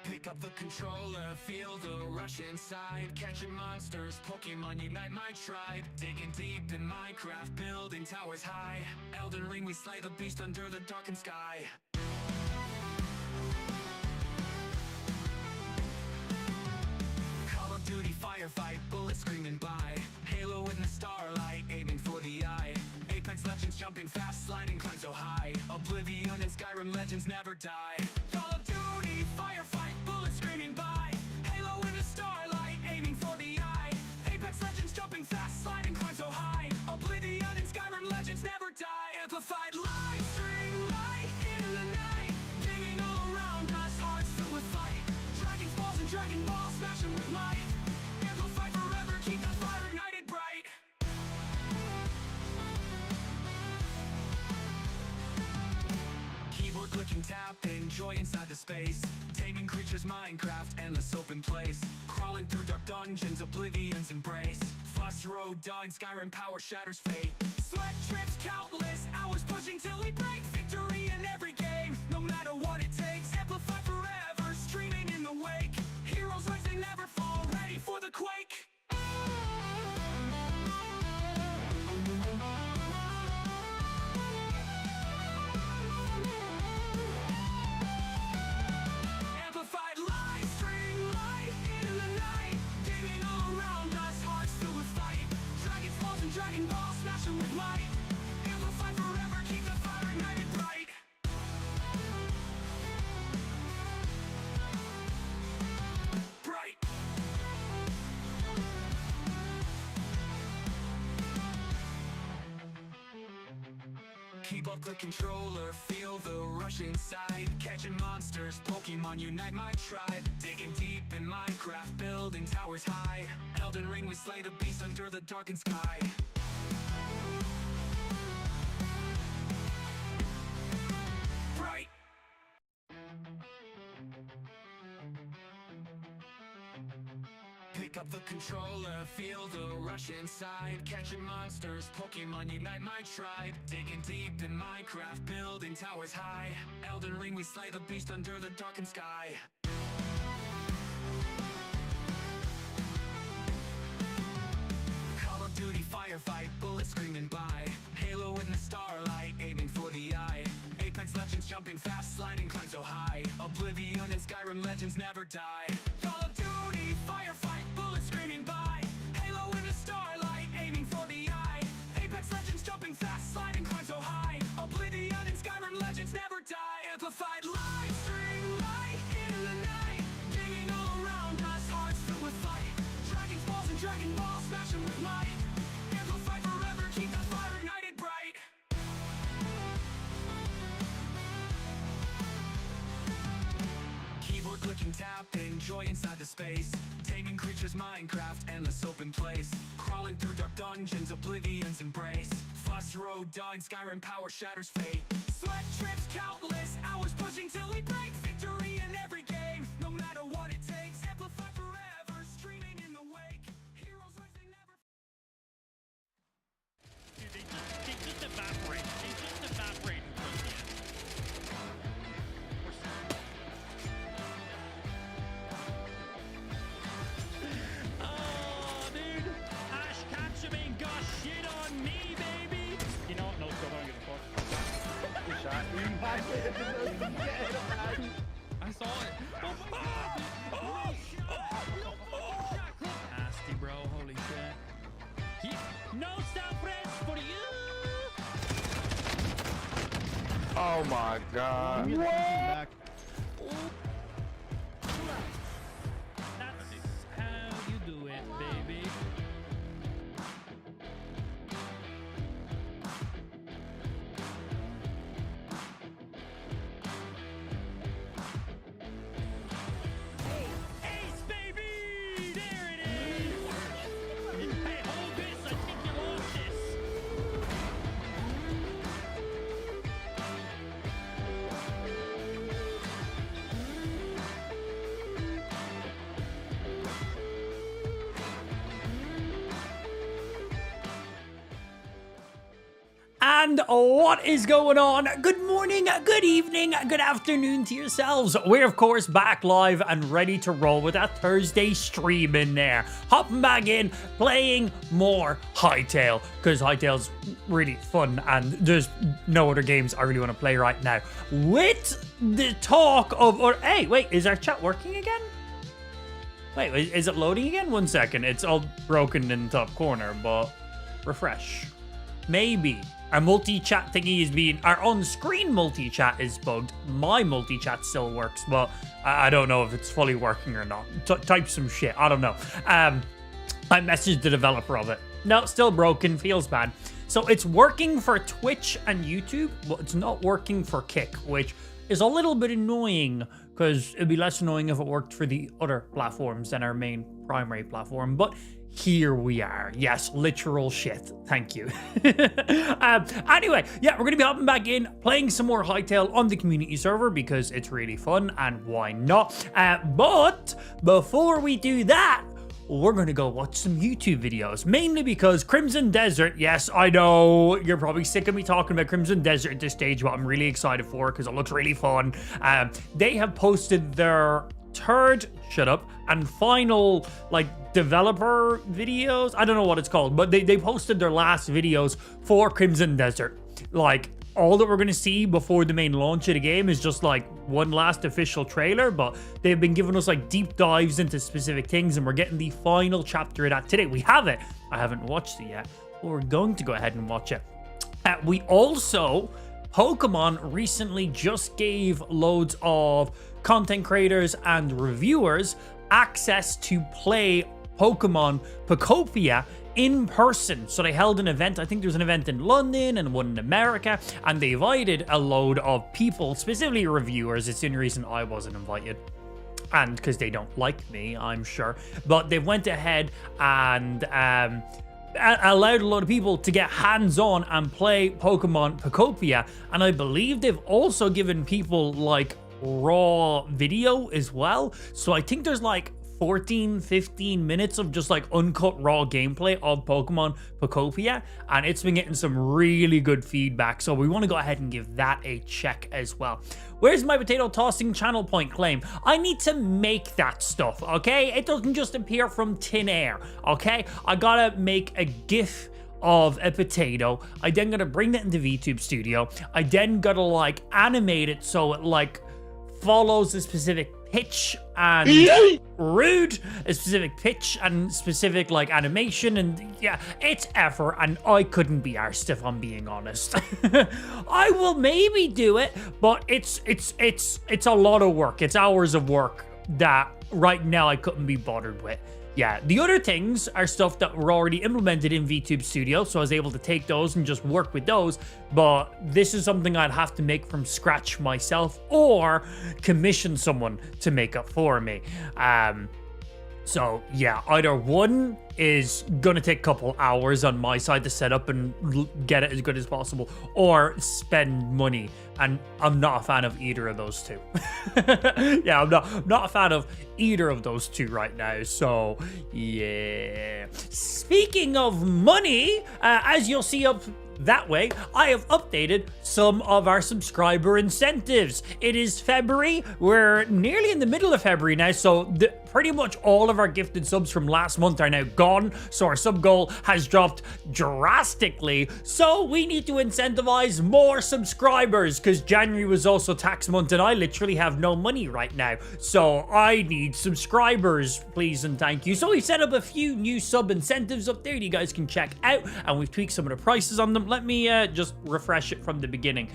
Pick up the controller, feel the rush inside. Catching monsters, Pokemon unite my tribe. Digging deep in Minecraft, building towers high. Elden Ring, we slay the beast under the darkened sky. Call of Duty, firefight, bullets screaming by. Halo in the starlight, aiming for the eye. Apex Legends, jumping fast, sliding, climb so high. Oblivion and Skyrim legends never die. Call of Duty, firefight, bullets screaming by. Halo in the starlight, aiming for the eye. Apex Legends, jumping fast, sliding, climb so high. Oblivion and Skyrim legends never die. Amplified live stream, light in the night. Digging all around us, hearts filled with fight. Dragon balls and Dragon Balls, smashing with might. Amplified forever, keep the fire ignited bright. Keyboard clicking, tap, enjoy inside the space. Taming creatures, Minecraft, endless open place. Crawling through dark dungeons, Oblivion's embrace. Fuss road, dog, Skyrim power shatters fate. Sweat trips, countless hours pushing till we break. Victory in every game, no matter what it takes. Amplify forever, streaming in the wake. Heroes rising, never fall, ready for the quake. Amplified live stream, light in the night. Gaming all around us, hearts filled with fight. Dragon balls and Dragon Balls, smashing with might. Amplified forever, keep the fire ignited bright. Bright. Keep up the controller, feel the rush inside. Catching monsters, Pokemon unite my tribe. Digging deep in Minecraft, building towers high. Elden Ring, we slay the beast under the darkened sky. Bright. Pick up the controller, feel the rush inside. Catching monsters, Pokemon unite my tribe. Digging deep in Minecraft, building towers high. Elden Ring, we slay the beast under the darkened sky. Call of Duty, firefight, bullets screaming by. Halo in the starlight, aiming for the eye. Apex Legends, jumping fast, sliding, climb so high. Oblivion and Skyrim legends never die. Call of Duty, firefight, bullets screaming by. Halo in the starlight, aiming for the eye. Apex Legends, jumping fast, sliding, climb so high. Oblivion and Skyrim legends never die. Amplified live stream, light in the night. Digging all around us, hearts filled with fight. Dragon balls and Dragon Balls, smashing with might. Amplified forever, keep the fire ignited bright. Keyboard clicking, tap, enjoy inside the space. Taming creatures, Minecraft, endless open place. Crawling through dark dungeons, Oblivion's embrace. Fuss road, dog, Skyrim power shatters fate. Sweat trips, countless hours pushing till we break. Victory in every game, no matter what it takes. Amplify forever, streaming in the wake. Heroes rising never. Dude, they just evaporate. They just evaporate towards the end. Oh, dude. Ash Ketchum got shit on me, baby. You know what? No, still don't give a fuck. Good shot. I saw it. Oh, oh, oh, nasty, bro. Holy shit. No stop press for you. Oh my god. What? What? That's how you do it, baby. Ace, baby! There it is! Hey, hold this! I think you lost this! And what is going on? Good morning, good evening, good afternoon to yourselves. We're of course back live and ready to roll with a Thursday stream in there. Hopping back in, playing more Hytale, because Hytale's really fun and there's no other games I really want to play right now. With the talk of, hey, wait, is our chat working again? Wait, is it loading again? 1 second, it's all broken in the top corner, but refresh. Maybe. Our multi-chat thingy is being... Our on-screen multi-chat is bugged. My multi-chat still works, but I don't know if it's fully working or not. Type some shit. I don't know. I messaged the developer of it. No, still broken. Feels bad. So it's working for Twitch and YouTube, but it's not working for Kick, which is a little bit annoying because it'd be less annoying if it worked for the other platforms than our main primary platform. But here we are. Yes, literal shit. Thank you. Anyway, yeah, we're going to be hopping back in, playing some more Hytale on the community server because it's really fun and why not? But before we do that, we're going to go watch some YouTube videos, mainly because Crimson Desert, yes, I know you're probably sick of me talking about Crimson Desert at this stage, but I'm really excited for it because it looks really fun. They have posted their third, and final, like, developer videos. I don't know what it's called, but they posted their last videos for Crimson Desert. Like, all that we're going to see before the main launch of the game is just like one last official trailer, but they've been giving us like deep dives into specific things, and we're getting the final chapter of that today. We have it. I haven't watched it yet, but we're going to go ahead and watch it. We also, Pokemon recently just gave loads of content creators and reviewers access to play Pokemon Pokopia in person. So they held an event. I think there's an event in London and one in America, and they invited a load of people, specifically reviewers. It's the only reason I wasn't invited, and because they don't like me, I'm sure. But they went ahead and allowed a lot of people to get hands-on and play Pokemon Pokopia, and I believe they've also given people like raw video as well. So I think there's like 14-15 minutes of just like uncut raw gameplay of Pokemon Pokopia, and it's been getting some really good feedback, so we want to go ahead and give that a check as well. Where's my potato tossing channel point claim? I need to make that stuff, okay? It doesn't just appear from thin air, okay? I gotta make a GIF of a potato. I then gotta bring that into VTube Studio. I then gotta like animate it so it like follows a specific pitch and rude, a specific pitch and specific like animation, and yeah, it's effort, and I couldn't be arsed if I'm being honest. I will maybe do it, but it's a lot of work. It's hours of work that right now I couldn't be bothered with. Yeah, the other things are stuff that were already implemented in VTube Studio, so I was able to take those and just work with those, but this is something I'd have to make from scratch myself or commission someone to make it for me. So yeah, either one is gonna take a couple hours on my side to set up and get it as good as possible, or spend money, and I'm not a fan of either of those two. Yeah, I'm not a fan of either of those two right now, so yeah. Speaking of money, as you'll see up that way, I have updated some of our subscriber incentives. It is February. We're nearly in the middle of February now, so pretty much all of our gifted subs from last month are now gone. So our sub goal has dropped drastically. So we need to incentivize more subscribers, because January was also tax month and I literally have no money right now. So I need subscribers, please and thank you. So we set up a few new sub incentives up there that you guys can check out, and we've tweaked some of the prices on them. Let me just refresh it from the beginning.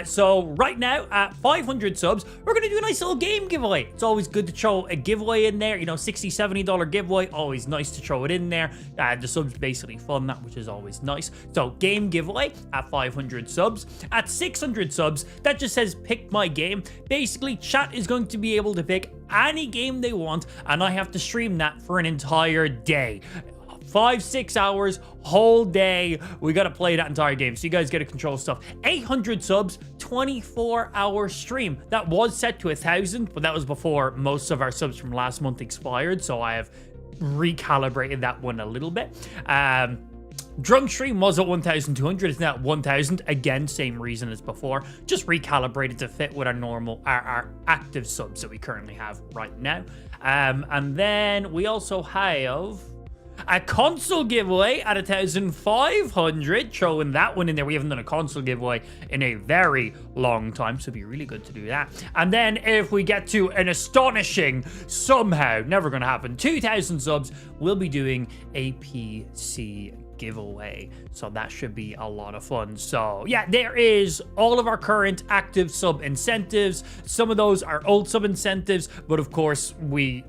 So right now at 500 subs, we're going to do a nice little game giveaway. It's always good to throw a giveaway in there. You know, $60, $70 giveaway, always nice to throw it in there. The subs basically fund that, which is always nice. So game giveaway at 500 subs. At 600 subs, that just says pick my game. Basically, chat is going to be able to pick any game they want, and I have to stream that for an entire day. 5-6 hours, whole day. We got to play that entire game, so you guys get to control stuff. 800 subs, 24-hour stream. That was set to 1,000, but that was before most of our subs from last month expired, so I have recalibrated that one a little bit. Drunk stream was at 1,200. It's now at 1,000. Again, same reason as before. Just recalibrated to fit with our active subs that we currently have right now. And then we also have a console giveaway at 1,500. Throwing that one in there. We haven't done a console giveaway in a very long time, so it'd be really good to do that. And then if we get to an astonishing, somehow, never gonna happen, 2,000 subs, we'll be doing a PC giveaway. So that should be a lot of fun. So yeah, there is all of our current active sub incentives. Some of those are old sub incentives, but of course we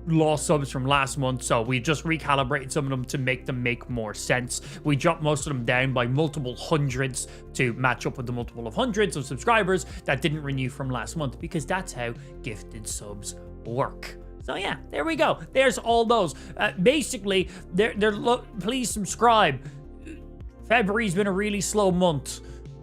lost subs from last month, so we just recalibrated some of them to make them make more sense. We dropped most of them down by multiple hundreds to match up with the multiple of hundreds of subscribers that didn't renew from last month, because that's how gifted subs work. So yeah, there we go. There's all those. Basically, please subscribe. February's been a really slow month.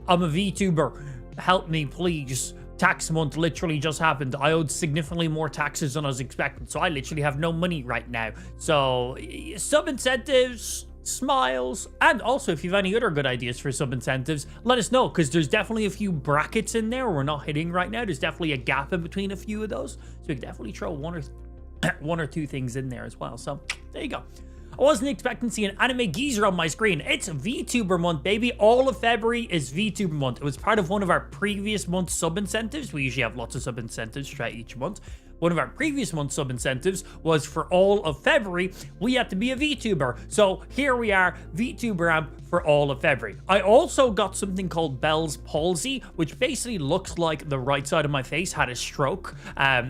I'm a VTuber. Help me, please. Tax month literally just happened. I owed significantly more taxes than I was expecting, so I literally have no money right now. So sub incentives, smiles, and also if you have any other good ideas for sub incentives, let us know, because there's definitely a few brackets in there we're not hitting right now. There's definitely a gap in between a few of those, so we can definitely throw one or two things in there as well. So there you go. I wasn't expecting to see an anime geezer on my screen. It's VTuber month, baby. All of February is VTuber month. It was part of one of our previous month's sub incentives. We usually have lots of sub incentives throughout each month. One of our previous month's sub incentives was for all of February, we had to be a VTuber. So here we are, VTuber amp for all of February. I also got something called Bell's palsy, which basically looks like the right side of my face had a stroke.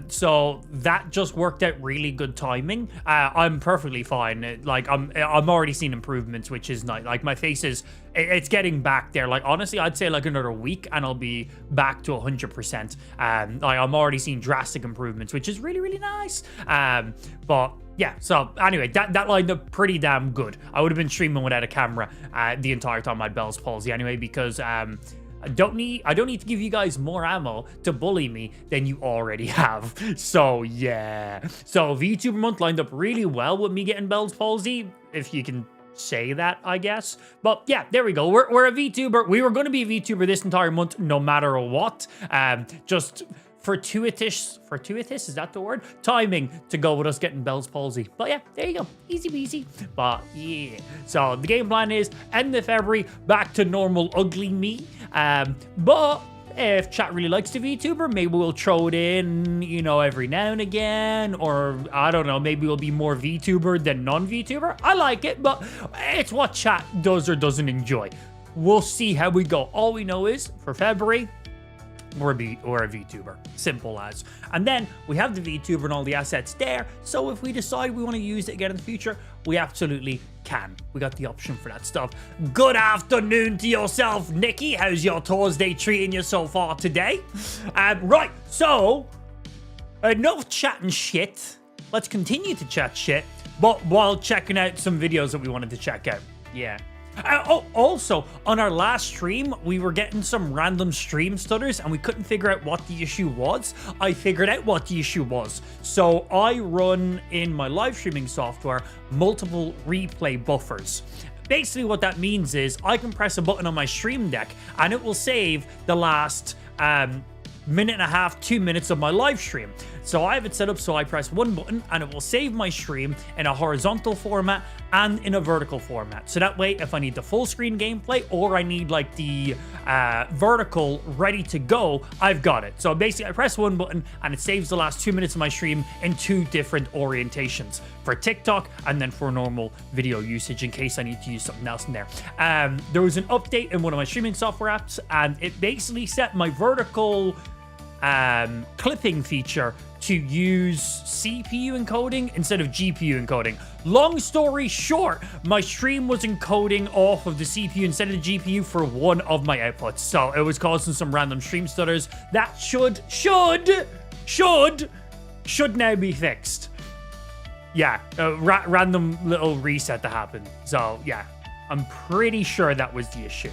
So that just worked out really good timing. I'm perfectly fine. Like I'm already seeing improvements, which is nice. Like my face is, it's getting back there. Like honestly, I'd say like another week and I'll be back to 100%. Like I'm already seeing drastic improvements, which is really, really nice. But yeah, so anyway, that lined up pretty damn good. I would have been streaming without a camera the entire time I had Bell's palsy anyway, because I don't need to give you guys more ammo to bully me than you already have. So yeah. So VTuber month lined up really well with me getting Bell's palsy, if you can say that, I guess. But yeah, there we go. We're a VTuber. We were going to be a VTuber this entire month no matter what. Just fortuitous, is that the word? Timing to go with us getting Bell's palsy. But yeah, there you go. Easy peasy. But yeah. So the game plan is end of February, back to normal ugly me. But if chat really likes the VTuber, maybe we'll throw it in, you know, every now and again. Or I don't know, maybe we'll be more VTuber than non-VTuber. I like it, but it's what chat does or doesn't enjoy. We'll see how we go. All we know is for February, we're a VTuber. Simple as. And then we have the VTuber and all the assets there. So if we decide we want to use it again in the future, we absolutely can. We got the option for that stuff. Good afternoon to yourself, Nikki. How's your Thursday treating you so far today? Right, so enough chatting shit. Let's continue to chat shit, but while checking out some videos that we wanted to check out. Yeah. Also, on our last stream, we were getting some random stream stutters and we couldn't figure out what the issue was. I figured out what the issue was. So I run in my live streaming software multiple replay buffers. Basically what that means is I can press a button on my stream deck and it will save the last minute and a half, 2 minutes of my live stream. So I have it set up so I press one button and it will save my stream in a horizontal format and in a vertical format. So that way, if I need the full screen gameplay or I need like the vertical ready to go, I've got it. So basically I press one button and it saves the last 2 minutes of my stream in two different orientations, for TikTok and then for normal video usage in case I need to use something else in there. There was an update in one of my streaming software apps and it basically set my vertical clipping feature to use CPU encoding instead of GPU encoding. Long story short, my stream was encoding off of the CPU instead of the GPU for one of my outputs, so it was causing some random stream stutters. That should now be fixed. Yeah, a random little reset that happened. So yeah, I'm pretty sure that was the issue.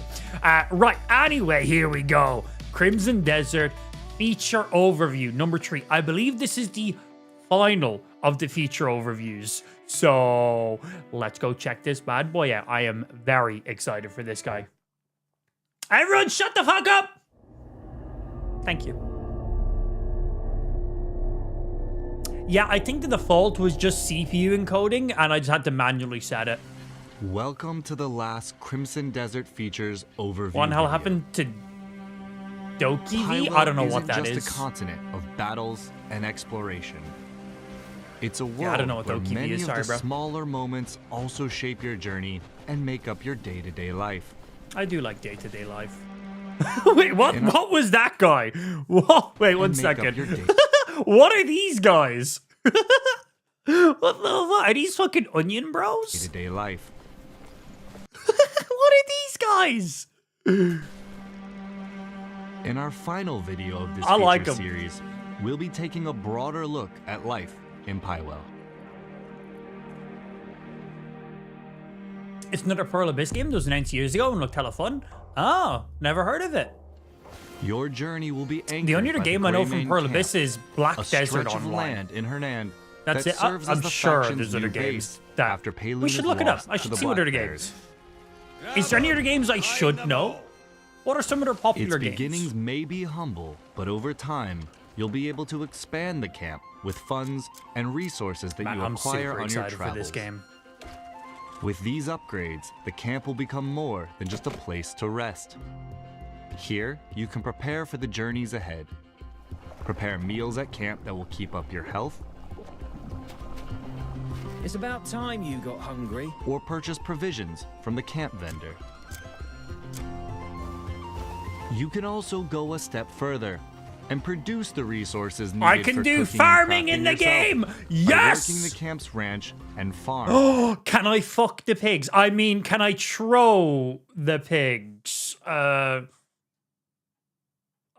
Right, anyway, here we go. Crimson Desert feature overview number 3. I believe this is the final of the feature overviews. So let's go check this bad boy out. I am very excited for this guy. Everyone shut the fuck up! Thank you. Yeah, I think the default was just CPU encoding, and I just had to manually set it. Welcome to the last Crimson Desert Features overview. What the hell video. happened to Doki V? Hyrule I don't know what isn't that just is. a continent of battles and exploration. It's a world Yeah, I don't know what where Doki V many is, of sorry, the bro. smaller moments also shape your journey and make up your day-to-day life. I do like day-to-day life. Wait, what was that guy? What? Wait, one And make up second. your day. What are these guys? What the fuck? Are these fucking onion bros? Day-to-day life. What are these guys? In our final video of this I like feature 'em. series, we'll be taking a broader look at life in Pywell. It's another Pearl Abyss game that was announced years ago and looked hella fun. Oh, never heard of it. Your journey will be anchored The only other by game I know from Greymane Pearl Camp, Abyss is Black a Desert stretch of Online. land in Hernan. That's that it. serves I'm as the sure faction's there's other new games base that after Paylud we should is look it up. lost I to should the see what other Black games. Bears. Is there any other games I should know? What are some other popular Its games? beginnings may be humble, but over time, you'll be able to expand the camp with funds and resources that Man, you I'm acquire super on your excited for travels. this game. With these upgrades, the camp will become more than just a place to rest. Here, you can prepare for the journeys ahead. Prepare meals at camp that will keep up your health, It's about time you got hungry. or purchase provisions from the camp vendor. You can also go a step further and produce the resources needed I can for do cooking and farming in crafting the yourself game! by Yes! working the camp's ranch and farm. Oh, can I fuck the pigs? I mean, can I throw the pigs? I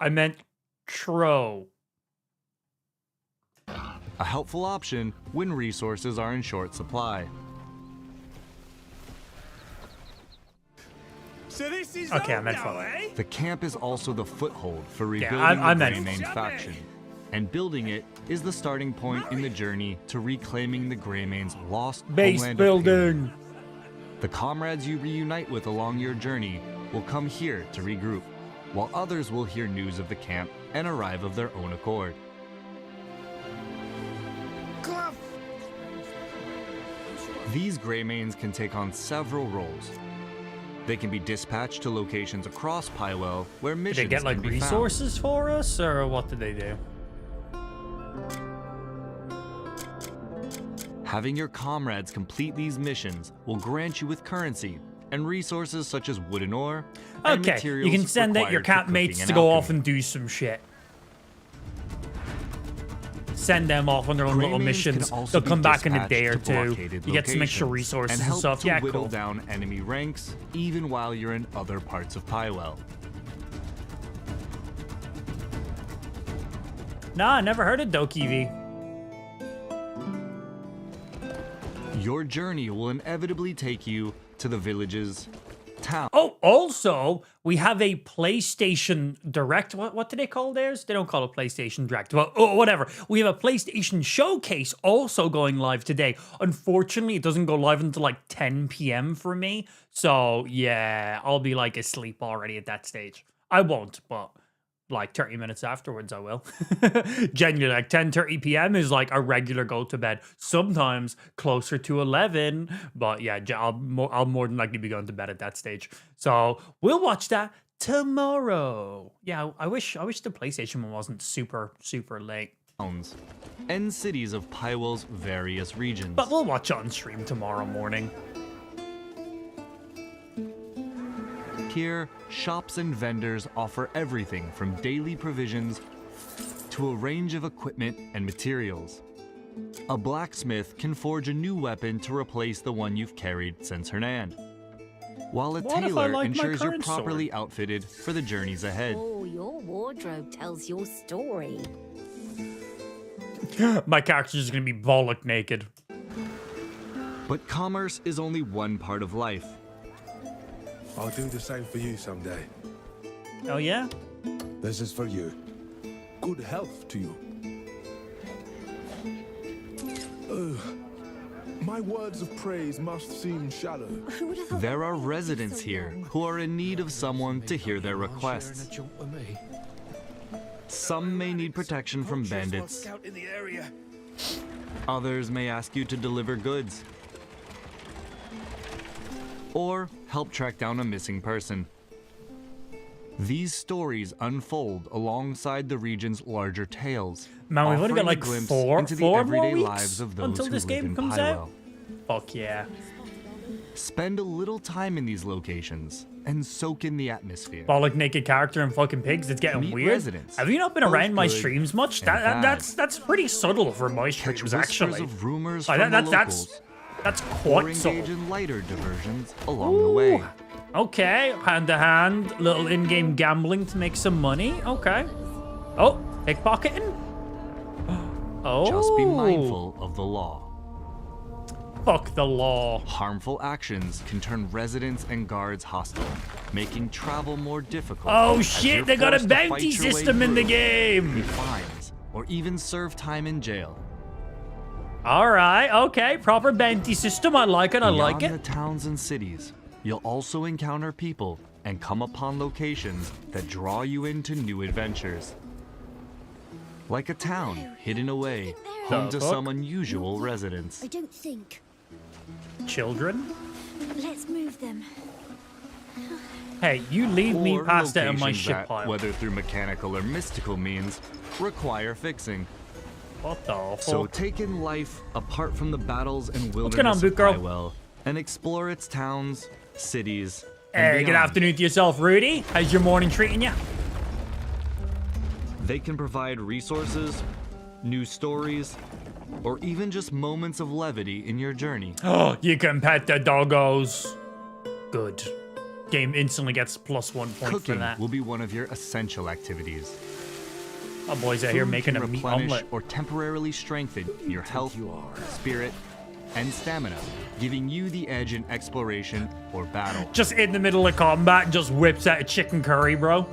meant throw. A helpful option when resources are in short supply. So this is Okay, I all meant now, fuck. eh? The camp is also the foothold for rebuilding I the meant- Greymane faction. And building it is the starting point in the journey to reclaiming the Greymane's lost Base homeland of building. Paylud. The comrades you reunite with along your journey will come here to regroup, while others will hear news of the camp and arrive of their own accord. These Greymanes can take on several roles. They can be dispatched to locations across Pywell where Did missions they get like can be found. resources for us, or what did they do? Having your comrades complete these missions will grant you with currency and resources such as wooden ore and Okay, materials you can send out your required for campmates cooking to go and off and do some shit. Send them off on their own little Greymanes missions. can also They'll be come back in a dispatched day or to two. blockaded You get some extra locations resources and and help stuff. to Yeah, whittle cool. down enemy ranks even while you're in other parts of Pywell. Nah, I never heard of Doki V. Your journey will inevitably take you to the villages, towns, Oh, also, we have a PlayStation Direct. What do they call theirs? They don't call it PlayStation Direct. Well, oh, whatever. We have a PlayStation Showcase also going live today. Unfortunately, it doesn't go live until like 10 p.m. for me. So, yeah, I'll be like asleep already at that stage. I won't, but like 30 minutes afterwards, I will. Genuinely, like 10:30 p.m. is like a regular go to bed. Sometimes closer to 11, but yeah, I'll more than likely be going to bed at that stage. So we'll watch that tomorrow. Yeah, I wish the PlayStation one wasn't super late. and cities of Pywell's various regions. But we'll watch it on stream tomorrow morning. Here, shops and vendors offer everything from daily provisions to a range of equipment and materials. A blacksmith can forge a new weapon to replace the one you've carried since Hernan, while a What if I tailor like my ensures you're current sword? properly outfitted for the journeys ahead. Oh, your wardrobe tells your story. My character's just gonna be bollock naked. But commerce is only one part of life. I'll do the same for you someday. Oh yeah? This is for you. Good health to you. My words of praise must seem shallow. Who would have thought There that are would take residents so here long? who are in need of someone to hear their requests. Some may need protection from bandits. Scout in the area. Others may ask you to deliver goods. Or help track down a missing person. These stories unfold alongside the region's larger tales. Man, we've only got offering a like glimpse four into the more everyday weeks lives of those until who this live game in comes Pywell. out. Fuck yeah. Spend a little time in these locations and soak in the atmosphere. Bollock naked character and fucking pigs. It's getting Meet weird. residents, Have you not been both around my good streams much? and bad. That's pretty subtle for my Catch streams, whispers actually. of rumors Like, from the that's locals, that's or quite subtle. engage in lighter diversions along the way. Okay, hand to hand, little in-game gambling to make some money. Okay. Oh, pickpocketing. Oh. Just be mindful of the law. Fuck the law. Harmful actions can turn residents and guards hostile, making travel more difficult. Oh as shit, you're they got a forced to fight bounty your way system in the through, pay game. fines, or even serve time in jail. All right, okay, proper bounty system. I like it. I like Beyond it. the towns and cities, you'll also encounter people and come upon locations that draw you into new adventures. Like a town hidden away, home to fuck? some unusual residents. I don't think. Children. Let's move them. Hey, you leave me Or past it on my locations ship that, pile. whether through mechanical or mystical means, require fixing. What the fuck? So take in life apart from the battles and What's going on, wilderness boot of girl? Pywell, and explore its towns, cities, and Hey, good beyond. afternoon to yourself, Rudy. How's your morning treating you? They can provide resources, new stories, or even just moments of levity in your journey. Oh, you can pet the doggos. Good. Game instantly gets +1 point for Cooking that. will be one of your essential activities. My boys out here Food making can a meat replenish omelet. or temporarily strengthen your health, spirit, and stamina, giving you the edge in exploration or battle. Just in the middle of combat, just whips out a chicken curry, bro.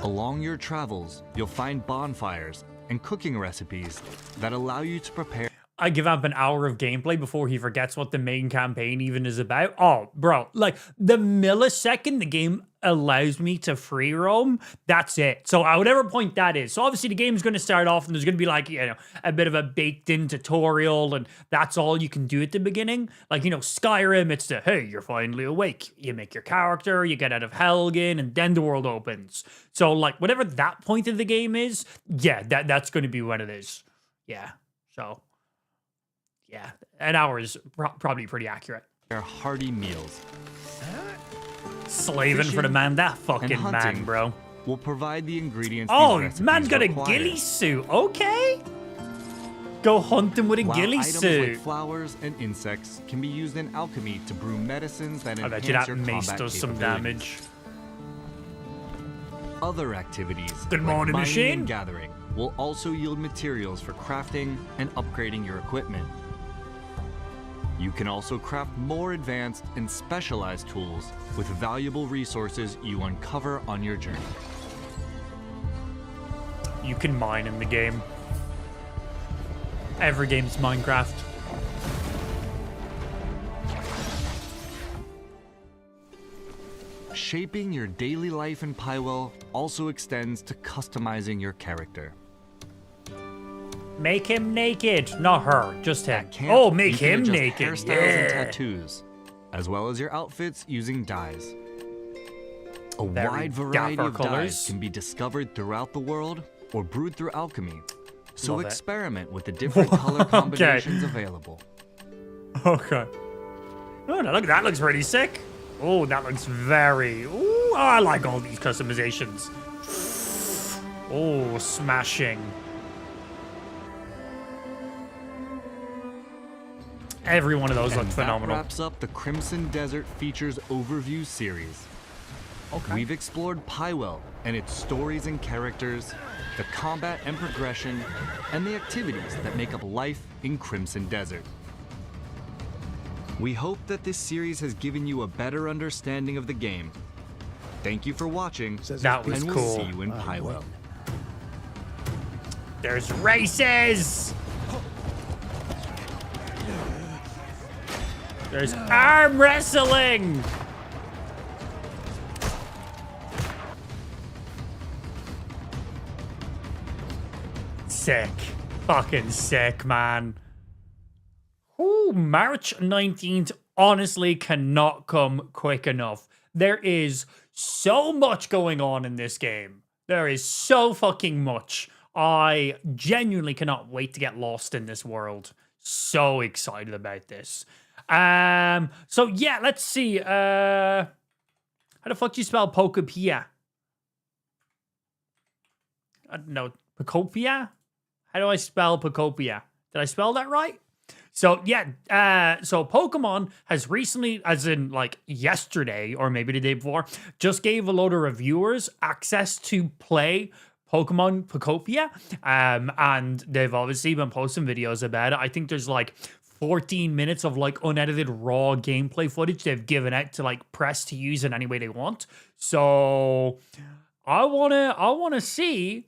Along your travels, you'll find bonfires and cooking recipes that allow you to prepare. I give up an hour of gameplay before he forgets what the main campaign even is about. Oh, bro, like the millisecond the game allows me to free roam, that's it. So at whatever point that is. So obviously the game's going to start off and there's going to be like, you know, a bit of a baked in tutorial and that's all you can do at the beginning. Like, you know, Skyrim, it's the, hey, you're finally awake. You make your character, you get out of Helgen and then the world opens. So like whatever that point of the game is, yeah, that's going to be when it is. Yeah. So yeah, an hour is probably pretty accurate. Hearty meals. Slaving for the man, that fucking man, hunting. bro. Will provide the ingredients. Oh, these man's recipes got a require. ghillie suit. Okay. Go hunting with a While ghillie items suit. like flowers and insects can be used in alchemy to brew medicines that I enhance bet you that your mace combat does some capabilities. damage. Other activities, Good like morning, mining machine. and gathering, will also yield materials for crafting and upgrading your equipment. You can also craft more advanced and specialized tools with valuable resources you uncover on your journey. You can mine in the game. Every game's Minecraft. Shaping your daily life in Pywell also extends to customizing your character. Make him naked. Not her, just him. At camp, Oh, make you can him adjust naked. hairstyles Yeah. and tattoos, as well as your outfits using dyes. A Very wide variety dapper of colours. dyes can be discovered throughout the world or brewed through alchemy. So Love it. experiment with the different color combinations available. Okay. Oh, that looks pretty sick. Oh, that looks very... Ooh, I like all these customizations. Oh, smashing. Every one of those And looked that phenomenal. wraps up the Crimson Desert Features Overview series. Okay. We've explored Pywell and its stories and characters, the combat and progression, and the activities that make up life in Crimson Desert. We hope that this series has given you a better understanding of the game. Thank you for watching, That was and we'll cool. see you in Pywell. There's races! There's arm wrestling. Sick. Fucking sick, man. Ooh, March 19th honestly cannot come quick enough. There is so much going on in this game. There is so fucking much. I genuinely cannot wait to get lost in this world. So excited about this. So yeah, let's see. How the fuck do you spell Pokopia? I don't know. Pokopia? How do I spell Pokopia? Did I spell that right? So yeah, so Pokemon has recently, as in like yesterday or maybe the day before, just gave a load of reviewers access to play Pokemon Pokopia. And they've obviously been posting videos about it. I think there's like 14 minutes of like unedited raw gameplay footage they've given out to like press to use in any way they want. So I wanna see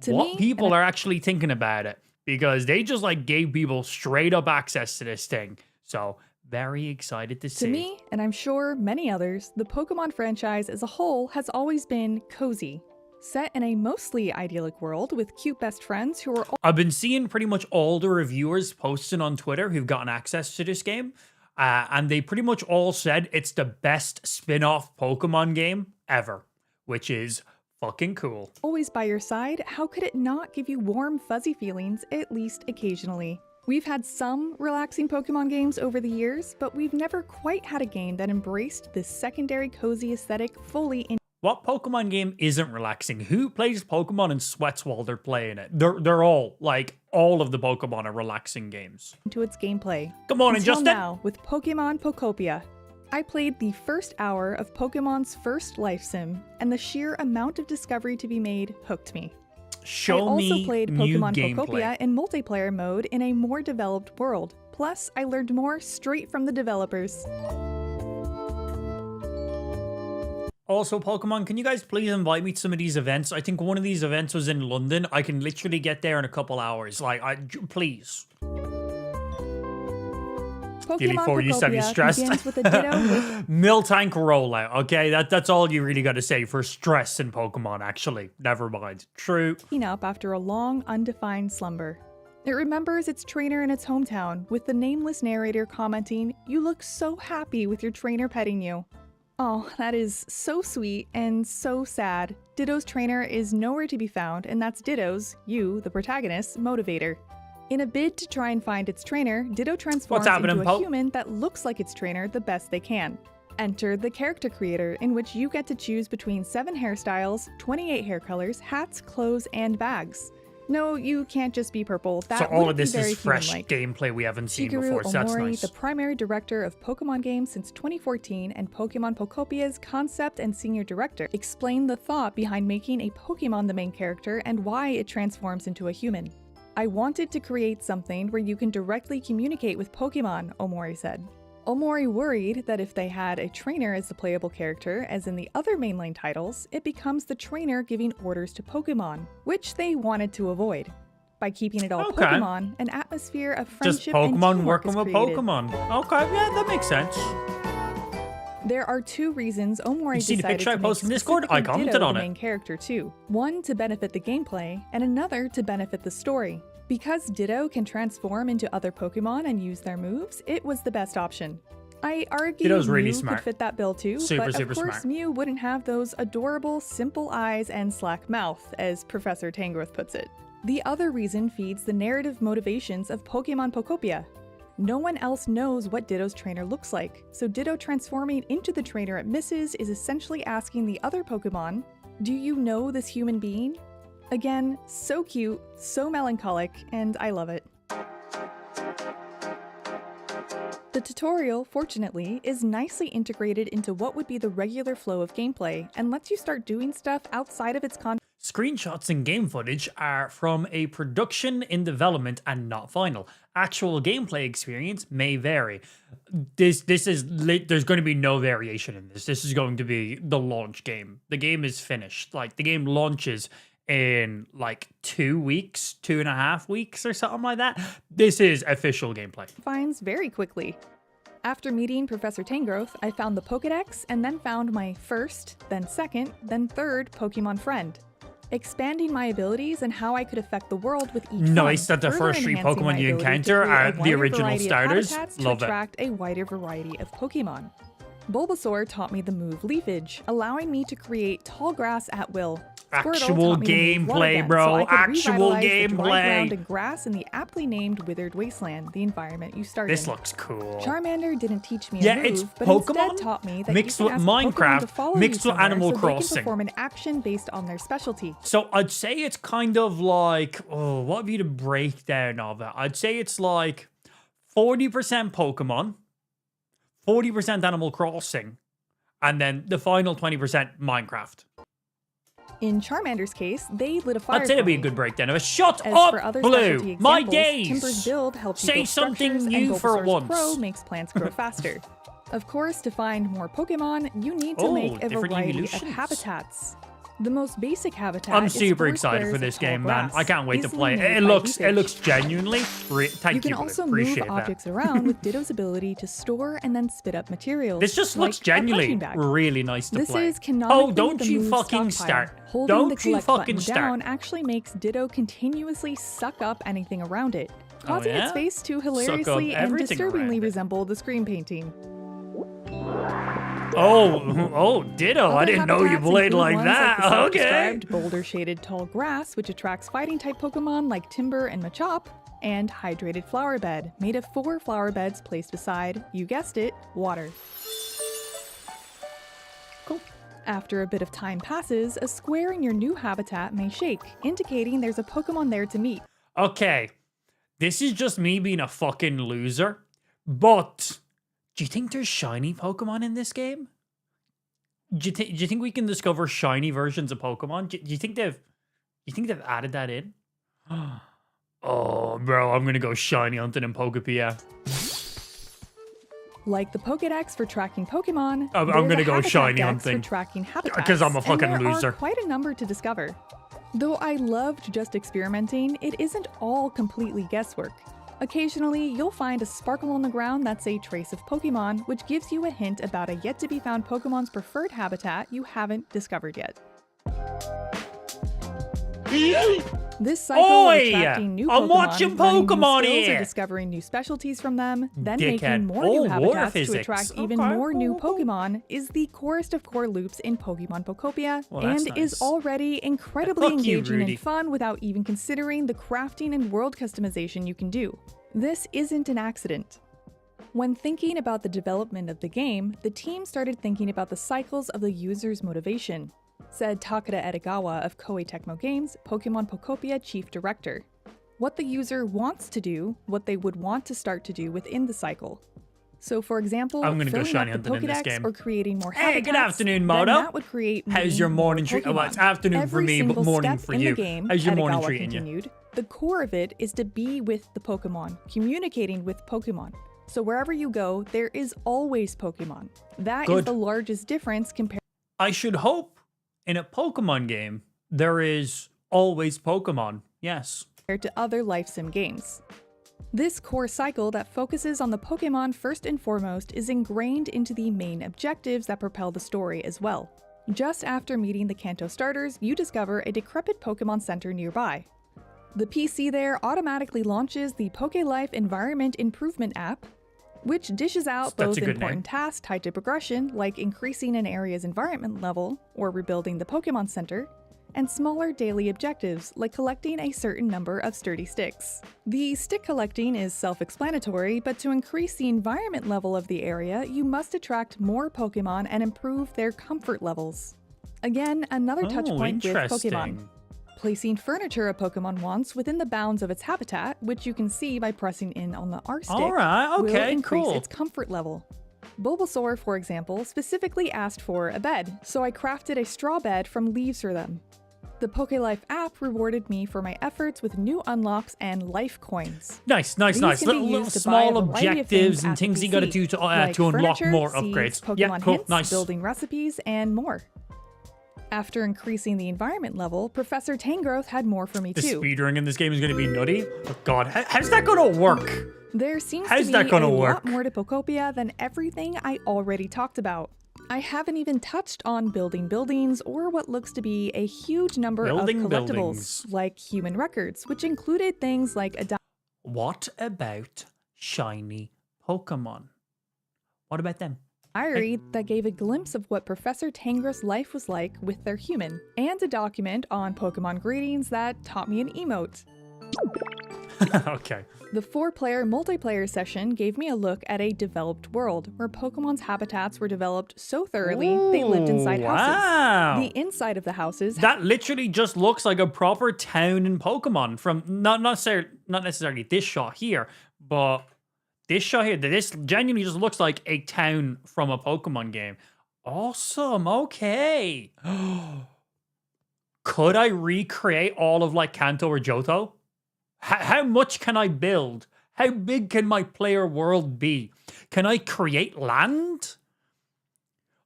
what people are actually thinking about it, because they just like gave people straight up access to this thing. So very excited to see. To me, and I'm sure many others, the Pokemon franchise as a whole has always been cozy. Set in a mostly idyllic world with cute best friends who are I've been seeing pretty much all the reviewers posting on Twitter who've gotten access to this game. And they pretty much all said it's the best spin-off Pokemon game ever, which is fucking cool. always by your side. How could it not give you warm, fuzzy feelings, at least occasionally? We've had some relaxing Pokemon games over the years, but we've never quite had a game that embraced this secondary cozy aesthetic fully in What Pokemon game isn't relaxing? Who plays Pokemon and sweats while they're playing it? They're all, like, all of the Pokemon are relaxing games. into its gameplay. Good morning, Until Justin. now, with Pokemon Pokopia. I played the first hour of Pokemon's first life sim, and the sheer amount of discovery to be made hooked me. Show I also me played new Pokemon gameplay. Pokopia in multiplayer mode in a more developed world. Plus, I learned more straight from the developers. Also, Pokemon, can you guys please invite me to some of these events? I think one of these events was in London. I can literally get there in a couple hours. Like, please. Pokemon Before you send me Pokopia stressed. begins with a Ditto with Miltank rollout, okay? That's all you really got to say for stress in Pokemon, actually. Never mind. True. waking up after a long, undefined slumber. It remembers its trainer in its hometown, with the nameless narrator commenting, "You look so happy with your trainer petting you." Oh, that is so sweet and so sad. Ditto's trainer is nowhere to be found, and that's Ditto's, you, the protagonist, motivator. In a bid to try and find its trainer, Ditto transforms happening, into a Poke? human that looks like its trainer the best they can. Enter the character creator, in which you get to choose between 7 hairstyles, 28 hair colors, hats, clothes, and bags. No, you can't just be purple. That So all of wouldn't be this very is fresh human-like. gameplay we haven't seen Shigeru before, so that's Omori, nice. the primary director of Pokemon games since 2014 and Pokemon Pokopia's concept and senior director, explained the thought behind making a Pokemon the main character and why it transforms into a human. "I wanted to create something where you can directly communicate with Pokemon," Omori said. Omori worried that if they had a trainer as the playable character, as in the other mainline titles, it becomes the trainer giving orders to Pokemon, which they wanted to avoid. By keeping it all Okay. Pokemon, an atmosphere of Just friendship and Pokemon teamwork working is with created. Pokemon. Okay, yeah, that makes sense. There are 2 reasons Omori You see the decided picture I to make posted in Discord? I specifically commented Ditto on the it. main character too. One to benefit the gameplay, and another to benefit the story. Because Ditto can transform into other Pokemon and use their moves, it was the best option. I argue Ditto's really Mew smart. could fit that bill too, Super, but super of course smart. Mew wouldn't have those adorable, simple eyes and slack mouth, as Professor Tangrowth puts it. The other reason feeds the narrative motivations of Pokemon Pokopia. No one else knows what Ditto's trainer looks like, so Ditto transforming into the trainer it misses is essentially asking the other Pokemon, "Do you know this human being?" Again, so cute, so melancholic, and I love it. The tutorial, fortunately, is nicely integrated into what would be the regular flow of gameplay, and lets you start doing stuff outside of its content. Screenshots and game footage are from a production in development and not final. Actual gameplay experience may vary. There's going to be no variation in this. This is going to be the launch game. The game is finished. Like, the game launches in like 2 weeks, 2.5 weeks or something like that. This is official gameplay. Finds very quickly. After meeting Professor Tangrowth, I found the Pokédex and then found my first, then second, then third Pokemon friend, expanding my abilities and how I could affect the world with each Nice one, that the further first 3 enhancing my Pokemon you ability to encounter create are a the wider original variety of starters. habitats Love to it. attract a wider variety of Pokemon. Bulbasaur taught me the move Leafage, allowing me to create tall grass at will. Squirtle Actual taught me to move water gameplay, gun, bro. so I could Actual revitalize the dry gameplay. ground and grass in the aptly named Withered Wasteland, the environment you start This in. looks cool. Charmander didn't teach me Yeah, a move, it's but Pokemon instead taught me that mixed you with can ask Pokemon Minecraft, to follow mixed you with somewhere Animal so they Crossing. can perform an action based on their specialty. So I'd say it's kind of like, oh, what would be the breakdown of it? I'd say it's like 40% Pokemon, 40% Animal Crossing, and then the final 20% Minecraft. In Charmander's case, they lit a fire. I'd say it'd be a for me. good breakdown of it. Shut As up, for other specialty Blue! My examples, days! Timber's build helps you Say build something structures, new and for Bulbasaur's once. Crow makes plants grow faster. Of course, to find more Pokemon, you need to Oh, make a different variety of evolutions. habitats. The most basic habitat I'm is super 4 excited for squares this of tall game, man. grass, I can't wait to easily play it. made It by looks leafage. genuinely thank You can you. also Appreciate move that. objects around with Ditto's ability to store and then spit up materials. This just like looks a genuinely punching bag. really nice to This play. is canonically Oh, don't the you move fucking stockpile. start. Holding Don't the you collect fucking button start. down actually makes Ditto continuously suck up anything around it, causing yeah? its face to Suck up hilariously and everything disturbingly around it. resemble the screen painting. Oh, Ditto. I Other didn't know you habitats played include like ones that. the Okay. self-described boulder-shaded tall grass, which attracts fighting-type Pokemon like Timber and Machop, and hydrated flower bed, made of 4 flower beds placed beside, you guessed it, water. Cool. After a bit of time passes, a square in your new habitat may shake, indicating there's a Pokemon there to meet. Okay. This is just me being a fucking loser. But do you think there's shiny Pokemon in this game? Do you think we can discover shiny versions of Pokemon? Do you think they've added that in? Oh, bro, I'm gonna go shiny hunting in Pokepia. Like the Pokédex for tracking Pokemon, I'm there's gonna a go Habitat shiny Dex hunting. for tracking habitats, 'Cause I'm a fucking and there loser. are quite a number to discover. Though I loved just experimenting, it isn't all completely guesswork. Occasionally, you'll find a sparkle on the ground that's a trace of Pokemon, which gives you a hint about a yet-to-be-found Pokemon's preferred habitat you haven't discovered yet. This cycle Oi! of attracting new I'm Pokemon, watching learning new Pokemon skills, here. or discovering new specialties from them, then Dickhead. making more Oh, new water habitats to physics. attract even Okay. more new Pokemon is the corest of core loops in Pokemon Pokopia, Well, that's and is nice. already incredibly Fuck you, engaging Rudy. and fun without even considering the crafting and world customization you can do. This isn't an accident. When thinking about the development of the game, the team started thinking about the cycles of the user's motivation, said Takeda Edogawa of Koei Tecmo Games, Pokemon Pokopia Chief Director. What the user wants to do, what they would want to start to do within the cycle. So for example, I'm gonna go filling shiny up the hunting in this Pokédex game. or creating more Hey, habitats, good afternoon, then Moto. that would create How's your meeting more morning treat? Oh, well, it's Pokemon. afternoon for Every me, but single morning step for in you. The game, How's your morning Edogawa treating you? continued, the core of it is to be with the Pokemon, communicating with Pokemon. So wherever you go, there is always Pokemon. That is Good. the largest difference compared I should hope in a Pokemon game there is always Pokemon. Yes. to other life sim games. This core cycle that focuses on the Pokemon first and foremost is ingrained into the main objectives that propel the story as well. Just after meeting the Kanto starters, you discover a decrepit Pokemon Center nearby. The PC there automatically launches the PokéLife Environment Improvement app, which dishes out That's both a good important name. tasks tied to progression, like increasing an area's environment level or rebuilding the Pokemon Center, and smaller daily objectives, like collecting a certain number of sturdy sticks. The stick collecting is self-explanatory, but to increase the environment level of the area, you must attract more Pokemon and improve their comfort levels. Again, another touch Oh, point with Pokemon. interesting. Placing furniture a Pokemon wants within the bounds of its habitat, which you can see by pressing in on the R stick, Alright, will okay, increase cool. its comfort level. Bulbasaur, for example, specifically asked for a bed, so I crafted a straw bed from leaves for them. The PokéLife app rewarded me for my efforts with new unlocks and life coins. Nice. These can be Little used to small buy a variety of objectives and at the things you gotta PC, do to like unlock furniture, more seeds, upgrades. Pokemon Yeah, cool, hints, nice. building recipes, and more. After increasing the environment level, Professor Tangrowth had more for me The too. speedrunning in this game is gonna be nutty. Oh god, how's that gonna work? There seems How's to that be gonna a work? lot more to Pokopia than everything I already talked about. I haven't even touched on building buildings or what looks to be a huge number Building of collectibles, buildings. like human records, which included things like a What about shiny Pokemon? What about them? diary that gave a glimpse of what Professor Tangra's life was like with their human, and a document on Pokemon greetings that taught me an emote. Okay. The 4-player multiplayer session gave me a look at a developed world where Pokemon's habitats were developed so thoroughly they lived inside Ooh, houses. wow. The inside of the houses That literally just looks like a proper town in Pokemon from not necessarily this shot here, but this shot here. This genuinely just looks like a town from a Pokemon game. Awesome. Okay. Could I recreate all of like Kanto or Johto? How much can I build? How big can my player world be? Can I create land?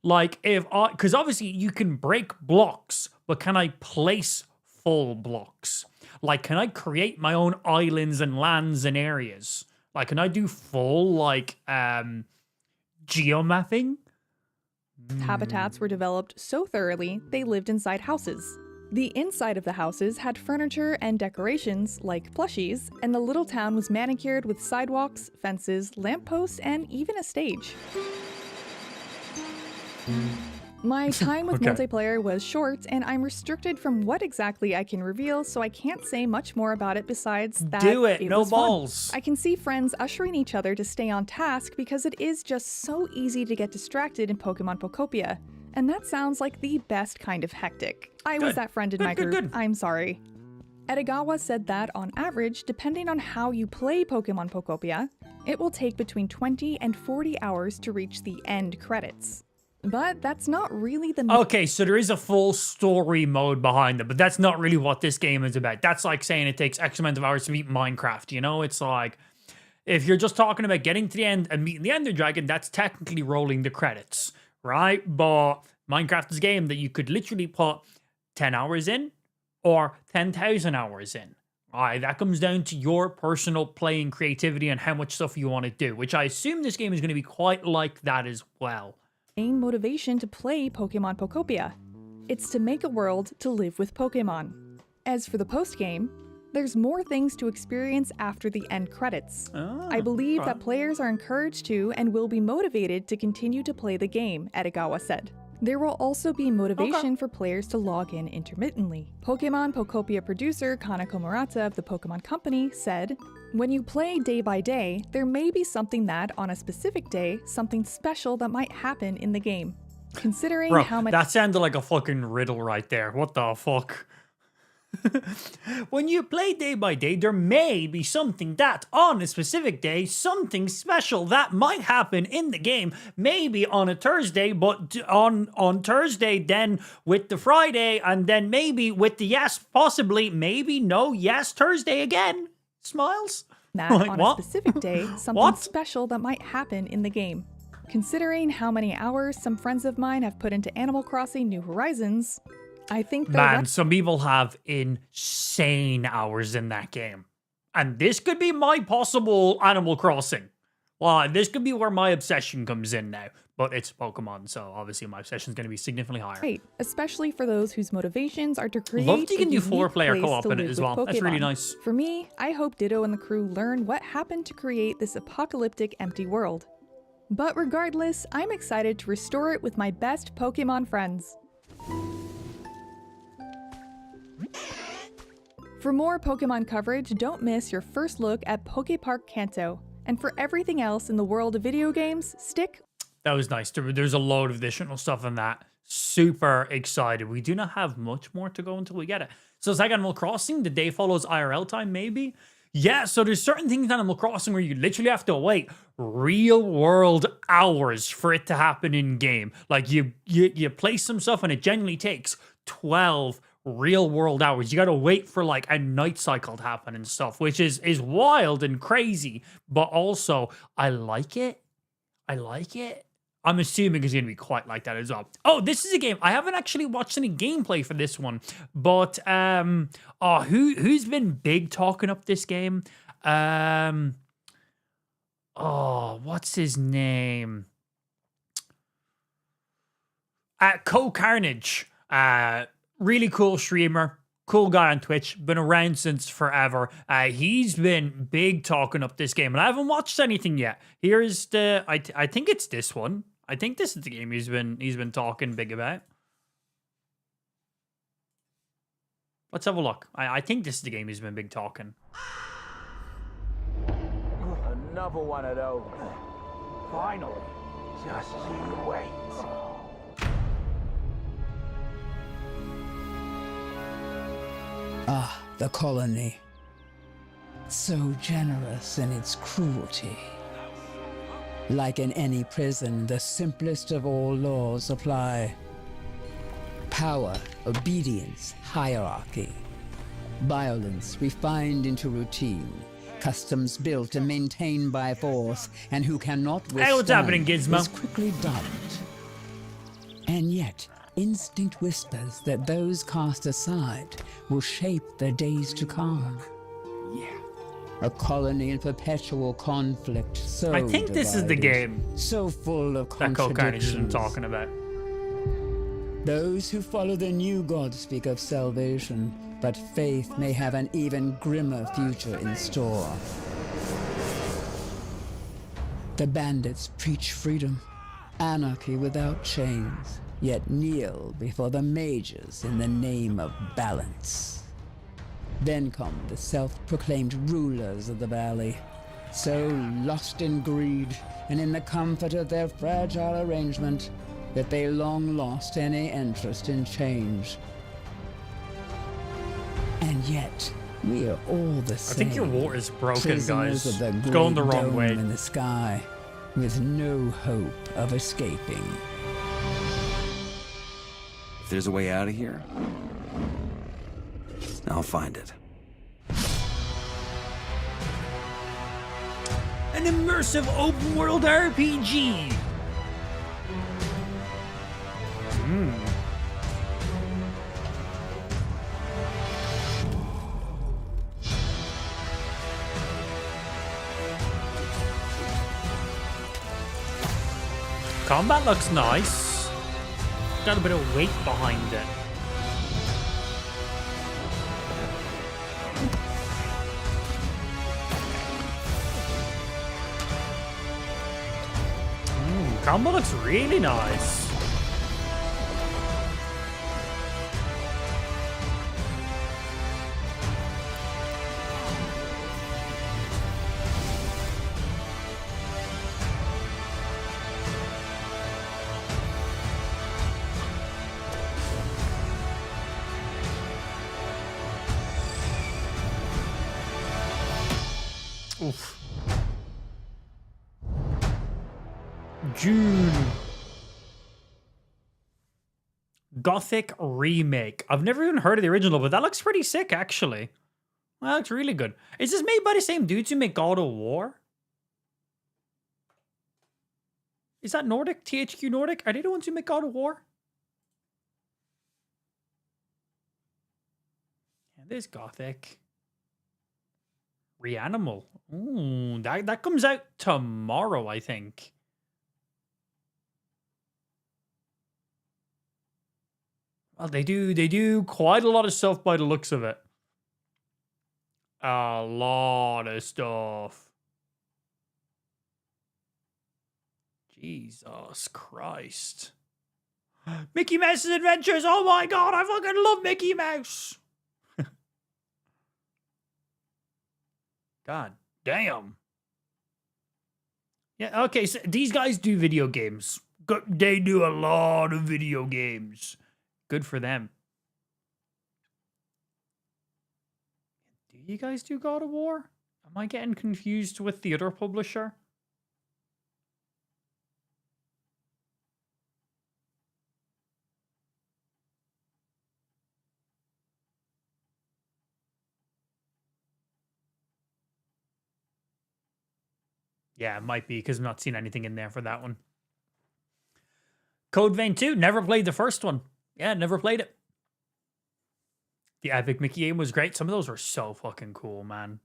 Like because obviously you can break blocks, but can I place full blocks? Like, can I create my own islands and lands and areas? Like, can I do full like geomapping? habitats were developed so thoroughly they lived inside houses. The inside of the houses had furniture and decorations, like plushies, and the little town was manicured with sidewalks, fences, lampposts, and even a stage. My time with Okay. multiplayer was short, and I'm restricted from what exactly I can reveal, so I can't say much more about it besides that Do it. No was fun. balls. I can see friends ushering each other to stay on task because it is just so easy to get distracted in Pokemon Pokopia. And that sounds like the best kind of hectic. I was Good. that friend in Good, my good, group. good. I'm sorry. Edogawa said that, on average, depending on how you play Pokemon Pokopia, it will take between 20 and 40 hours to reach the end credits. But that's not really the Okay, so there is a full story mode behind it, but that's not really what this game is about. That's like saying it takes X amount of hours to beat Minecraft, you know? It's like, if you're just talking about getting to the end and meeting the Ender Dragon, that's technically rolling the credits, right? But Minecraft is a game that you could literally put 10 hours in or 10,000 hours in. Right, that comes down to your personal playing creativity and how much stuff you want to do, which I assume this game is going to be quite like that as well. main motivation to play Pokemon Pokopia. It's to make a world to live with Pokemon. As for the post-game, there's more things to experience after the end credits. I believe that players are encouraged to and will be motivated to continue to play the game, Edogawa said. There will also be motivation for players to log in intermittently. Pokemon Pokopia producer Kanako Murata of the Pokemon Company said, "When you play day by day, there may be something that, on a specific day, something special that might happen in the game. Considering Bro, how much that sounded like a fucking riddle right there. What the fuck? When you play day by day, there may be something that, on a specific day, something special that might happen in the game. Maybe on a Thursday, but on Thursday, then with the Friday, and then maybe with the yes, possibly, maybe no, yes, Thursday again. Smiles? that Like, on what? a specific day, something What? special that might happen in the game. Considering how many hours some friends of mine have put into Animal Crossing New Horizons, I think they're Man, some people have insane hours in that game. And this could be my possible Animal Crossing. Well, this could be where my obsession comes in now. But it's Pokemon, so obviously my obsession is going to be significantly higher. great, especially for those whose motivations are to create Love that you can a do unique 4-player place co-op to in it live as with well. That's really Pokemon. nice. For me, I hope Ditto and the crew learn what happened to create this apocalyptic empty world. But regardless, I'm excited to restore it with my best Pokemon friends. For more Pokemon coverage, don't miss your first look at Pokepark Kanto. And for everything else in the world of video games, stick That was nice. There's a load of additional stuff in that. Super excited. We do not have much more to go until we get it. So it's like Animal Crossing, the day follows IRL time, maybe? Yeah, so there's certain things in Animal Crossing where you literally have to wait real world hours for it to happen in game. Like you place some stuff and it genuinely takes 12 real world hours. You gotta wait for like a night cycle to happen and stuff, which is wild and crazy, but also I like it. I'm assuming it's gonna be quite like that as well. Oh, this is a game. I haven't actually watched any gameplay for this one, but who's been big talking up this game? Oh, what's his name? Co Carnage. Really cool streamer. Cool guy on Twitch. Been around since forever. He's been big talking up this game, and I haven't watched anything yet. Here's the. I think it's this one. I think this is the game he's been talking big about. Let's have a look. I think this is the game he's been big talking. Another one of those. Finally. Just you wait. Ah, the colony. So generous in its cruelty. Like in any prison, the simplest of all laws apply. Power, obedience, hierarchy. Violence refined into routine. Customs built and maintained by force, and who cannot withstand Hey, what's happening, Gizmo? is quickly dumped. And yet, instinct whispers that those cast aside will shape the days to come. Yeah. A colony in perpetual conflict, so I think this is the divided, game so full of that Co Carnage has been contradictions. talking about. Those who follow the new god speak of salvation, but faith may have an even grimmer future in store. The bandits preach freedom, anarchy without chains, yet kneel before the mages in the name of balance. Then come the self-proclaimed rulers of the valley, so lost in greed and in the comfort of their fragile arrangement that they long lost any interest in change. And yet, we are all the same. I think your water is broken, Prisoners guys. of the It's going the great wrong dome way. in the sky, with no hope of escaping. If there's a way out of here, I'll find it. An immersive open world RPG. Combat looks nice. Got a bit of weight behind it. Combat looks really nice. Oof. June. Gothic remake. I've never even heard of the original, but that looks pretty sick, actually. That looks really good. Is this made by the same dudes who make God of War? Is that Nordic? THQ Nordic? Are they the ones who make God of War? Yeah, this Gothic. Reanimal. Ooh, that comes out tomorrow, I think. Well, they do quite a lot of stuff by the looks of it. A lot of stuff. Jesus Christ. Mickey Mouse's Adventures. Oh my god, I fucking love Mickey Mouse. God damn. Yeah, okay, so these guys do video games. They do a lot of video games. Good for them. Do you guys do God of War? Am I getting confused with the other publisher? Yeah, it might be because I'm not seeing anything in there for that one. Code Vein 2, never played the first one. Yeah, never played it. The Epic Mickey game was great. Some of those were so fucking cool, man.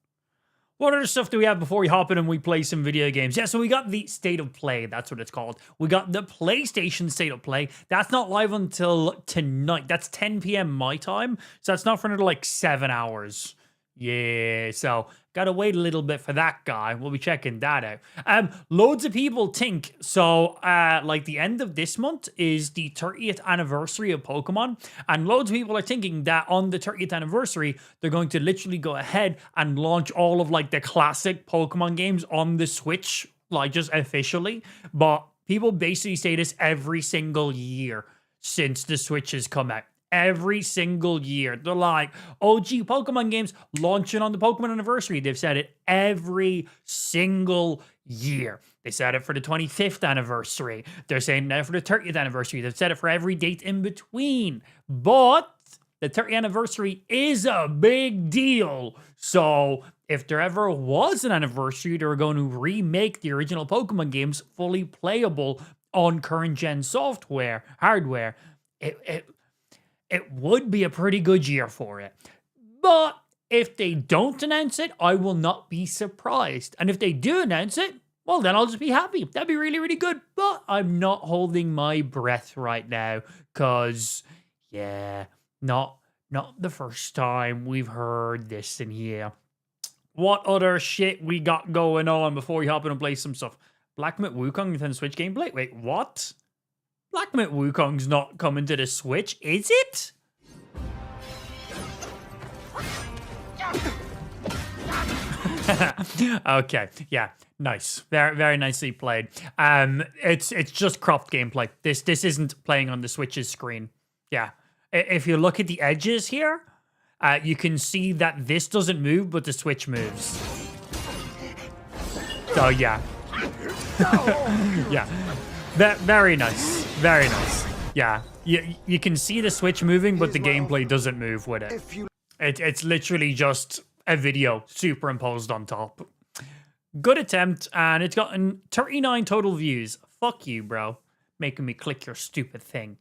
What other stuff do we have before we hop in and we play some video games? Yeah, so we got the State of Play. That's what it's called. We got the PlayStation State of Play. That's not live until tonight. That's 10 p.m. my time. So that's not for another like 7 hours. Yeah, so gotta wait a little bit for that guy. We'll be checking that out. Loads of people think so. Like the end of this month is the 30th anniversary of Pokemon, and loads of people are thinking that on the 30th anniversary they're going to literally go ahead and launch all of like the classic Pokemon games on the Switch, like just officially. But people basically say this every single year since the Switch has come out. Every single year. They're like, OG Pokemon games launching on the Pokemon anniversary. They've said it every single year. They said it for the 25th anniversary. They're saying that for the 30th anniversary. They've said it for every date in between. But the 30th anniversary is a big deal. So if there ever was an anniversary, they were going to remake the original Pokemon games fully playable on current gen hardware. It would be a pretty good year for it. But if they don't announce it, I will not be surprised. And if they do announce it, well, then I'll just be happy. That'd be really, really good. But I'm not holding my breath right now because, yeah, not the first time we've heard this in here. What other shit we got going on before we hop in and play some stuff? Black Myth Wukong Nintendo Switch gameplay? Wait, what? Black Myth Wukong's not coming to the Switch, is it? Okay, yeah, nice, very, very nicely played. It's just cropped gameplay. This isn't playing on the Switch's screen. Yeah, if you look at the edges here, you can see that this doesn't move, but the Switch moves. So yeah, yeah. Very nice. Very nice. Yeah. You can see the Switch moving, but the gameplay doesn't move with it. It's literally just a video superimposed on top. Good attempt, and it's gotten 39 total views. Fuck you, bro. Making me click your stupid thing.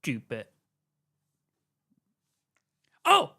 Stupid. Oh,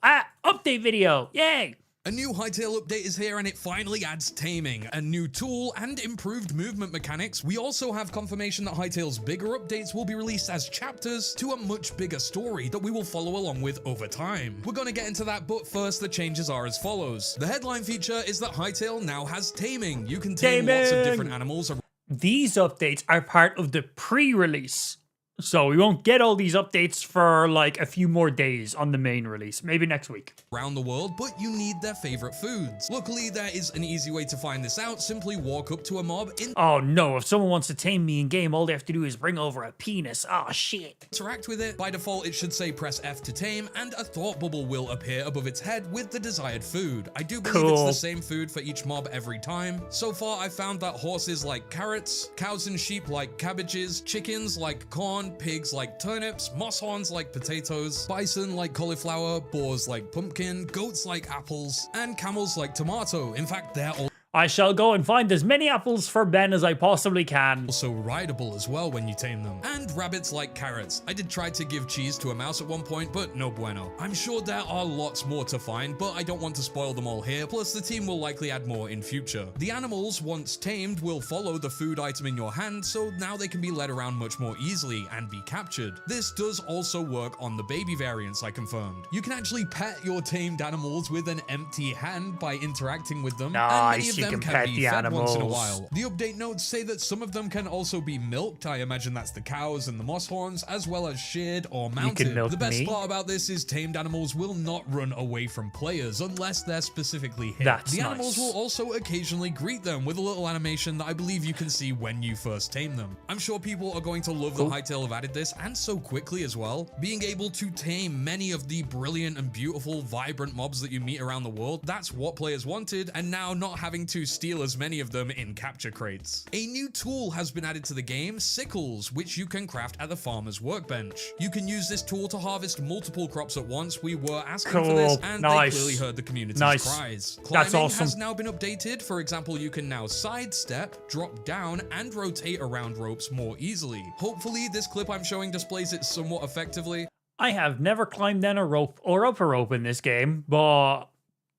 update video. Yay. A new Hytale update is here and it finally adds taming, a new tool, and improved movement mechanics. We also have confirmation that Hytale's bigger updates will be released as chapters to a much bigger story that we will follow along with over time. We're gonna get into that, but first the changes are as follows. The headline feature is that Hytale now has taming. You can tame lots of different animals. These updates are part of the pre-release. So we won't get all these updates for like a few more days on the main release, maybe next week. Around the world, but you need their favorite foods. Luckily, there is an easy way to find this out. Simply walk up to a mob. Oh no, if someone wants to tame me in game, all they have to do is bring over a penis. Oh shit. Interact with it. By default, it should say press F to tame, and a thought bubble will appear above its head with the desired food. I do believe it's the same food for each mob every time. So far, I found that horses like carrots, cows and sheep like cabbages, chickens like corn, pigs like turnips, moss horns like potatoes, bison like cauliflower, boars like pumpkin, goats like apples, and camels like tomato. In fact, they're all I shall go and find as many apples for Ben as I possibly can. Also rideable as well when you tame them. And rabbits like carrots. I did try to give cheese to a mouse at one point, but no bueno. I'm sure there are lots more to find, but I don't want to spoil them all here. Plus, the team will likely add more in future. The animals, once tamed, will follow the food item in your hand, so now they can be led around much more easily and be captured. This does also work on the baby variants, I confirmed. You can actually pet your tamed animals with an empty hand by interacting with them. Nice. Them can can pet be the fed animals once in a while. The update notes say that some of them can also be milked. I imagine that's the cows and the moss horns, as well as sheared or mounted. The best part about this is tamed animals will not run away from players unless they're specifically hit. The animals will also occasionally greet them with a little animation that I believe you can see when you first tame them. I'm sure people are going to love that Hytale have added this, and so quickly as well. Being able to tame many of the brilliant and beautiful, vibrant mobs that you meet around the world, that's what players wanted, and now not having to steal as many of them in capture crates. A new tool has been added to the game, sickles, which you can craft at the farmer's workbench. You can use this tool to harvest multiple crops at once. We were asking for this, and they clearly heard the community's cries. Climbing has now been updated. For example, you can now sidestep, drop down, and rotate around ropes more easily. Hopefully, this clip I'm showing displays it somewhat effectively. I have never climbed down a rope or up a rope in this game, but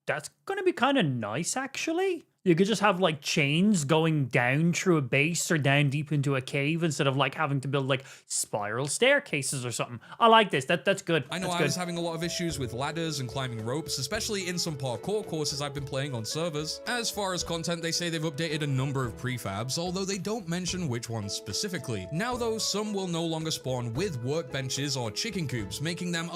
That's going to be kind of nice, actually. You could just have like chains going down through a base or down deep into a cave instead of like having to build like spiral staircases or something. I like this. That's good. I know I was having a lot of issues with ladders and climbing ropes, especially in some parkour courses I've been playing on servers. As far as content, they say they've updated a number of prefabs, although they don't mention which ones specifically. Now though, some will no longer spawn with workbenches or chicken coops, making them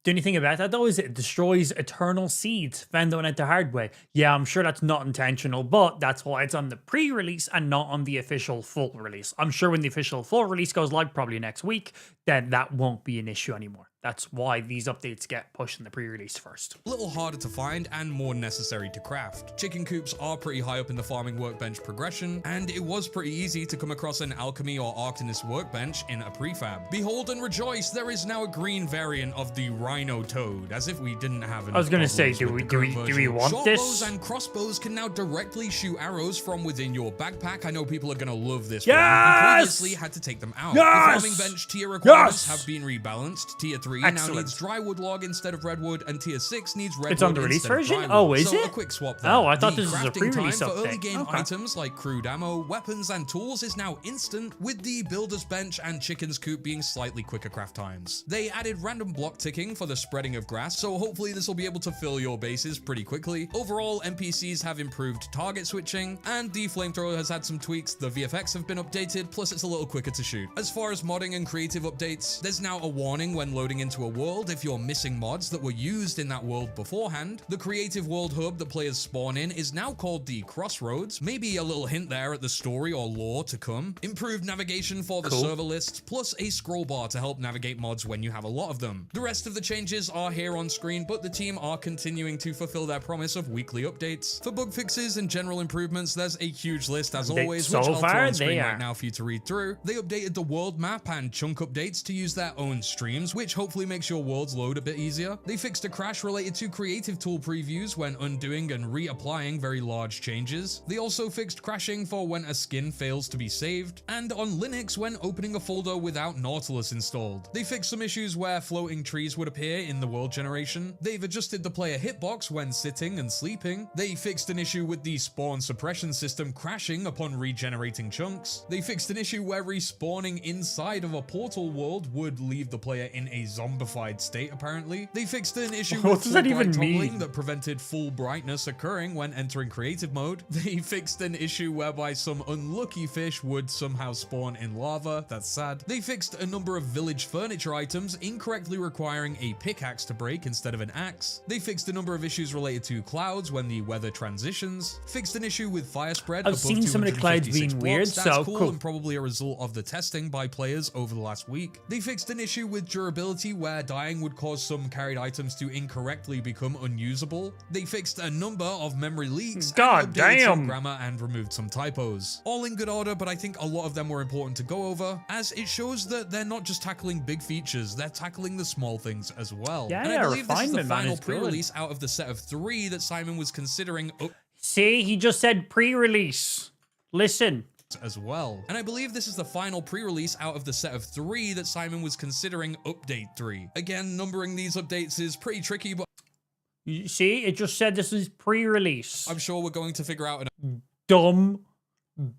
The only thing about that, though, is it destroys eternal seeds found out the hard way. Yeah, I'm sure that's not intentional, but that's why it's on the pre-release and not on the official full release. I'm sure when the official full release goes live, probably next week, then that won't be an issue anymore. That's why these updates get pushed in the pre-release first. a little harder to find and more necessary to craft. Chicken coops are pretty high up in the farming workbench progression, and it was pretty easy to come across an alchemy or arcanist workbench in a prefab. Behold and rejoice, there is now a green variant of the rhino toad, as if we didn't have enough. I was gonna say, do problems we with the current version. want Short this? bows and crossbows can now directly shoot arrows from within your backpack. I know people are gonna love this. Yes! One, who previously had to take them out. Yes! The farming bench tier requirements Yes! have been rebalanced. Tier 3 Excellent. now needs dry wood log instead of redwood, and tier 6 needs redwood. It's on the release instead of version? drywood. Oh, is So it? a quick swap there. Oh, I thought The this was a crafting pre-release time for update. early game Okay. items like crude ammo, weapons, and tools is now instant, with the builder's bench and chicken's coop being slightly quicker craft times. They added random block ticking for the spreading of grass, so hopefully this will be able to fill your bases pretty quickly. Overall, NPCs have improved target switching, and the flamethrower has had some tweaks. The VFX have been updated, plus it's a little quicker to shoot. As far as modding and creative updates, there's now a warning when loading into a world if you're missing mods that were used in that world beforehand. The creative world hub that players spawn in is now called the Crossroads. Maybe a little hint there at the story or lore to come. Improved navigation for the server lists, plus a scroll bar to help navigate mods when you have a lot of them. The rest of the changes are here on screen, but the team are continuing to fulfill their promise of weekly updates. For bug fixes and general improvements, there's a huge list as always, which I'll throw on screen right now for you to read through. They updated the world map and chunk updates to use their own streams, which hopefully makes your worlds load a bit easier. They fixed a crash related to creative tool previews when undoing and reapplying very large changes. They also fixed crashing for when a skin fails to be saved, and on Linux when opening a folder without Nautilus installed. They fixed some issues where floating trees would appear in the world generation. They've adjusted the player hitbox when sitting and sleeping. They fixed an issue with the spawn suppression system crashing upon regenerating chunks. They fixed an issue where respawning inside of a portal world would leave the player in a zombified state, apparently. They fixed an issue What with does that full even bright mean? toggling that prevented full brightness occurring when entering creative mode. They fixed an issue whereby some unlucky fish would somehow spawn in lava. That's sad. They fixed a number of village furniture items incorrectly requiring a pickaxe to break instead of an axe. They fixed a number of issues related to clouds when the weather transitions. Fixed an issue with fire spread. I've above seen some of the clouds 256 being weird, blocks. That's so cool cool. and probably a result of the testing by players over the last week. They fixed an issue with durability where dying would cause some carried items to incorrectly become unusable. They fixed a number of memory leaks. God and updated some damn. grammar and removed some typos. All in good order, but I think a lot of them were important to go over, as it shows that they're not just tackling big features, they're tackling the small things as well. Yeah, and I believe this is the refinement, man, final is good. pre-release out of the set of 3 that Simon was considering See, he just said pre-release. Listen. as well. And I believe this is the final pre-release out of the set of 3 that Simon was considering update 3. Again, numbering these updates is pretty tricky, but You see, it just said this is pre-release. I'm sure we're going to figure out an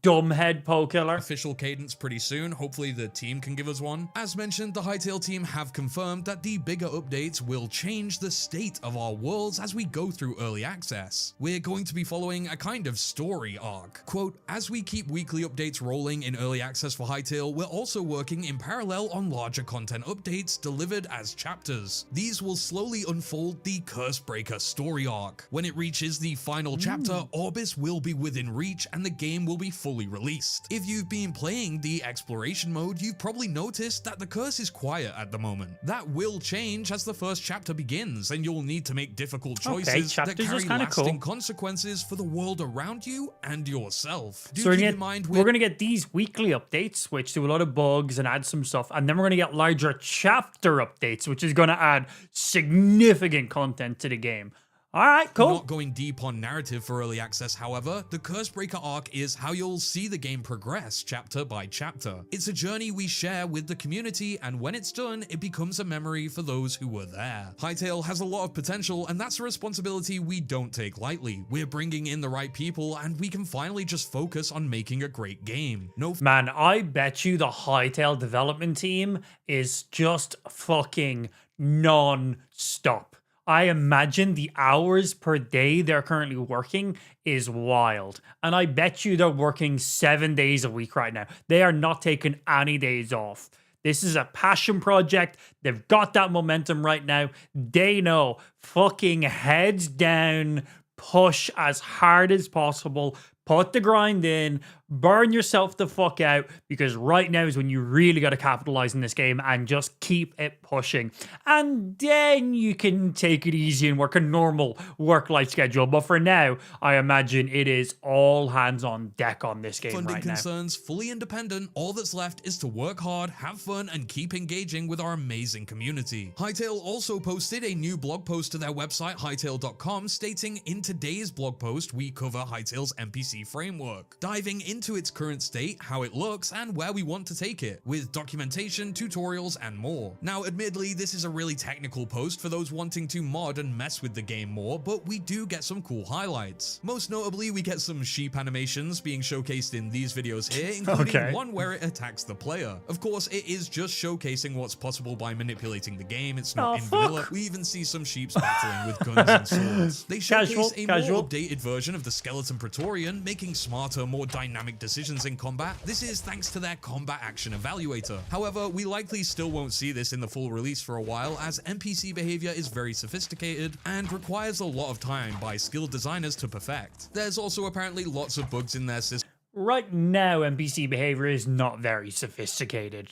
Dumb head poke killer. official cadence pretty soon. Hopefully the team can give us one. As mentioned, the Hytale team have confirmed that the bigger updates will change the state of our worlds as we go through early access. We're going to be following a kind of story arc. Quote, as we keep weekly updates rolling in early access for Hytale, we're also working in parallel on larger content updates delivered as chapters. These will slowly unfold the Cursebreaker story arc. When it reaches the final chapter, Orbis will be within reach and the game will be fully released. If you've been playing the exploration mode, you've probably noticed that the curse is quiet at the moment. That will change as the first chapter begins, and you'll need to make difficult choices that chapters carry is kinda lasting cool. consequences for the world around you and yourself. Do So keep in mind we're going to get these weekly updates, which do a lot of bugs and add some stuff. And then we're going to get larger chapter updates, which is going to add significant content to the game. All right, cool. Not going deep on narrative for early access, however, the Cursebreaker arc is how you'll see the game progress chapter by chapter. It's a journey we share with the community, and when it's done, it becomes a memory for those who were there. Hytale has a lot of potential, and that's a responsibility we don't take lightly. We're bringing in the right people, and we can finally just focus on making a great game. Man, I bet you the Hytale development team is just fucking non-stop. I imagine the hours per day they're currently working is wild. And I bet you they're working 7 days a week right now. They are not taking any days off. This is a passion project. They've got that momentum right now. They know fucking heads down, push as hard as possible, put the grind in, burn yourself the fuck out, because right now is when you really got to capitalize in this game and just keep it pushing. And then you can take it easy and work a normal work-life schedule. But for now, I imagine it is all hands on deck on this game Funding right now. concerns, fully independent, all that's left is to work hard, have fun, and keep engaging with our amazing community. Hytale also posted a new blog post to their website, hytale.com, stating, in today's blog post, we cover Hytale's NPC framework, diving into its current state, how it looks, and where we want to take it, with documentation, tutorials, and more. Now, admittedly, this is a really technical post for those wanting to mod and mess with the game more, but we do get some cool highlights. Most notably, we get some sheep animations being showcased in these videos here, including one where it attacks the player. Of course, it is just showcasing what's possible by manipulating the game. It's not in vanilla. We even see some sheeps battling with guns and swords. They showcase a more updated version of the Skeleton Praetorian, making smarter, more dynamic decisions in combat. This is thanks to their combat action evaluator. However, we likely still won't see this in the full release for a while, as NPC behavior is very sophisticated and requires a lot of time by skilled designers to perfect. There's also apparently lots of bugs in their system. Right now, NPC behavior is not very sophisticated,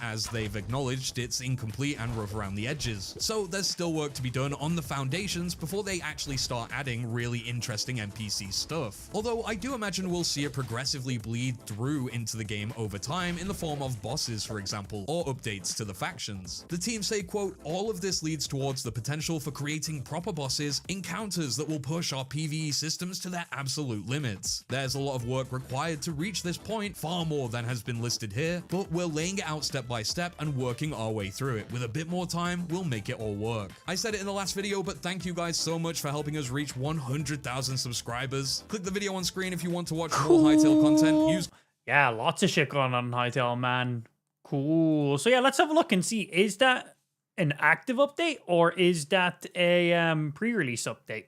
as they've acknowledged it's incomplete and rough around the edges. So there's still work to be done on the foundations before they actually start adding really interesting NPC stuff. Although I do imagine we'll see it progressively bleed through into the game over time in the form of bosses, for example, or updates to the factions. The team say, quote, all of this leads towards the potential for creating proper bosses, encounters that will push our PvE systems to their absolute limits. There's a lot of work required to reach this point, far more than has been listed here, but we're laying it out step by step and working our way through it. With a bit more time, we'll make it all work. I said it in the last video, but thank you guys so much for helping us reach 100,000 subscribers. Click the video on screen if you want to watch more Hytale content. Yeah, lots of shit going on in Hytale, man. Cool. So yeah, let's have a look and see, is that an active update or is that a pre-release update?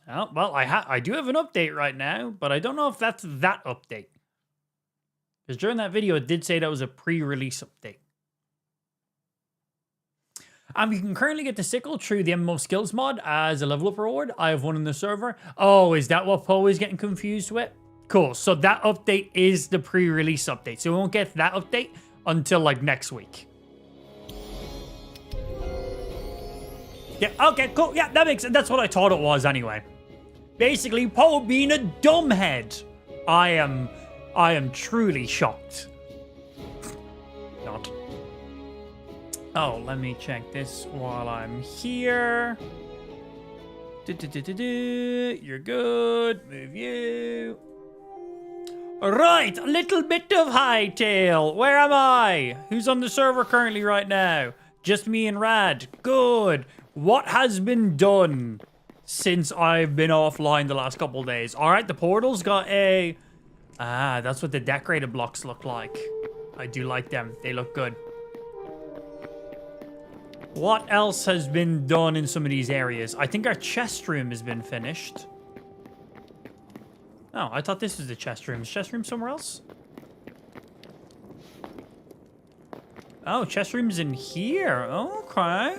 Oh, well, I do have an update right now, but I don't know if that's that update. Because during that video, it did say that was a pre-release update. You can currently get the sickle through the MMO skills mod as a level up reward. I have one in the server. Oh, is that what Poe is getting confused with? Cool. So that update is the pre-release update. So we won't get that update until like next week. Yeah, okay, cool. Yeah, that makes sense. That's what I thought it was anyway. Basically, Poe being a dumbhead. I am truly shocked. Not. Oh, let me check this while I'm here. You're good. Move you. Right, a little bit of Hytale. Where am I? Who's on the server currently right now? Just me and Rad. Good. What has been done since I've been offline the last couple days? All right, the portal's got a... Ah, that's what the decorated blocks look like. I do like them. They look good. What else has been done in some of these areas? I think our chest room has been finished. Oh, I thought this was the chest room. Is chest room somewhere else? Oh, chest room's in here. Okay.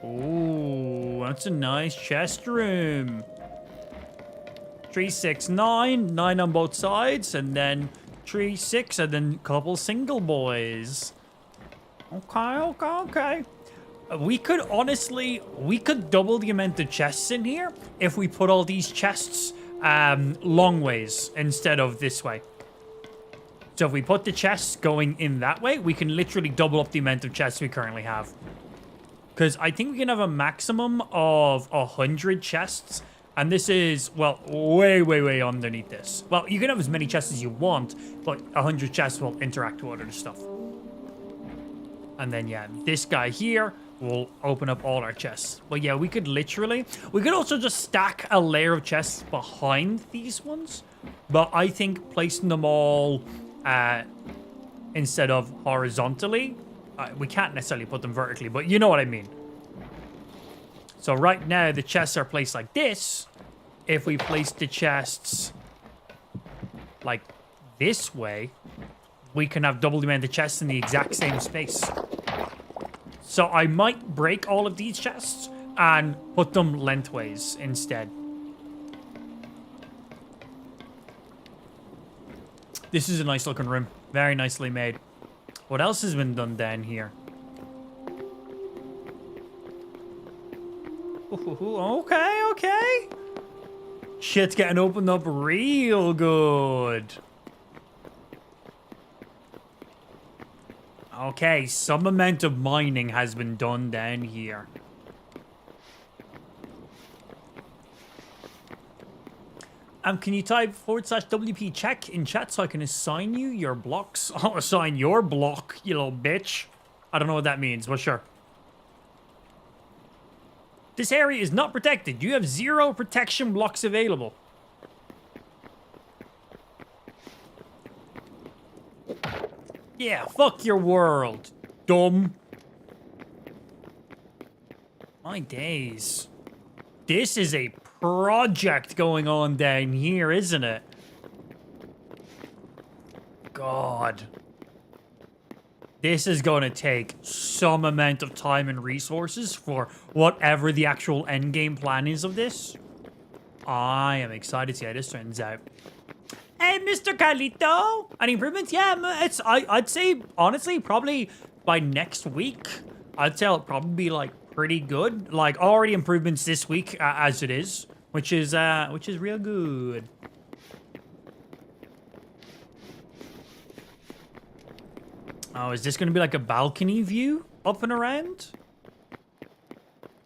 Ooh, that's a nice chest room. 3, 6, 9. 9 on both sides. And then 3, 6. And then a couple single boys. Okay. We could honestly, double the amount of chests in here if we put all these chests long ways instead of this way. So if we put the chests going in that way, we can literally double up the amount of chests we currently have. Because I think we can have a maximum of 100 chests. And this is, well, way, way, way underneath this. Well, you can have as many chests as you want, but 100 chests will interact with other stuff. And then, yeah, this guy here will open up all our chests. But yeah, we could also just stack a layer of chests behind these ones. But I think placing them all instead of horizontally, we can't necessarily put them vertically, but you know what I mean. So right now, the chests are placed like this. If we place the chests like this way, we can have double the amount of chests in the exact same space. So I might break all of these chests and put them lengthways instead. This is a nice looking room. Very nicely made. What else has been done down here? Okay, okay. Shit's getting opened up real good. Okay, some amount of mining has been done down here. Can you type /WP check in chat so I can assign you your blocks? I'll assign your block, you little bitch. I don't know what that means, but sure. This area is not protected. You have 0 protection blocks available. Yeah, fuck your world, dumb. My days. This is a project going on down here, isn't it? God. This is going to take some amount of time and resources for whatever the actual endgame plan is of this. I am excited to see how this turns out. Hey, Mr. Carlito! Any improvements? Yeah, I'd say, honestly, probably by next week, I'd say it'll probably be, like, pretty good. Like, already improvements this week, as it is, which is real good. Oh, is this going to be like a balcony view up and around?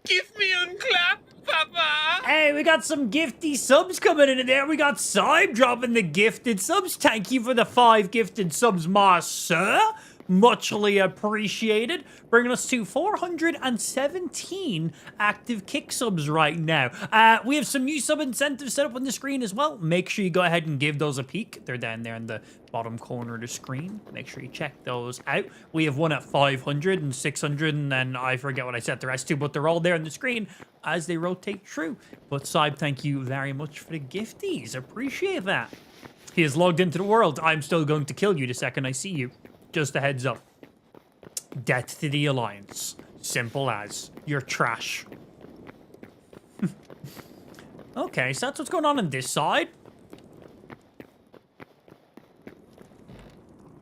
Give me a clap, Papa! Hey, we got some gifty subs coming in there. We got Syme dropping the gifted subs. Thank you for the 5 gifted subs, ma sir. Muchly appreciated. Bringing us to 417 active kick subs right now. We have some new sub incentives set up on the screen as well. Make sure you go ahead and give those a peek. They're down there in the bottom corner of the screen. Make sure you check those out. We have one at 500 and 600, and then I forget what I set the rest to, but they're all there on the screen as they rotate through. But Syme, thank you very much for the gifties. Appreciate that. He has logged into the world. I'm still going to kill you the second I see you. Just a heads up. Death to the Alliance. Simple as. You're trash. Okay, so that's what's going on this side.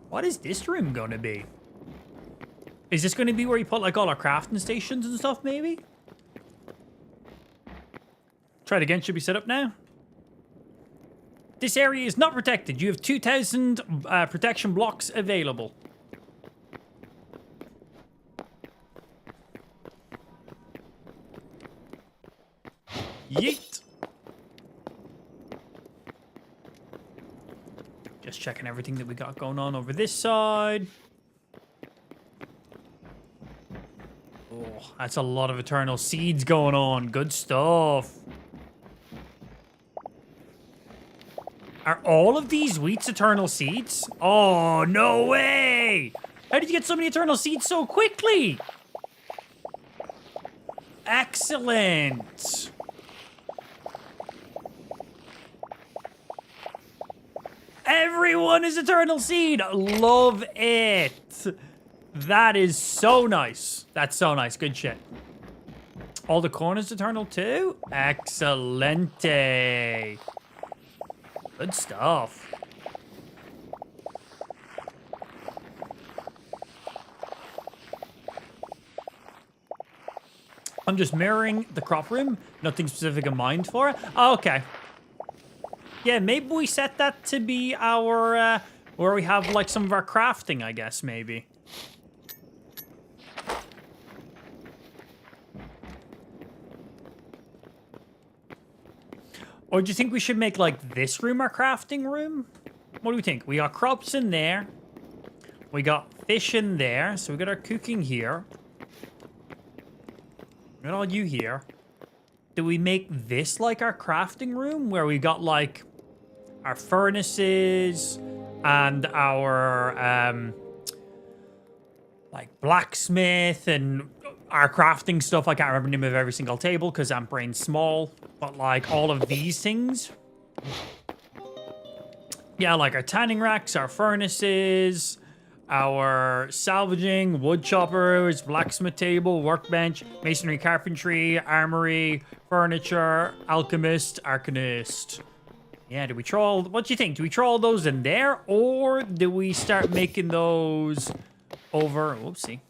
What is this room going to be? Is this going to be where you put, like, all our crafting stations and stuff, maybe? Try it again. Should be set up now. This area is not protected. You have 2,000 protection blocks available. Yeet. Just checking everything that we got going on over this side. Oh, that's a lot of eternal seeds going on. Good stuff. Are all of these wheats eternal seeds? Oh, no way! How did you get so many eternal seeds so quickly? Excellent. Everyone is eternal seed. Love it. That is so nice. That's so nice. Good shit. All the corn is eternal too? Excellente. Good stuff. I'm just mirroring the crop room. Nothing specific in mind for it. Oh, okay. Yeah, maybe we set that to be our, where we have, like, some of our crafting, I guess, maybe. Or do you think we should make, like, this room our crafting room? What do we think? We got crops in there. We got fish in there. So we got our cooking here. We got all you here. Do we make this, like, our crafting room? Where we got, like, our furnaces and our, like, blacksmith and our crafting stuff. I can't remember the name of every single table because I'm brain small. But, like, all of these things. Yeah, like our tanning racks, our furnaces, our salvaging, wood choppers, blacksmith table, workbench, masonry, carpentry, armory, furniture, alchemist, arcanist. Yeah, do we throw all... What do you think? Do we throw all those in there? Or do we start making those over... Whoopsie.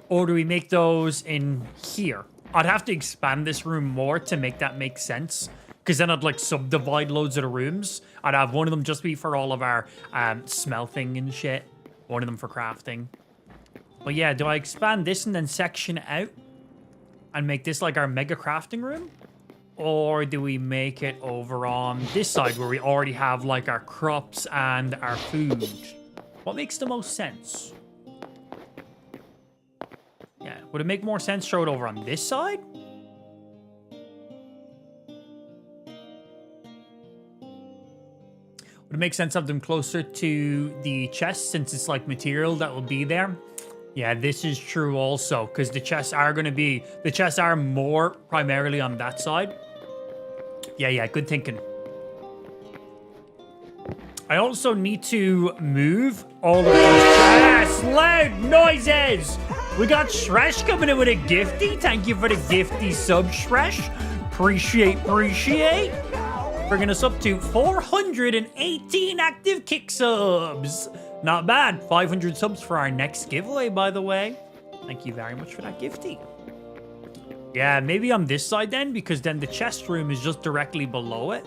Or do we make those in here? I'd have to expand this room more to make that make sense. Because then I'd, like, subdivide loads of the rooms. I'd have one of them just be for all of our smelting and shit. One of them for crafting. But yeah, do I expand this and then section it out? And make this, like, our mega crafting room? Or do we make it over on this side where we already have, like, our crops and our food? What makes the most sense? Yeah, would it make more sense to throw it over on this side? Would it make sense to have them closer to the chest since it's like material that will be there? Yeah, this is true also because the chests are going to be... The chests are more primarily on that side. Yeah, good thinking. I also need to move all of those chests. Loud noises! We got Shresh coming in with a gifty. Thank you for the gifty sub, Shresh. Appreciate. Bringing us up to 418 active kick subs. Not bad. 500 subs for our next giveaway, by the way. Thank you very much for that gifty. Yeah, maybe on this side then, because then the chest room is just directly below it.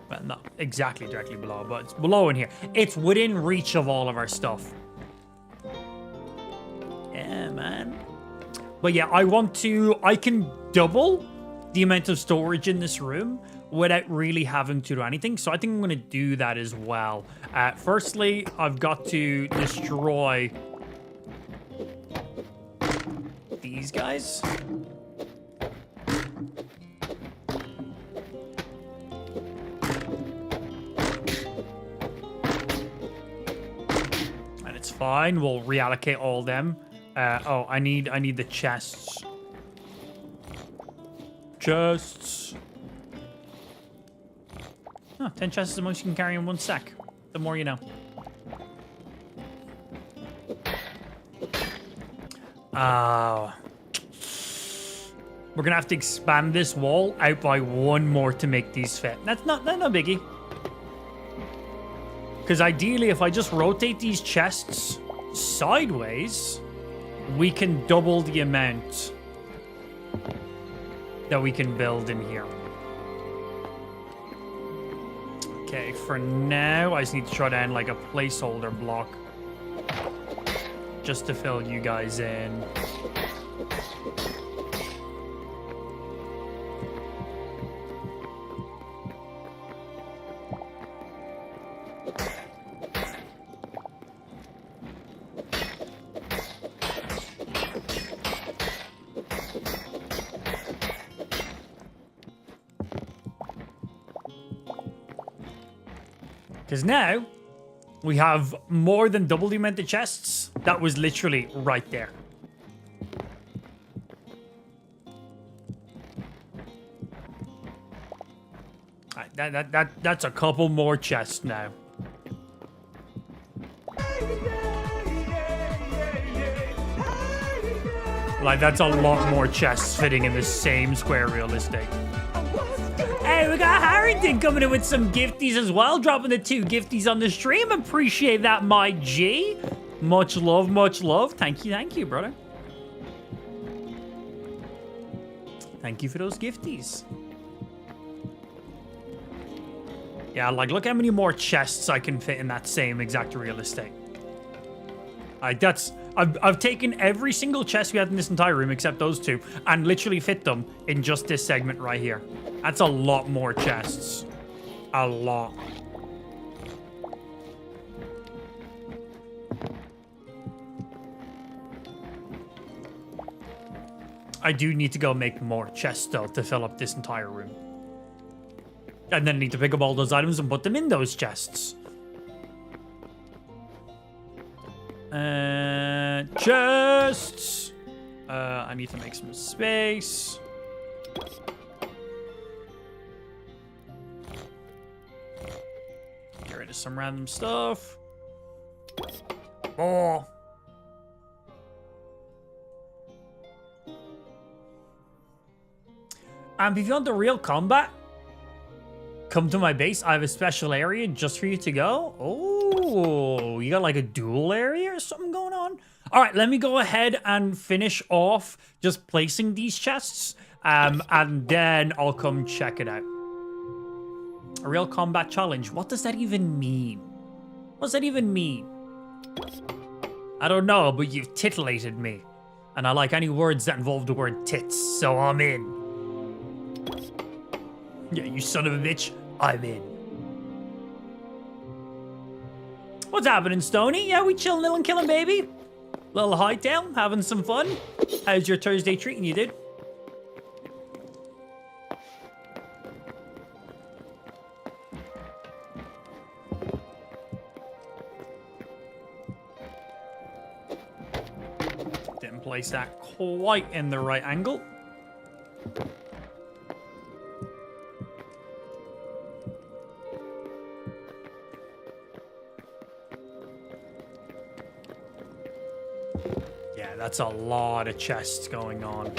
Well, not exactly directly below, but it's below in here. It's within reach of all of our stuff. Yeah, man. But yeah, I can double the amount of storage in this room without really having to do anything. So I think I'm going to do that as well. Firstly, I've got to destroy these guys. And it's fine. We'll reallocate all them. Oh, I need the chests. Chests. Oh, 10 chests is the most you can carry in one sack. The more you know. We're gonna have to expand this wall out by one more to make these fit. That's no biggie. Because ideally, if I just rotate these chests sideways, we can double the amount that we can build in here. Okay, for now, I just need to throw down like a placeholder block just to fill you guys in. Because now, we have more than double the amount of chests. That was literally right there. That's a couple more chests now. Like, that's a lot more chests fitting in the same square real estate. Hey, we got Harrington coming in with some gifties as well, dropping the 2 gifties on the stream. Appreciate that, my G. Much love, much love. Thank you, brother. Thank you for those gifties. Yeah, like, look how many more chests I can fit in that same exact real estate. I've taken every single chest we had in this entire room except those two and literally fit them in just this segment right here. That's a lot more chests. A lot. I do need to go make more chests though to fill up this entire room. And then I need to pick up all those items and put them in those chests. Chests. I need to make some space. Get rid of some random stuff. Oh. And if you want the real combat, come to my base. I have a special area just for you to go. Oh, you got like a dual area or something going on? All right, let me go ahead and finish off just placing these chests. And then I'll come check it out. A real combat challenge. What does that even mean? What does that even mean? I don't know, but you've titillated me. And I like any words that involve the word tits, so I'm in. Yeah, you son of a bitch, I'm in. What's happening, Stony? Yeah, we chilling, little and killing, baby. Little Hytale, having some fun. How's your Thursday treating you, dude? Didn't place that quite in the right angle. Yeah, that's a lot of chests going on.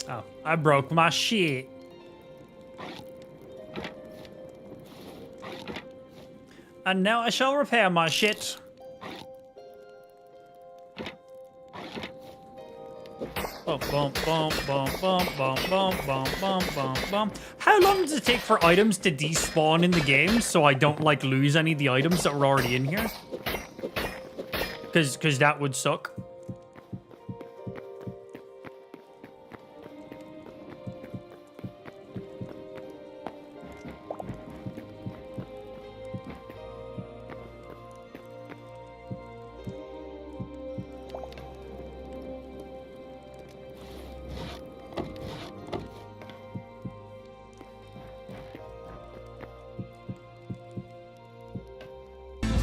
Oh, I broke my shit. And now I shall repair my shit. Bum, bum, bum, bum, bum, bum, bum, bum, bum, bum. How long does it take for items to despawn in the game so I don't like lose any of the items that were already in here? Because that would suck.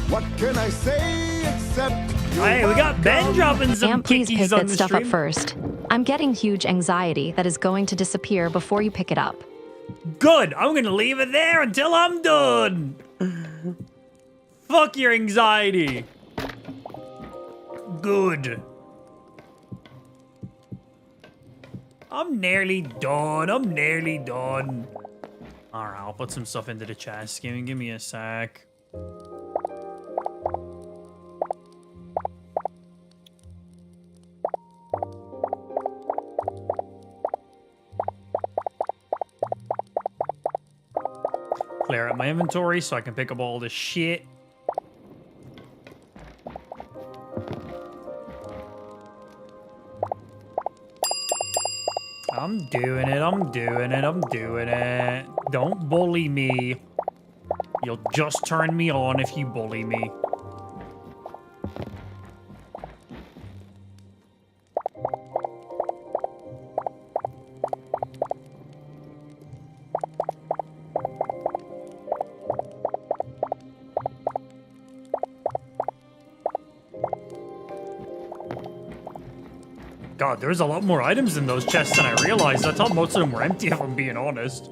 What can I say except hey, we got Ben dropping some please pick kickies on that the stuff stream. up first. I'm getting huge anxiety that is going to disappear before you pick it up. Good. I'm going to leave it there until I'm done. Fuck your anxiety. Good. I'm nearly done. I'm nearly done. All right, I'll put some stuff into the chest. Give me a sec. Clear out my inventory so I can pick up all this shit. I'm doing it, I'm doing it, I'm doing it. Don't bully me. You'll just turn me on if you bully me. God, there's a lot more items in those chests than I realized. I thought most of them were empty, if I'm being honest.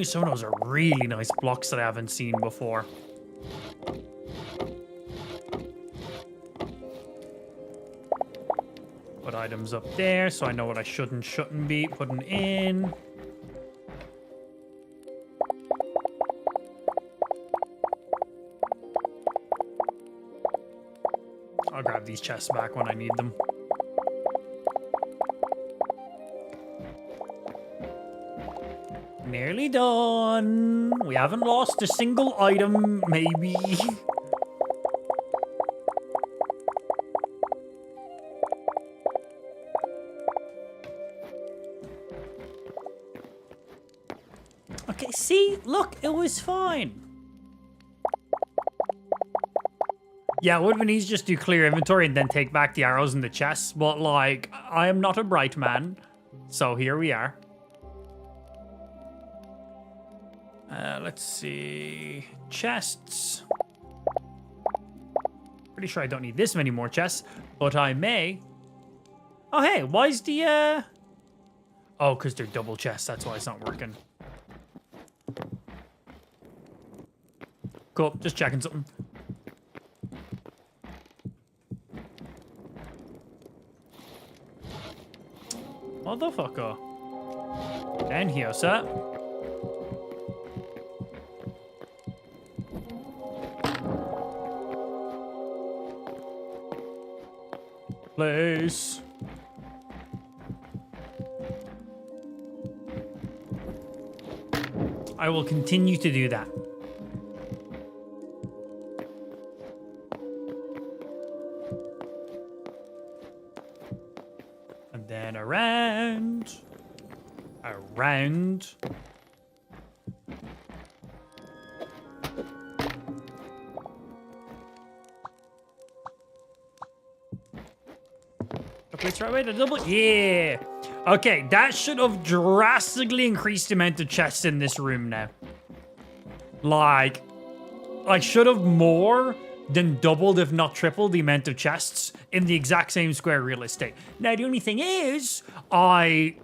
Some of those are really nice blocks that I haven't seen before. Put items up there so I know what I shouldn't be putting in. I'll grab these chests back when I need them. Nearly done. We haven't lost a single item, maybe. Okay, see? Look, it was fine. Yeah, it would have been easy just to do clear inventory and then take back the arrows and the chests. But, like, I am not a bright man. So here we are. Let's see. Chests. Pretty sure I don't need this many more chests. But I may. Oh, hey, why is the... Oh, because they're double chests. That's why it's not working. Cool, just checking something. Motherfucker. And here, sir. Place. I will continue to do that. And then around. Around. Place right away to double. Yeah. Okay, that should have drastically increased the amount of chests in this room now. Like should have more than doubled, if not tripled, the amount of chests in the exact same square real estate. Now, the only thing is, I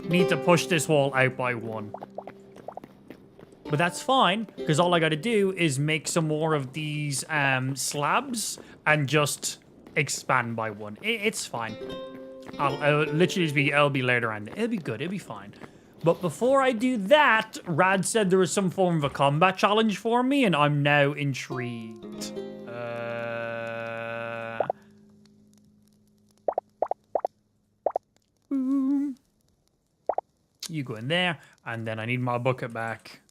need to push this wall out by 1. But that's fine, because all I got to do is make some more of these slabs and just expand by 1. It's fine. I'll literally it'll be later on. It'll be good. It'll be fine. But before I do that, Rad said there was some form of a combat challenge for me, and I'm now intrigued. Boom. You go in there, and then I need my bucket back.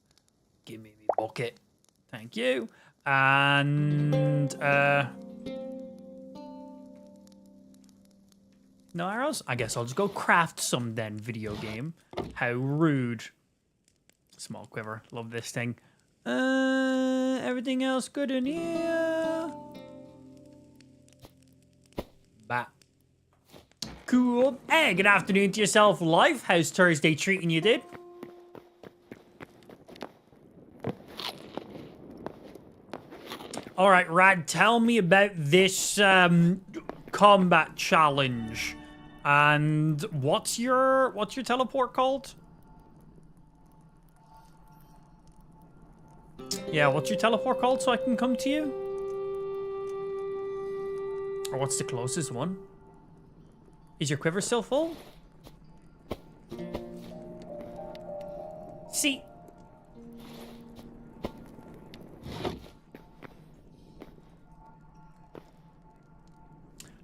Give me the bucket. Thank you. And, no arrows? I guess I'll just go craft some then, video game. How rude. Small quiver. Love this thing. Everything else good in here. Bah. Cool. Hey, good afternoon to yourself, Life. How's Thursday treating you, dude? All right, Rad, tell me about this combat challenge. And what's your teleport called? Yeah, what's your teleport called so I can come to you? Or what's the closest one? Is your quiver still full? See.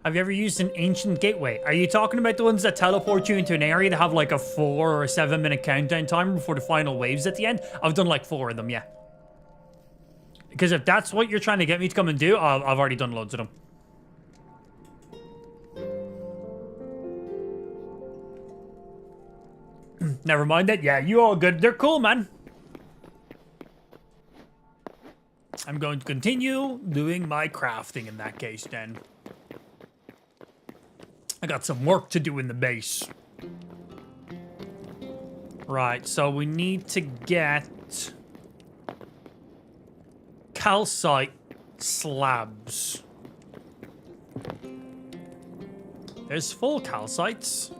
Have you ever used an ancient gateway? Are you talking about the ones that teleport you into an area that have like a 4 or 7 minute countdown timer before the final waves at the end? I've done like 4 of them, yeah. Because if that's what you're trying to get me to come and do, I've already done loads of them. Never mind that. Yeah, you all good. They're cool, man. I'm going to continue doing my crafting in that case, then. I got some work to do in the base. Right, so we need to get calcite slabs. There's full calcites.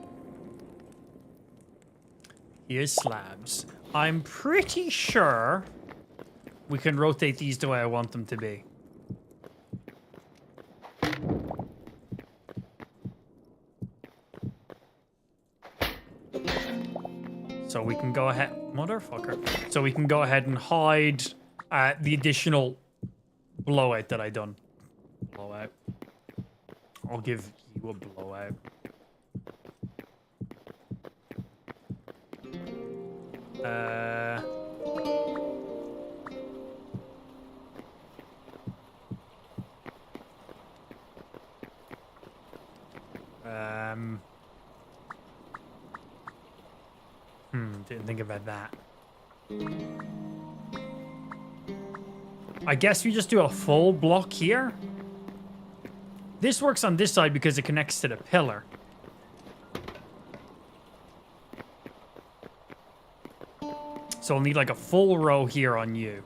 Here's slabs. I'm pretty sure we can rotate these the way I want them to be. So we can go ahead, motherfucker. So we can go ahead and hide the additional blowout that I done. Blowout. I'll give you a blowout. Didn't think about that. I guess we just do a full block here. This works on this side because it connects to the pillar. So I'll need like a full row here on you.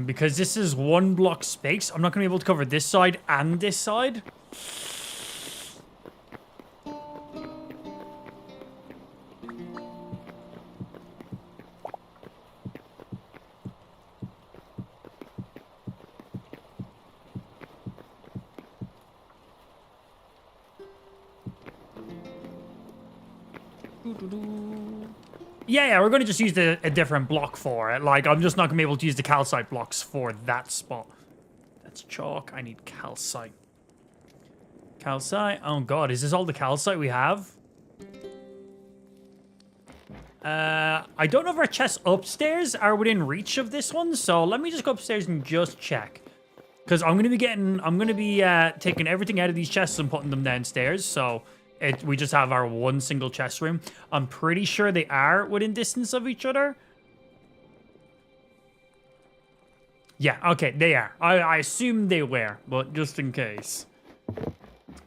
Because this is one block space, I'm not going to be able to cover this side and this side. Yeah, we're going to just use a different block for it. Like, I'm just not going to be able to use the calcite blocks for that spot. That's chalk. I need calcite. Calcite? Oh, God. Is this all the calcite we have? I don't know if our chests upstairs are within reach of this one, so let me just go upstairs and just check. Because I'm going to be taking everything out of these chests and putting them downstairs, so... we just have our one single chest room. I'm pretty sure they are within distance of each other. Yeah, okay, they are. I assume they were, but just in case.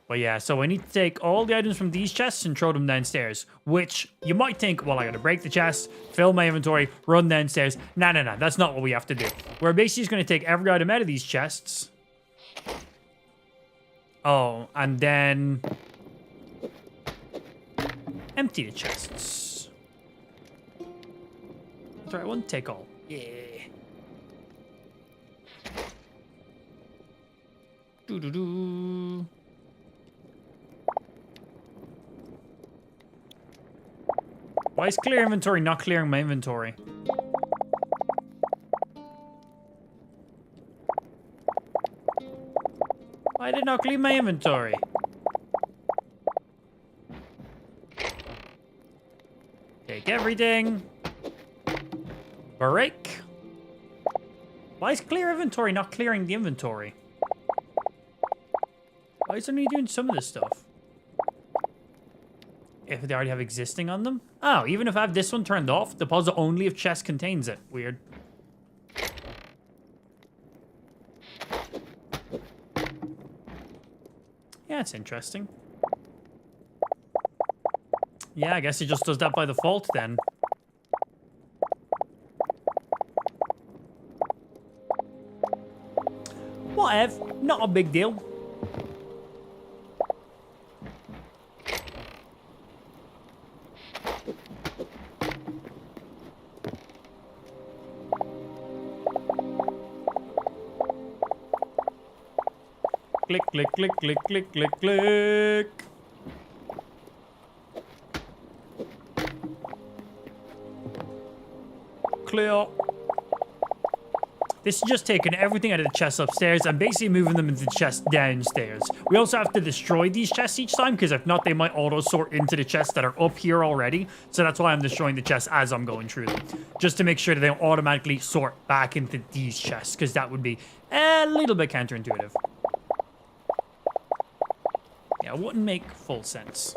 But yeah, so I need to take all the items from these chests and throw them downstairs. Which you might think, well, I gotta break the chest, fill my inventory, run downstairs. No, that's not what we have to do. We're basically just gonna take every item out of these chests. Oh, and then... empty the chests. That's right, one take all. Yeah. Doo-doo-doo. Why is clear inventory not clearing my inventory? Why did it not clear my inventory? Take everything. Break. Why is clear inventory not clearing the inventory? Why is it only doing some of this stuff? If they already have existing on them? Oh, even if I have this one turned off, deposit only if chest contains it. Weird. Yeah, it's interesting. Yeah, I guess it just does that by default then. Whatever, not a big deal. Click, click, click, click, click, click, click. Clear. This is just taking everything out of the chests upstairs and basically moving them into the chests downstairs. We also have to destroy these chests each time, because if not, they might auto-sort into the chests that are up here already. So that's why I'm destroying the chests as I'm going through them. Just to make sure that they don't automatically sort back into these chests, because that would be a little bit counterintuitive. Yeah, it wouldn't make full sense.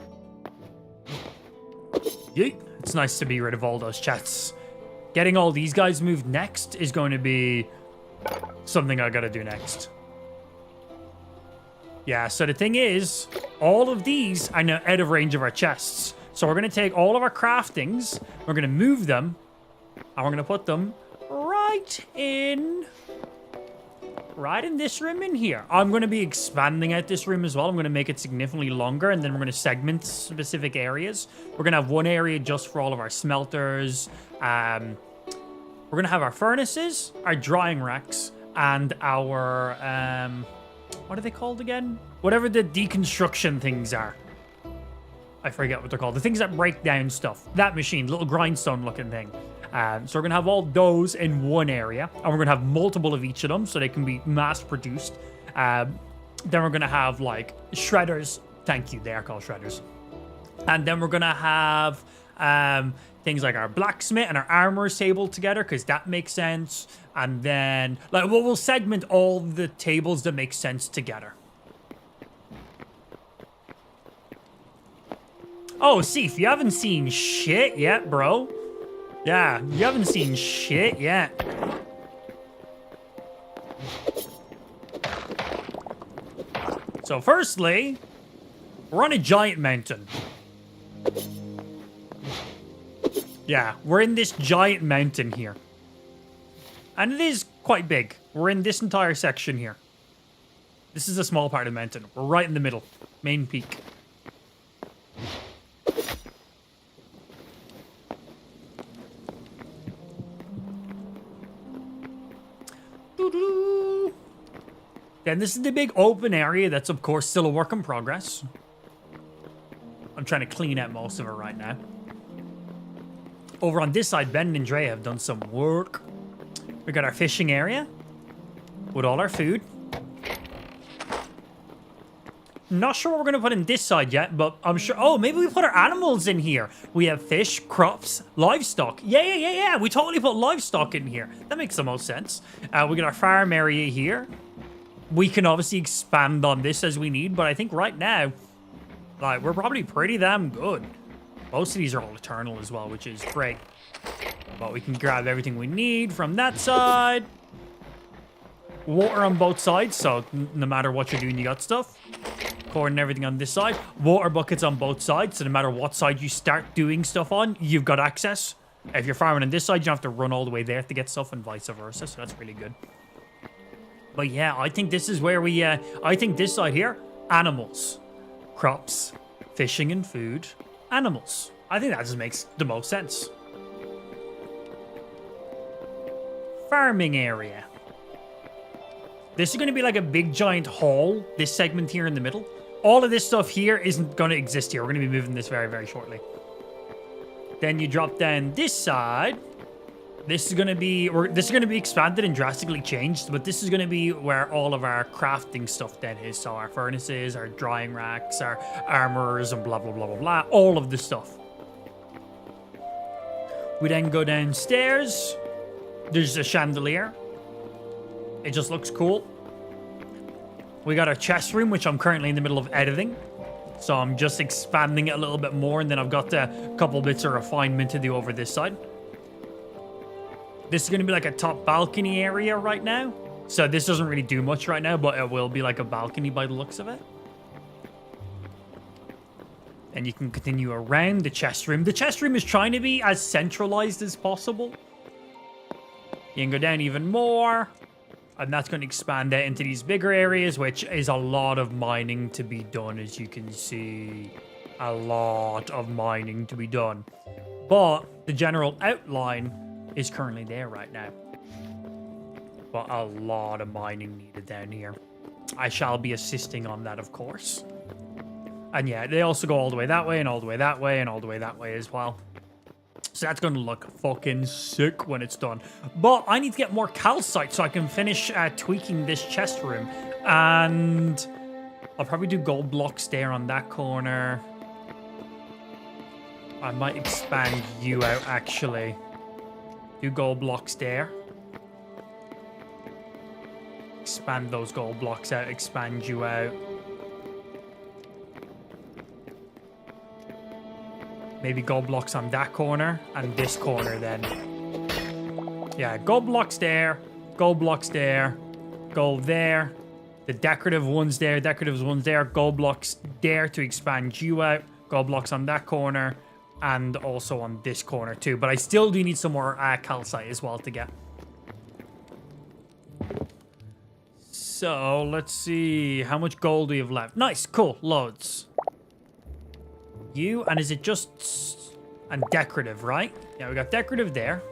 It's nice to be rid of all those chests. Getting all these guys moved next is going to be something I gotta do next. Yeah, so the thing is, all of these are now out of range of our chests. So we're gonna take all of our craftings, we're gonna move them, and we're gonna put them right in this room in here. I'm going to be expanding out this room as well. I'm going to make it significantly longer, and then we're going to segment specific areas. We're going to have one area just for all of our smelters. We're going to have our furnaces, our drying racks, and our, what are they called again? Whatever the deconstruction things are. I forget what they're called. The things that break down stuff. That machine, little grindstone looking thing. So we're going to have all those in one area. And we're going to have multiple of each of them so they can be mass produced. Then we're going to have like shredders. Thank you. They are called shredders. And then we're going to have things like our blacksmith and our armorer's table together because that makes sense. And then like we'll segment all the tables that make sense together. Oh, Seif, you haven't seen shit yet, bro. Yeah, you haven't seen shit yet. So firstly, we're on a giant mountain. Yeah, we're in this giant mountain here. And it is quite big. We're in this entire section here. This is a small part of the mountain. We're right in the middle. Main peak. Then this is the big open area that's, of course, still a work in progress. I'm trying to clean out most of it right now. Over on this side, Ben and Dre have done some work. We got our fishing area with all our food. Not sure what we're going to put in this side yet, but I'm sure... Oh, maybe we put our animals in here. We have fish, crops, livestock. Yeah. We totally put livestock in here. That makes the most sense. We got our farm area here. We can obviously expand on this as we need, but I think right now, like, we're probably pretty damn good. Most of these are all eternal as well, which is great. But we can grab everything we need from that side. Water on both sides, so no matter what you're doing, you got stuff. Corn and everything on this side. Water buckets on both sides, so no matter what side you start doing stuff on, you've got access. If you're farming on this side, you don't have to run all the way there to get stuff and vice versa, so that's really good. But yeah, I think this is where we, I think this side here, animals, crops, fishing and food, animals. I think that just makes the most sense. Farming area. This is going to be like a big giant hall, this segment here in the middle. All of this stuff here isn't going to exist here. We're going to be moving this very, very shortly. Then you drop down this side. This is going to be expanded and drastically changed, but this is going to be where all of our crafting stuff then is. So our furnaces, our drying racks, our armors, and blah, blah, blah, blah, blah. All of the stuff. We then go downstairs. There's a chandelier. It just looks cool. We got our chest room, which I'm currently in the middle of editing. So I'm just expanding it a little bit more, and then I've got a couple bits of refinement to do over this side. This is going to be like a top balcony area right now. So this doesn't really do much right now, but it will be like a balcony by the looks of it. And you can continue around the chest room. The chest room is trying to be as centralized as possible. You can go down even more. And that's going to expand out into these bigger areas, which is a lot of mining to be done, as you can see. A lot of mining to be done. But the general outline is currently there right now. But a lot of mining needed down here. I shall be assisting on that, of course. And yeah, they also go all the way that way, and all the way that way, and all the way that way as well. So that's going to look fucking sick when it's done. But I need to get more calcite so I can finish tweaking this chest room. And I'll probably do gold blocks there on that corner. I might expand you out, actually. Do gold blocks there. Expand those gold blocks out, expand you out. Maybe gold blocks on that corner and this corner then. Yeah, gold blocks there, gold blocks there, gold there. The decorative ones there, decorative ones there, gold blocks there to expand you out, gold blocks on that corner, and also on this corner too. But I still do need some more calcite as well to get. So, let's see. How much gold do we have left? Nice, cool, loads. You, and is it just... And decorative, right? Yeah, we got decorative there.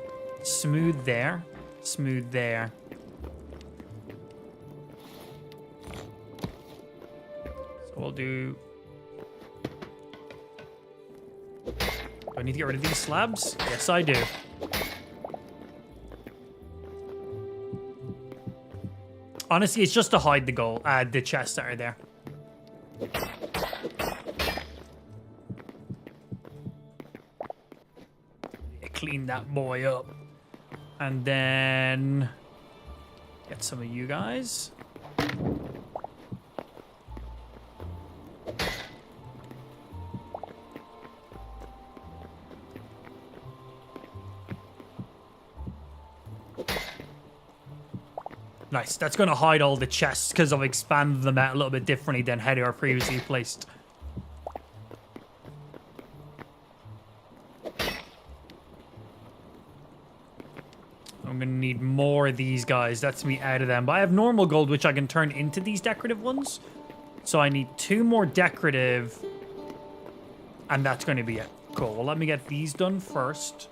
Smooth there. Smooth there. So we'll do... Do I need to get rid of these slabs? Yes, I do. Honestly, it's just to hide the gold, the chests that are there. Clean that boy up. And then get some of you guys. Nice. That's going to hide all the chests because I've expanded them out a little bit differently than how they were previously placed. I'm going to need more of these guys. That's me out of them. But I have normal gold, which I can turn into these decorative ones. So I need 2 more decorative. And that's going to be it. Cool. Well, let me get these done first.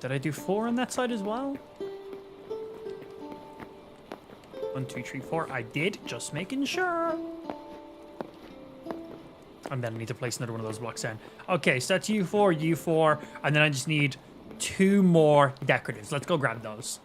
Did I do 4 on that side as well? 1, 2, 3, 4. I did. Just making sure. And then I need to place another one of those blocks in. Okay, so that's U4, U4. And then I just need 2 more decoratives. Let's go grab those.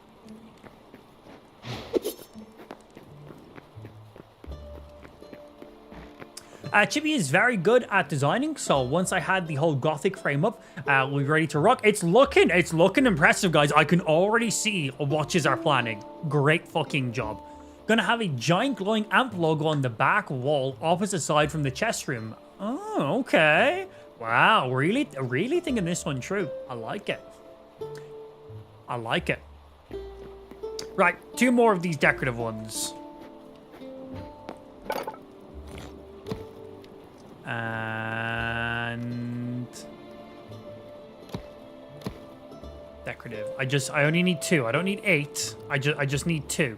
Chippy is very good at designing, so once I had the whole gothic frame up, we'll be ready to rock. It's looking impressive, guys. I can already see watches are planning. Great fucking job. Gonna have a giant glowing amp logo on the back wall, opposite side from the chest room. Oh, okay. Wow, really thinking this one true. I like it. I like it. Right, 2 more of these decorative ones. And decorative. I only need 2. I don't need 8. I just need 2.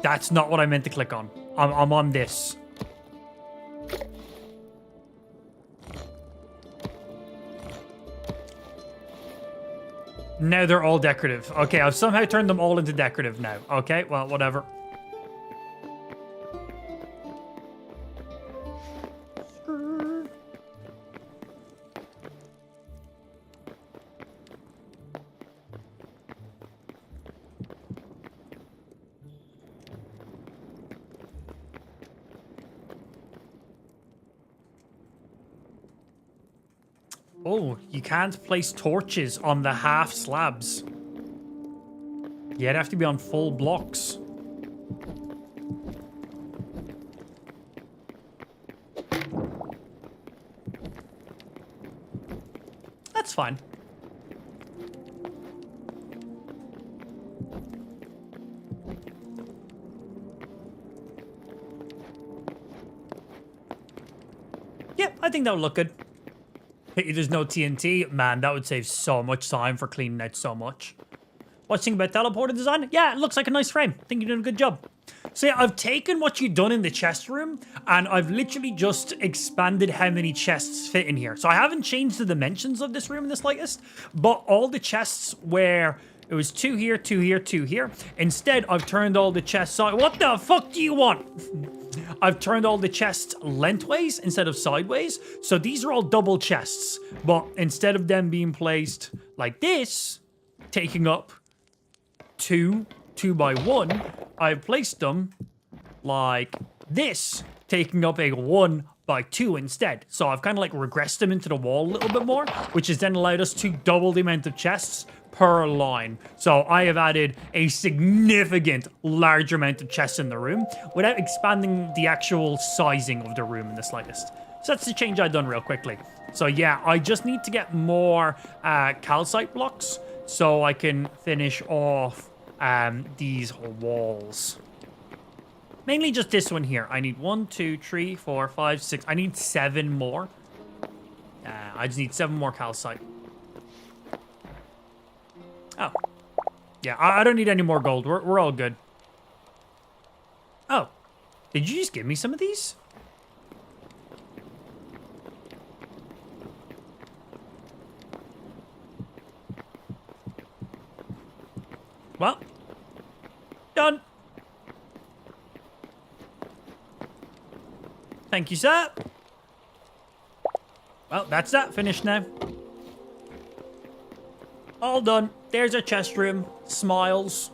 That's not what I meant to click on. I'm on this. Now they're all decorative. Okay, I've somehow turned them all into decorative now. Okay, well, whatever. Oh, you can't place torches on the half slabs. Yeah, it'd have to be on full blocks. That's fine. Yeah, I think that would look good. There's no TNT. Man, that would save so much time for cleaning out so much. What do you think about teleporter design? Yeah, it looks like a nice frame. I think you're doing a good job. So yeah, I've taken what you've done in the chest room and I've literally just expanded how many chests fit in here. So I haven't changed the dimensions of this room in the slightest, but all the chests where it was 2 here, 2 here, 2 here. Instead, I've turned all the chests out. What the fuck do you want? I've turned all the chests lengthways instead of sideways. So these are all double chests, but instead of them being placed like this, taking up 2 by 1, I've placed them like this, taking up a 1 by 2 instead. So I've kind of like regressed them into the wall a little bit more, which has then allowed us to double the amount of chests per line. So I have added a significant larger amount of chests in the room without expanding the actual sizing of the room in the slightest. So that's the change I've done real quickly. So yeah, I just need to get more calcite blocks so I can finish off these walls. Mainly just this one here. I need 1, 2, 3, 4, 5, 6. I need 7 more. I just need 7 more calcite. Oh. Yeah, I don't need any more gold. We're all good. Oh. Did you just give me some of these? Well. Done. Thank you, sir. Well, that's that. Finished now. All done. There's our chest room. Smiles.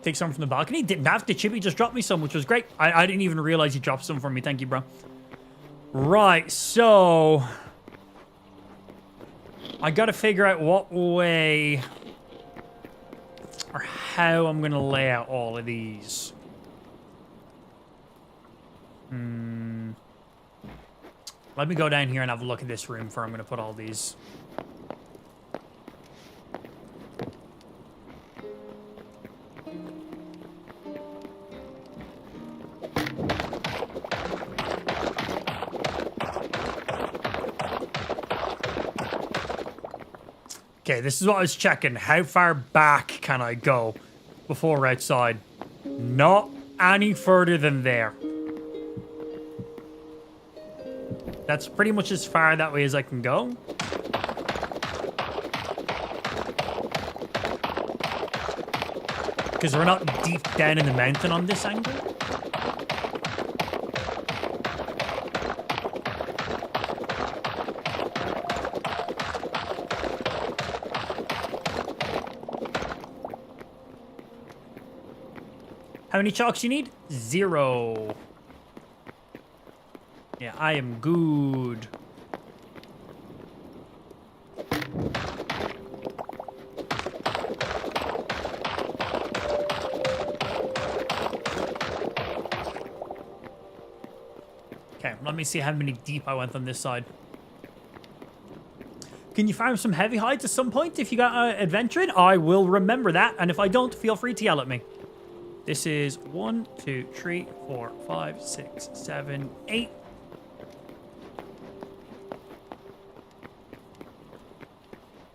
Take some from the balcony. Didn't have to. Chippy just dropped me some, which was great. I didn't even realize he dropped some for me. Thank you, bro. Right, so... I gotta figure out what way... or how I'm gonna lay out all of these. Let me go down here and have a look at this room where I'm gonna put all these. Okay, this is what I was checking. How far back can I go before we're outside? Not any further than there. That's pretty much as far that way as I can go. Because we're not deep down in the mountain on this angle. How many chalks you need? 0. Yeah, I am good. Okay, let me see how many deep I went on this side. Can you farm some heavy hides at some point if you got adventuring? I will remember that, and if I don't, feel free to yell at me. This is 1, 2, 3, 4, 5, 6, 7, 8.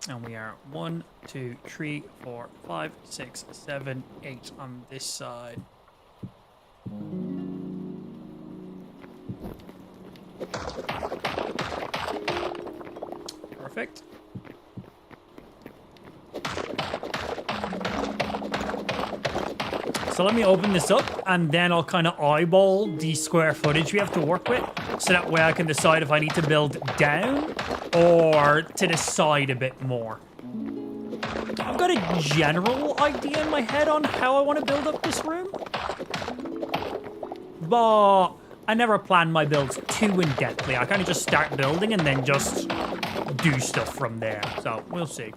And we are 1, 2, 3, 4, 5, 6, 7, 8 on this side. Perfect. So let me open this up, and then I'll kind of eyeball the square footage we have to work with, so that way I can decide if I need to build down or to the side a bit more. I've got a general idea in my head on how I want to build up this room, but I never plan my builds too in-depthly. I kind of just start building and then just do stuff from there, so we'll see.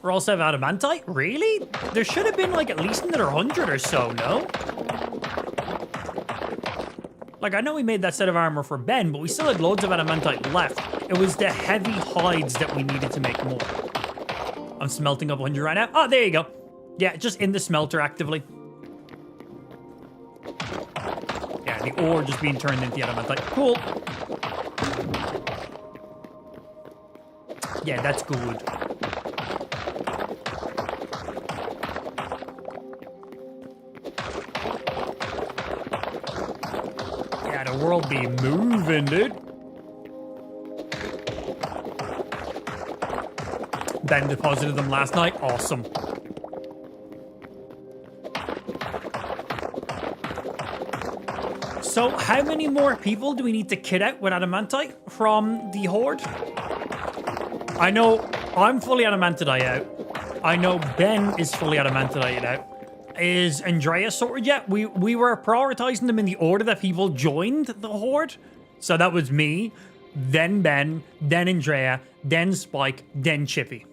We're also out of adamantite? Really? There should have been like at least another 100 or so, no? Like, I know we made that set of armor for Ben, but we still had loads of adamantite left. It was the heavy hides that we needed to make more. I'm smelting up 100 right now. Oh, there you go. Yeah, just in the smelter actively. Yeah, the ore just being turned into the adamantite. Cool. Yeah, that's good. Yeah, the world be moving, dude. Ben deposited them last night. Awesome. So how many more people do we need to kit out with adamantite from the horde? I know I'm fully adamantite out. I know Ben is fully adamantite out. Is Andrea sorted yet? We were prioritizing them in the order that people joined the horde. So that was me, then Ben, then Andrea, then Spike, then Chippy.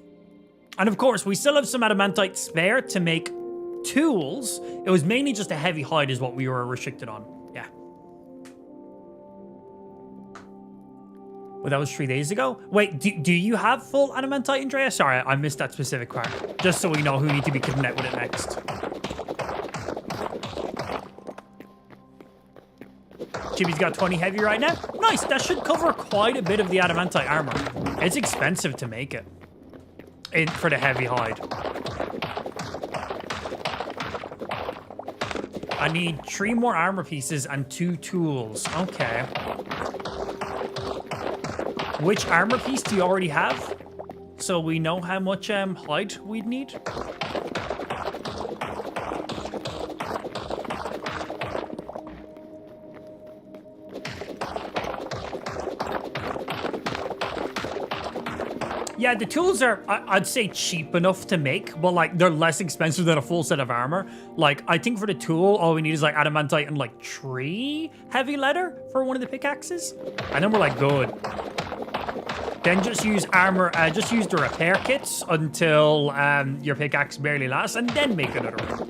And of course, we still have some adamantite spare to make tools. It was mainly just a heavy hide is what we were restricted on. Yeah. Well, that was 3 days ago. Wait, do you have full adamantite, Andrea? Sorry, I missed that specific part. Just so we know who need to be kitting out with it next. Chippy's got 20 heavy right now. Nice, that should cover quite a bit of the adamantite armor. It's expensive to make it. For the heavy hide. I need 3 more armor pieces and 2 tools. Okay. Which armor piece do you already have? So we know how much hide we'd need. Yeah, the tools are, I'd say, cheap enough to make, but, like, they're less expensive than a full set of armor. Like, I think for the tool, all we need is, like, adamantite and, like, 3 heavy leather for one of the pickaxes. And then we're, like, good. Then just use armor, just use the repair kits until your pickaxe barely lasts, and then make another one.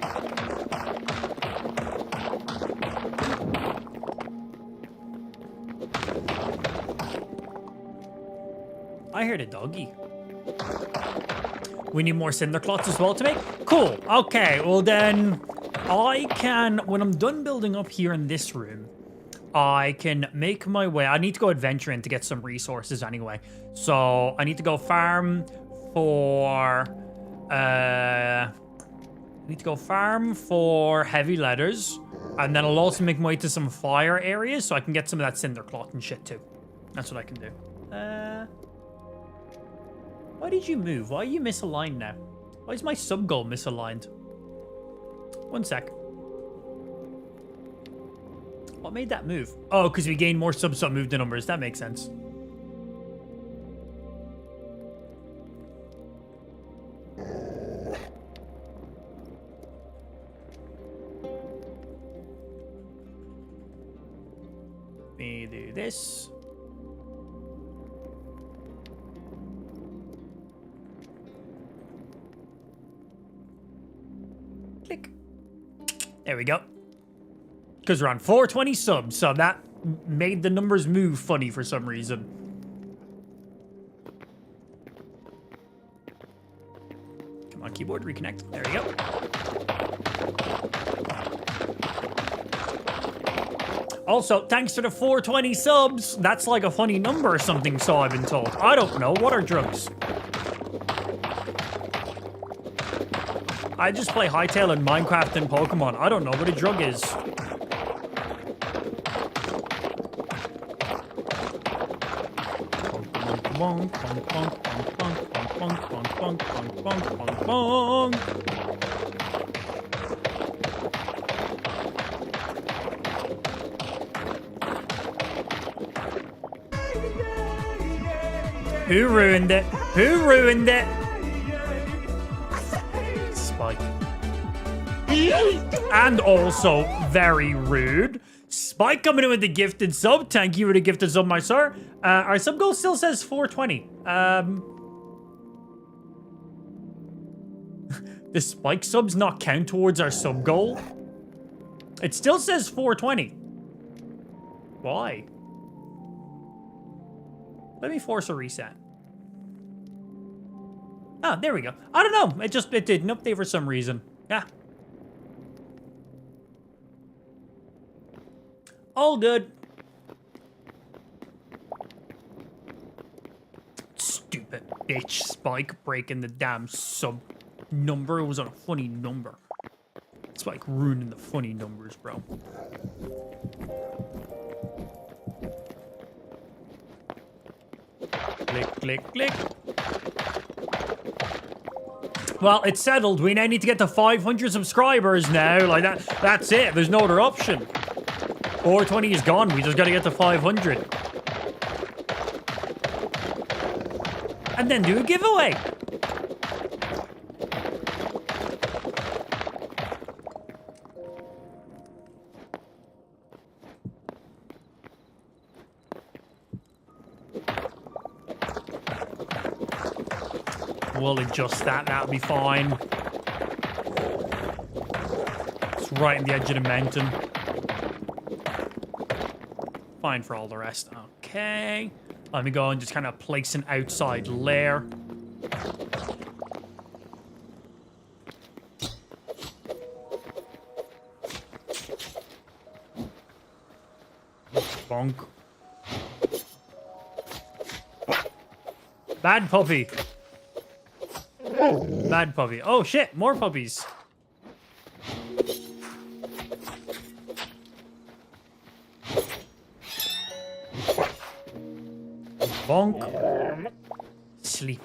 I heard a doggy. We need more cinder clots as well to make. Cool. Okay, well then I can, when I'm done building up here in this room, I can make my way. I need to go adventuring to get some resources anyway. So I need to go farm for heavy leathers. And then I'll also make my way to some fire areas so I can get some of that cinder cloth and shit too. That's what I can do. Why did you move? Why are you misaligned now? Why is my sub goal misaligned? One sec. What made that move? Oh, because we gained more subs, so it moved the numbers. That makes sense. Let me do this. Click. There we go. Because we're on 420 subs, so that made the numbers move funny for some reason. Come on, keyboard, reconnect. There we go. Also, thanks to the 420 subs, that's like a funny number or something, so I've been told. I don't know. What are drugs? I just play Hytale and Minecraft and Pokemon. I don't know what a drug is. Who ruined it? Who ruined it? Spike. And also very rude. Spike coming in with the gifted sub. Thank you for the gifted sub, my sir. Our sub goal still says 420. The Spike subs not count towards our sub goal? It still says 420. Why? Let me force a reset. Ah, there we go. I don't know. It didn't update for some reason. Yeah. All good. Stupid bitch Spike breaking the damn sub number. It was on a funny number. Spike ruining the funny numbers, bro. Click, click, click. Well, it's settled. We now need to get to 500 subscribers now. Like that. That's it. There's no other option. 420 is gone. We just got to get to 500. And then do a giveaway. We'll adjust that. That'll be fine. It's right in the edge of the mountain. Fine for all the rest. Okay. Let me go and just kind of place an outside layer. Bonk. Bad puppy. Bad puppy. Oh shit, more puppies. Bonk. Sleep.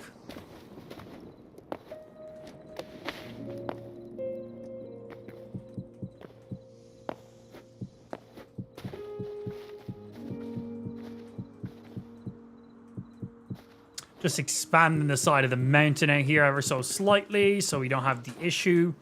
Just expanding the side of the mountain out here ever so slightly so we don't have the issue.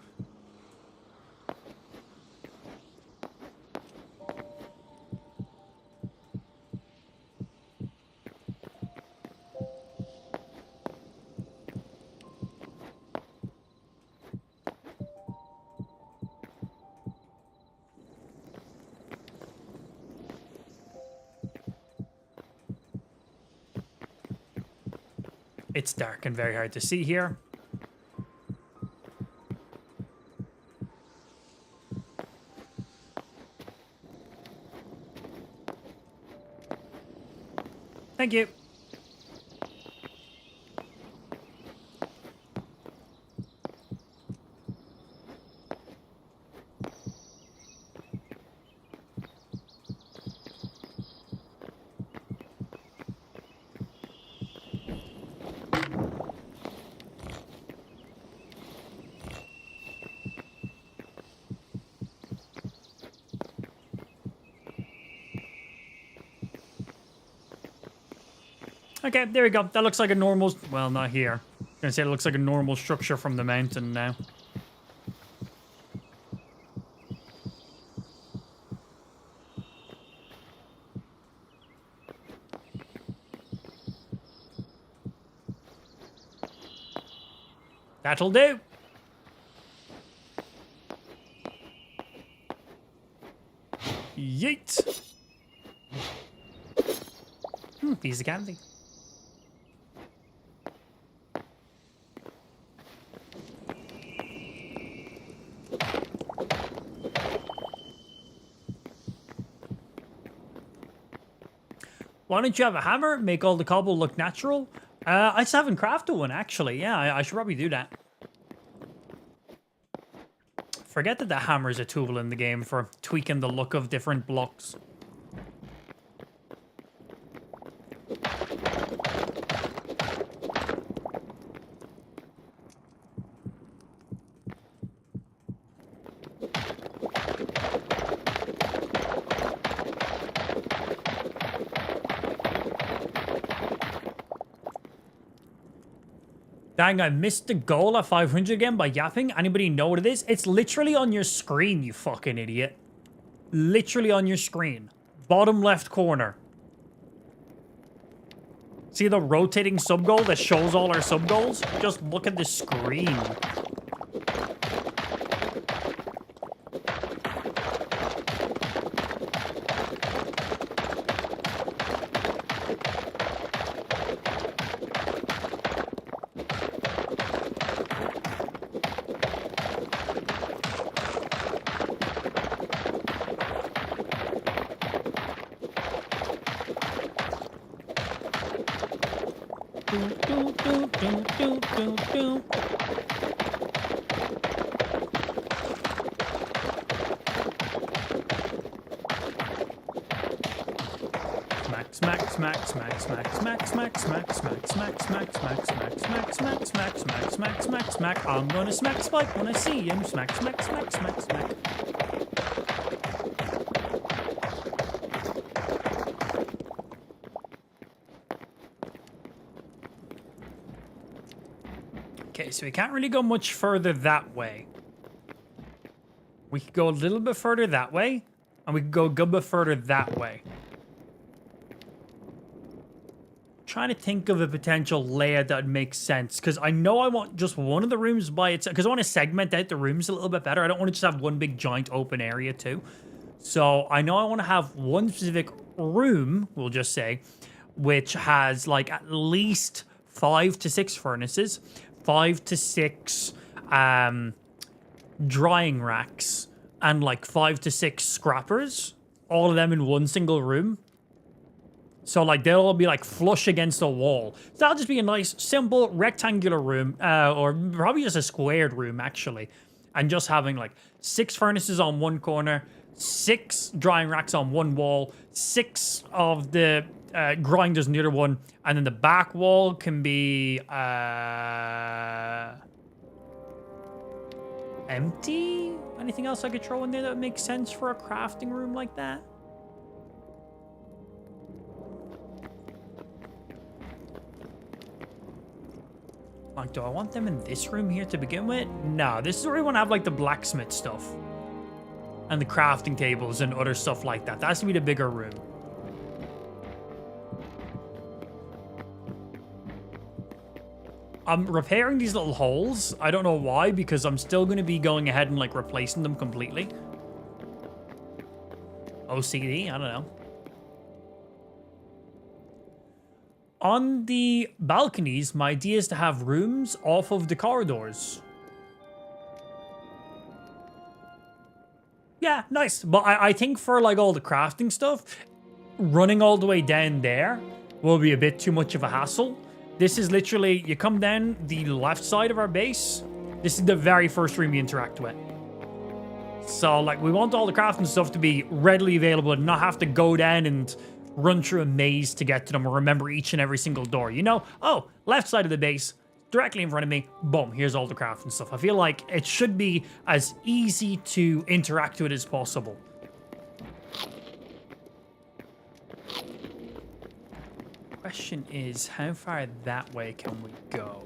It's dark and very hard to see here. Thank you. Okay, there we go. That looks like a normal... Well, not here. I'm gonna say it looks like a normal structure from the mountain now. That'll do. Yeet. Piece of candy. Why don't you have a hammer? Make all the cobble look natural? I just haven't crafted one, actually. Yeah, I should probably do that. Forget that the hammer is a tool in the game for tweaking the look of different blocks. Dang, I missed the goal at 500 again by yapping. Anybody know what it is? It's literally on your screen, you fucking idiot. Literally on your screen. Bottom left corner. See the rotating sub-goal that shows all our sub-goals? Just look at the screen. Smack. I'm gonna smack Spike when I see him. Smack, smack, smack, smack, smack. Okay, so we can't really go much further that way. We could go a little bit further that way, and we could go a good bit further that way. Trying to think of a potential layout that would make sense, because I know I want just one of the rooms by itself, because I want to segment out the rooms a little bit better. I don't want to just have one big giant open area too. So I know I want to have one specific room, we'll just say, which has like at least 5 to 6 furnaces, 5 to 6 drying racks, and like 5 to 6 scrappers, all of them in one single room. So like they'll all be like flush against the wall. So that'll just be a nice simple rectangular room, or probably just a squared room actually, and just having like 6 furnaces on one corner, 6 drying racks on one wall, 6 of the grinders on the other one, and then the back wall can be empty. Anything else I could throw in there that would make sense for a crafting room like that? Like, do I want them in this room here to begin with? No, this is where we want to have like the blacksmith stuff and the crafting tables and other stuff like that. That has to be the bigger room. I'm repairing these little holes. I don't know why, because I'm still going to be going ahead and like replacing them completely. OCD, I don't know. On the balconies, my idea is to have rooms off of the corridors. Yeah, nice. But I think for like all the crafting stuff, running all the way down there will be a bit too much of a hassle. This is literally, you come down the left side of our base. This is the very first room you interact with. So like we want all the crafting stuff to be readily available and not have to go down and run through a maze to get to them or remember each and every single door. You know, oh, left side of the base, directly in front of me, boom, here's all the crafting stuff. I feel like it should be as easy to interact with as possible. Question is, how far that way can we go?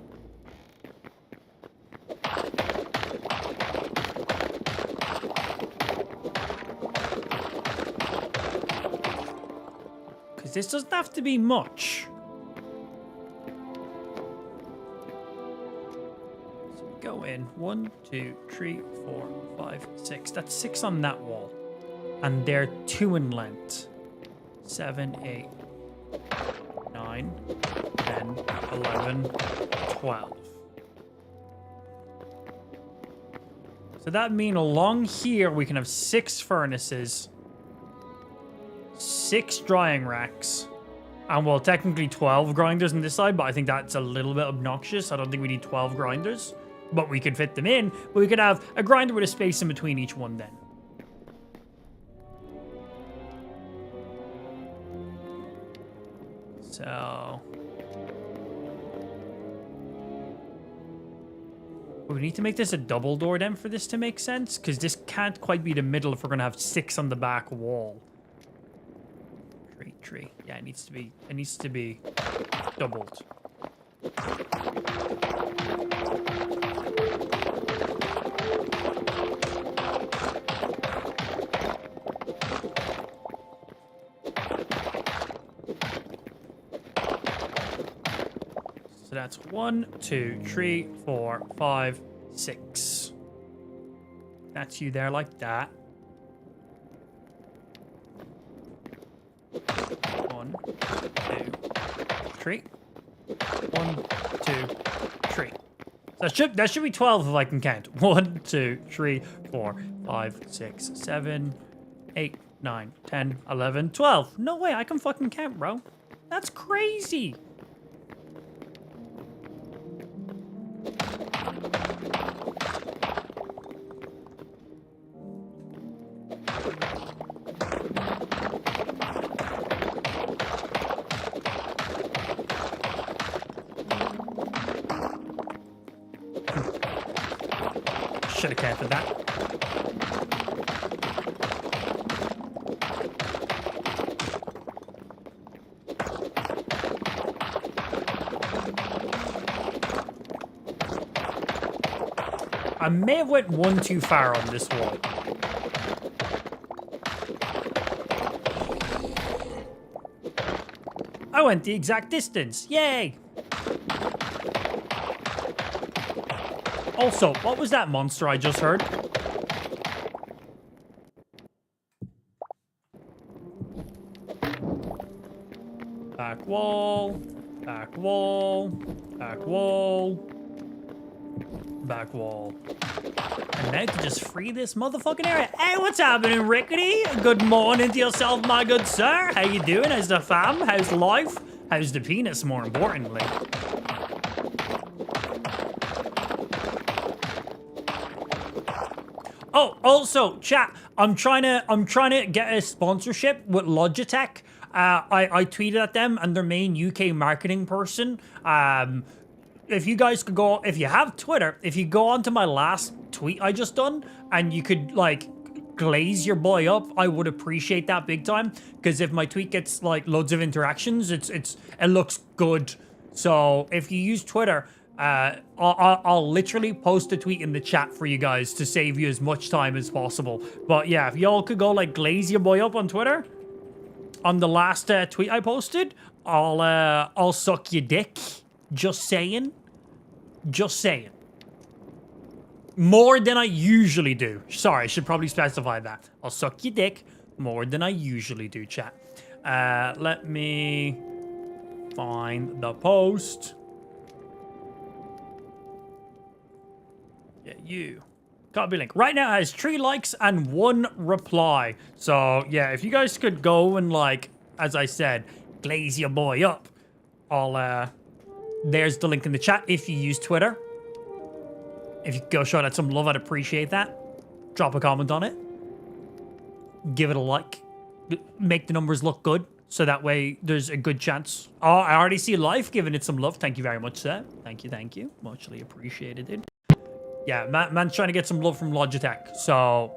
Because this doesn't have to be much. So we go in 1, 2, 3, 4, 5, 6. That's 6 on that wall. And they're 2 in length. 7, 8, 9, 10, 11, 12. So that means along here we can have 6 furnaces, 6 drying racks, and well, technically 12 grinders on this side, but I think that's a little bit obnoxious. I don't think we need 12 grinders, but we could fit them in. But we could have a grinder with a space in between each one then. So we need to make this a double door then for this to make sense, because this can't quite be the middle if we're going to have 6 on the back wall. Tree. Yeah, it needs to be doubled. So that's 1, 2, 3, 4, 5, 6. That's you there like that. 1, 2, 3. 1, 2, 3. That should be 12 if I can count. 1, 2, 3, 4, 5, 6, 7, 8, 9, 10, 11, 12. No way, I can fucking count, bro. That's crazy. Should have counted that. I may have went one too far on this one. I went the exact distance. Yay! Also, what was that monster I just heard? Back wall, back wall, back wall, back wall. And now to just free this motherfucking area. Hey, what's happening, Rickety? Good morning to yourself, my good sir. How you doing? How's the fam? How's life? How's the penis, more importantly? Oh, also, chat. I'm trying to get a sponsorship with Logitech. I tweeted at them and their main UK marketing person. If you guys could go, if you have Twitter, if you go onto my last tweet I just done and you could like glaze your boy up, I would appreciate that big time. Because if my tweet gets like loads of interactions, it looks good. So if you use Twitter, I'll literally post a tweet in the chat for you guys to save you as much time as possible. But yeah, if y'all could go like glaze your boy up on Twitter, on the last tweet I posted, I'll suck your dick. Just saying. Just saying. More than I usually do. Sorry, I should probably specify that. I'll suck your dick more than I usually do, chat. Let me find the post. Yeah, you. Gotta be link. Right now it has 3 likes and 1 reply. So, yeah, if you guys could go and, like, as I said, glaze your boy up. There's the link in the chat if you use Twitter. If you could go show that some love, I'd appreciate that. Drop a comment on it. Give it a like. Make the numbers look good. So that way there's a good chance. Oh, I already see Life giving it some love. Thank you very much, sir. Thank you, thank you. Muchly appreciated, dude. Yeah, man's trying to get some love from Logitech. So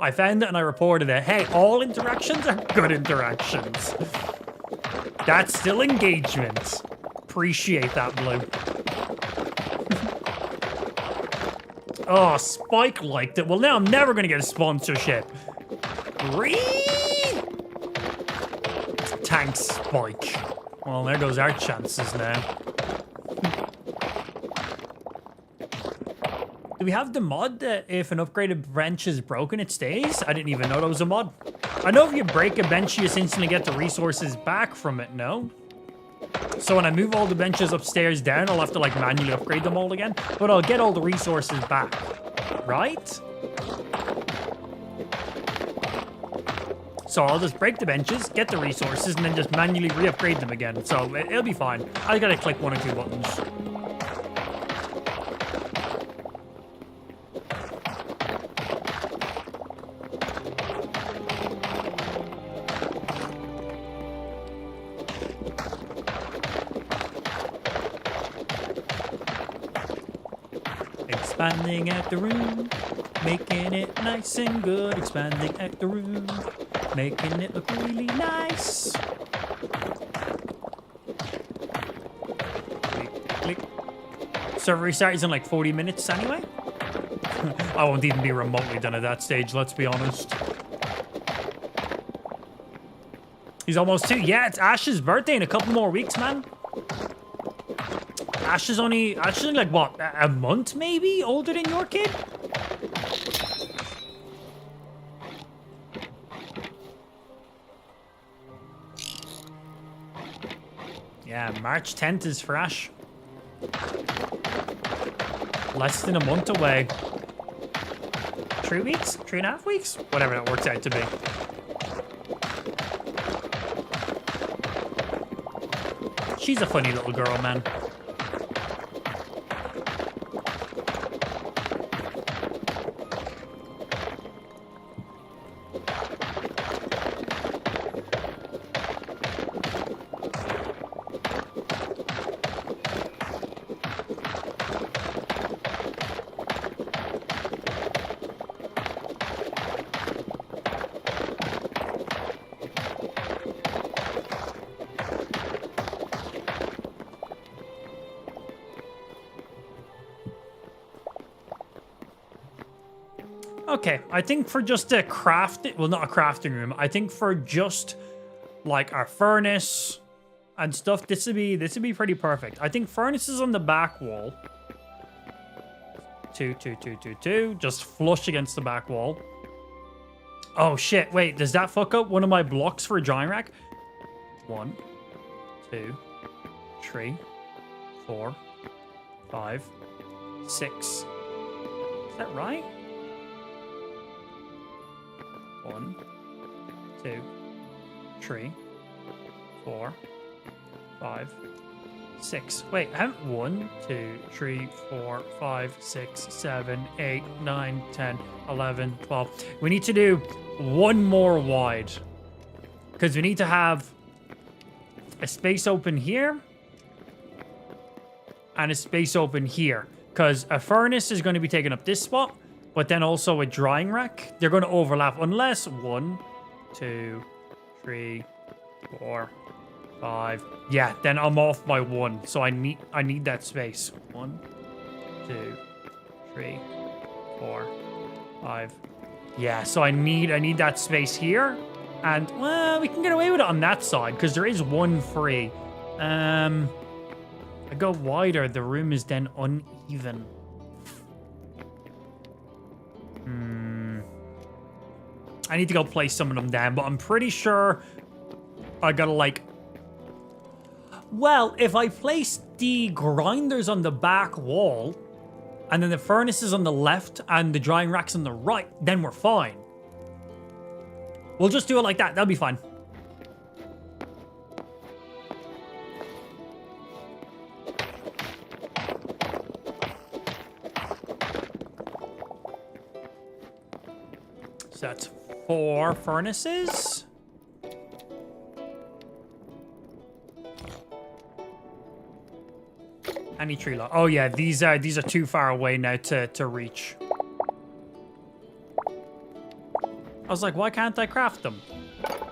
I found it and I reported it. Hey, all interactions are good interactions. That's still engagement. Appreciate that, Blue. Oh, Spike liked it. Well, now I'm never going to get a sponsorship. Thanks, Spike. Well, there goes our chances now. Do we have the mod that if an upgraded bench is broken, it stays? I didn't even know that was a mod. I know if you break a bench, you just instantly get the resources back from it, no? So when I move all the benches upstairs down, I'll have to like manually upgrade them all again. But I'll get all the resources back, right? So I'll just break the benches, get the resources, and then just manually re-upgrade them again. So it'll be fine. I gotta click 1 or 2 buttons. Expanding at the room, making it nice and good. Expanding at the room, making it look really nice. Click, click. Server restart is in like 40 minutes anyway. I won't even be remotely done at that stage, let's be honest. He's almost 2. Yeah, it's Ash's birthday in a couple more weeks, man. Ash is only like, what, a month maybe older than your kid? Yeah, March 10th is for Ash. Less than a month away. 3 weeks? 3.5 weeks? Whatever that works out to be. She's a funny little girl, man. Okay, I think for just a well, not a crafting room. I think for just like our furnace and stuff, this would be pretty perfect. I think furnace is on the back wall. 2, 2, 2, 2, 2. Just flush against the back wall. Oh shit! Wait, does that fuck up one of my blocks for a drying rack? 1, 2, 3, 4, 5, 6. Is that right? 1, 2, 3, 4, 5, 6. Wait, I haven't 1, 2, 3, 4, 5, 6, 7, 8, 9, 10, 11, 12. We need to do one more wide. Because we need to have a space open here. And a space open here. Because a furnace is going to be taking up this spot. But then also a drying rack. They're going to overlap unless 1, 2, 3, 4, 5. Yeah, then I'm off by 1. So I need that space. 1, 2, 3, 4, 5. Yeah, so I need that space here. And well, we can get away with it on that side because there is 1 free. I go wider, the room is then uneven. I need to go place some of them down, but I'm pretty sure I gotta like... Well, if I place the grinders on the back wall, and then the furnaces on the left, and the drying racks on the right, then we're fine. We'll just do it like that. That'll be fine. So that's 4 furnaces. Any tree lot. Oh yeah, these are too far away now to reach. I was like, why can't I craft them?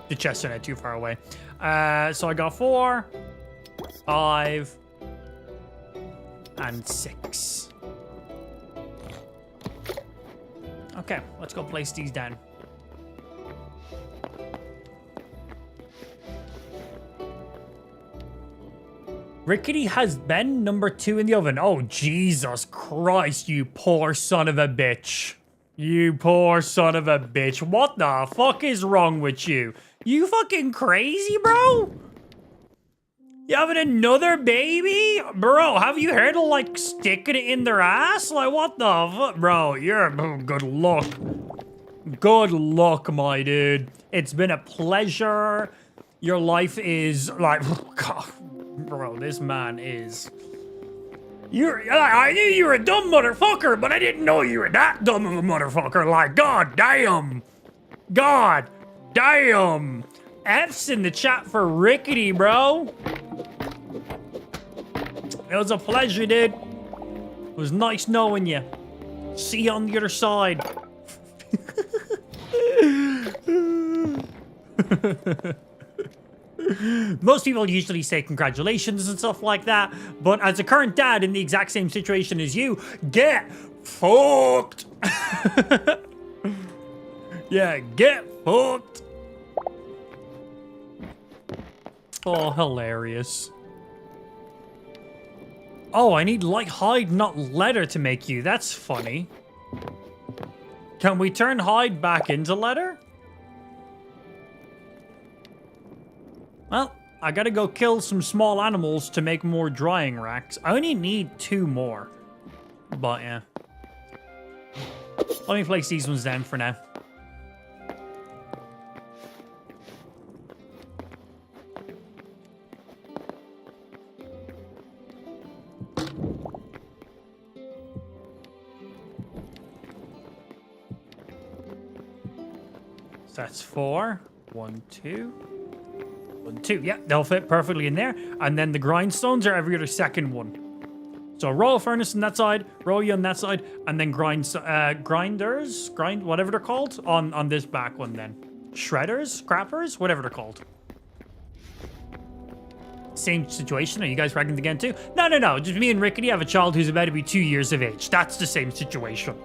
The chests are now too far away. So I got 4, 5, and 6. Okay, let's go place these down. Rickety has been number 2 in the oven. Oh, Jesus Christ, you poor son of a bitch. You poor son of a bitch. What the fuck is wrong with you? You fucking crazy, bro? You having another baby? Bro, have you heard of, like, sticking it in their ass? Like, what the fuck? Bro, you're... good luck. Good luck, my dude. It's been a pleasure. Your life is, like... God, bro, this man is... I knew you were a dumb motherfucker, but I didn't know you were that dumb of a motherfucker. Like, god damn. God damn. F's in the chat for Rickety, bro. It was a pleasure, dude. It was nice knowing you. See you on the other side. Most people usually say congratulations and stuff like that, but as a current dad in the exact same situation as you, get fucked. Yeah, get fucked. Oh, hilarious. Oh, I need light hide, not leather to make you. That's funny. Can we turn hide back into leather? Well, I gotta go kill some small animals to make more drying racks. I only need 2 more. But yeah. Let me place these ones down for now. So that's 4. 1, 2. 1, 2. Yeah, they'll fit perfectly in there. And then the grindstones are every other second one. So row a furnace on that side, row you on that side, and then grinders, whatever they're called, on this back one then. Shredders, scrappers, whatever they're called. Same situation. Are you guys pregnant again too? No. Just me and Rickety have a child who's about to be 2 years of age. That's the same situation.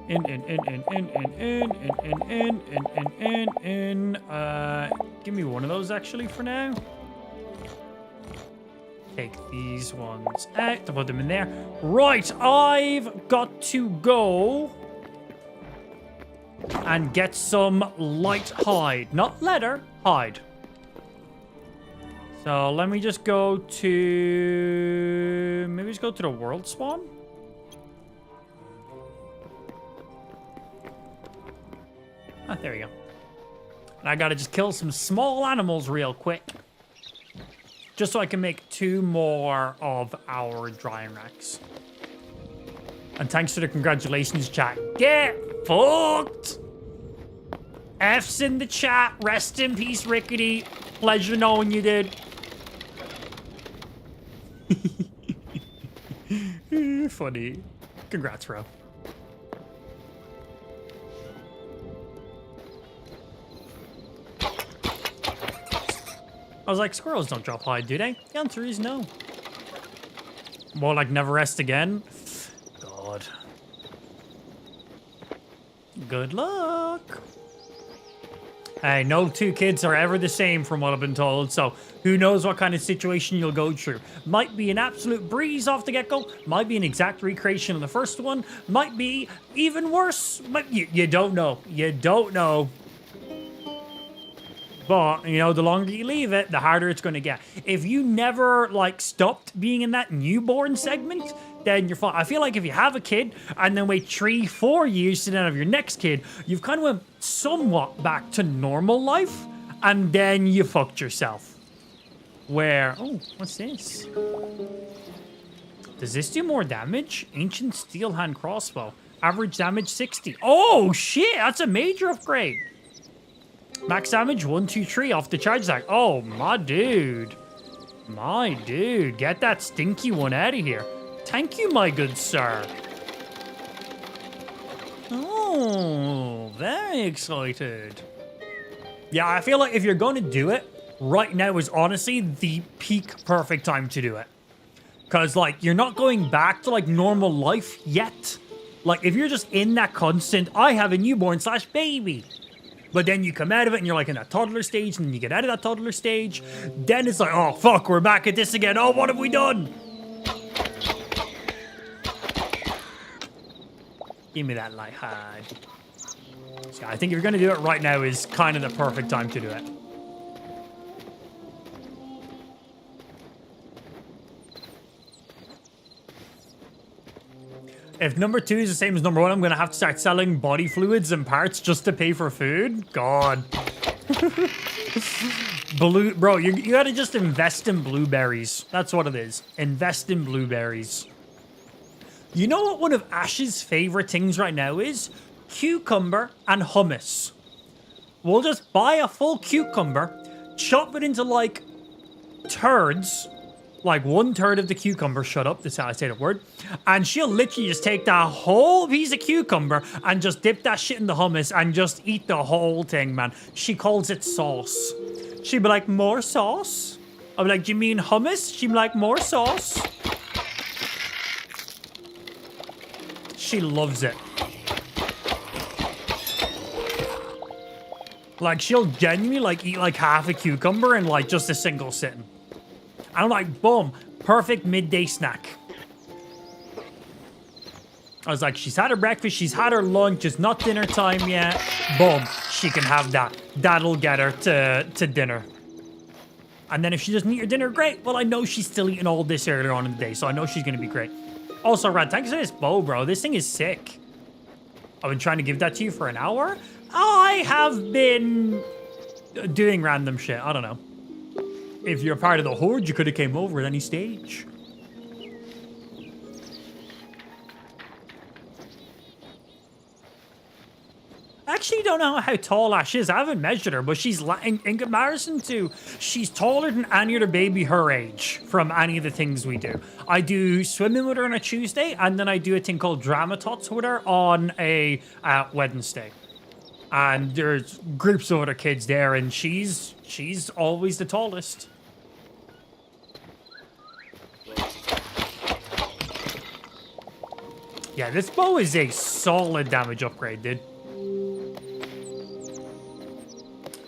In. Give me one of those actually for now. Take these ones out to put them in there. Right, I've got to go and get some light hide. Not leather, hide. So let me just go to... Maybe just go to the world spawn. Ah, there we go. And I gotta just kill some small animals real quick. Just so I can make 2 more of our drying racks. And thanks for the congratulations, chat. Get fucked! F's in the chat. Rest in peace, Rickety. Pleasure knowing you, dude. Funny. Congrats, bro. I was like, squirrels don't drop hide, do they? The answer is no. More like never rest again. God. Good luck. Hey, no 2 kids are ever the same from what I've been told, so who knows what kind of situation you'll go through. Might be an absolute breeze off the get-go, might be an exact recreation of the first one, might be even worse, but you don't know. You don't know. But, you know, the longer you leave it, the harder it's going to get. If you never, like, stopped being in that newborn segment, then you're fine. I feel like if you have a kid and then wait 3-4 years to then have your next kid, you've kind of went somewhat back to normal life, and then you fucked yourself. Where... Oh, what's this? Does this do more damage? Ancient steel hand crossbow. Average damage 60. Oh, shit! That's a major upgrade. Max damage 123 off the charge stack. Oh, my dude. My dude. Get that stinky one out of here. Thank you, my good sir. Oh, very excited. Yeah, I feel like if you're going to do it, right now is honestly the peak perfect time to do it. Because, like, you're not going back to, like, normal life yet. Like, if you're just in that constant, I have a newborn / baby. But then you come out of it and you're like in that toddler stage, and then you get out of that toddler stage. Then it's like, oh, fuck, we're back at this again. Oh, what have we done? Give me that light hide. So I think if you're going to do it right now is kind of the perfect time to do it. If number 2 is the same as number 1, I'm going to have to start selling body fluids and parts just to pay for food. God. Bro, you got to just invest in blueberries. That's what it is. Invest in blueberries. You know what one of Ash's favorite things right now is? Cucumber and hummus. We'll just buy a full cucumber, chop it into like turds, like 1/3 of the cucumber. Shut up, that's how I say the word. And she'll literally just take that whole piece of cucumber and just dip that shit in the hummus and just eat the whole thing, man. She calls it sauce. She'd be like, more sauce? I'll be like, do you mean hummus? She'd be like, more sauce? She loves it. Like, she'll genuinely like eat like half a cucumber in like just a single sitting. And I'm like, boom, perfect midday snack. I was like, she's had her breakfast, she's had her lunch, it's not dinner time yet. Boom, she can have that. That'll get her to dinner. And then if she doesn't eat her dinner, great. Well, I know she's still eating all this earlier on in the day, so I know she's going to be great. Also, Rad, thanks for this bow, bro. This thing is sick. I've been trying to give that to you for an hour. I have been doing random shit. I don't know. If you're part of the horde, you could have came over at any stage. I actually don't know how tall Ash is. I haven't measured her, but she's in comparison to, she's taller than any other baby her age from any of the things we do. I do swimming with her on a Tuesday, and then I do a thing called Drama Tots with her on a Wednesday. And there's groups of other kids there, and she's always the tallest. Yeah, this bow is a solid damage upgrade, dude.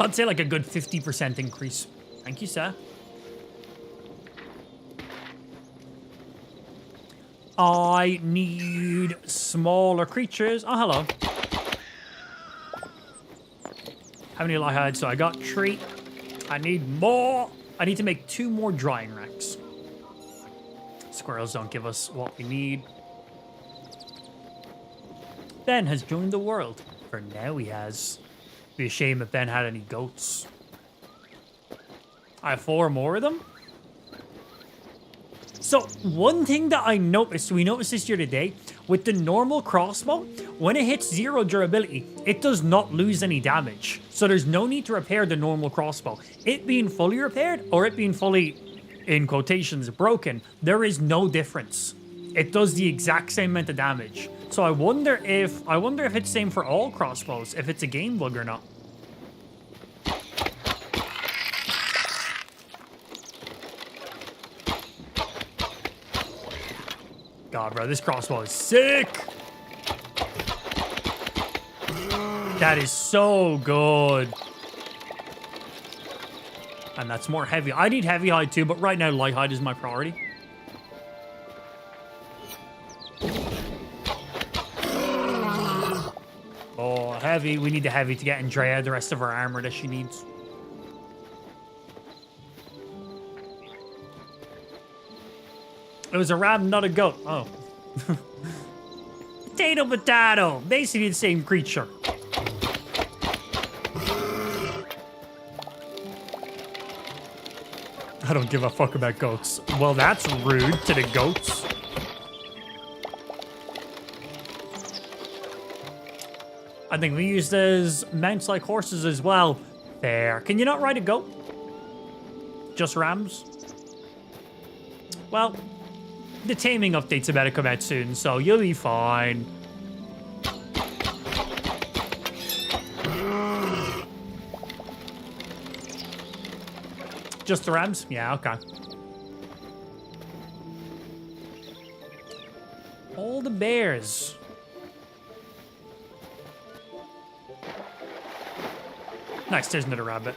I'd say like a good 50% increase. Thank you, sir. I need smaller creatures. Oh, hello. How many light hides? So I got 3. I need more. I need to make 2 more drying racks. Squirrels don't give us what we need. Ben has joined the world. For now he has. It'd be a shame if Ben had any goats. I have 4 more of them. So one thing that I noticed, we noticed this year today, with the normal crossbow, when it hits 0 durability, it does not lose any damage. So there's no need to repair the normal crossbow. It being fully repaired or it being fully, in quotations, broken, there is no difference. It does the exact same amount of damage. So I wonder if it's same for all crossbows, if it's a game bug or not. God, bro, this crossbow is sick. That is so good. And that's more heavy. I need heavy hide too, but right now light hide is my priority. Oh, heavy. We need the heavy to get Andrea the rest of her armor that she needs. It was a ram, not a goat. Oh. Potato, potato. Basically the same creature. I don't give a fuck about goats. Well, that's rude to the goats. I think we use those mounts like horses as well. Fair. Can you not ride a goat? Just rams? Well, the taming update's about to come out soon, so you'll be fine. Just the rams? Yeah, okay. All the bears. Nice, there's another rabbit.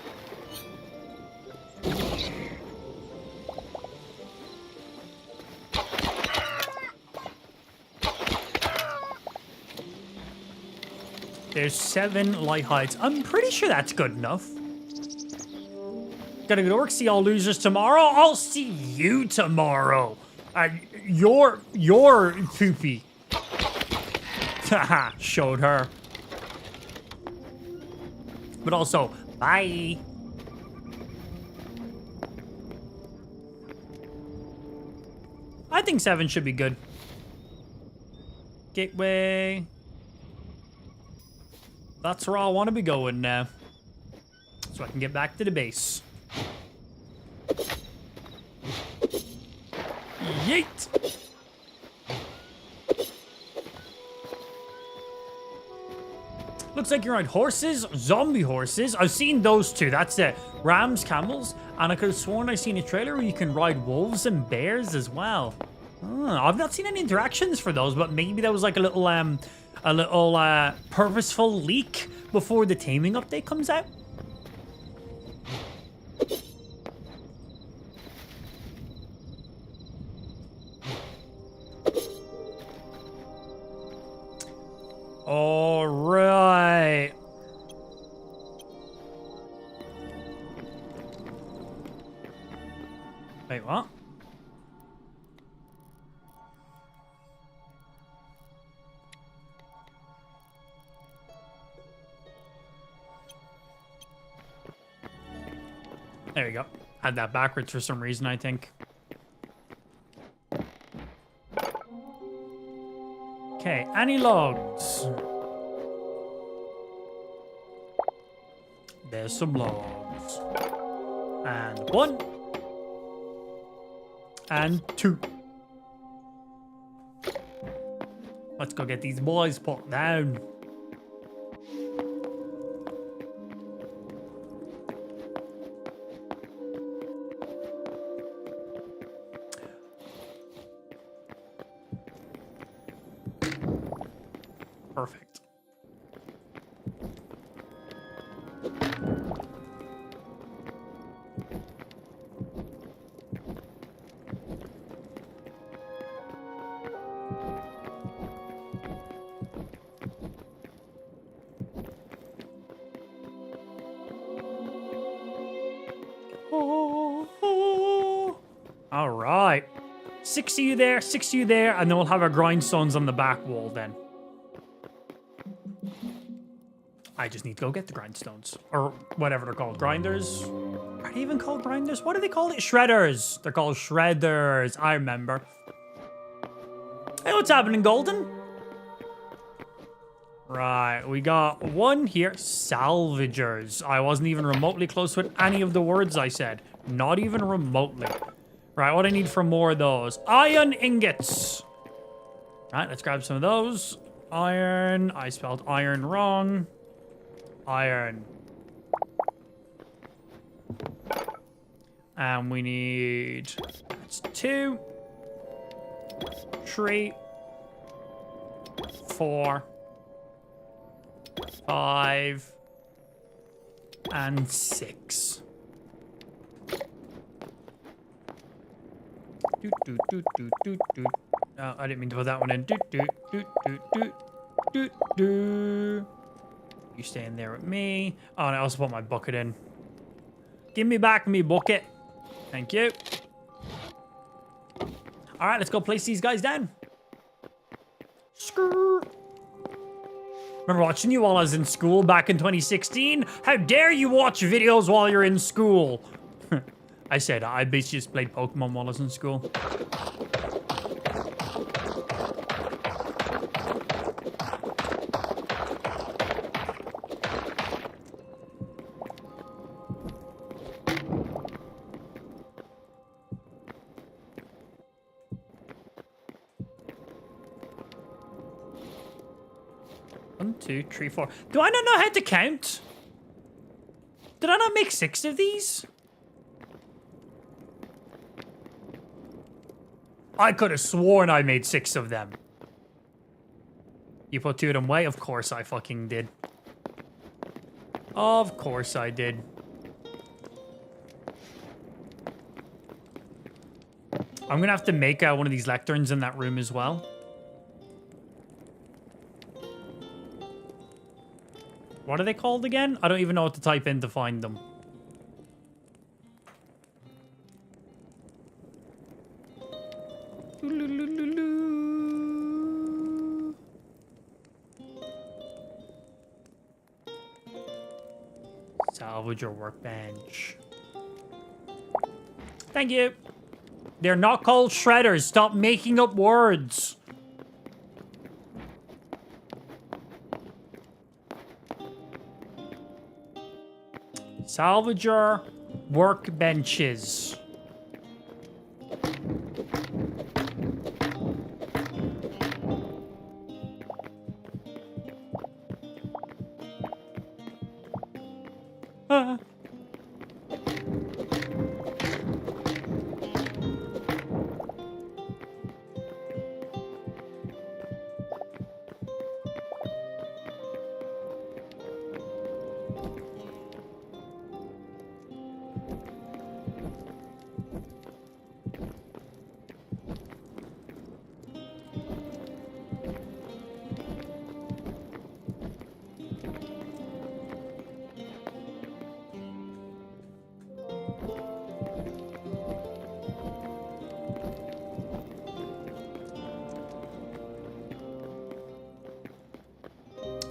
There's 7 light hides. I'm pretty sure that's good enough. Gotta go to work. See all losers tomorrow. I'll see you tomorrow. You're poopy. Haha, showed her. But also, bye. I think 7 should be good. Gateway. That's where I want to be going now. So I can get back to the base. Yeet! Looks like you're on horses, zombie horses. I've seen those 2, that's it. Rams, camels, and I could have sworn I've seen a trailer where you can ride wolves and bears as well. Oh, I've not seen any interactions for those, but maybe that was like a little purposeful leak before the taming update comes out. All right. Wait, what? There we go. Had that backwards for some reason, I think. Okay, any logs? There's some logs. And 1. And 2. Let's go get these boys put down. Perfect. All right. 6 of you there, 6 of you there, and then we'll have our grindstones on the back wall then. I just need to go get the grindstones. Or whatever they're called. Grinders? Are they even called grinders? What do they call it? Shredders. They're called shredders. I remember. Hey, what's happening, Golden? Right, we got one here. Salvagers. I wasn't even remotely close with any of the words I said. Not even remotely. Right, what I need for more of those. Iron ingots. Right, let's grab some of those. Iron. I spelled iron wrong. Iron. And we need... That's 2. 3. 4. 5. And 6. Doot, doot, doot, doot, doot, doot. Oh, I didn't mean to put that one in. Doot, doot, doot, doot, doot, doot, doot. You stay in there with me. Oh, and I also put my bucket in. Give me back me bucket. Thank you. All right, let's go place these guys down. Skrrr. Remember watching you while I was in school back in 2016? How dare you watch videos while you're in school? I said I basically just played Pokemon while I was in school. One, 2, 3, 4. Do I not know how to count? Did I not make 6 of these? I could have sworn I made 6 of them. You put 2 of them away? Of course I fucking did. Of course I did. I'm gonna have to make one of these lecterns in that room as well. What are they called again? I don't even know what to type in to find them. Salvage your workbench. Thank you. They're not called shredders. Stop making up words. Salvager workbenches.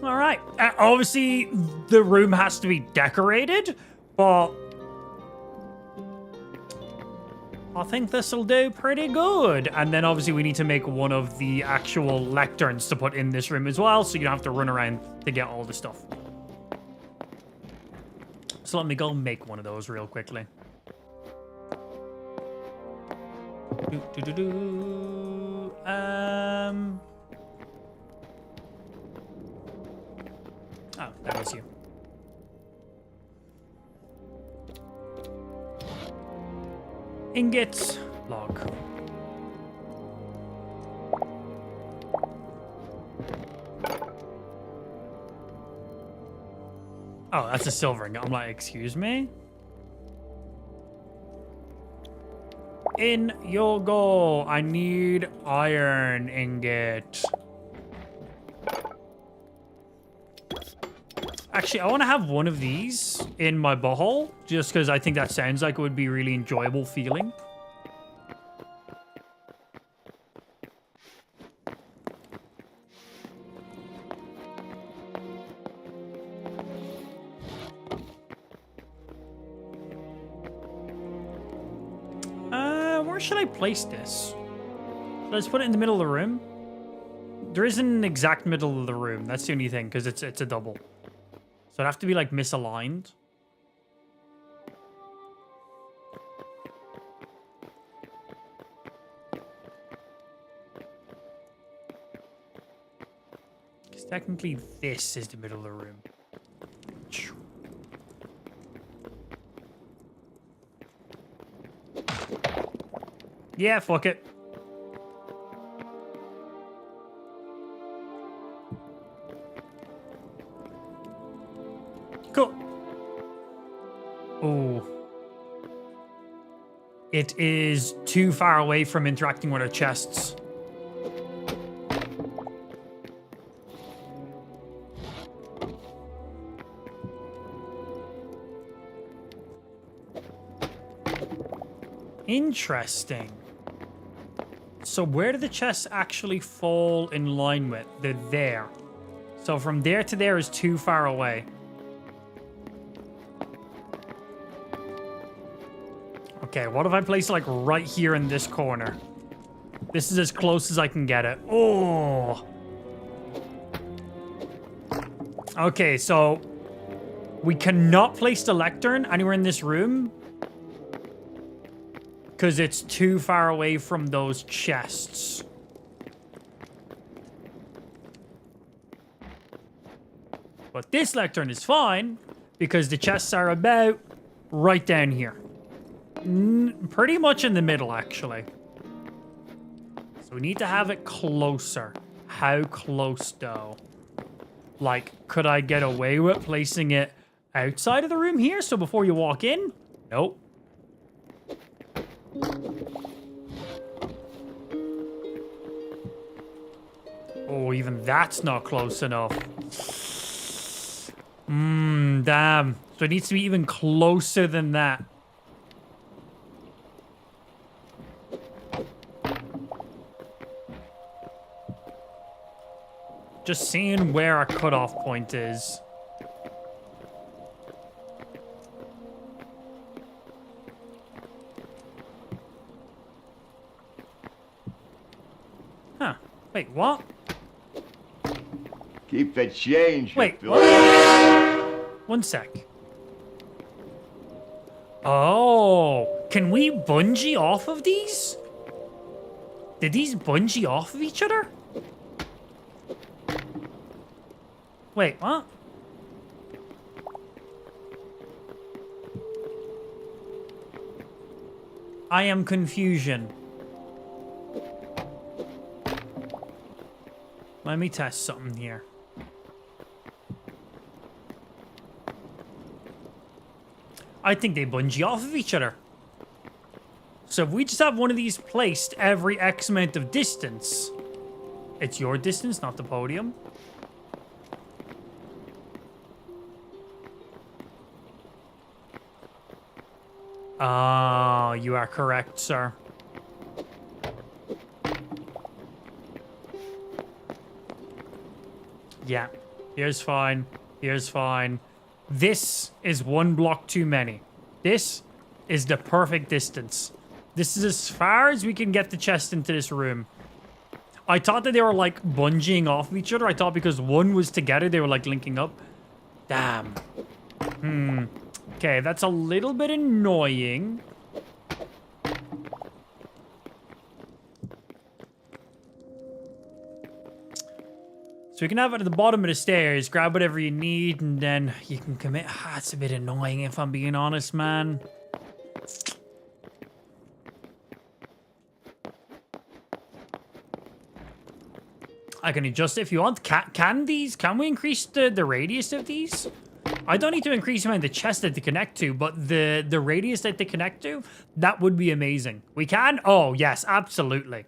All right. Obviously, the room has to be decorated, but I think this will do pretty good. And then obviously we need to make one of the actual lecterns to put in this room as well, so you don't have to run around to get all the stuff. So let me go make one of those real quickly. Oh, that was you. Ingots. Log. Oh, that's a silver ingot. I'm like, excuse me? In you go. I need iron ingot. Actually, I want to have one of these in my butthole, just because I think that sounds like it would be a really enjoyable feeling. Where should I place this? Let's put it in the middle of the room. There isn't an exact middle of the room. That's the only thing, because it's a double. So it'd have to be like misaligned. Because technically this is the middle of the room. Yeah, fuck it. Cool. Oh. It is too far away from interacting with our chests. Interesting. So where do the chests actually fall in line with? They're there. So from there to there is too far away. Okay, what if I place like right here in this corner? This is as close as I can get it. Oh. Okay, so we cannot place the lectern anywhere in this room because it's too far away from those chests. But this lectern is fine because the chests are about right down here. Pretty much in the middle, actually. So we need to have it closer. How close, though? Like, could I get away with placing it outside of the room here? So before you walk in? Nope. Oh, even that's not close enough. Damn. So it needs to be even closer than that. Just seeing where our cutoff point is. Huh. Wait, what? Keep the change. Wait, what? 1 sec. Oh, can we bungee off of these? Did these bungee off of each other? Wait, what? I am confusion. Let me test something here. I think they bungee off of each other. So if we just have one of these placed every X amount of distance, it's your distance, not the podium. Oh, you are correct, sir. Yeah, here's fine. Here's fine. This is 1 block too many. This is the perfect distance. This is as far as we can get the chest into this room. I thought that they were like bungeeing off of each other. I thought because one was together, they were like linking up. Damn. Okay, that's a little bit annoying. So you can have it at the bottom of the stairs, grab whatever you need, and then you can commit. Ah, it's a bit annoying if I'm being honest, man. I can adjust it if you want. Can we increase the radius of these? I don't need to increase the amount of chests that they connect to, but the radius that they connect to, that would be amazing. We can? Oh, yes, absolutely.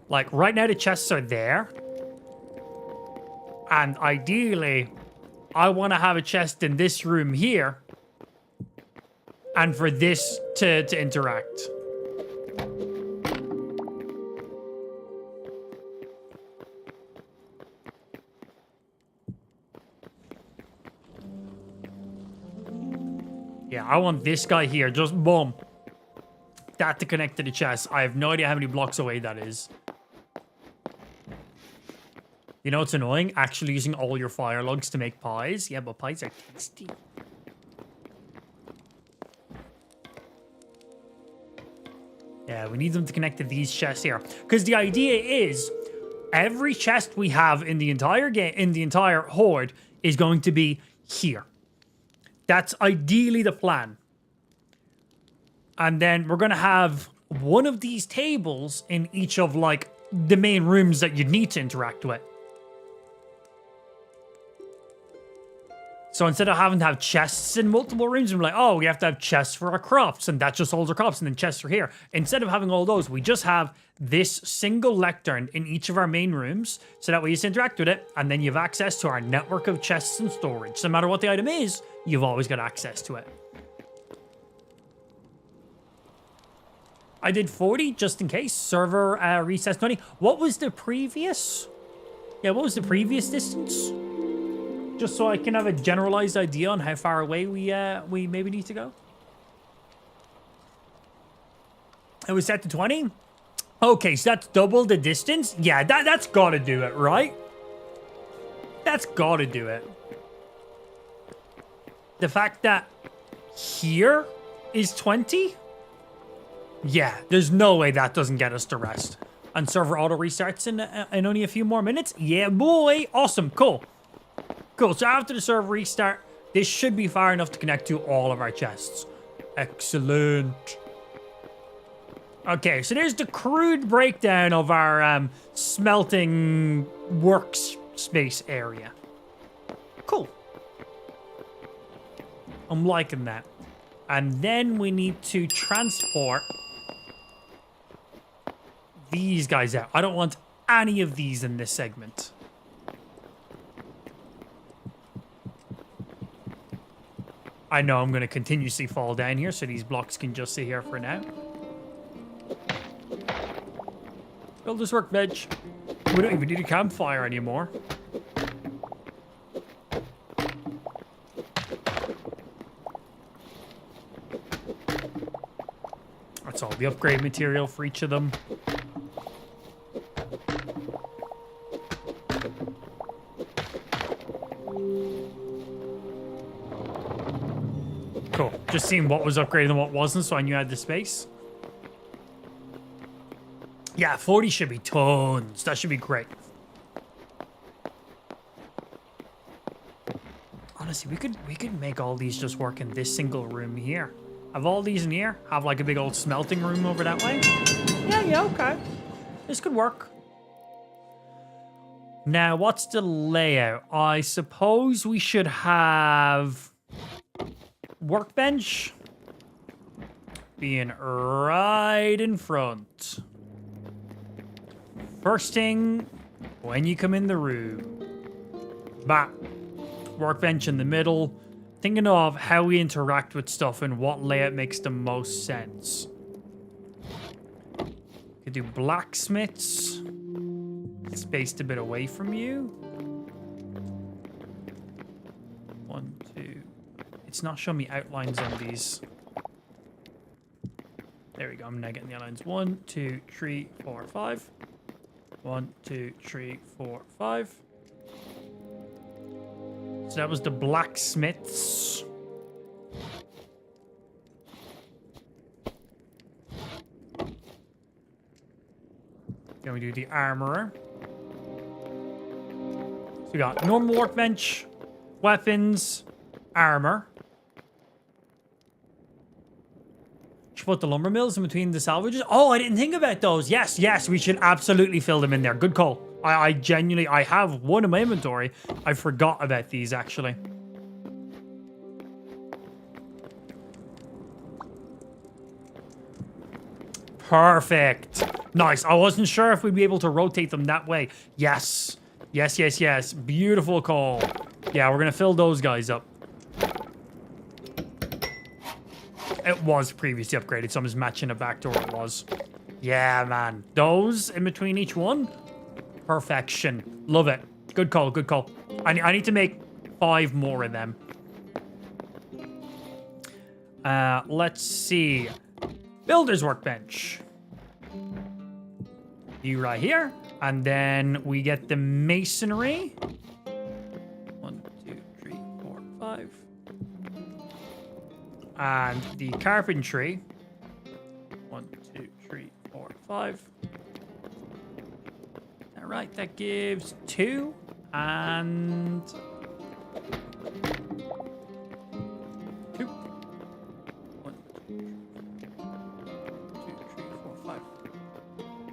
Like, right now the chests are there. And ideally, I want to have a chest in this room here. And for this to interact. Yeah, I want this guy here. Just boom. That to connect to the chest. I have no idea how many blocks away that is. You know what's annoying? Actually using all your fire logs to make pies. Yeah, but pies are tasty. Yeah, we need them to connect to these chests here. Because the idea is, every chest we have in the entire game, in the entire horde, is going to be here. That's ideally the plan. And then we're going to have one of these tables in each of, like, the main rooms that you'd need to interact with. So instead of having to have chests in multiple rooms, we're like, oh, we have to have chests for our crops, and that just holds our crops, and then chests are here. Instead of having all those, we just have this single lectern in each of our main rooms, so that way you just interact with it, and then you have access to our network of chests and storage. So no matter what the item is, you've always got access to it. I did 40 just in case. Server resets 20. What was the previous? Yeah, what was the previous distance? Just so I can have a generalized idea on how far away we maybe need to go. It was set to 20? Okay, so that's double the distance? Yeah, that's gotta do it, right? That's gotta do it. The fact that here is 20? Yeah, there's no way that doesn't get us to rest. And server auto restarts in only a few more minutes? Yeah, boy. Awesome, cool. Cool, so after the server restart, this should be far enough to connect to all of our chests. Excellent. Okay, so there's the crude breakdown of our smelting workspace area. Cool. I'm liking that. And then we need to transport these guys out. I don't want any of these in this segment. I know I'm going to continuously fall down here, so these blocks can just sit here for now. Build this workbench. We don't even need a campfire anymore. That's all the upgrade material for each of them. Cool. Just seeing what was upgraded and what wasn't, so I knew I had the space. Yeah, 40 should be tons. That should be great. Honestly, we could make all these just work in this single room here. Have all these in here. Have like a big old smelting room over that way. Yeah, okay. This could work. Now, what's the layout? I suppose we should have workbench being right in front. First thing when you come in the room. Bah. Workbench in the middle. Thinking of how we interact with stuff and what layout makes the most sense. Could do blacksmiths. Spaced a bit away from you. 1, 2. It's not showing me outlines on these. There we go. I'm now getting the outlines. 1, 2, 3, 4, 5. 1, 2, 3, 4, 5. So that was the blacksmiths. Then we do the armorer. So we got normal workbench, weapons, armor. Should put the lumber mills in between the salvages. Oh, I didn't think about those. Yes, we should absolutely fill them in there. Good call. I genuinely, I have one in my inventory. I forgot about these, actually. Perfect. Nice. I wasn't sure if we'd be able to rotate them that way. Yes. Yes, yes, yes. Beautiful call. Yeah, we're going to fill those guys up. It was previously upgraded, so I'm just matching it back to where it was. Yeah, man. Those in between each one. Perfection. Love it. Good call, good call. I need to make 5 more of them. Let's see. Builder's workbench. You right here. And then we get the masonry. 1, 2, 3, 4, 5. And the carpentry. 1, 2, 3, 4, 5. All right, that gives 2 and 2. 1, 2, 3, 4, 5.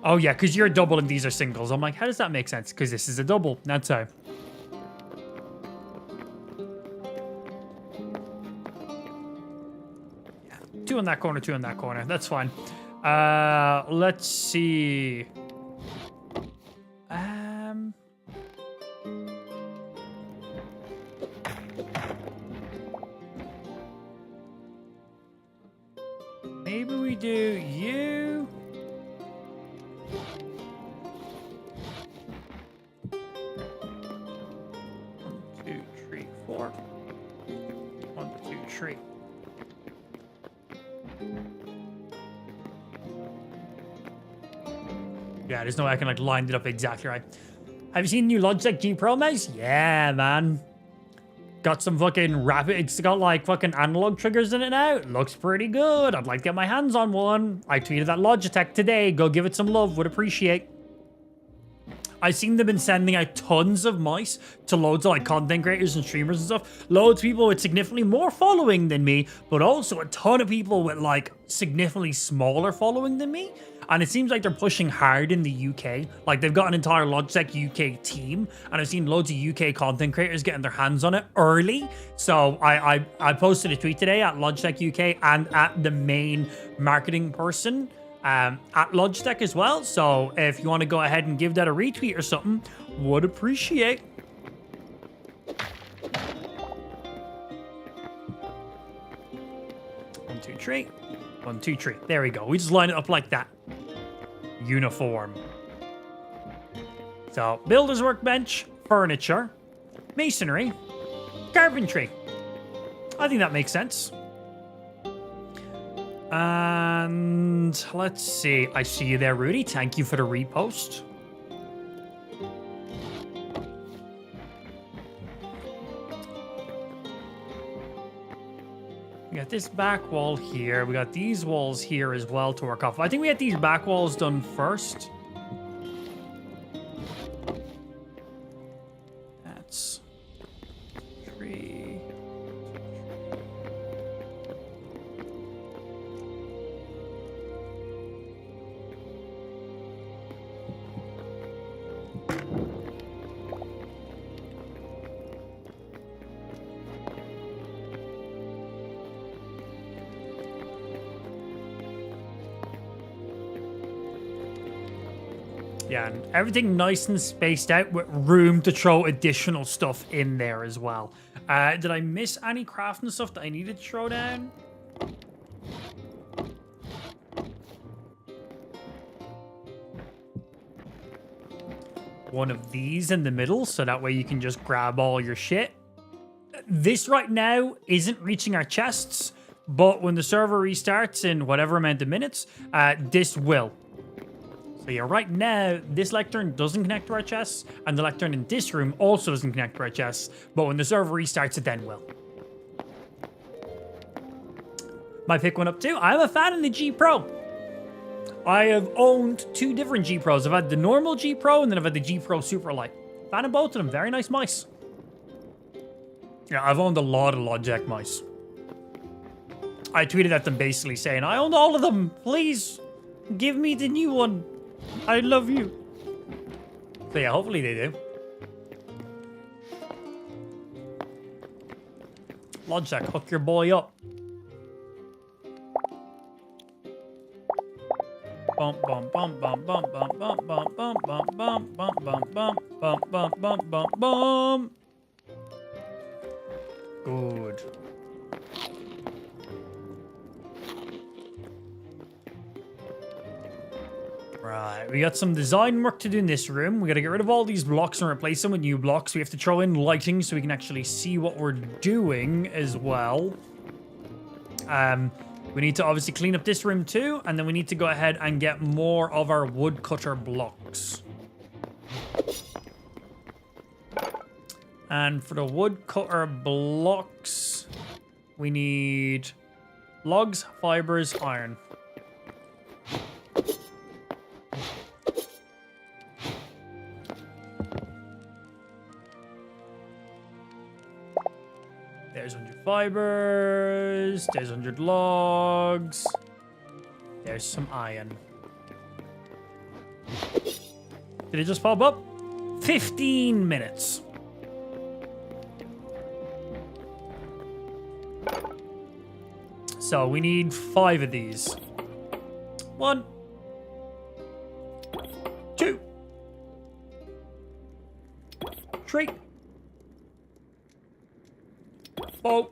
Oh yeah, because you're a double and these are singles. I'm like, how does that make sense? Because this is a double. That's how. Yeah, 2 in that corner, 2 in that corner. That's fine. Let's see. Maybe we do you. One, 2, 3, 4. 1, 2, 3. Yeah, there's no way I can like line it up exactly right. Have you seen the new Logitech G Pro mouse? Yeah, man. Got some fucking rapid, it's got like fucking analog triggers in it now. It looks pretty good. I'd like to get my hands on one. I tweeted that Logitech today. Go give it some love, would appreciate. I've seen them been sending out tons of mice to loads of like content creators and streamers and stuff. Loads of people with significantly more following than me, but also a ton of people with like significantly smaller following than me. And it seems like they're pushing hard in the UK. Like they've got an entire Logitech UK team, and I've seen loads of UK content creators getting their hands on it early. So I posted a tweet today at Logitech UK and at the main marketing person at Logitech as well. So if you want to go ahead and give that a retweet or something, would appreciate. One, 2, 3. 1, 2, 3. There we go. We just line it up like that. Uniform. So, builder's workbench, furniture, masonry, carpentry. I think that makes sense. And let's see. I see you there, Rudy. Thank you for the repost. We got this back wall here. We got these walls here as well to work off. I think we had these back walls done first. That's 3. Yeah, and everything nice and spaced out with room to throw additional stuff in there as well. Did I miss any crafting stuff that I needed to throw down? One of these in the middle, so that way you can just grab all your shit. This right now isn't reaching our chests, but when the server restarts in whatever amount of minutes, this will. So yeah, right now, this lectern doesn't connect to our chests, and the lectern in this room also doesn't connect to our chests, but when the server restarts, it then will. My pick went up too. I'm a fan of the G Pro. I have owned 2 different G Pros. I've had the normal G Pro, and then I've had the G Pro Super Light. Fan of both of them. Very nice mice. Yeah, I've owned a lot of Logitech mice. I tweeted at them basically saying, I owned all of them. Please, give me the new one. I love you. So yeah, hopefully they do. Logitech, hook your boy up. Bump, bump, bump, bump, bump, bump, bump, bump, bump, bump, bump, bump, bump, bump, bump, bump, bump, bump, bump. Good. Right, we got some design work to do in this room. We got to get rid of all these blocks and replace them with new blocks. We have to throw in lighting so we can actually see what we're doing as well. We need to obviously clean up this room too, and then we need to go ahead and get more of our woodcutter blocks. And for the woodcutter blocks, we need logs, fibers, iron. There's 100 fibers. There's 100 logs. There's some iron. Did it just pop up? 15 minutes. So we need 5 of these. 1, 2, 3, 4,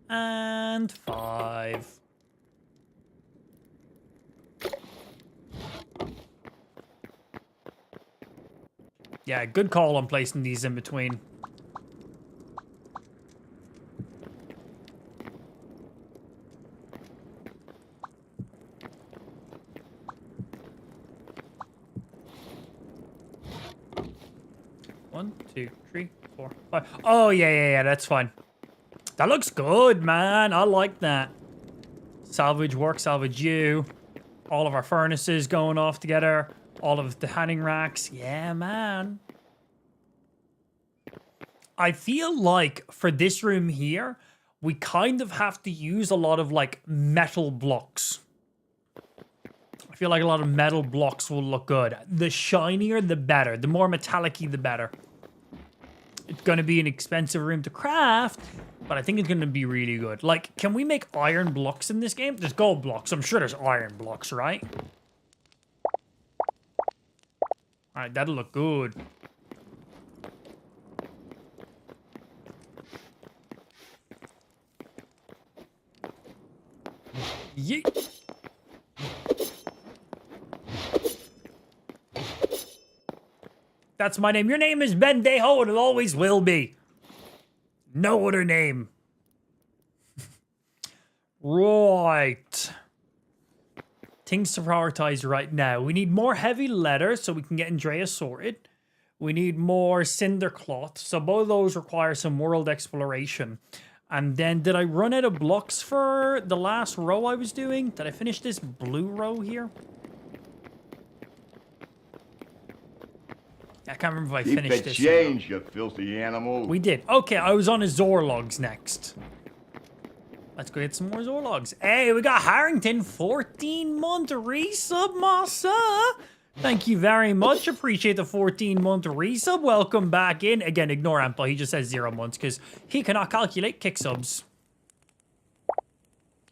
and 5. Yeah, good call on placing these in between. One, 2, 3, 4, 5. Oh, yeah, that's fine. That looks good, man. I like that. Salvage work, salvage you. All of our furnaces going off together. All of the hanging racks. Yeah, man. I feel like for this room here, we kind of have to use a lot of, like, metal blocks. I feel like a lot of metal blocks will look good. The shinier, the better. The more metallic-y, the better. It's going to be an expensive room to craft, but I think it's going to be really good. Like, can we make iron blocks in this game? There's gold blocks. I'm sure there's iron blocks, right? All right, that'll look good. Yeet. That's my name. Your name is Ben Deho, and it always will be. No other name. Right. Things to prioritize right now. We need more heavy leather so we can get Andrea sorted. We need more cinder cloth. So both of those require some world exploration. And then, did I run out of blocks for the last row I was doing? Did I finish this blue row here? I can't remember if I finished this. Keep the change, you filthy animal. We did. Okay, I was on a Zorlogs next. Let's go get some more Zorlogs. Hey, we got Harrington, 14-month resub, massa. Thank you very much. Appreciate the 14-month resub. Welcome back in. Again, ignore Ample. He just says 0 months because he cannot calculate kick subs.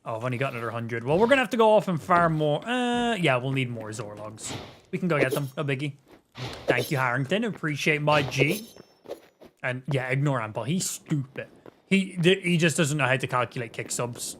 Oh, I've only got another 100. Well, we're going to have to go off and farm more. Yeah, we'll need more Zorlogs. We can go get them. No biggie. Thank you, Harrington. Appreciate my G. And yeah, ignore Ample. He's stupid. He just doesn't know how to calculate kick subs.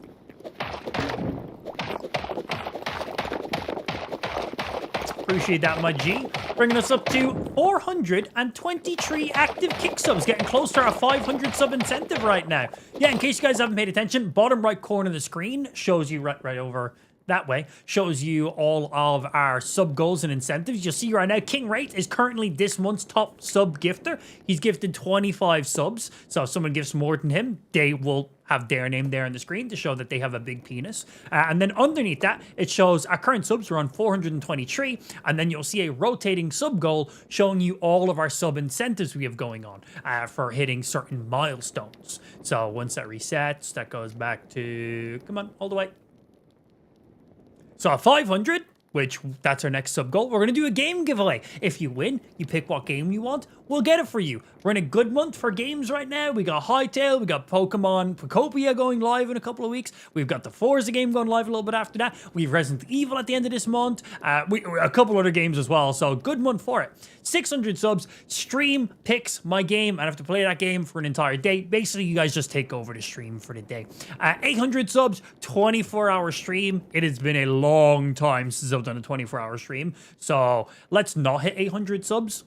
Appreciate that, my G. Bringing us up to 423 active kick subs. Getting close to our 500 sub incentive right now. Yeah, in case you guys haven't paid attention, bottom right corner of the screen shows you right over that way, shows you all of our sub goals and incentives. You'll see right now, King Rate is currently this month's top sub gifter. He's gifted 25 subs. So if someone gives more than him, they will have their name there on the screen to show that they have a big penis. And then underneath that, it shows our current subs are on 423. And then you'll see a rotating sub goal showing you all of our sub incentives we have going on for hitting certain milestones. So once that resets, that goes back to, come on, all the way. So at 500, which that's our next sub goal. We're going to do a game giveaway. If you win, you pick what game you want, we'll get it for you. We're in a good month for games right now. We got Hytale, we got Pokemon Pocopia going live in a couple of weeks. We've got the Forza game going live a little bit after that. We've Resident Evil at the end of this month. A couple other games as well, so good month for it. 600 subs, stream picks my game, and I have to play that game for an entire day. Basically, you guys just take over the stream for the day. 800 subs, 24-hour stream. It has been a long time since I've done a 24-hour stream, so let's not hit 800 subs.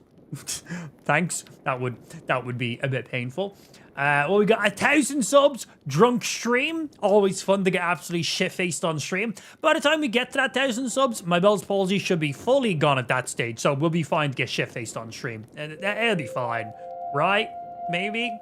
Thanks. That would be a bit painful. Well, we got 1,000 subs, drunk stream. Always fun to get absolutely shit-faced on stream. By the time we get to that 1,000 subs, my Bell's palsy should be fully gone at that stage, so we'll be fine to get shit-faced on stream. It'll be fine, right? Maybe?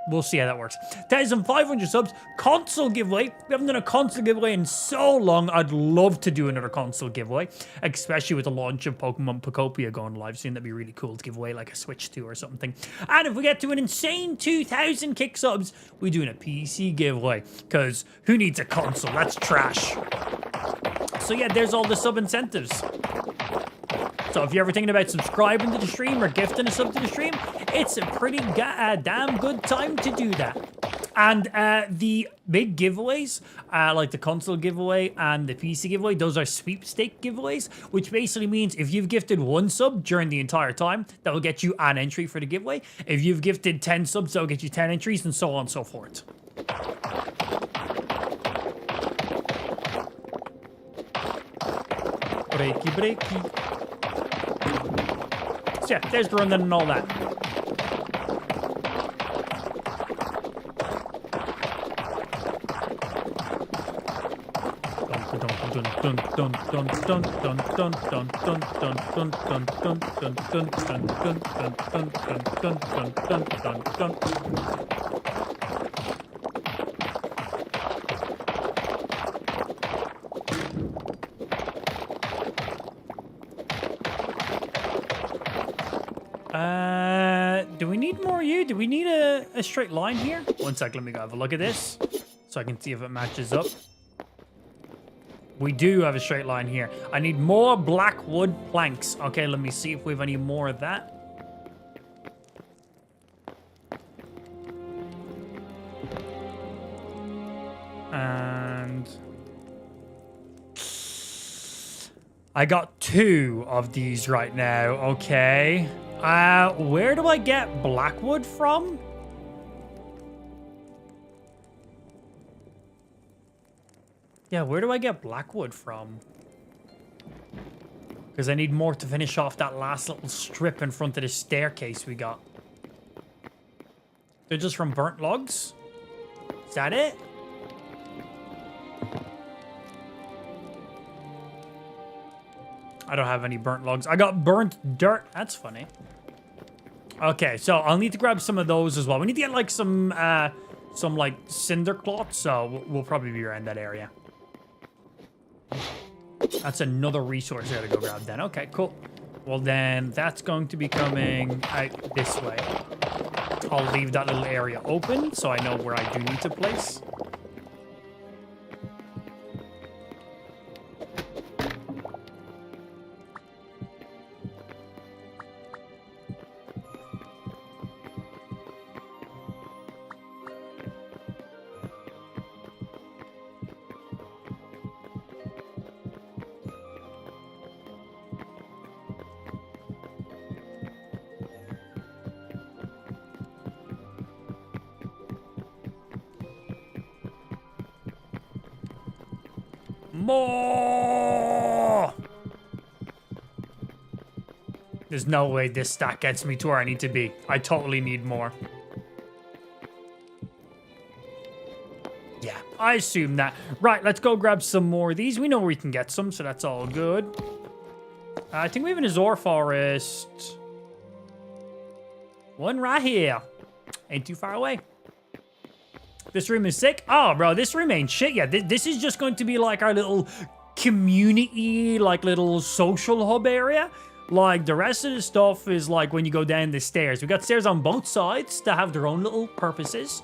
We'll see how that works. 1,500 subs, console giveaway. We haven't done a console giveaway in so long. I'd love to do another console giveaway, especially with the launch of Pokemon Pocopia going live soon. That'd be really cool to give away like a Switch 2 or something. And if we get to an insane 2,000 kick subs, we're doing a PC giveaway, because who needs a console? That's trash. So yeah, there's all the sub incentives. So if you're ever thinking about subscribing to the stream or gifting a sub to the stream, it's a pretty damn good time to do that. And the big giveaways, like the console giveaway and the PC giveaway, those are sweepstake giveaways, which basically means if you've gifted 1 sub during the entire time, that will get you an entry for the giveaway. If you've gifted 10 subs, that will get you 10 entries, and so on and so forth. Breaky. So yeah, there's the rundown and all that. Do we need more you? Do we need a straight line here? One sec, let me go have a look at this so I can see if it matches up. We do have a straight line here. I need more black wood planks. Okay, let me see if we have any more of that. And I got 2 of these right now. Okay. Where do I get blackwood from? Yeah, where do I get blackwood from? Because I need more to finish off that last little strip in front of the staircase we got. They're just from burnt logs? Is that it? I don't have any burnt logs. I got burnt dirt. That's funny. Okay, so I'll need to grab some of those as well. We need to get like some like cinder cloth, so we'll probably be around that area. That's another resource I gotta go grab then. Okay, cool. Well then, that's going to be coming out this way. I'll leave that little area open so I know where I do need to place. More! There's no way this stack gets me to where I need to be. I totally need more. Yeah, I assume that. Right, let's go grab some more of these. We know where we can get some, so that's all good. I think we have an Azure Forest. One right here. Ain't too far away. This room is sick. Oh, bro, this room ain't shit yet. This is just going to be like our little community, like little social hub area. Like the rest of the stuff is like when you go down the stairs. We got stairs on both sides that have their own little purposes.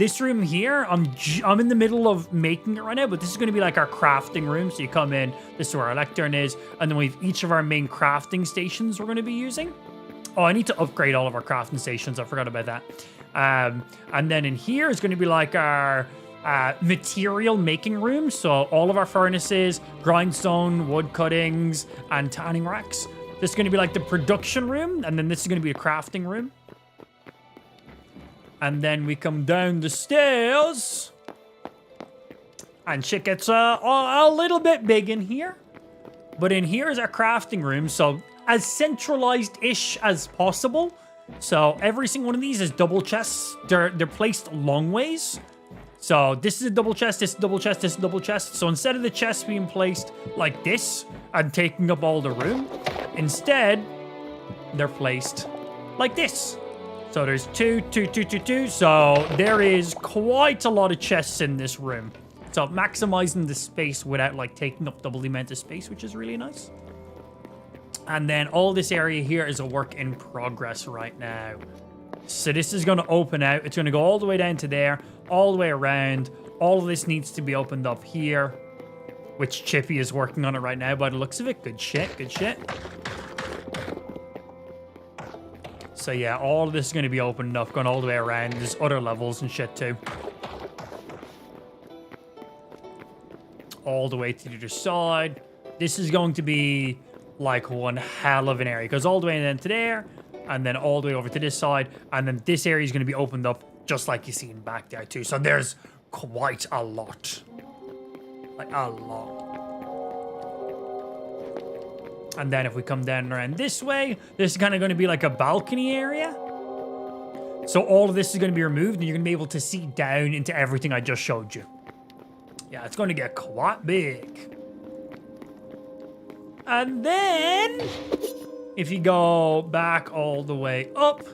This room here, I'm in the middle of making it right now, but this is going to be like our crafting room. So you come in, this is where our lectern is, and then we have each of our main crafting stations we're going to be using. Oh, I need to upgrade all of our crafting stations. I forgot about that. And then in here is going to be like our material making room. So all of our furnaces, grindstone, wood cuttings, and tanning racks. This is going to be like the production room, and then this is going to be a crafting room. And then we come down the stairs, and shit gets a little bit big in here. But in here is our crafting room, so as centralized-ish as possible. So every single one of these is double chests. They're placed long ways. So this is a double chest, this is a double chest, this is a double chest. So instead of the chests being placed like this and taking up all the room, instead, they're placed like this. So there's two. So there is quite a lot of chests in this room. So maximizing the space without like taking up double the amount of space, which is really nice. And then all this area here is a work in progress right now. So this is going to open out. It's going to go all the way down to there, all the way around. All of this needs to be opened up here, which Chippy is working on it right now by the looks of it. Good shit, good shit. So yeah, all of this is going to be opened up, going all the way around. There's other levels and shit too. All the way to the other side. This is going to be like one hell of an area. It goes all the way then to there, and then all the way over to this side, and then this area is going to be opened up just like you see in back there too. So there's quite a lot. Like a lot. And then if we come down around this way, this is kind of going to be like a balcony area. So all of this is going to be removed, and you're going to be able to see down into everything I just showed you. Yeah, it's going to get quite big. And then, if you go back all the way up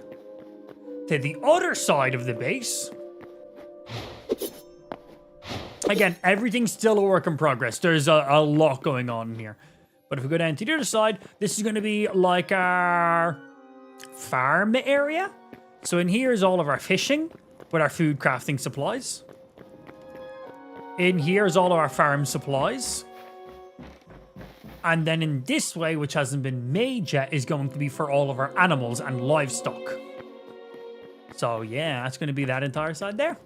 to the other side of the base, again, everything's still a work in progress. There's a lot going on in here. But if we go down to the other side, this is going to be like our farm area. So in here is all of our fishing with our food crafting supplies. In here is all of our farm supplies. And then in this way, which hasn't been made yet, is going to be for all of our animals and livestock. So yeah, that's going to be that entire side there.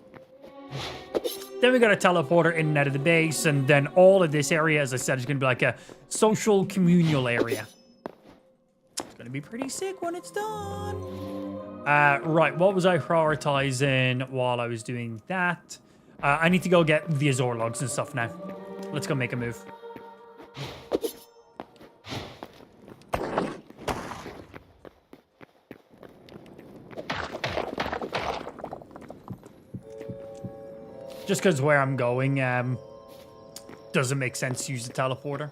Then we got a teleporter in and out of the base, and then all of this area, as I said, is going to be like a social communal area. It's going to be pretty sick when it's done. Right, what was I prioritizing while I was doing that? I need to go get the Azor logs and stuff now. Let's go make a move. Just because where I'm going doesn't make sense to use the teleporter.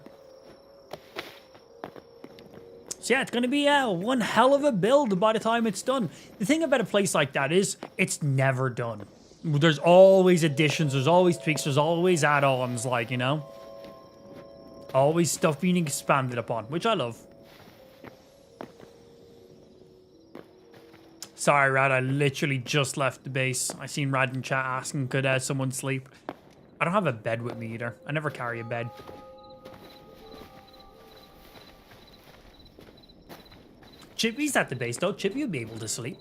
So yeah, it's going to be one hell of a build by the time it's done. The thing about a place like that is it's never done. There's always additions, there's always tweaks, there's always add-ons, like, you know. Always stuff being expanded upon, which I love. Sorry, Rad, I literally just left the base. I seen Rad in chat asking, could someone sleep? I don't have a bed with me either. I never carry a bed. Chippy's at the base, though. Chippy would be able to sleep.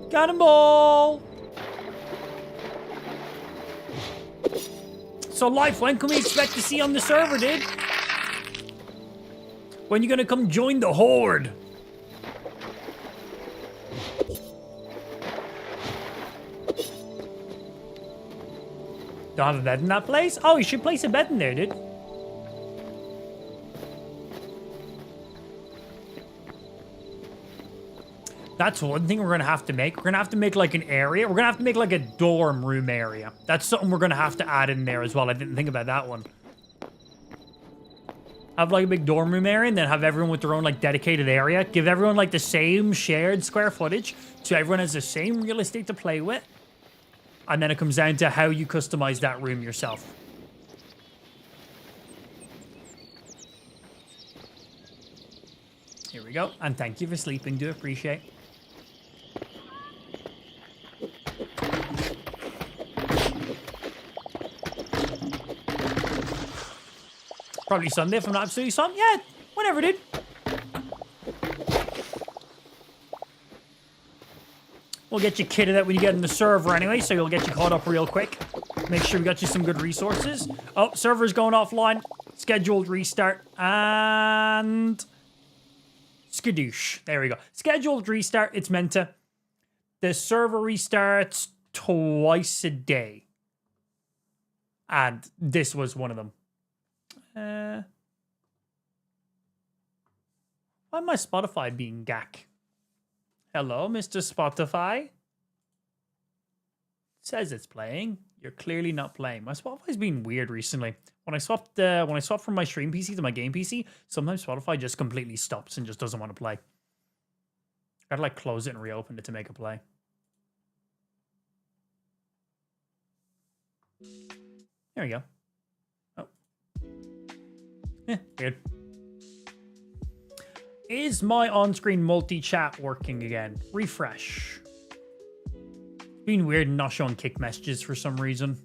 Cannonball! So, Life, when can we expect to see you on the server, dude? When you gonna come join the Horde? Don't have a bed in that place? Oh, you should place a bed in there, dude. That's one thing we're going to have to make. We're going to have to make like an area. We're going to have to make like a dorm room area. That's something we're going to have to add in there as well. I didn't think about that one. Have like a big dorm room area and then have everyone with their own like dedicated area. Give everyone like the same shared square footage so everyone has the same real estate to play with. And then it comes down to how you customize that room yourself. Have like a big dorm room area and then have everyone with their own like dedicated area. Give everyone like the same shared square footage so everyone has the same real estate to play with. And then it comes down to how you customize that room yourself. 'Cause, like, I don't have a bed with me either. I never carry a bed. Here we go. And thank you for sleeping. Do appreciate. Probably Sunday if I'm not absolutely something. Yeah, whenever, dude. We'll get you kitted out when you get in the server anyway, so you'll get you caught up real quick. Make sure we got you some good resources. Oh, server's going offline. Scheduled restart. And... skadoosh. There we go. Scheduled restart. It's meant to. The server restarts twice a day. And this was one of them. Why am my Spotify being gack? Hello, Mr. Spotify. It says it's playing. You're clearly not playing. My Spotify's been weird recently. When I swapped from my stream PC to my game PC, sometimes Spotify just completely stops and just doesn't want to play. I gotta like close it and reopen it to make it play. There we go. Oh. Weird. Is my on-screen multi-chat working again? Refresh. It's been weird not showing kick messages for some reason.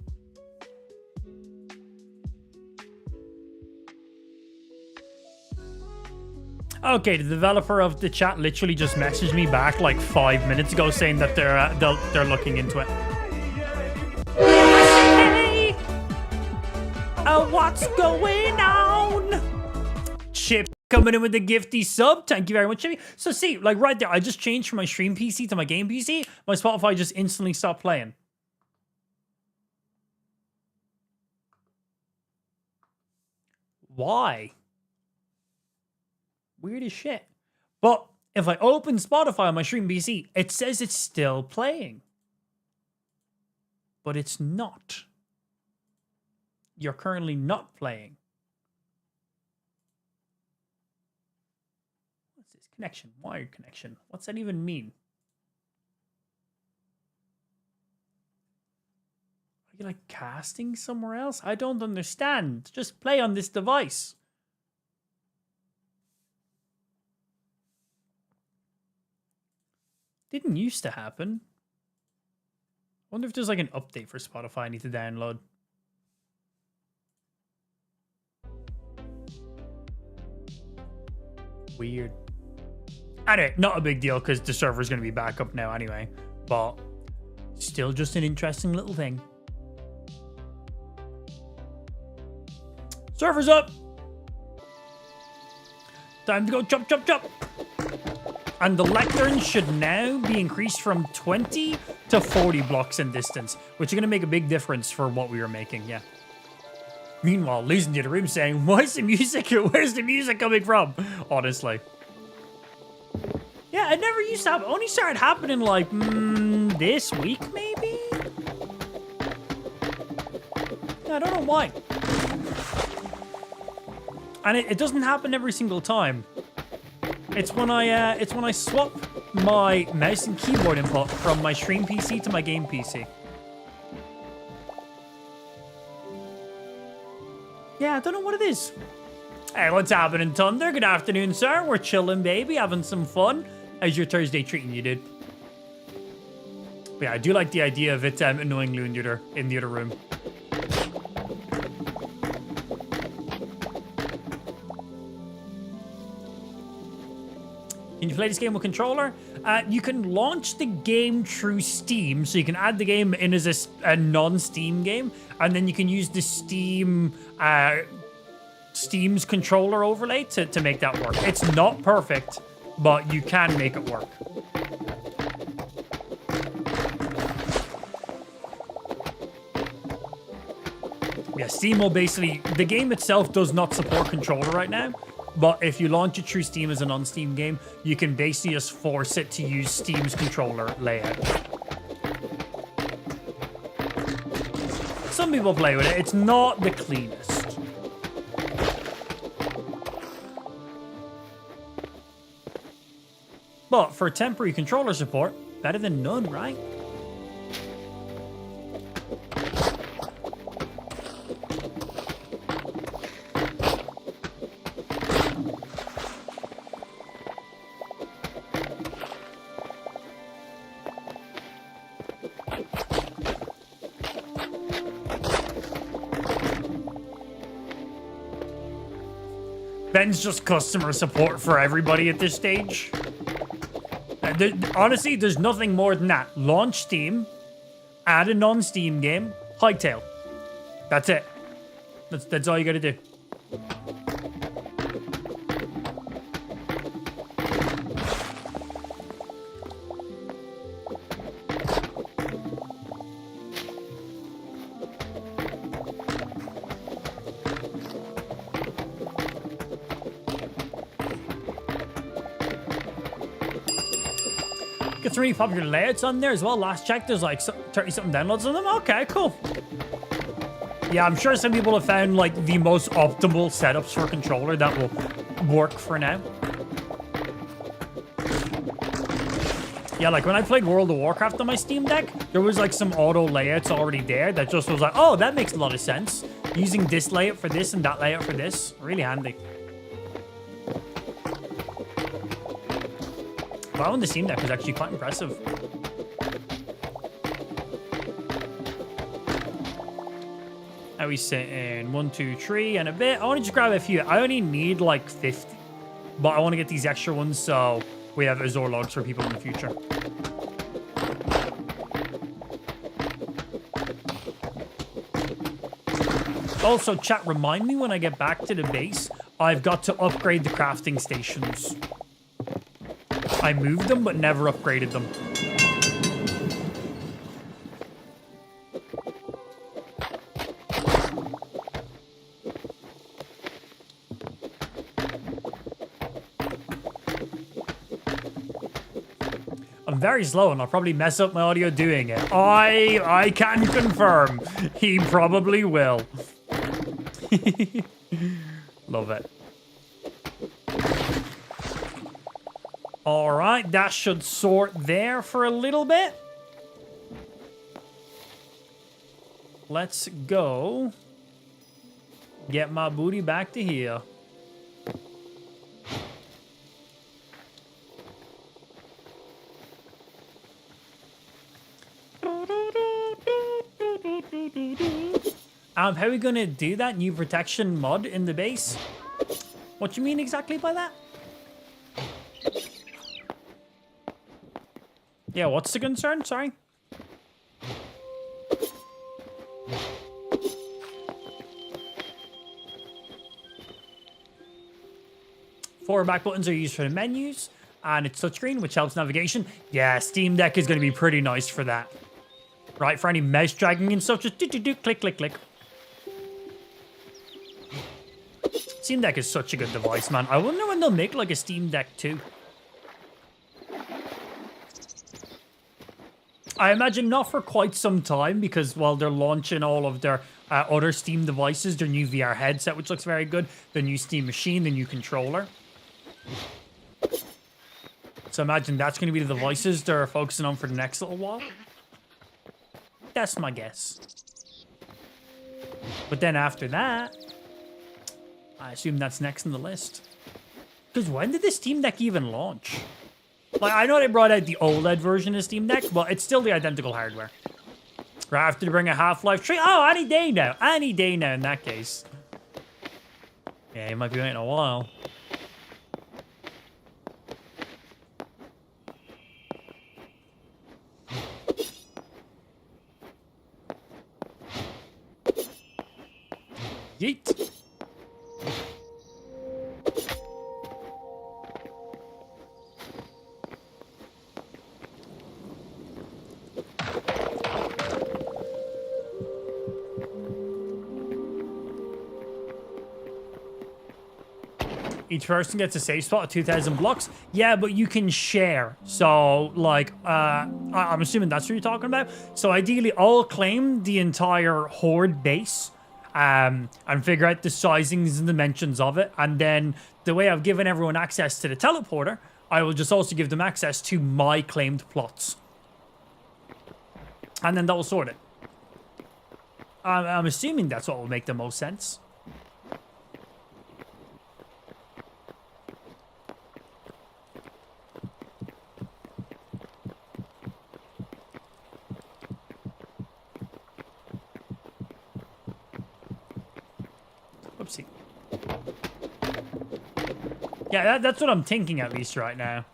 Okay, the developer of the chat literally just messaged me back like 5 minutes ago saying that they're looking into it. Hey! What's going on? Chip coming in with the gifty sub. Thank you very much, Chippy. So see, like right there, I just changed from my stream PC to my game PC. My Spotify just instantly stopped playing. Why? Weird as shit. But if I open Spotify on my stream PC, it says it's still playing. But it's not. You're currently not playing. What's this? Connection. Wired connection. What's that even mean? Are you like casting somewhere else? I don't understand. Just play on this device. Didn't used to happen. I wonder if there's like an update for Spotify I need to download. Weird. Anyway, not a big deal because the server's going to be back up now anyway. But still just an interesting little thing. Server's up. Time to go chop, chop, chop. And the lecterns should now be increased from 20 to 40 blocks in distance, which is going to make a big difference for what we were making, yeah. Meanwhile, losing to the room saying, where's the music coming from? Honestly. Yeah, it never used to happen. It only started happening like, this week maybe? Yeah, I don't know why. And it doesn't happen every single time. It's when I swap my mouse and keyboard input from my stream PC to my game PC. Yeah, I don't know what it is. Hey, what's happening, Thunder? Good afternoon, sir. We're chilling, baby, having some fun. How's your Thursday treating you, dude? But yeah, I do like the idea of it annoying Lou in the other room. Can you play this game with controller? You can launch the game through Steam, so you can add the game in as a non-Steam game, and then you can use the Steam's controller overlay to make that work. It's not perfect, but you can make it work. Yeah, Steam will basically... The game itself does not support controller right now. But if you launch it through Steam as a non-Steam game, you can basically just force it to use Steam's controller layout. Some people play with it. It's not the cleanest. But for temporary controller support, better than none, right? Ben's just customer support for everybody at this stage. Honestly, there's nothing more than that. Launch Steam, add a non-Steam game, Hytale. That's it. That's all you gotta do. Get some really popular layouts on there as well. Last check, there's like 30-something downloads on them. Okay, cool. Yeah, I'm sure some people have found like the most optimal setups for a controller that will work for now. Yeah, like when I played World of Warcraft on my Steam Deck, there was like some auto layouts already there that just was like, oh, that makes a lot of sense. Using this layout for this and that layout for this. Really handy. That one, the Steam Deck was actually quite impressive. How we sit in 1, 2, 3 and a bit. I want to just grab a few. I only need like 50, but I want to get these extra ones so we have Azure logs for people in the future. Also, chat, remind me when I get back to the base, I've got to upgrade the crafting stations. I moved them, but never upgraded them. I'm very slow, and I'll probably mess up my audio doing it. I can confirm. He probably will. Love it. All right, that should sort there for a little bit. Let's go get my booty back to here. How are we gonna do that new protection mod in the base? What do you mean exactly by that? Yeah, what's the concern? Sorry. Forward back buttons are used for the menus, and it's touchscreen, which helps navigation. Yeah, Steam Deck is going to be pretty nice for that. Right, for any mouse dragging and stuff, just do, click, click, click. Steam Deck is such a good device, man. I wonder when they'll make like a Steam Deck 2. I imagine not for quite some time because while they're launching all of their other Steam devices, their new VR headset, which looks very good, the new Steam machine, the new controller. So imagine that's going to be the devices they're focusing on for the next little while. That's my guess. But then after that, I assume that's next on the list. Because when did the Steam Deck even launch? Like, I know they brought out the OLED version of Steam Deck, but it's still the identical hardware. Right after they bring a Half-Life 3. Oh, any day now. Any day now in that case. Yeah, you might be waiting a while. Yeet. Each person gets a safe spot of 2,000 blocks. Yeah, but you can share. So, like, I'm assuming that's what you're talking about. So, ideally, I'll claim the entire Horde base and figure out the sizings and dimensions of it. And then, the way I've given everyone access to the teleporter, I will just also give them access to my claimed plots. And then that will sort it. I'm assuming that's what will make the most sense. Oopsie. Yeah, that's what I'm thinking at least right now.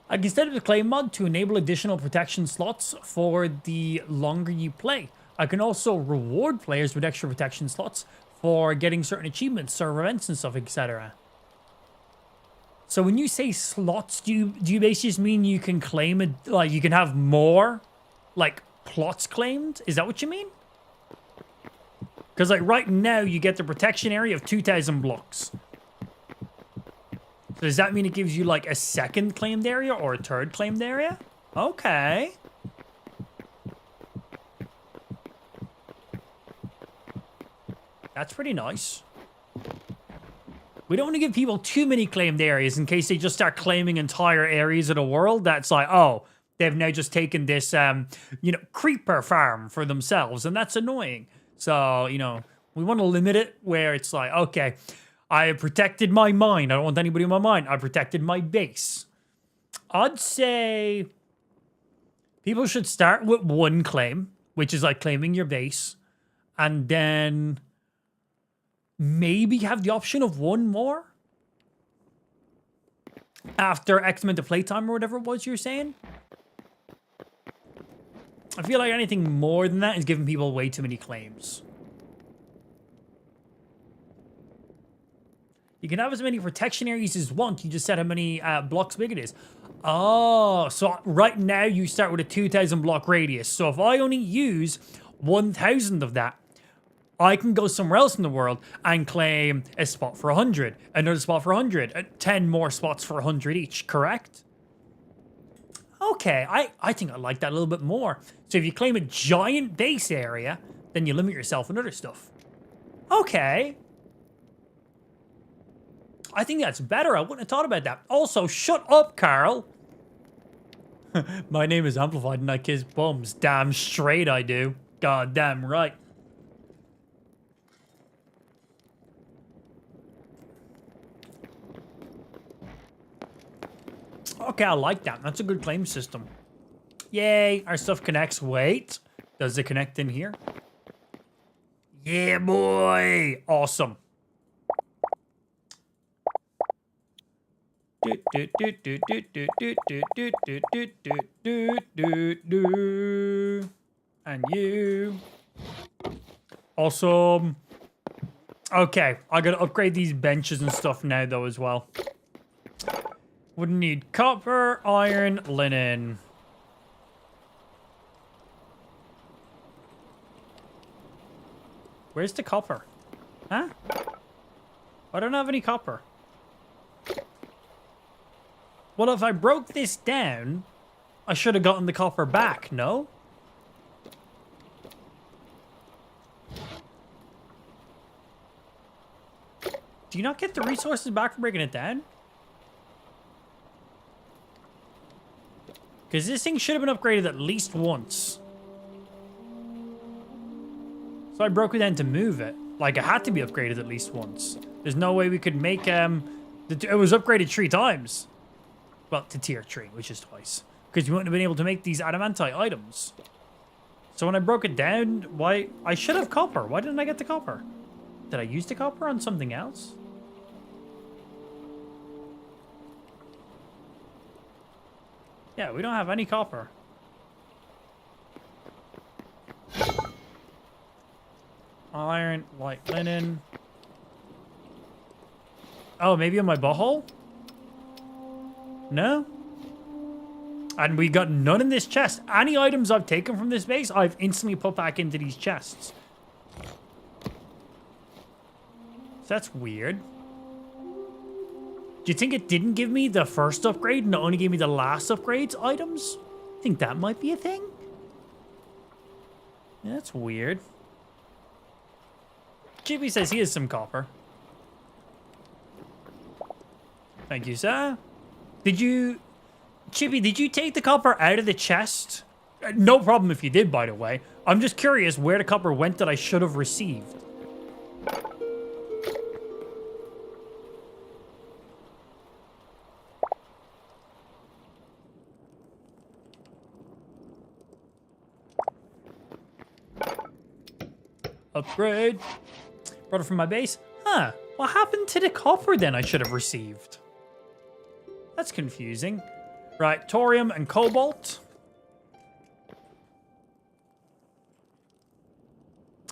I can set up a claim mod to enable additional protection slots for the longer you play. I can also reward players with extra protection slots for getting certain achievements, server events and stuff, etc. So when you say slots, do you basically just mean you can claim it, like you can have more, like, plots claimed? Is that what you mean? Because like right now you get the protection area of 2,000 blocks. So does that mean it gives you like a second claimed area or a third claimed area? Okay. That's pretty nice. We don't want to give people too many claimed areas in case they just start claiming entire areas of the world. That's like, oh, they've now just taken this, you know, creeper farm for themselves, and that's annoying. So, you know, we want to limit it where it's like, okay, I have protected my mine. I don't want anybody in my mine. I protected my base. I'd say people should start with one claim, which is like claiming your base, and then maybe have the option of one more after X amount of playtime or whatever it was you were saying. I feel like anything more than that is giving people way too many claims. You can have as many protection areas as you want. You just set how many blocks big it is. Oh, so right now you start with a 2,000 block radius. So if I only use 1,000 of that, I can go somewhere else in the world and claim a spot for 100, another spot for 100, 10 more spots for 100 each, correct? Okay, I think I like that a little bit more. So if you claim a giant base area, then you limit yourself on other stuff. Okay. I think that's better. I wouldn't have thought about that. Also, shut up, Carl. My name is Amplified and I kiss bums. Damn straight I do. God damn right. Okay, I like that. That's a good claim system. Yay, our stuff connects. Wait, does it connect in here? Yeah, boy. Awesome. And you. Awesome. Okay, I gotta upgrade these benches and stuff now though as well. Would need copper, iron, linen. Where's the copper? Huh? I don't have any copper. Well, if I broke this down, I should have gotten the copper back, no? Do you not get the resources back for breaking it down? Because this thing should have been upgraded at least once. So I broke it down to move it. Like, it had to be upgraded at least once. There's no way we could make, it was upgraded 3 times. Well, to tier 3, which is twice. Because you wouldn't have been able to make these adamantite items. So when I broke it down, why? I should have copper. Why didn't I get the copper? Did I use the copper on something else? Yeah, we don't have any copper. Iron, white linen. Oh, maybe on my butthole? No? And we got none in this chest. Any items I've taken from this base, I've instantly put back into these chests. So that's weird. Do you think it didn't give me the first upgrade and it only gave me the last upgrades items? I think that might be a thing. Yeah, that's weird. Chippy says he has some copper. Thank you, sir. Chippy, did you take the copper out of the chest? No problem if you did, by the way. I'm just curious where the copper went that I should have received. Upgrade. Brought it from my base. Huh. What happened to the copper then I should have received? That's confusing. Right, thorium and cobalt.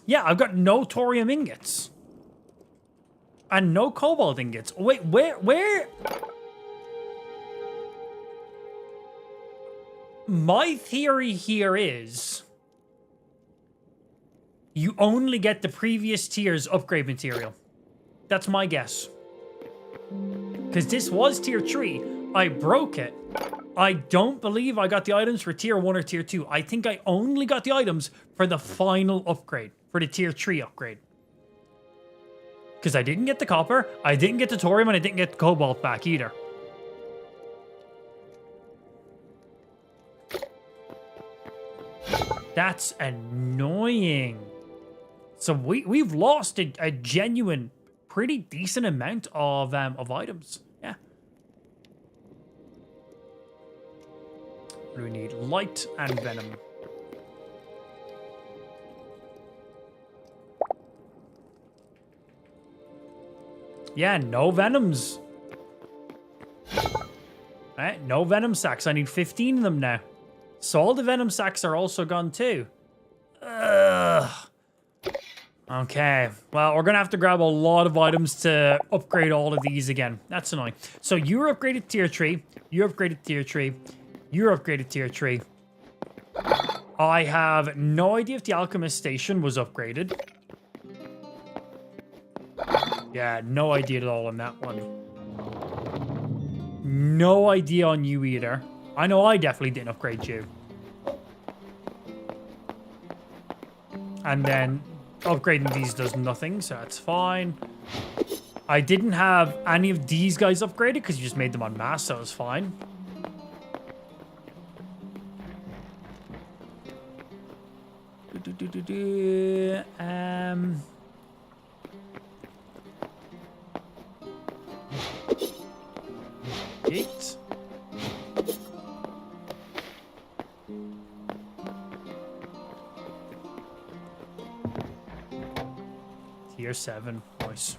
Yeah, I've got no thorium ingots. And no cobalt ingots. Wait, where? My theory here is you only get the previous tier's upgrade material. That's my guess. Because this was tier 3. I broke it. I don't believe I got the items for tier 1 or tier 2. I think I only got the items for the final upgrade. For the tier 3 upgrade. Because I didn't get the copper, I didn't get the thorium, and I didn't get the cobalt back either. That's annoying. So we've lost a genuine, pretty decent amount of items. Yeah. What do we need? Light and venom. Yeah, no venoms. Alright, no venom sacks. I need 15 of them now. So all the venom sacks are also gone too. Ugh. Okay, well, we're gonna have to grab a lot of items to upgrade all of these again. That's annoying. So you're upgraded tier 3. You're upgraded tier 3. You're upgraded tier 3. I have no idea if the alchemist station was upgraded. Yeah, no idea at all on that one. No idea on you either. I know I definitely didn't upgrade you. And then upgrading these does nothing, so that's fine. I didn't have any of these guys upgraded because you just made them on mass, so it's fine. Eight. Tier 7. Nice.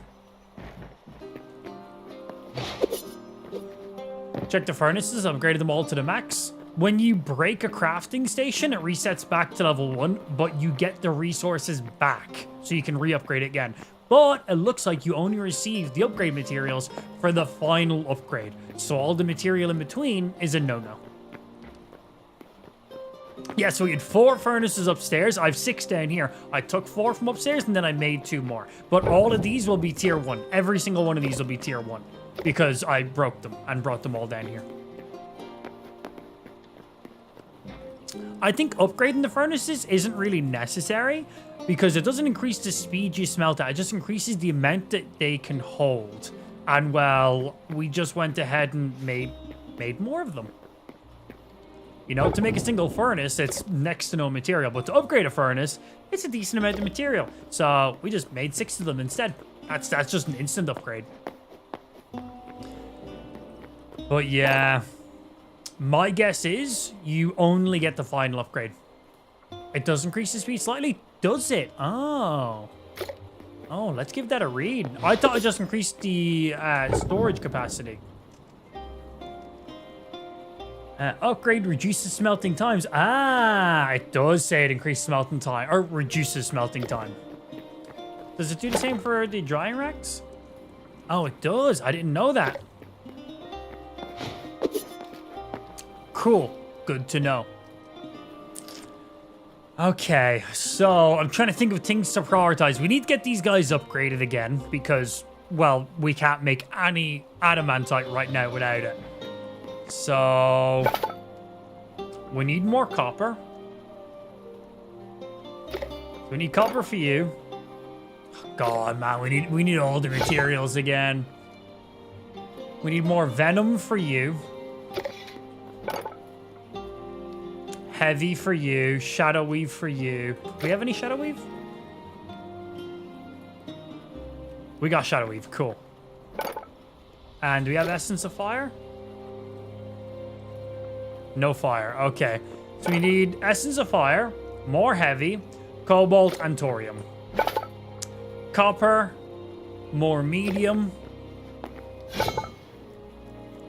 Check the furnaces. Upgraded them all to the max. When you break a crafting station, it resets back to level 1, but you get the resources back, so you can re-upgrade it again. But it looks like you only received the upgrade materials for the final upgrade. So all the material in between is a no-no. Yeah, so we had 4 furnaces upstairs. I have 6 down here. I took 4 from upstairs and then I made 2 more. But all of these will be tier 1. Every single one of these will be tier 1. Because I broke them and brought them all down here. I think upgrading the furnaces isn't really necessary because it doesn't increase the speed you smelt at. It just increases the amount that they can hold. And, well, we just went ahead and made more of them. You know, to make a single furnace, it's next to no material. But to upgrade a furnace, it's a decent amount of material. So we just made 6 of them instead. That's just an instant upgrade. But, yeah... My guess is you only get the final upgrade. It does increase the speed slightly, does it? Oh. Oh, let's give that a read. I thought it just increased the storage capacity. Upgrade reduces smelting times. Ah, it does say it increases smelting time, or reduces smelting time. Does it do the same for the drying racks? Oh, it does. I didn't know that. Cool. Good to know. Okay, so I'm trying to think of things to prioritize. We need to get these guys upgraded again because, well, we can't make any adamantite right now without it. So we need more copper. We need copper for you. God, man, we need all the materials again. We need more venom for you. Heavy for you. Shadow weave for you. Do we have any shadow weave? We got shadow weave. Cool. And do we have essence of fire? No fire. Okay. So we need essence of fire, more heavy, cobalt, and thorium. copper, more medium,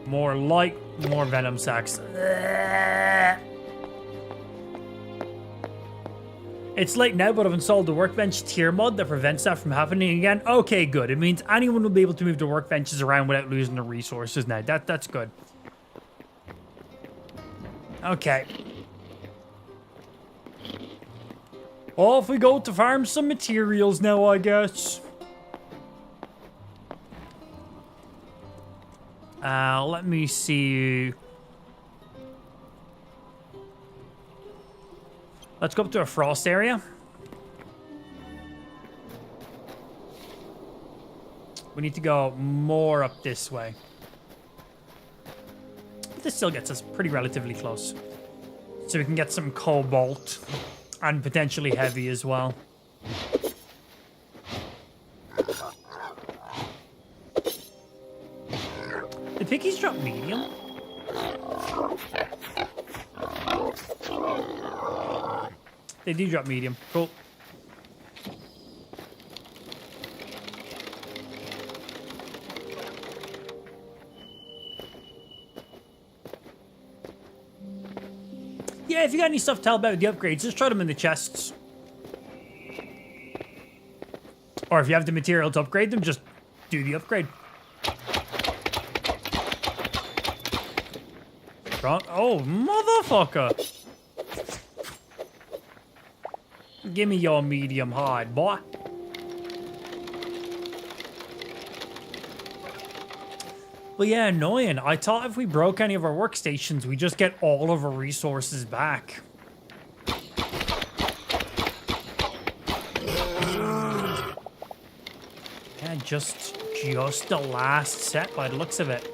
more light, more venom sacs. It's late now, but I've installed the workbench tier mod that prevents that from happening again. Okay, good. It means anyone will be able to move the workbenches around without losing the resources now. That's good. Okay. Off we go to farm some materials now, I guess. Let me see. Let's go up to a frost area. We need to go more up this way. But this still gets us pretty relatively close. So we can get some cobalt and potentially heavy as well. Did pickies drop medium? They do drop medium. Cool. Yeah, if you got any stuff to tell about the upgrades, just throw them in the chests. Or if you have the material to upgrade them, just do the upgrade. Wrong. Oh, motherfucker. Give me your medium hard, boy. Well, yeah, annoying. I thought if we broke any of our workstations, we just get all of our resources back. Yeah, just the last set by the looks of it.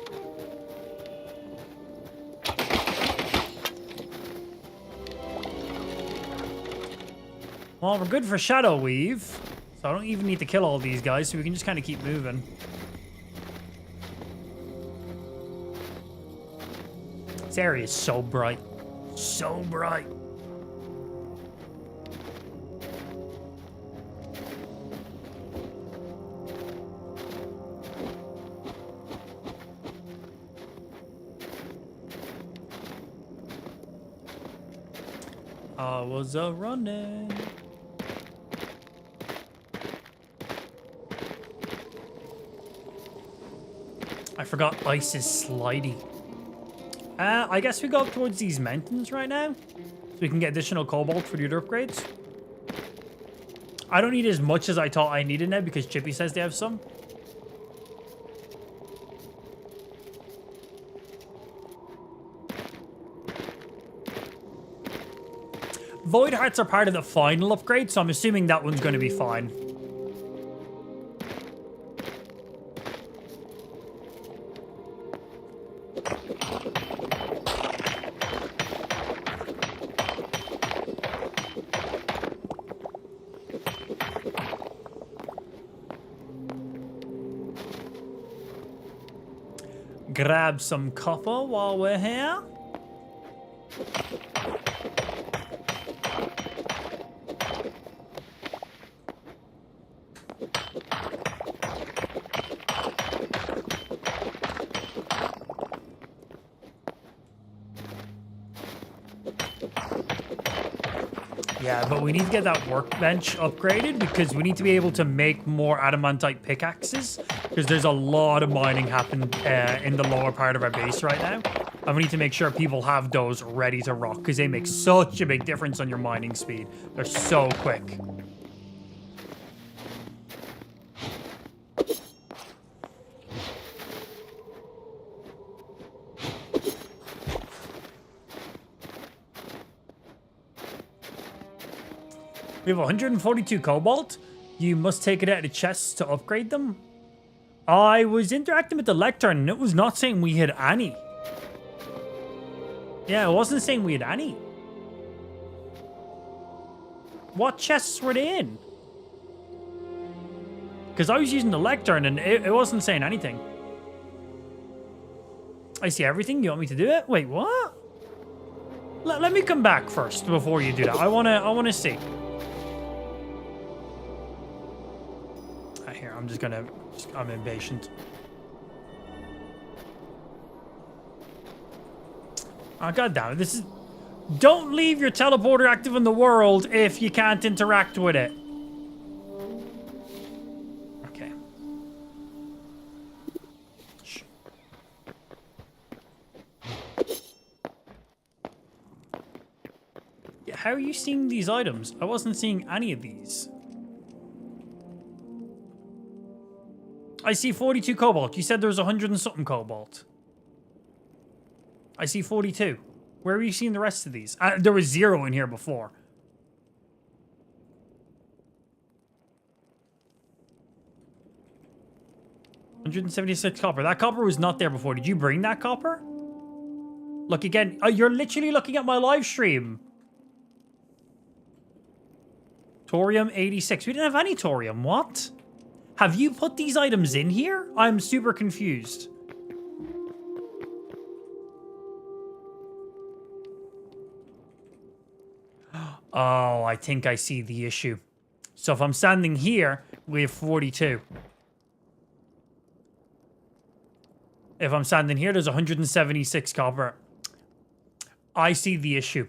Well, we're good for Shadow Weave, so I don't even need to kill all these guys, so we can just kind of keep moving. This area is so bright. So bright. I was a-running. I forgot ice is slidey. I guess we go up towards these mountains right now, so we can get additional cobalt for the other upgrades. I don't need as much as I thought I needed now because Chippy says they have some. Void Hearts are part of the final upgrade, so I'm assuming that one's going to be fine. Grab some copper while we're here. Yeah, but we need to get that workbench upgraded because we need to be able to make more adamantite pickaxes because there's a lot of mining happening in the lower part of our base right now. And we need to make sure people have those ready to rock because they make such a big difference on your mining speed. They're so quick. We have 142 cobalt. You must take it out of the chests to upgrade them. I was interacting with the lectern and it was not saying we had any. Yeah, it wasn't saying we had any. What chests were they in? Because I was using the lectern and it wasn't saying anything. I see everything. You want me to do it? Wait, what? Let me come back first before you do that. I wanna see. here, I'm just gonna... I'm impatient. Oh, god damn it. This is... Don't leave your teleporter active in the world if you can't interact with it. Okay. Shh. Yeah, how are you seeing these items? I wasn't seeing any of these. I see 42 cobalt. You said there was 100 and something cobalt. I see 42. Where are you seeing the rest of these? There was 0 in here before. $176 copper. That copper was not there before. Did you bring that copper? Look again. Oh, you're literally looking at my live stream. Thorium 86. We didn't have any thorium. What? Have you put these items in here? I'm super confused. Oh, I think I see the issue. So if I'm standing here, we have 42. If I'm standing here, there's 176 copper. I see the issue.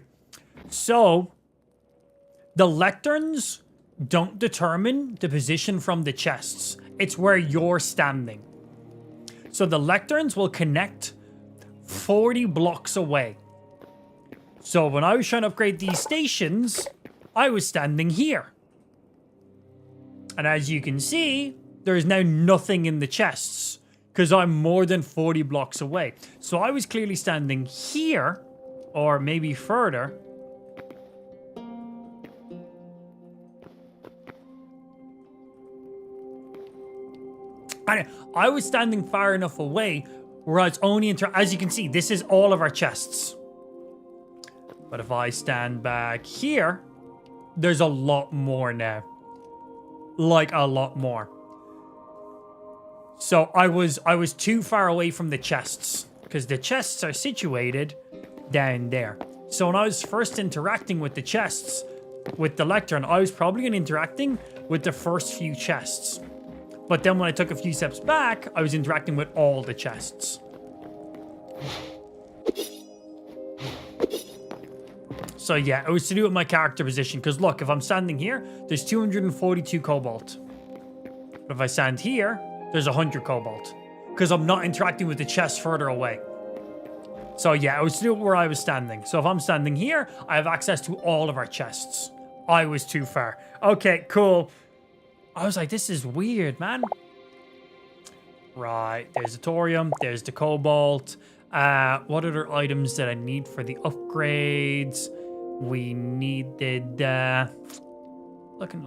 So, the lecterns don't determine the position from the chests. It's where you're standing. So the lecterns will connect 40 blocks away. So when I was trying to upgrade these stations, I was standing here. And as you can see, there's now nothing in the chests because I'm more than 40 blocks away. So I was clearly standing here, or maybe further. I was standing far enough away where I was only as you can see, this is all of our chests. But if I stand back here, there's a lot more now. Like a lot more. So I was too far away from the chests because the chests are situated down there. So when I was first interacting with the chests, with the lectern, I was probably interacting with the first few chests. But then when I took a few steps back, I was interacting with all the chests. So yeah, it was to do with my character position. Because look, if I'm standing here, there's 242 cobalt. But if I stand here, there's 100 cobalt. Because I'm not interacting with the chest further away. So yeah, it was to do with where I was standing. So if I'm standing here, I have access to all of our chests. I was too far. Okay, cool. I was like, this is weird, man. Right, there's the thorium, there's the cobalt. What other items that I need for the upgrades? We needed, looking.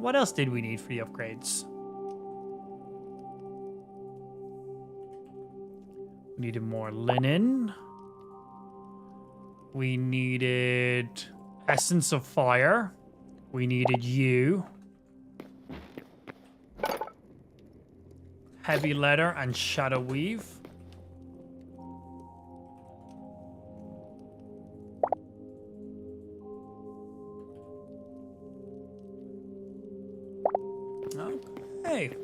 What else did we need for the upgrades? We needed more linen. We needed essence of fire. We needed you. Heavy leather and shadow weave. Okay.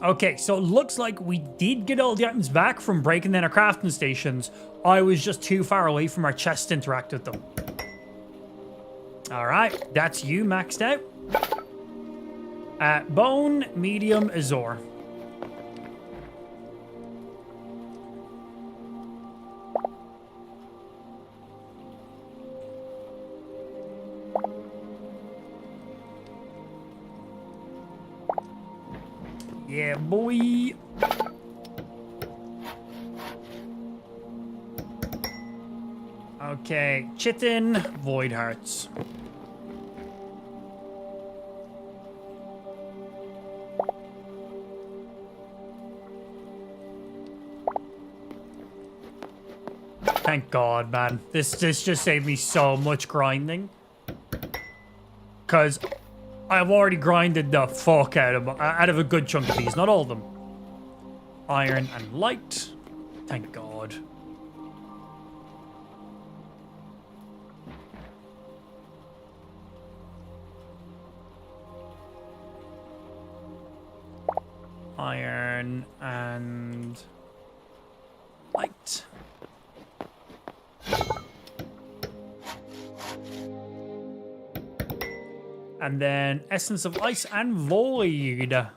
Okay, so it looks like we did get all the items back from breaking down our crafting stations. I was just too far away from our chest to interact with them. Alright, that's you maxed out. Bone, medium, azure. Yeah, boy. Okay, chitin, void hearts. Thank God, man. This just saved me so much grinding. Because I've already grinded the fuck out of a good chunk of these. Not all of them. Iron and light. Thank God. Iron and light. And then Essence of Ice and Void.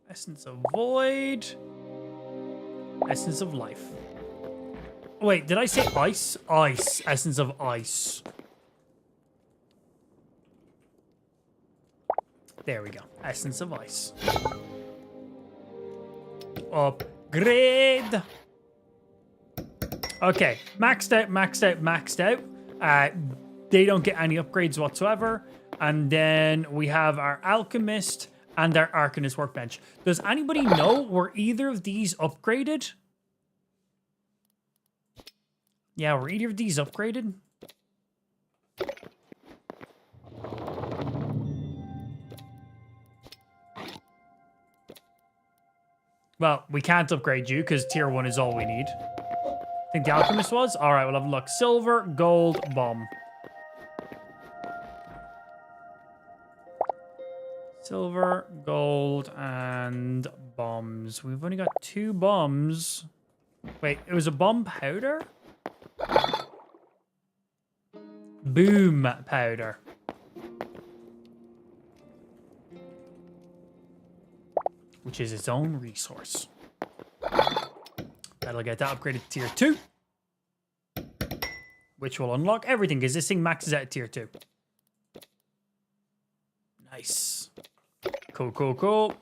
Essence of Void. Essence of Life. Wait, did I say ice? Ice. Essence of Ice. There we go. Essence of Ice. Upgrade. Okay. Maxed out, maxed out, maxed out. They don't get any upgrades whatsoever. And then we have our Alchemist and our Arcanist Workbench. Does anybody know were either of these upgraded? Yeah, were either of these upgraded? Well, we can't upgrade you because tier 1 is all we need. I think the Alchemist was? Alright, we'll have a look. Silver, gold, bomb. Silver, gold, and bombs. We've only got 2 bombs. Wait, it was a bomb powder? Boom powder. Which is its own resource. That'll get that upgraded to tier 2. Which will unlock everything, because this thing maxes out at tier 2. Nice. Cool, cool, cool.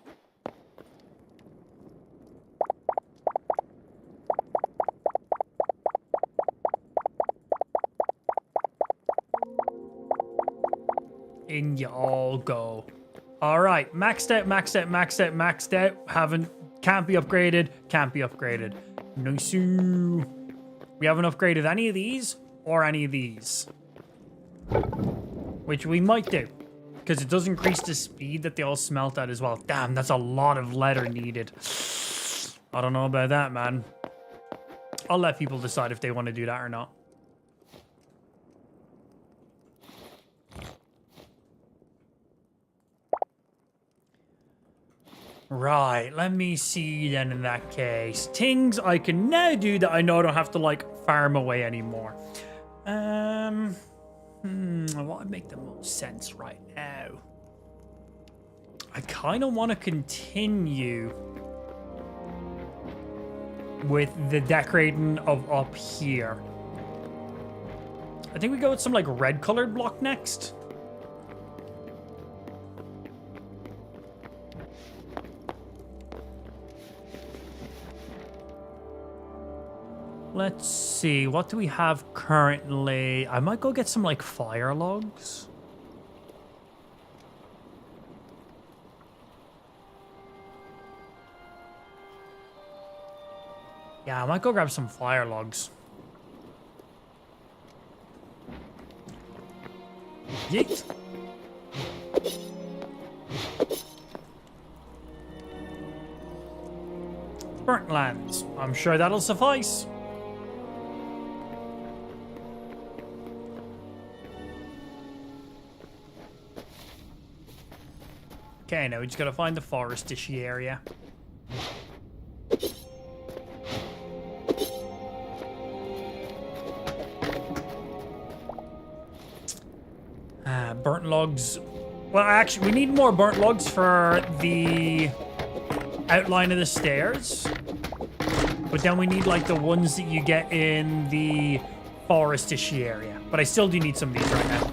In you all go. All right, maxed out, maxed out, maxed out, maxed out. Can't be upgraded, can't be upgraded. Nice. We haven't upgraded any of these or any of these. Which we might do. Because it does increase the speed that they all smelt at as well. Damn, that's a lot of leather needed. I don't know about that, man. I'll let people decide if they want to do that or not. Right, let me see then in that case. Things I can now do that I know I don't have to, like, farm away anymore. What would make the most sense right now? I kind of want to continue with the decorating of up here. I think we go with some, like, red-colored block next. Let's see, what do we have currently? I might go get some, like, fire logs. Yeah, I might go grab some fire logs. Yeet. Burnt lands. I'm sure that'll suffice. Okay, now we just gotta find the forestishy area. Burnt logs. Well, actually, we need more burnt logs for the outline of the stairs. But then we need, like, the ones that you get in the forestishy area. But I still do need some of these right now.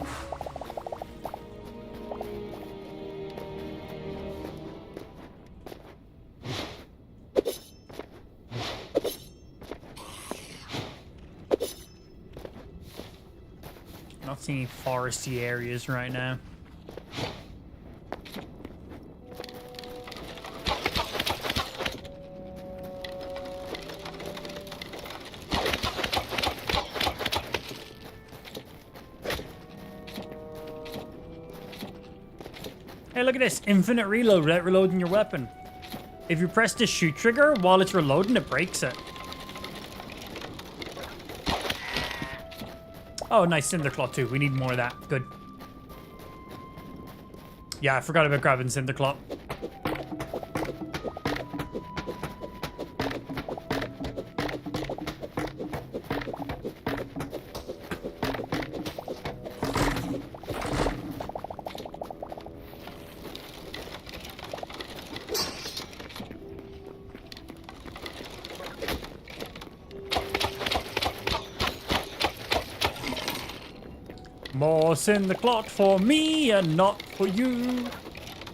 Not seeing any foresty areas right now. Hey, look at this. Infinite reload without reloading your weapon. If you press the shoot trigger while it's reloading, it breaks it. Oh, nice Cinderclaw too. We need more of that. Good. Yeah, I forgot about grabbing Cinderclot. More Cinderclot for me and not for you.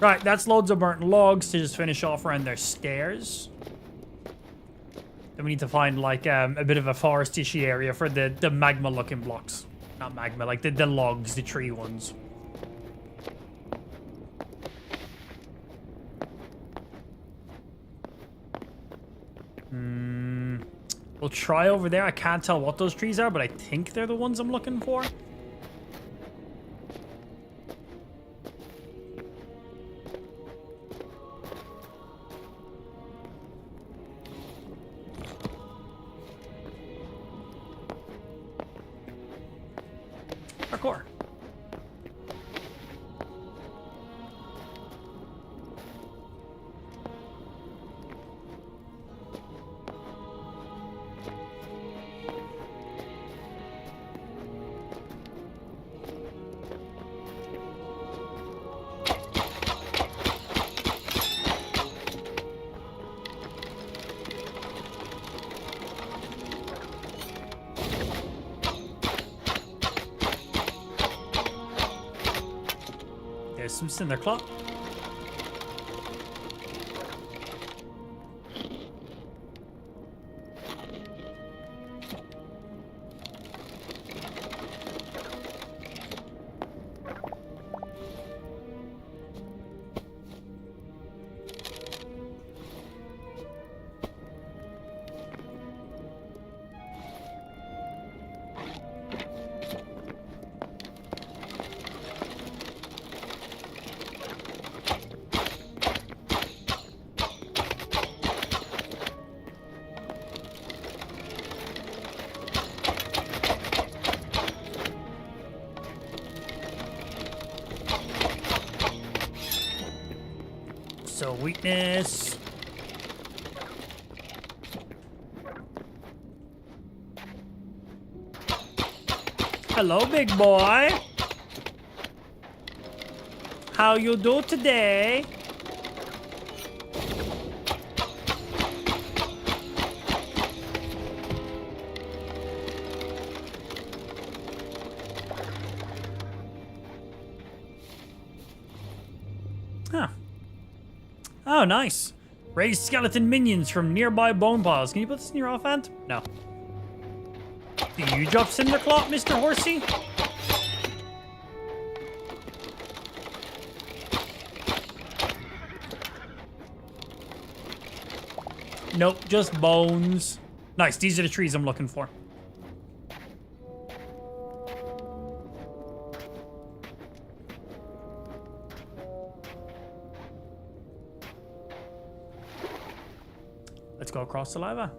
Right, that's loads of burnt logs to just finish off around their stairs. Then we need to find like a bit of a forestishy area for the magma looking blocks. Not magma, like the logs, the tree ones. We'll try over there. I can't tell what those trees are, but I think they're the ones I'm looking for. Parkour. There's some Cinderclot. So weakness. Hello, big boy. How you do today? Huh. Oh, nice. Raise skeleton minions from nearby bone piles. Can you put this in your offhand? No. Do you drop Cinderclot, Mr. Horsey? Nope, just bones. Nice, these are the trees I'm looking for. Let's go across the lava.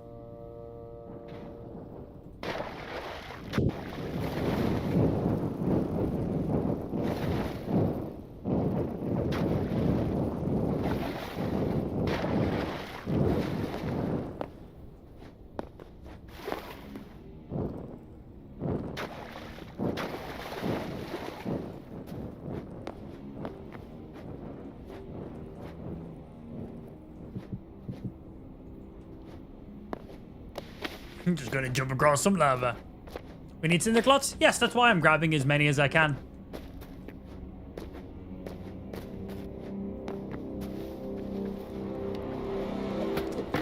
I'm just gonna jump across some lava. We need Cinderclots? Yes, that's why I'm grabbing as many as I can.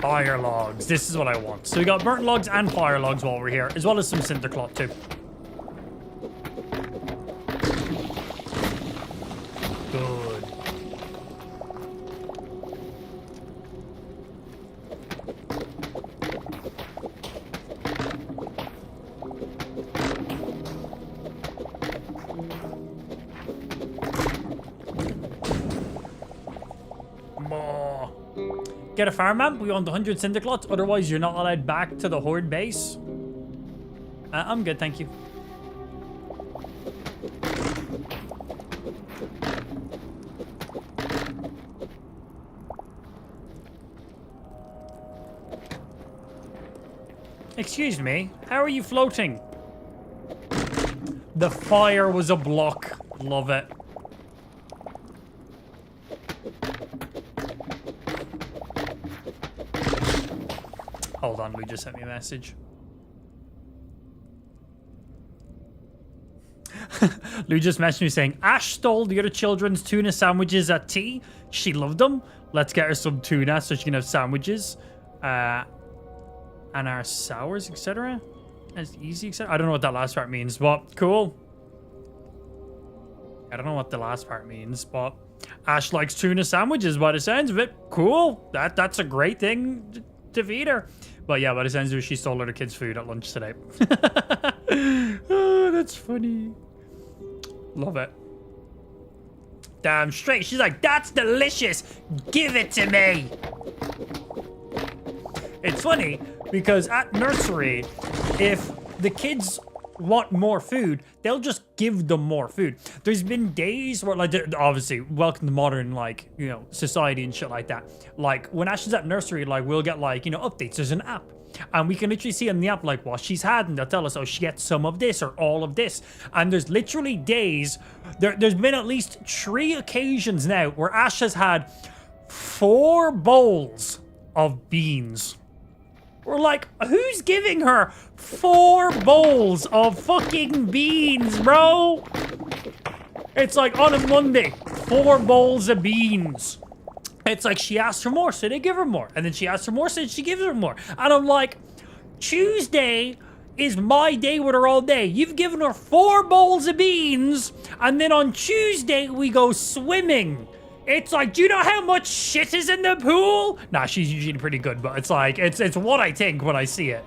Fire logs. This is what I want. So we got burnt logs and fire logs while we're here, as well as some Cinderclot too. Good. Get a farm map. We want 100 Cinderclots. Otherwise, you're not allowed back to the Horde base. I'm good, thank you. Excuse me, how are you floating? The fire was a block. Love it. Hold on, Lou just sent me a message. Lou just messaged me saying, Ash stole the other children's tuna sandwiches at tea. She loved them. Let's get her some tuna so she can have sandwiches. And our sours, etc. As easy, etc. I don't know what that last part means, but cool. I don't know what the last part means, but Ash likes tuna sandwiches by the sounds of it. Cool. That's a great thing to feed her. But yeah, by the sounds of it, she stole her kids' food at lunch today. Oh, that's funny. Love it. Damn straight. She's like, that's delicious. Give it to me. It's funny because at nursery, if the kids want more food, they'll just give them more food. There's been days where, like, obviously, welcome to modern, like, you know, society and shit like that. Like, when Ash is at nursery, like, we'll get, like, you know, updates. There's an app. And we can literally see on the app, like, what she's had. And they'll tell us, oh, she gets some of this or all of this. And there's literally days, there's been at least 3 occasions now where Ash has had 4 bowls of beans. We're like, who's giving her 4 bowls of fucking beans, bro? It's like on a Monday, 4 bowls of beans. It's like she asked for more, so they give her more. And then she asked for more, so she gives her more. And I'm like, Tuesday is my day with her all day. You've given her 4 bowls of beans, and then on Tuesday, we go swimming. It's like, do you know how much shit is in the pool? Nah, she's usually pretty good, but it's like, it's what I think when I see it.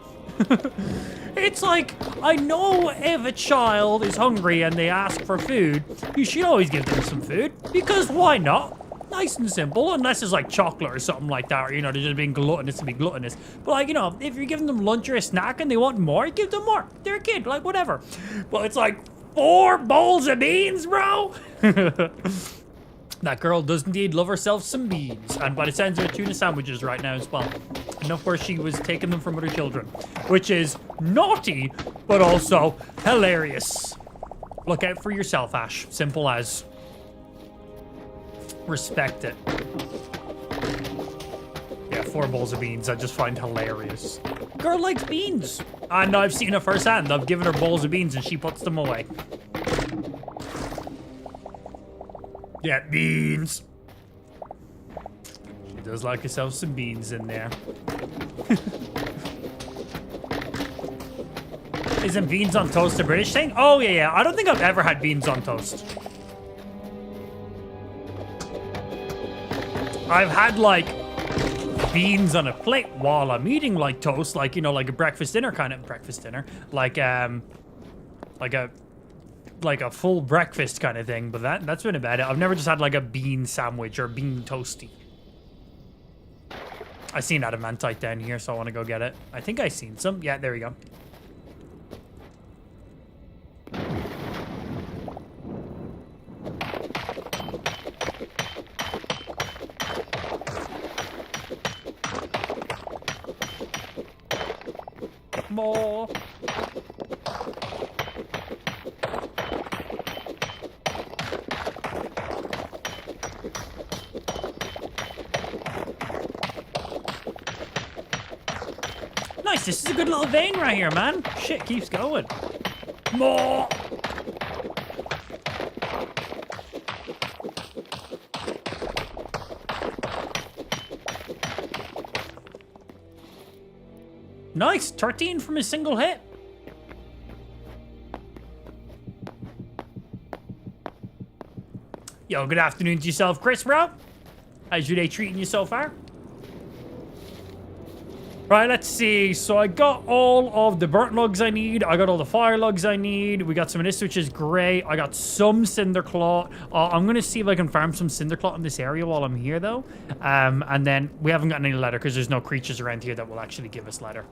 It's like, I know if a child is hungry and they ask for food, you should always give them some food, because why not? Nice and simple, unless it's like chocolate or something like that, or, you know, they're just being gluttonous to be gluttonous. But, like, you know, if you're giving them lunch or a snack and they want more, give them more. They're a kid, like, whatever. But it's like 4 bowls of beans, bro. That girl does indeed love herself some beans. And by the sounds of it, tuna sandwiches right now as well. Enough where she was taking them from other children. Which is naughty, but also hilarious. Look out for yourself, Ash. Simple as. Respect it. Yeah, 4 bowls of beans I just find hilarious. Girl likes beans. And I've seen it firsthand. I've given her bowls of beans and she puts them away. Yeah, beans. She does like herself some beans in there. Isn't beans on toast a British thing? Oh, yeah. I don't think I've ever had beans on toast. I've had, like, beans on a plate while I'm eating, like, toast. Like, you know, like a breakfast dinner kind of breakfast dinner. Like a full breakfast kind of thing, but that's been about it. I've never just had like a bean sandwich or bean toasty. I seen adamantite down here, so I want to go get it. I think I seen some. Yeah, there we go. More. Nice, this is a good little vein right here, man. Shit keeps going. More. Nice, 13 from a single hit. Yo, good afternoon to yourself, Chris, bro. How's your day treating you so far? Right, let's see. So I got all of the burnt logs I need. I got all the fire logs I need. We got some of this, which is great. I got some cinderclaw. I'm going to see if I can farm some cinderclaw in this area while I'm here, though. And then we haven't gotten any leather because there's no creatures around here that will actually give us leather.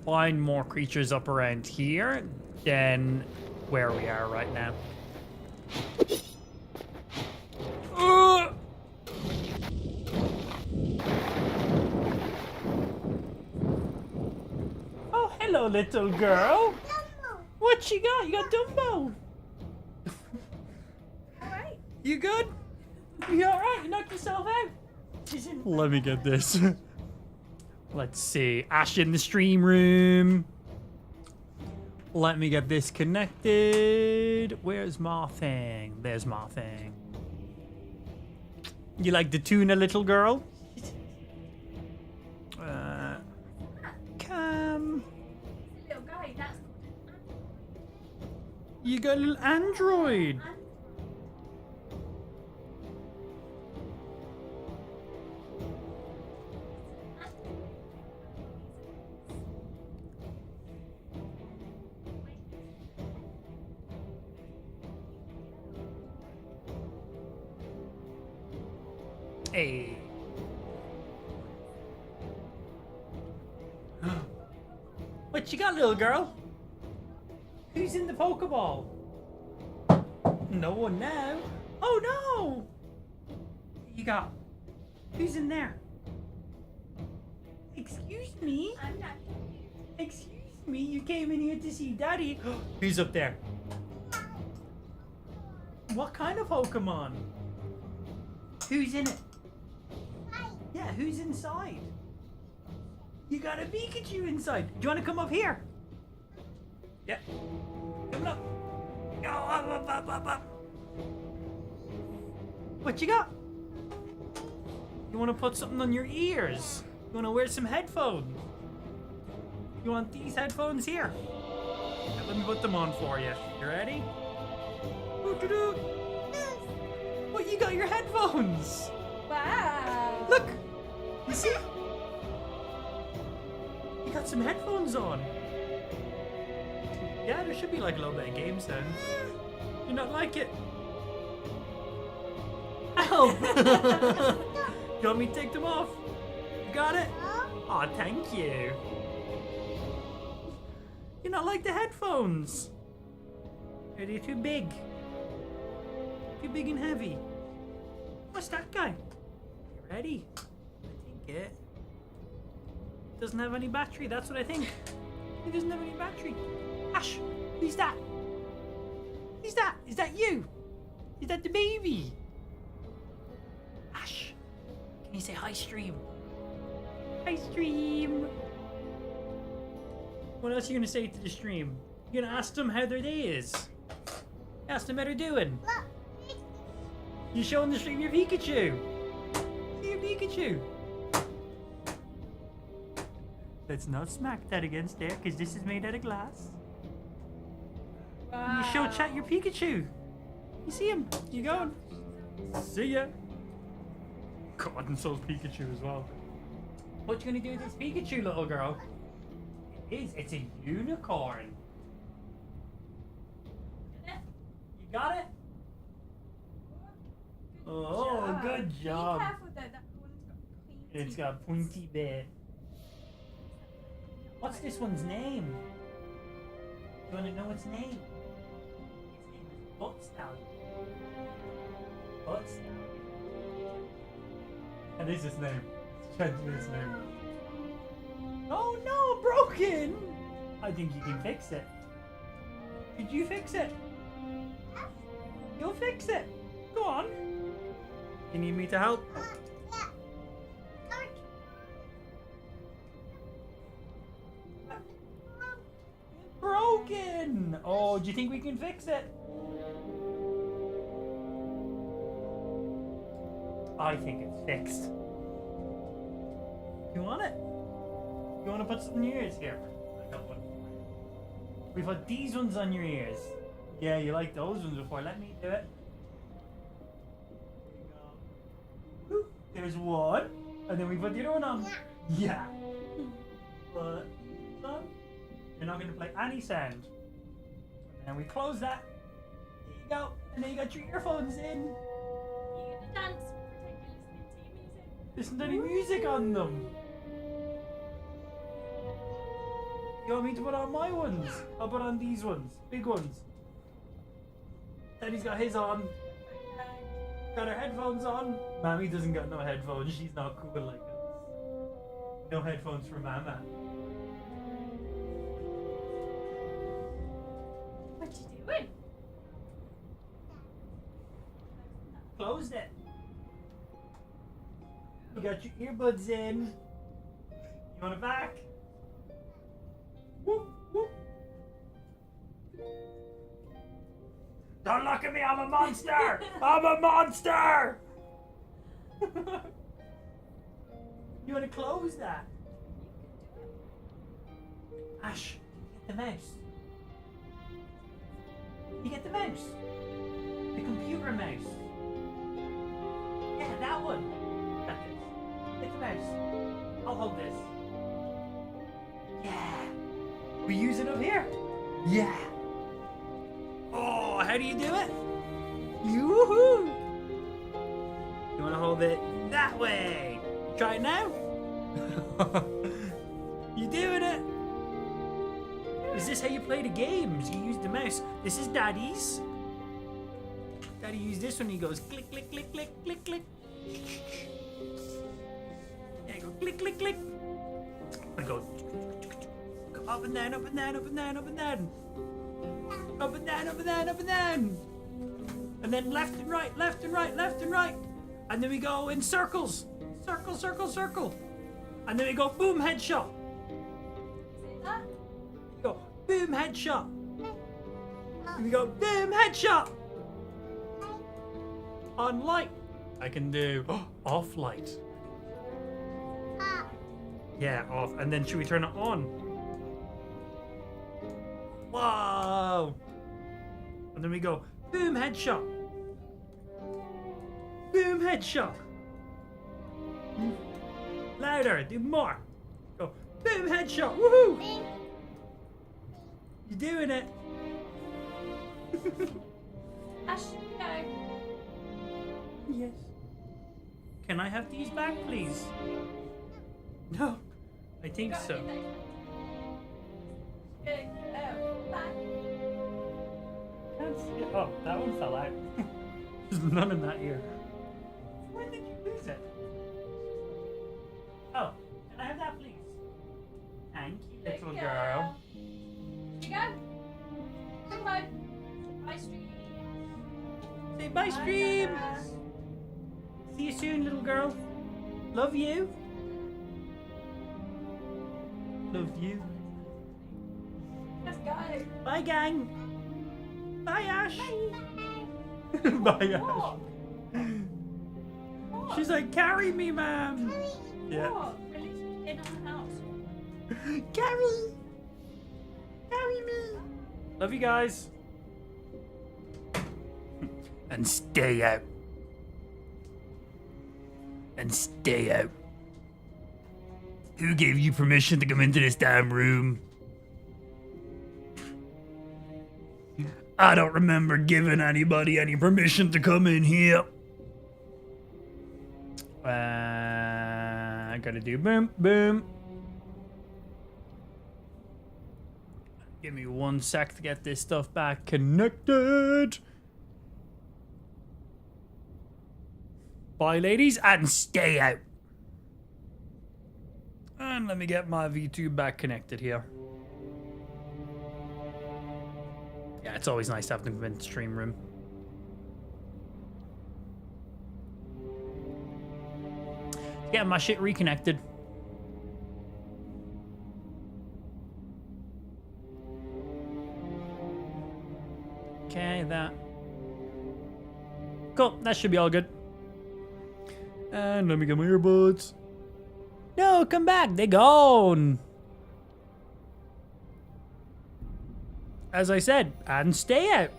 We'll find more creatures up around here than where we are right now. little girl. What you got? You got Dumbo. Alright. You good? You alright? You knocked yourself out? Let me get this. Let's see. Ash in the stream room. Let me get this connected. Where's my thing? There's my thing. You like the tuna, little girl? Cam. Little guy, that's You got a little android. Hey. What you got, little girl? Who's in the Pokeball? No one now. Oh no! You got. Who's in there? Excuse me? I'm not. Excuse me, you came in here to see Daddy. Who's up there? What kind of Pokemon? Who's in it? Yeah, who's inside? You got a Pikachu inside. Do you want to come up here? Yeah. Come up. Go up. What you got? You want to put something on your ears? You want to wear some headphones? You want these headphones here? Yeah, let me put them on for you. You ready? What, you got your headphones? Wow. Look! You see? You got some headphones on. Yeah, there should be like a little bit of game sound. You not like it? Ow! You want me to take them off? You got it? Aw, thank you. You not like the headphones? Are they too big? Too big and heavy? What's that guy? You ready? I think it doesn't have any battery. That's what I think. He doesn't have any battery. Ash, who's that? Who's that? Is that you? Is that the baby? Ash, can you say hi, stream? Hi, stream. What else are you gonna say to the stream? You gonna ask them how their day is? Ask them how they're doing. You showing the stream your Pikachu? See your Pikachu? Let's not smack that against there, because this is made out of glass. Wow. You show chat your Pikachu. You see him? You going? See ya. God, and so's Pikachu as well. What you gonna do with this Pikachu, little girl? It's a unicorn. You got it? Oh, good job. Be careful though, that one's got pointy. It's got pointy bit. What's this one's name? You want to know its name? Its name is Butt Stallion. Butt Stallion. That is his name. It's gently his name. Oh no, broken! I think you can fix it. Did you fix it? You'll fix it. Go on. You need me to help? Broken! Oh, do you think we can fix it? I think it's fixed. You want it? You want to put some in your ears? Here. I got one. We put these ones on your ears. Yeah, you like those ones before. Let me do it. There you go. There's one. And then we put the other one on. Yeah. Put these on. You're not going to play any sound. And we close that. There you go. And then you got your earphones in. You get to dance, pretend you're listening to your music. Listen to any music on them. You want me to put on my ones? I'll put on these ones. Big ones. Daddy's got his on. Got her headphones on. Mammy doesn't got no headphones. She's not cool like us. No headphones for Mama. What you doing? Closed it. You got your earbuds in. You want it back? Whoop, whoop. Don't look at me, I'm a monster! I'm a monster! You want to close that? Ash, get the mouse. You get the mouse. The computer mouse. Yeah, that one. Got this. Get the mouse. I'll hold this. Yeah. We use it up here. Yeah. Oh, how do you do it? Yoo-hoo! You want to hold it that way? Try it now. You doing it? Is this how you play the games? You use the mouse. This is Daddy's. Daddy used this one. He goes click, click, click, click, click, click. There you go. Click, click, click. And go up and down, up and down, up and down, up and down. Up and down, up and down, up and down. And then left and right, left and right, left and right. And then we go in circles. Circle, circle, circle. And then we go boom, headshot. Go boom, headshot. And we go boom, headshot. On light. I can do off light. Yeah, off. And then should we turn it on? Whoa. And then we go boom, headshot. Boom, headshot. Louder, do more. Go boom, headshot. Woohoo! You doing it? Ash, go. Yes. Can I have these back, please? No, I think so. Can't see it. Oh, that one fell out. There's none in that ear. When did you lose it? Oh, can I have that, please? Thank you, little girl. Here you go. Come home. Bye, stream. Say bye, stream. See you soon, little girl. Love you. Love you. Let's go. Bye, gang. Bye, Ash. Bye, Ash. She's like, carry me, ma'am. Yeah. What? Release in on the house. Carry. Carry me. Love you guys. And stay out. And stay out. Who gave you permission to come into this damn room? I don't remember giving anybody any permission to come in here. I gotta do boom, boom. Give me 1 sec to get this stuff back connected. Bye, ladies, and stay out. And let me get my V2 back connected here. Yeah, it's always nice to have them come in the stream room. Getting my shit reconnected. Okay, that. Cool, that should be all good. And let me get my earbuds. No, come back, they're gone. As I said, and stay out.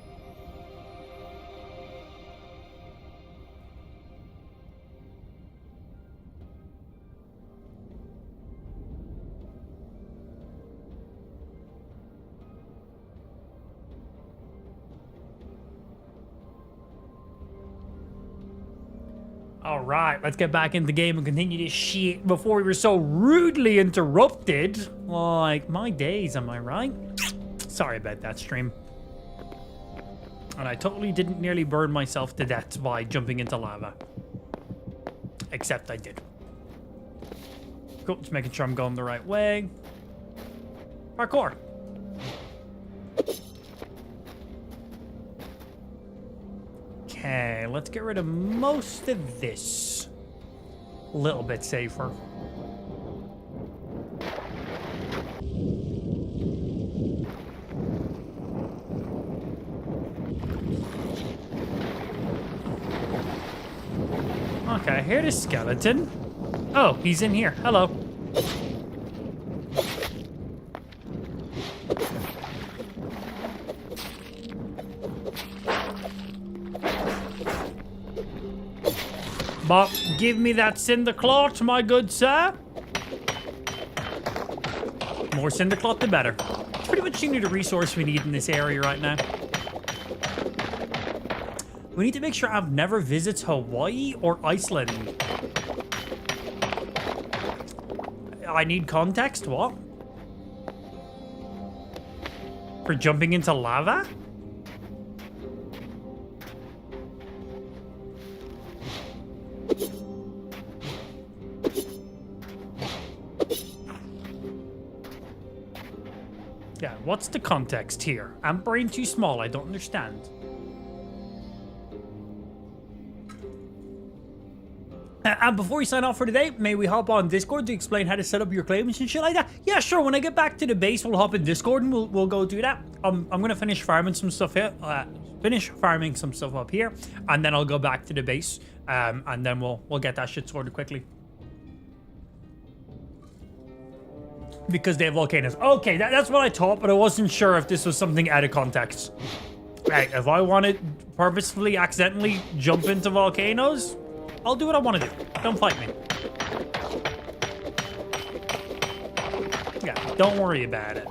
Alright, let's get back into the game and continue this shit before we were so rudely interrupted. Like, my days, am I right? Sorry about that, stream. And I totally didn't nearly burn myself to death by jumping into lava. Except I did. Cool, just making sure I'm going the right way. Parkour. Okay, let's get rid of most of this. A little bit safer. Okay, I hear the skeleton. Oh, he's in here. Hello. But give me that cinder cloth, my good sir. More cinder cloth, the better. It's pretty much the resource we need in this area right now. We need to make sure I've never visited Hawaii or Iceland. I need context, what? For jumping into lava? Yeah, what's the context here? I'm brain too small, I don't understand. And before we sign off for today, may we hop on Discord to explain how to set up your claims and shit like that? Yeah, sure. When I get back to the base, we'll hop in Discord and we'll go do that. I'm gonna finish farming some stuff here. Finish farming some stuff up here, and then I'll go back to the base. And then we'll get that shit sorted quickly. Because they have volcanoes. Okay, that's what I thought, but I wasn't sure if this was something out of context. Right, if I want to purposefully, accidentally jump into volcanoes, I'll do what I want to do. Don't fight me. Yeah, don't worry about it.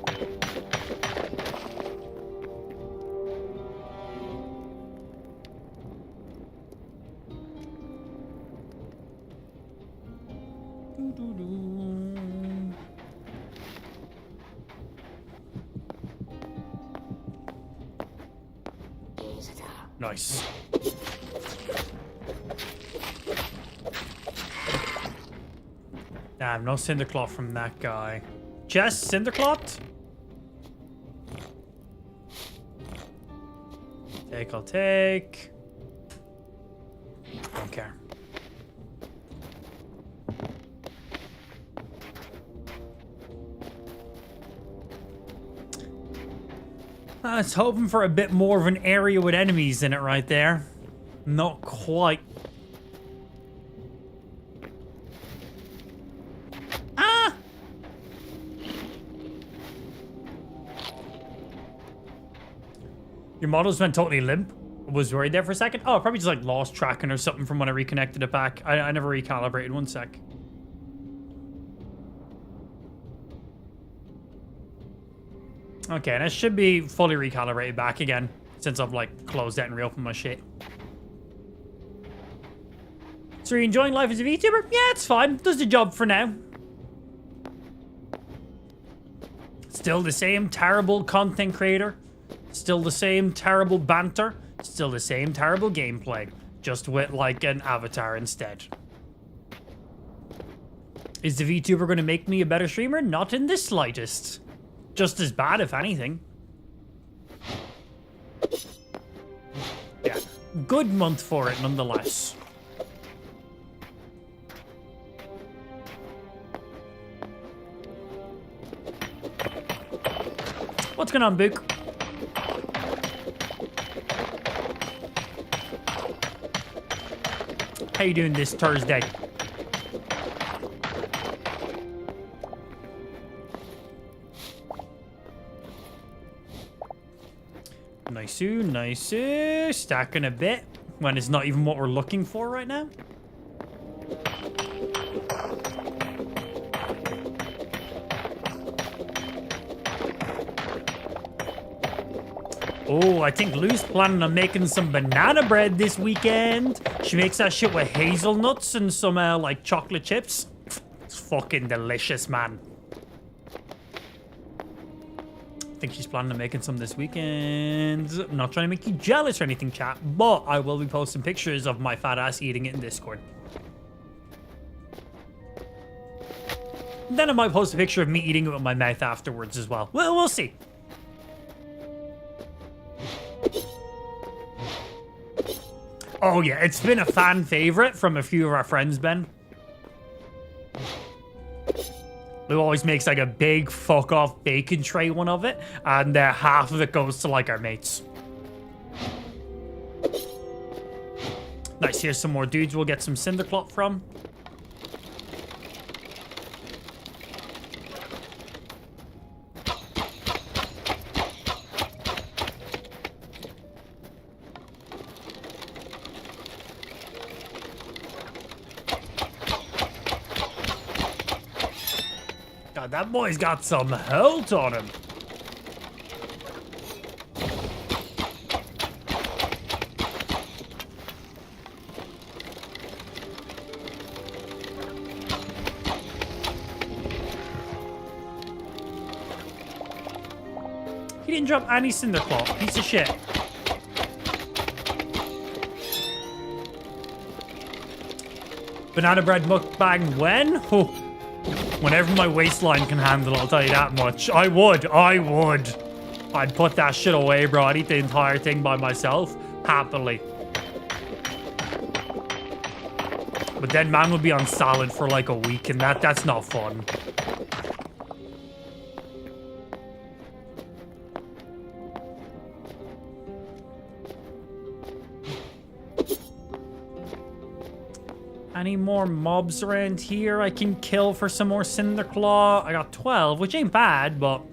Nice. Damn, no cindercloth from that guy. Just cindercloth? I'll take. Don't care. I was hoping for a bit more of an area with enemies in it right there. Not quite. Ah! Your models went totally limp. I was worried there for a second. Oh, probably just like lost tracking or something from when I reconnected it back. I never recalibrated. One sec. Okay, and it should be fully recalibrated back again since I've like closed out and reopened my shit. So are you enjoying life as a VTuber? Yeah, it's fine. Does the job for now. Still the same terrible content creator. Still the same terrible banter. Still the same terrible gameplay. Just with like an avatar instead. Is the VTuber going to make me a better streamer? Not in the slightest. Just as bad, if anything. Yeah, good month for it, nonetheless. What's going on, Book? How you doing this Thursday? Nice. Stacking a bit when it's not even what we're looking for right now. Oh, I think Lou's planning on making some banana bread this weekend. She makes that shit with hazelnuts and some like chocolate chips. It's fucking delicious, man. I think she's planning on making some this weekend. I'm not trying to make you jealous or anything, chat, but I will be posting pictures of my fat ass eating it in Discord. Then I might post a picture of me eating it with my mouth afterwards as well. Well, we'll see. Oh yeah, it's been a fan favorite from a few of our friends, Ben. Lou always makes like a big fuck off bacon tray one of it, and half of it goes to like our mates. Nice, here's some more dudes we'll get some cindercloth from. God, that boy's got some health on him. He didn't drop any cindercloth. Piece of shit. Banana bread mukbang when? Oh, whenever my waistline can handle it, I'll tell you that much. I would. I'd put that shit away, bro. I'd eat the entire thing by myself. Happily. But then man would be on salad for like a week, and that's not fun. Any more mobs around here I can kill for some more cinderclaw? I got 12, which ain't bad, but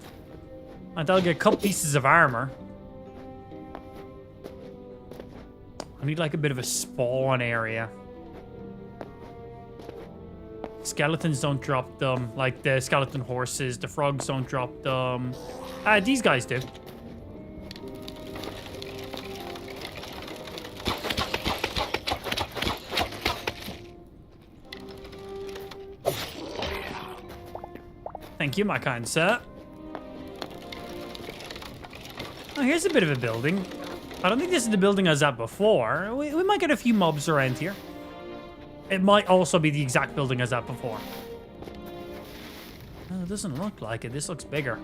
I'll get a couple pieces of armor. I need like a bit of a spawn area. Skeletons don't drop them, like the skeleton horses. The frogs don't drop them. These guys do. Thank you, my kind sir. Oh, here's a bit of a building. I don't think this is the building I was at before. We might get a few mobs around here. It might also be the exact building I was at before. Oh, it doesn't look like it. This looks bigger.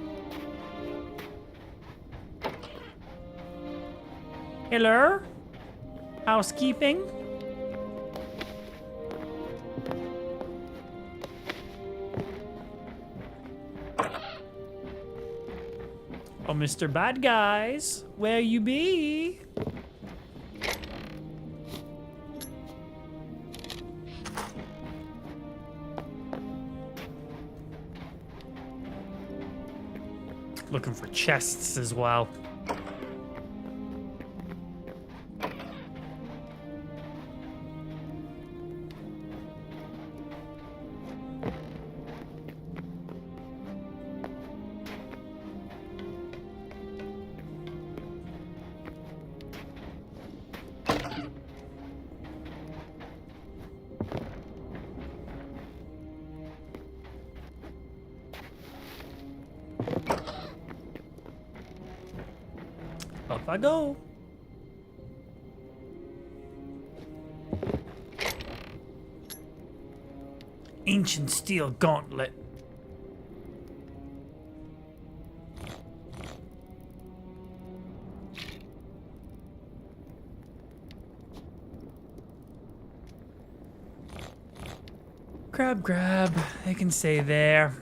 Hello? Housekeeping? Oh, Mr. Bad Guys, where you be? Looking for chests as well. Up I go. Ancient steel gauntlet. Grab. They can stay there.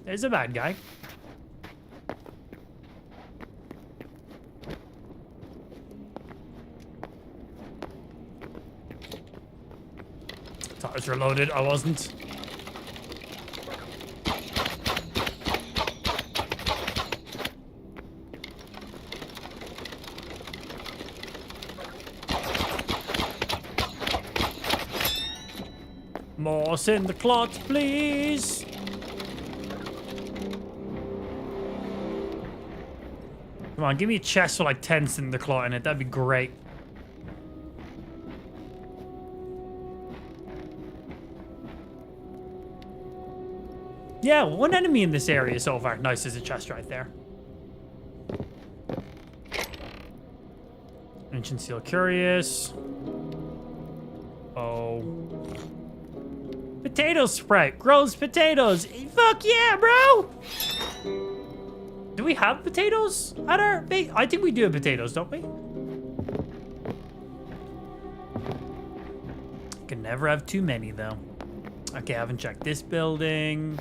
There's a bad guy. Thought I was reloaded. I wasn't. More cindercloth, please. Come on, give me a chest with like 10 cindercloth in it. That'd be great. Yeah, one enemy in this area so far. Nice, there's a chest right there. Ancient Steel Curious. Oh. Potato sprout. Grows potatoes. Fuck yeah, bro! Do we have potatoes at our base? I think we do have potatoes, don't we? Can never have too many, though. Okay, I haven't checked this building.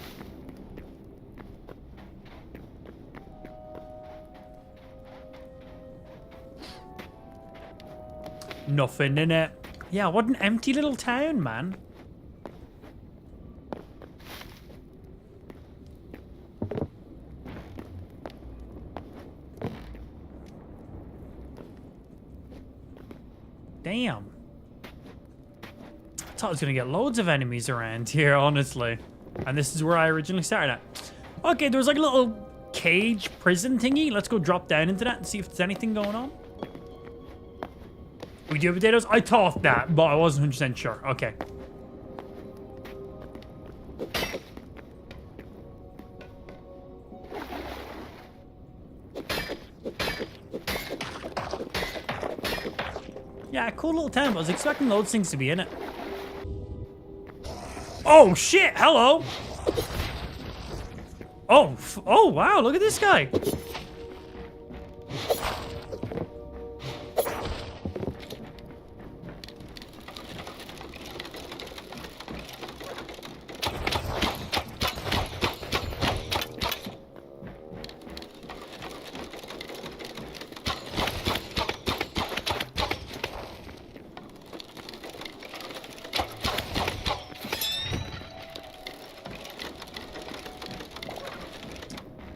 Nothing in it. Yeah, what an empty little town, man. Damn. I thought I was gonna get loads of enemies around here, honestly. And this is where I originally started at. Okay, there was like a little cage prison thingy. Let's go drop down into that and see if there's anything going on. We do have potatoes? I thought that, but I wasn't 100% sure. Okay. Yeah, cool little town, but I was expecting loads things to be in it. Oh, shit! Hello! Oh, oh, wow, look at this guy!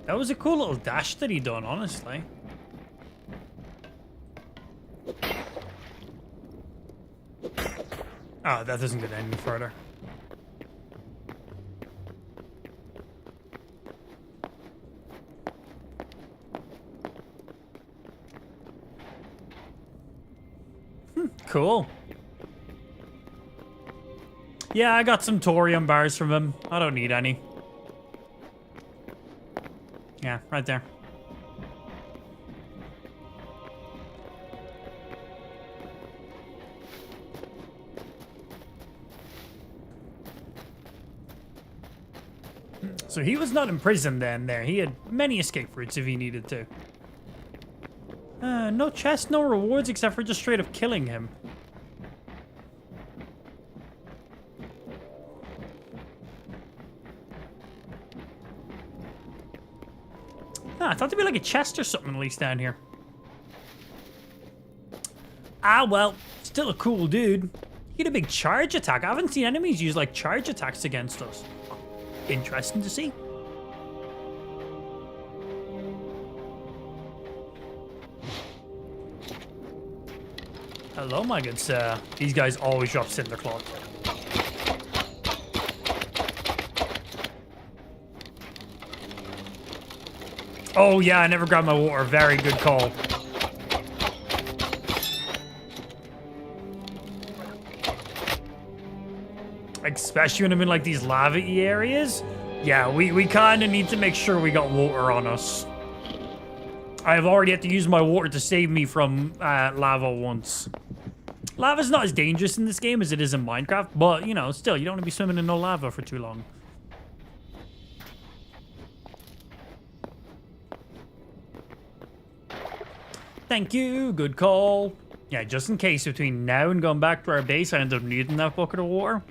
That was a cool little dash that he done, honestly. Oh, that doesn't get any further. Cool. Yeah, I got some thorium bars from him. I don't need any. Yeah, right there. So he was not in prison then there. He had many escape routes if he needed to. No chest, no rewards except for just straight up killing him. I thought there'd be like a chest or something at least down here. Ah, well, still a cool dude. He had a big charge attack. I haven't seen enemies use like charge attacks against us. Interesting to see. Hello, my good sir. These guys always drop cinder cloth. Oh yeah, I never grabbed my water. Very good call. Especially when I'm in like these lava-y areas. Yeah, we kind of need to make sure we got water on us. I've already had to use my water to save me from lava once. Lava's not as dangerous in this game as it is in Minecraft, but you know, still, you don't want to be swimming in no lava for too long. Thank you, good call. Yeah, just in case between now and going back to our base, I end up needing that bucket of water.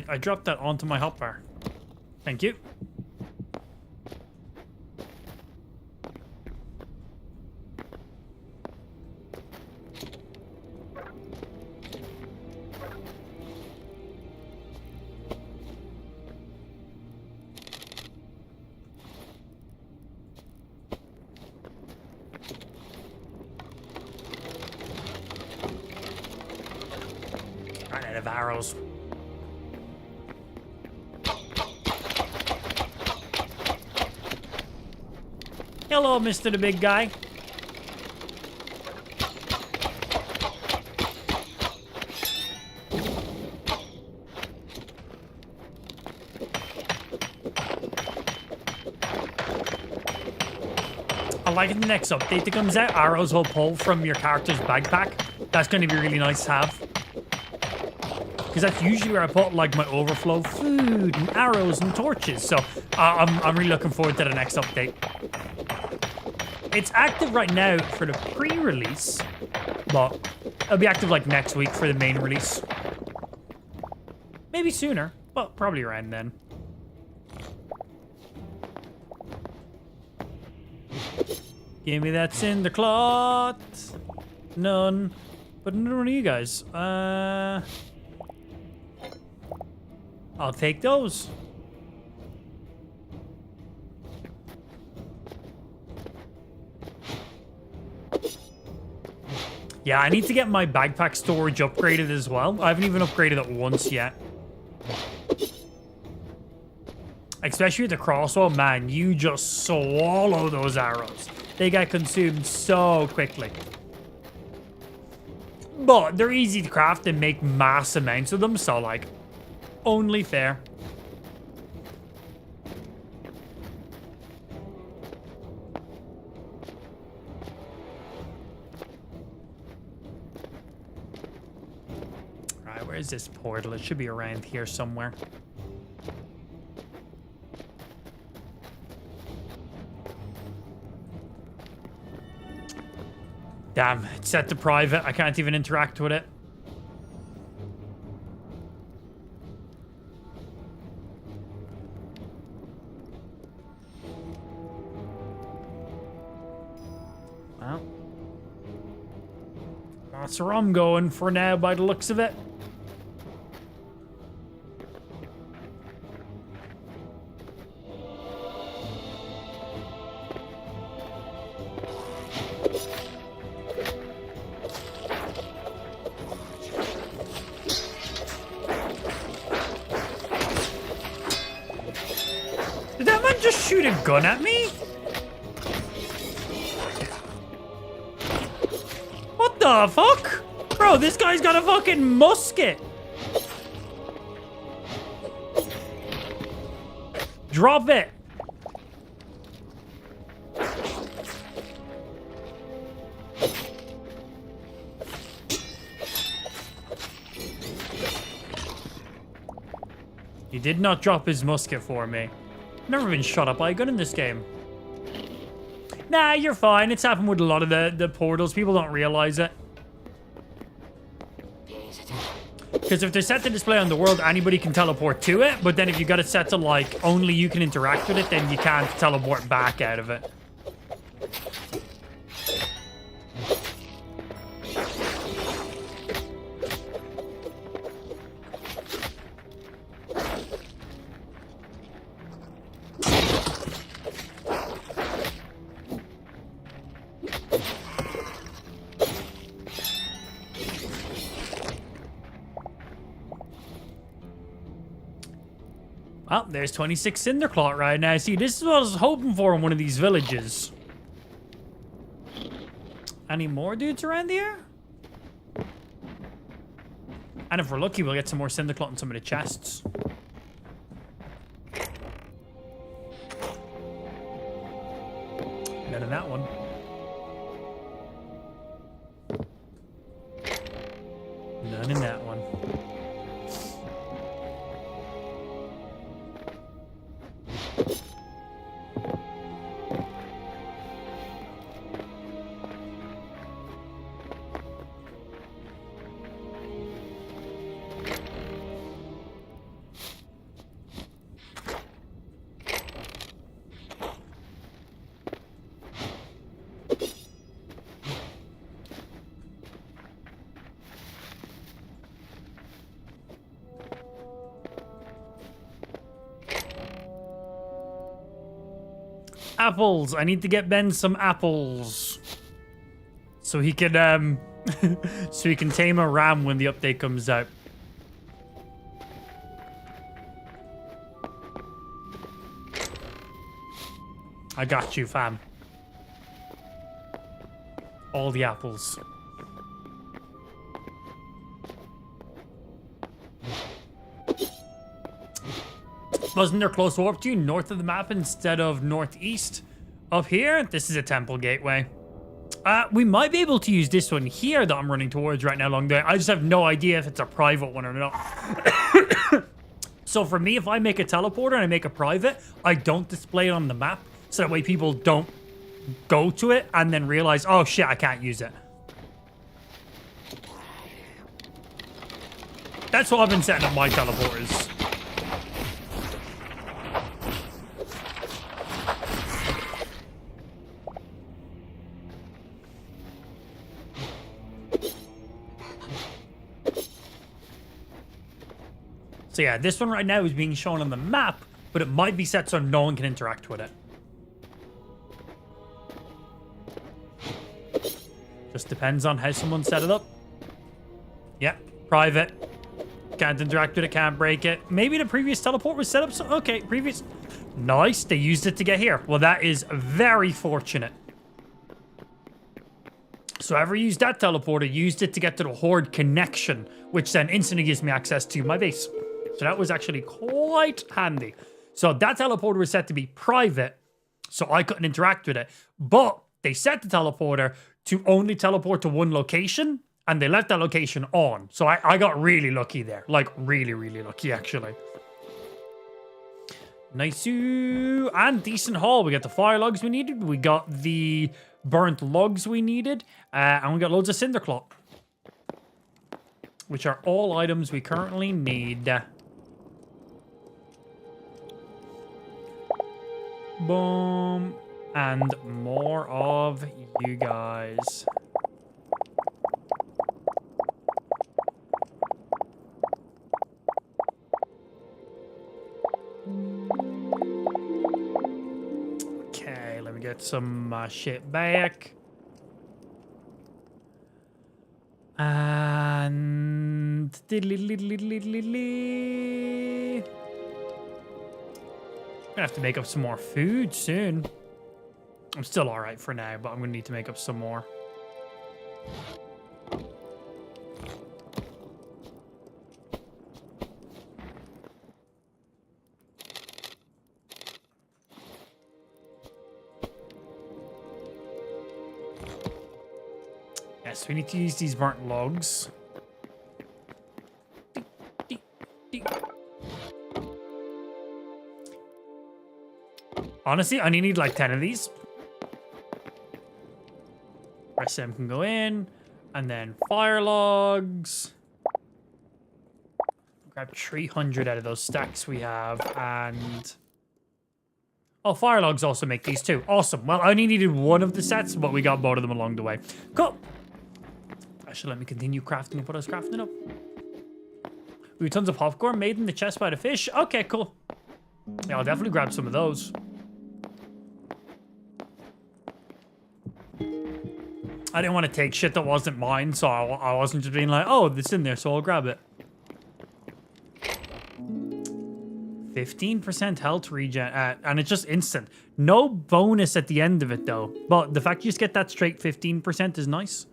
I dropped that onto my hotbar. Thank you. Run out of arrows. Hello, Mr. the Big Guy. like in the next update that comes out, arrows will pull from your character's backpack. That's going to be really nice to have. Because that's usually where I put like my overflow food and arrows and torches. So I'm really looking forward to the next update. It's active right now for the pre-release, but it'll be active like next week for the main release. Maybe sooner, but probably around then. Give me that cinder cloth. None. But none of you guys. I'll take those. Yeah, I need to get my backpack storage upgraded as well. I haven't even upgraded it once yet. Especially with the crossbow, man, you just swallow those arrows. They get consumed so quickly. But they're easy to craft and make mass amounts of them, so like, only fair. Alright, where is this portal? It should be around here somewhere. Damn, it's set to private. I can't even interact with it. Well, that's where I'm going for now by the looks of it. Did that man just shoot a gun at me? What the fuck? Bro, this guy's got a fucking musket. Drop it. He did not drop his musket for me. Never been shot up by a gun in this game. Nah, you're fine. It's happened with a lot of the portals. People don't realize it. Because if they're set to display on the world, anybody can teleport to it. But then if you got it set to, like, only you can interact with it, then you can't teleport back out of it. Well, there's 26 Cinderclaw right now. See, this is what I was hoping for in one of these villages. Any more dudes around here? And if we're lucky, we'll get some more Cinderclaw in some of the chests. None in that one. None in that one. Apples. I need to get Ben some apples. So he can so he can tame a ram when the update comes out. I got you, fam. All the apples. Wasn't there close warp to you north of the map instead of northeast? Up here, this is a temple gateway. We might be able to use this one here that I'm running towards right now along there. I just have no idea if it's a private one or not. So for me, if I make a teleporter and I make a private, I don't display it on the map. So that way people don't go to it and then realize, oh shit, I can't use it. That's what I've been setting up my teleporters. So yeah, this one right now is being shown on the map, but it might be set so no one can interact with it. Just depends on how someone set it up. Yeah, private. Can't interact with it, can't break it. Maybe the previous teleport was set up so... Okay, previous... Nice, they used it to get here. Well, that is very fortunate. So whoever used that teleporter used it to get to the Horde connection, which then instantly gives me access to my base. So that was actually quite handy. So that teleporter was set to be private, so I couldn't interact with it. But they set the teleporter to only teleport to one location, and they left that location on. So I got really lucky there. Like, really, really lucky, actually. Nice. And decent haul. We got the fire logs we needed. We got the burnt logs we needed. And we got loads of cindercloth, which are all items we currently need. Boom. And more of you guys. Okay, let me get some shit back. And... I'm gonna have to make up some more food soon. I'm still all right for now, but I'm gonna need to make up some more. Yes, we need to use these burnt logs. Honestly, I only need like 10 of these. Rest of them can go in. And then fire logs. Grab 300 out of those stacks we have. And... oh, fire logs also make these too. Awesome. Well, I only needed one of the sets, but we got both of them along the way. Cool. That should let me continue crafting what I was crafting up. We have tons of popcorn made in the chest by the fish. Okay, cool. Yeah, I'll definitely grab some of those. I didn't want to take shit that wasn't mine, so I wasn't just being like, oh, it's in there, so I'll grab it. 15% health regen, and it's just instant. No bonus at the end of it, though. But the fact you just get that straight 15% is nice.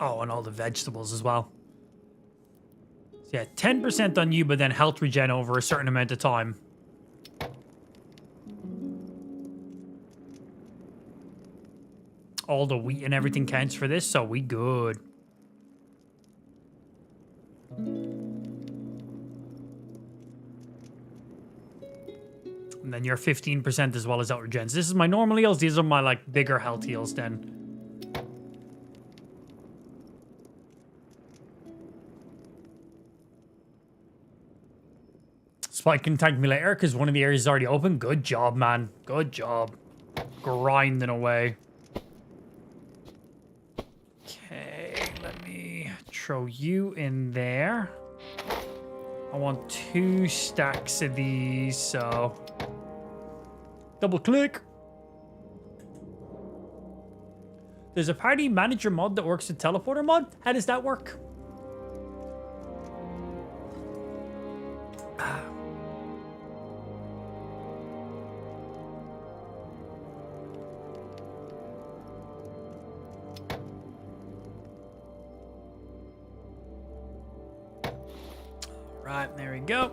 Oh, and all the vegetables as well. So yeah, 10% on you, but then health regen over a certain amount of time. All the wheat and everything counts for this, so we good. And then your 15% as well as health regens. This is my normal heals. These are my like bigger health heals then. Spike can thank me later because one of the areas is already open. Good job, man. Good job. Grinding away. Okay, let me throw you in there. I want 2 stacks of these, so... double click. There's a party manager mod that works with teleporter mod. How does that work? Right, there we go.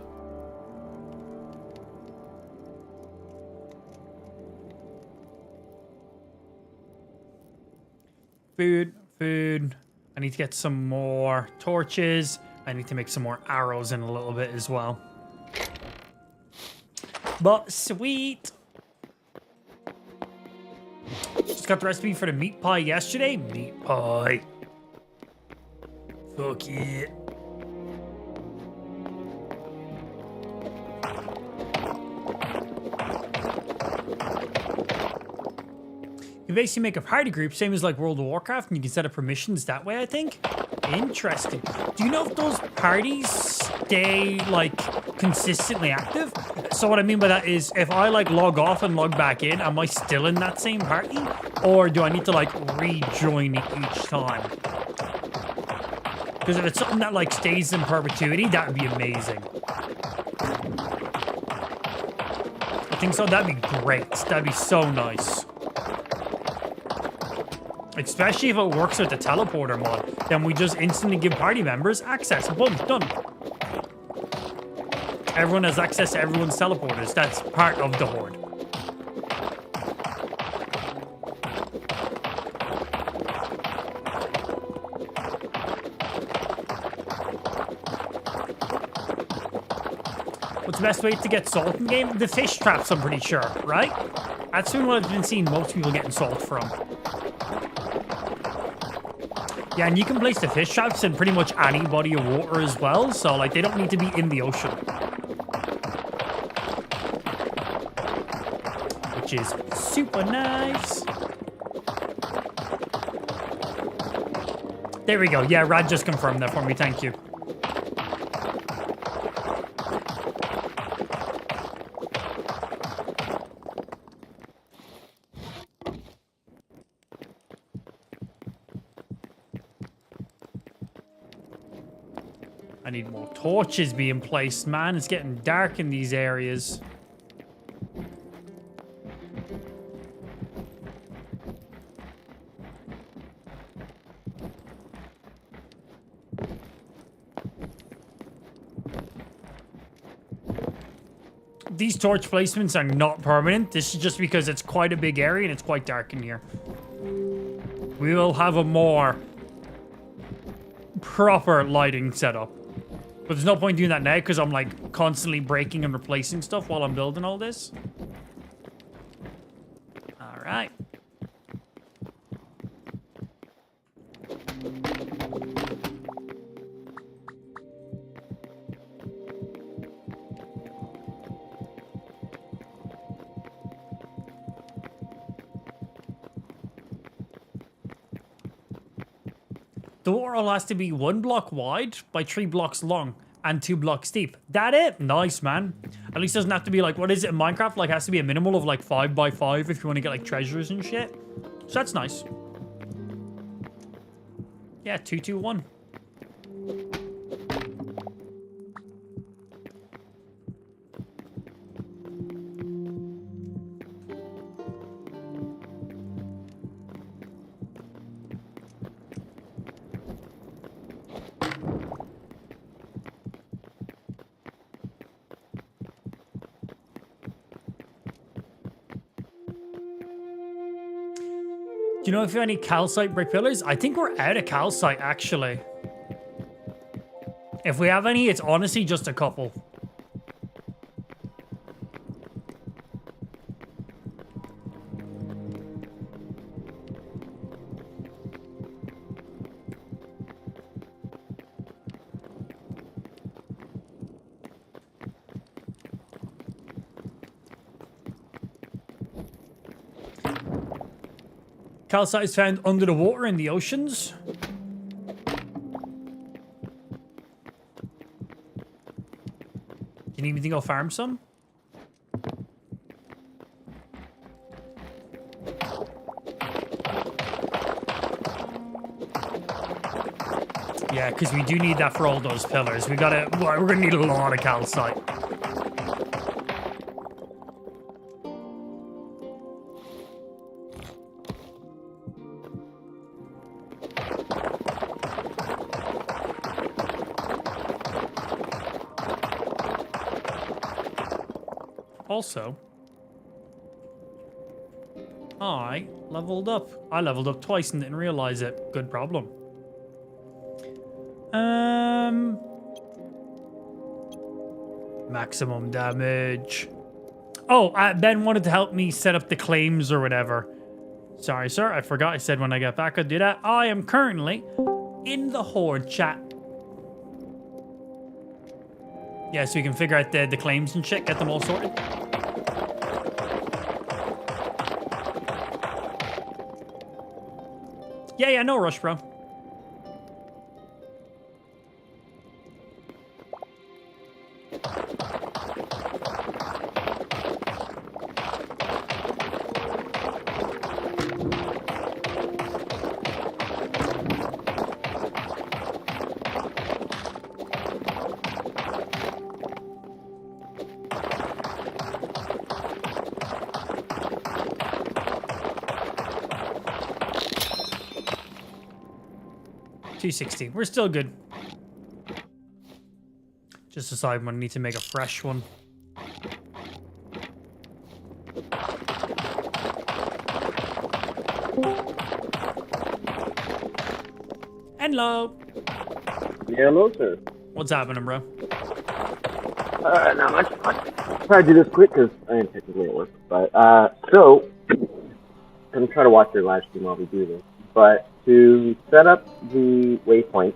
Food. I need to get some more torches. I need to make some more arrows in a little bit as well. But sweet. Just got the recipe for the meat pie yesterday. Meat pie. Fuck it. You basically make a party group, same as like World of Warcraft, and you can set up permissions that way, I think. Interesting. Do you know if those parties stay like consistently active? So what I mean by that is if I like log off and log back in, am I still in that same party? Or do I need to like rejoin each time? Because if it's something that like stays in perpetuity, that would be amazing. I think so, that'd be great. That'd be so nice. Especially if it works with the teleporter mod, then we just instantly give party members access. Boom, done. Everyone has access to everyone's teleporters. That's part of the horde. What's the best way to get salt in game? The fish traps, I'm pretty sure, right? That's been what I've been seeing most people getting salt from. Yeah, and you can place the fish traps in pretty much any body of water as well, so like they don't need to be in the ocean. Which is super nice. There we go. Yeah, Rad just confirmed that for me. Thank you. I need more torches being placed, man. It's getting dark in these areas. These torch placements are not permanent. This is just because it's quite a big area and it's quite dark in here. We will have a more proper lighting setup. But there's no point doing that now because I'm like constantly breaking and replacing stuff while I'm building all this. All right. The wall has to be 1 block wide by 3 blocks long and 2 blocks deep. That it? Nice, man. At least it doesn't have to be like, what is it in Minecraft? Like, it has to be a minimal of like 5 by 5 if you want to get like treasures and shit. So that's nice. Yeah, 2, 2, 1. Do you know if you have any calcite brick pillars? I think we're out of calcite, actually. If we have any, it's honestly just a couple. Calcite is found under the water in the oceans. You need me to go farm some? Yeah, because we do need that for all those pillars. We're gonna need a lot of calcite. Also, I leveled up. I leveled up twice and didn't realize it. Good problem. Maximum damage. Oh, Ben wanted to help me set up the claims or whatever. Sorry, sir. I forgot. I said when I get back I'd do that. I am currently in the Horde chat. Yeah, so we can figure out the claims and shit. Get them all sorted. Yeah, no rush, bro. $260. We're still good. Just decide when I need to make a fresh one. Hello. Yeah, hello, sir. What's happening, bro? Not much. I'll try to do this quick because I am technically at work. But, so, I'm going to try to watch your live stream while we do this. But to set up the waypoint,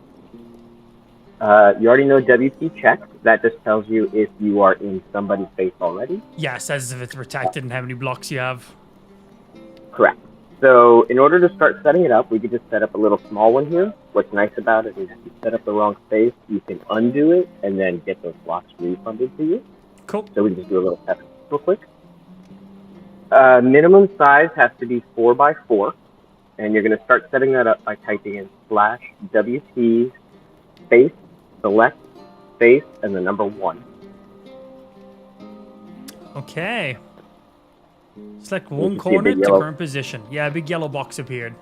you already know WT check. That just tells you if you are in somebody's base already. Yeah, it says if it's protected and how many blocks you have. Correct. So in order to start setting it up, we could just set up a little small one here. What's nice about it is if you set up the wrong space, you can undo it and then get those blocks refunded to you. Cool. So we can just do a little test real quick. Minimum size has to be 4x4. And you're going to start setting that up by typing in /WT space, select, space, and the number 1. Okay. Select one corner to current position. Yeah, a big yellow box appeared.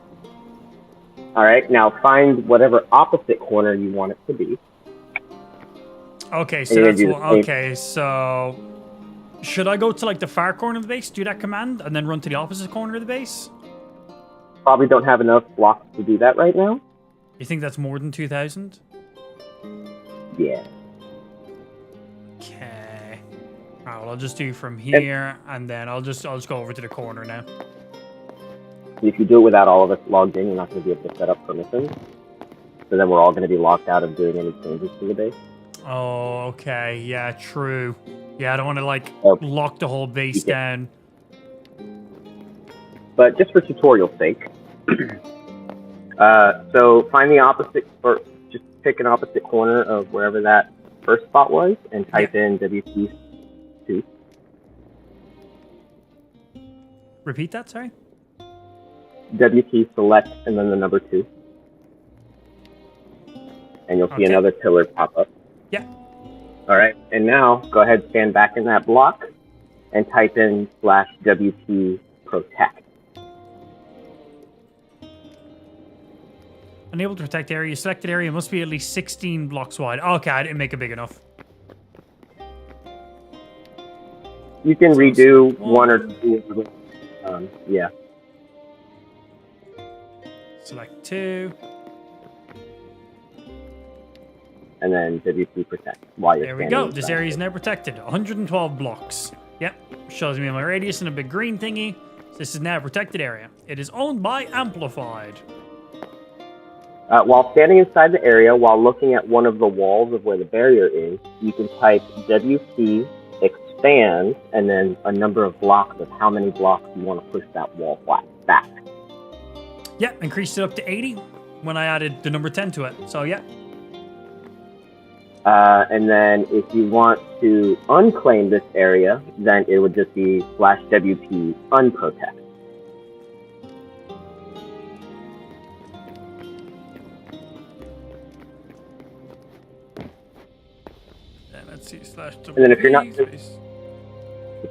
All right, now find whatever opposite corner you want it to be. Okay, so that's one. Okay, so should I go to like the far corner of the base, do that command, and then run to the opposite corner of the base? Probably don't have enough blocks to do that right now. You think that's more than 2,000? Yeah. Okay. Alright, well I'll just do from here, and then I'll just go over to the corner now. If you do it without all of us logged in, you're not going to be able to set up permissions. So then we're all going to be locked out of doing any changes to the base. Oh, okay. Yeah, true. Yeah, I don't want to like lock the whole base down. But just for tutorial sake, so find the opposite, or just pick an opposite corner of wherever that first spot was, and type in WT2. Repeat that, sorry? WT select and then the number 2. And you'll see another pillar pop up. Yeah. All right, and now go ahead and stand back in that block and type in /WT protect. Unable to protect area. Selected area must be at least 16 blocks wide. Okay, I didn't make it big enough. You can redo 1 or 2. Yeah. Select 2. And then WT protect while you're There we go. This area is now protected. 112 blocks. Yep. Shows me my radius and a big green thingy. This is now a protected area. It is owned by Amplified. While standing inside the area, while looking at one of the walls of where the barrier is, you can type WC expand and then a number of blocks of how many blocks you want to push that wall back. Yeah, increased it up to 80 when I added the number 10 to it. So, yeah. And then if you want to unclaim this area, then it would just be /WP unprotect. Let's see, /WP. And then if you're not, you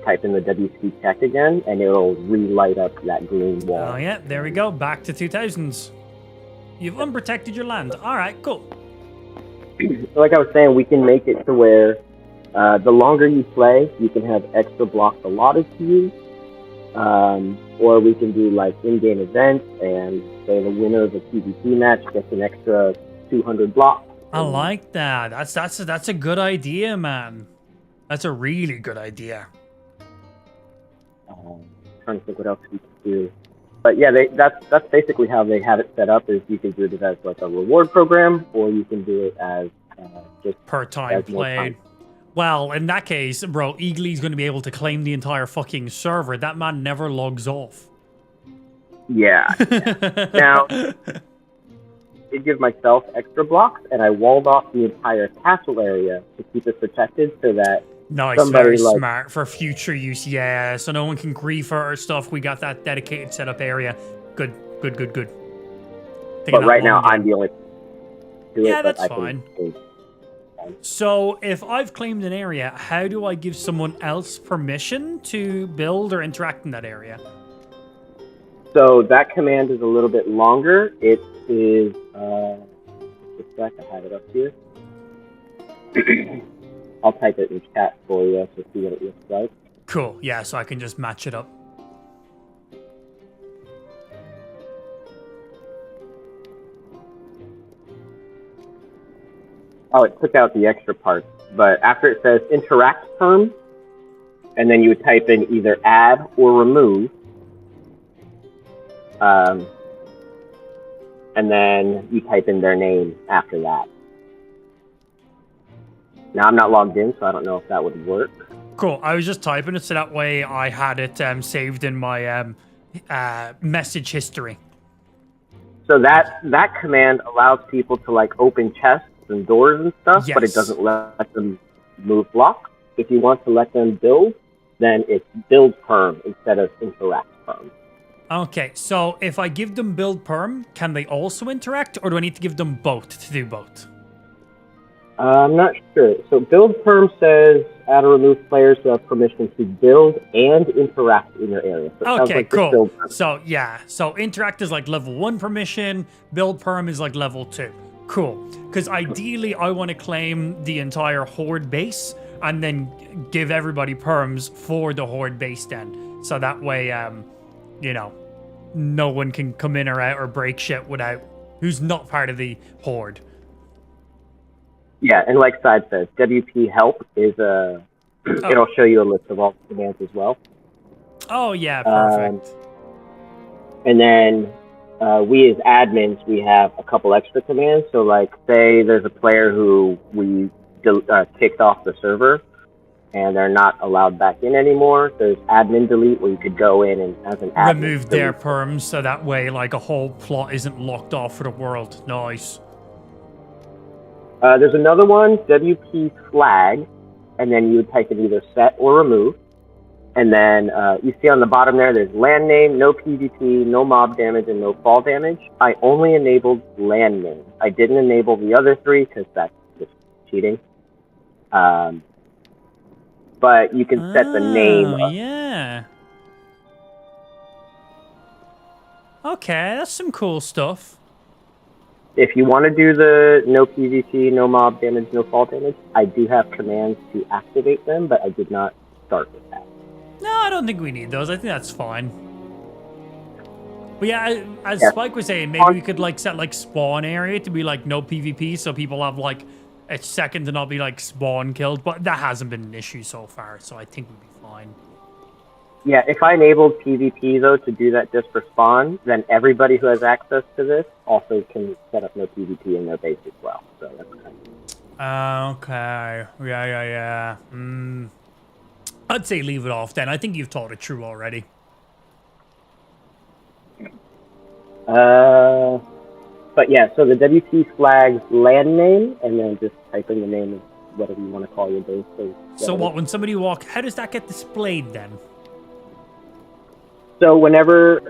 type in the WC check again, and it'll relight up that green wall. Oh yeah, there we go. Back to 2000s. You've unprotected your land. All right, cool. Like I was saying, we can make it to where The longer you play, you can have extra blocks allotted to you. Or we can do like in-game events and say the winner of a PvP match gets an extra 200 blocks. I like that. That's a good idea, man. That's a really good idea. Trying to think what else we could do. But yeah, that's basically how they have it set up. Is you can do it as like a reward program, or you can do it as just per time played. Well, in that case, bro, Eagly's going to be able to claim the entire fucking server. That man never logs off. Yeah. Now, I give myself extra blocks, and I walled off the entire castle area to keep it protected so that nice, very smart for future use. Yeah, so no one can grief our stuff. We got that dedicated setup area. Good. But right now, I'm the only. Yeah, that's fine. So, if I've claimed an area, how do I give someone else permission to build or interact in that area? So, that command is a little bit longer. It is, just a sec, I have it up here. I'll type it in chat for you to see what it looks like. Cool, yeah, so I can just match it up. Oh, it took out the extra part. But after it says interact term, and then you would type in either add or remove. And then you type in their name after that. Now, I'm not logged in, so I don't know if that would work. Cool. I was just typing it so that way I had it saved in my message history. So that command allows people to like open chests and doors and stuff, yes. But it doesn't let them move blocks. If you want to let them build, then it's build perm instead of interact perm. Okay, so if I give them build perm, can they also interact, or do I need to give them both to do both? I'm not sure. So build perm says add or remove players who have permission to build and interact in your area. So okay, like cool. So yeah, so interact is like level 1 permission, build perm is like level 2. Cool. Because ideally I want to claim the entire horde base and then give everybody perms for the horde base then. So that way, you know, no one can come in or out or break shit without who's not part of the horde. Yeah, and like Side says, WP help is it'll show you a list of all the commands as well. Oh yeah, perfect. And then we as admins, we have a couple extra commands. So like, say there's a player who we kicked off the server and they're not allowed back in anymore. There's admin delete where you could go in and as an admin remove their perms so that way like a whole plot isn't locked off for the world. Nice. There's another one, WP flag, and then you would type in either set or remove. And then you see on the bottom there's land name, no PvP, no mob damage, and no fall damage. I only enabled land name. I didn't enable the other 3 because that's just cheating. But you can set the name up. Yeah. Okay, that's some cool stuff. If you want to do the no PvP, no mob damage, no fall damage, I do have commands to activate them, but I did not start with that. No, I don't think we need those. I think that's fine. But yeah, as Spike was saying, maybe we could like set like spawn area to be like no PvP, so people have like a second to not be like spawn killed. But that hasn't been an issue so far, so I think we'd be fine. Yeah, if I enabled PvP though to do that just for spawn, then everybody who has access to this also can set up no PvP in their base as well. So that's kind of... Okay. Yeah. I'd say leave it off then. I think you've taught it true already. But yeah, so the WP flags land name, and then just type in the name of whatever you want to call your base. So what, when somebody walks, how does that get displayed then? So whenever,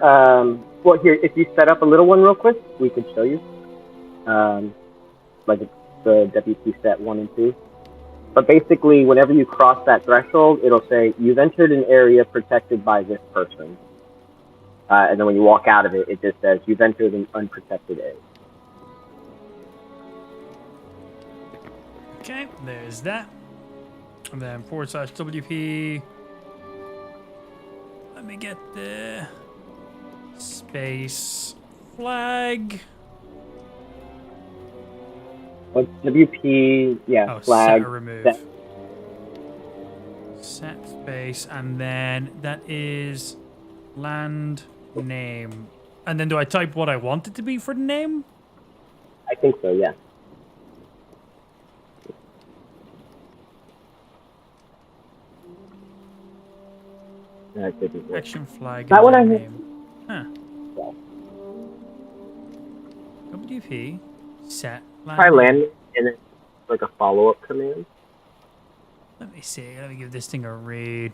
well here, if you set up a little one real quick, we can show you. Like the WP set 1 and 2. But basically, whenever you cross that threshold, it'll say, you've entered an area protected by this person. And then when you walk out of it, it just says, you've entered an unprotected area. Okay, there's that. And then /WP. Let me get the space flag. What's WP? Yeah, Oh, flag. set or remove. Set space, and then that is land name. And then do I type what I want it to be for the name? I think so, yeah. Action flag. That one I name. Huh. WP set Try land and then like a follow-up command. Let me see. Let me give this thing a read.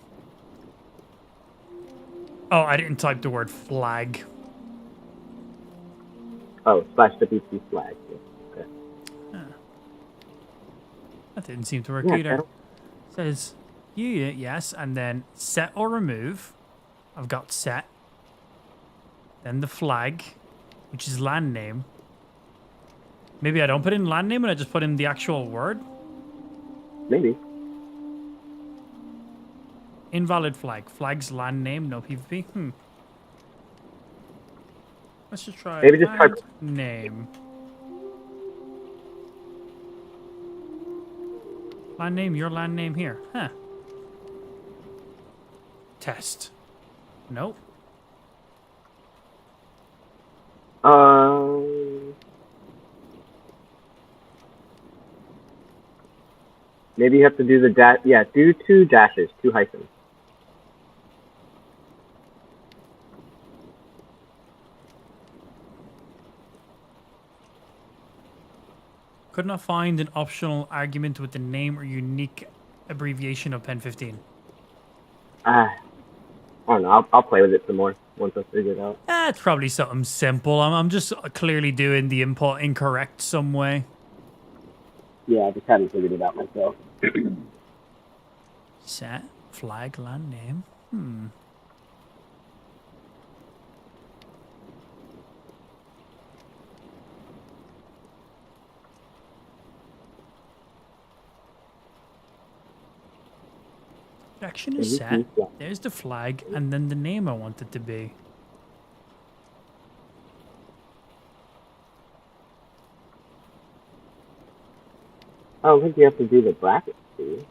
Oh, I didn't type the word flag. Oh, /WP flag. Yeah. Okay. Huh. That didn't seem to work Yeah, either. It says yes, and then set or remove. I've got set. Then the flag, which is land name. Maybe I don't put in land name and I just put in the actual word? Maybe. Invalid flag. Flag's land name, no PvP. Let's just try Maybe just land type name. Land name, your land name here. Huh. Test. Nope. Maybe you have to do the dash. Yeah, do 2 dashes, 2 hyphens. Could not find an optional argument with the name or unique abbreviation of Pen 15. I don't know. I'll play with it some more once I figure it out. It's probably something simple. I'm just clearly doing the input incorrect some way. Yeah, I just haven't figured it out myself. Set flag land name. Action is set. There's the flag, and then the name I want it to be. I don't think you have to do the brackets, do you?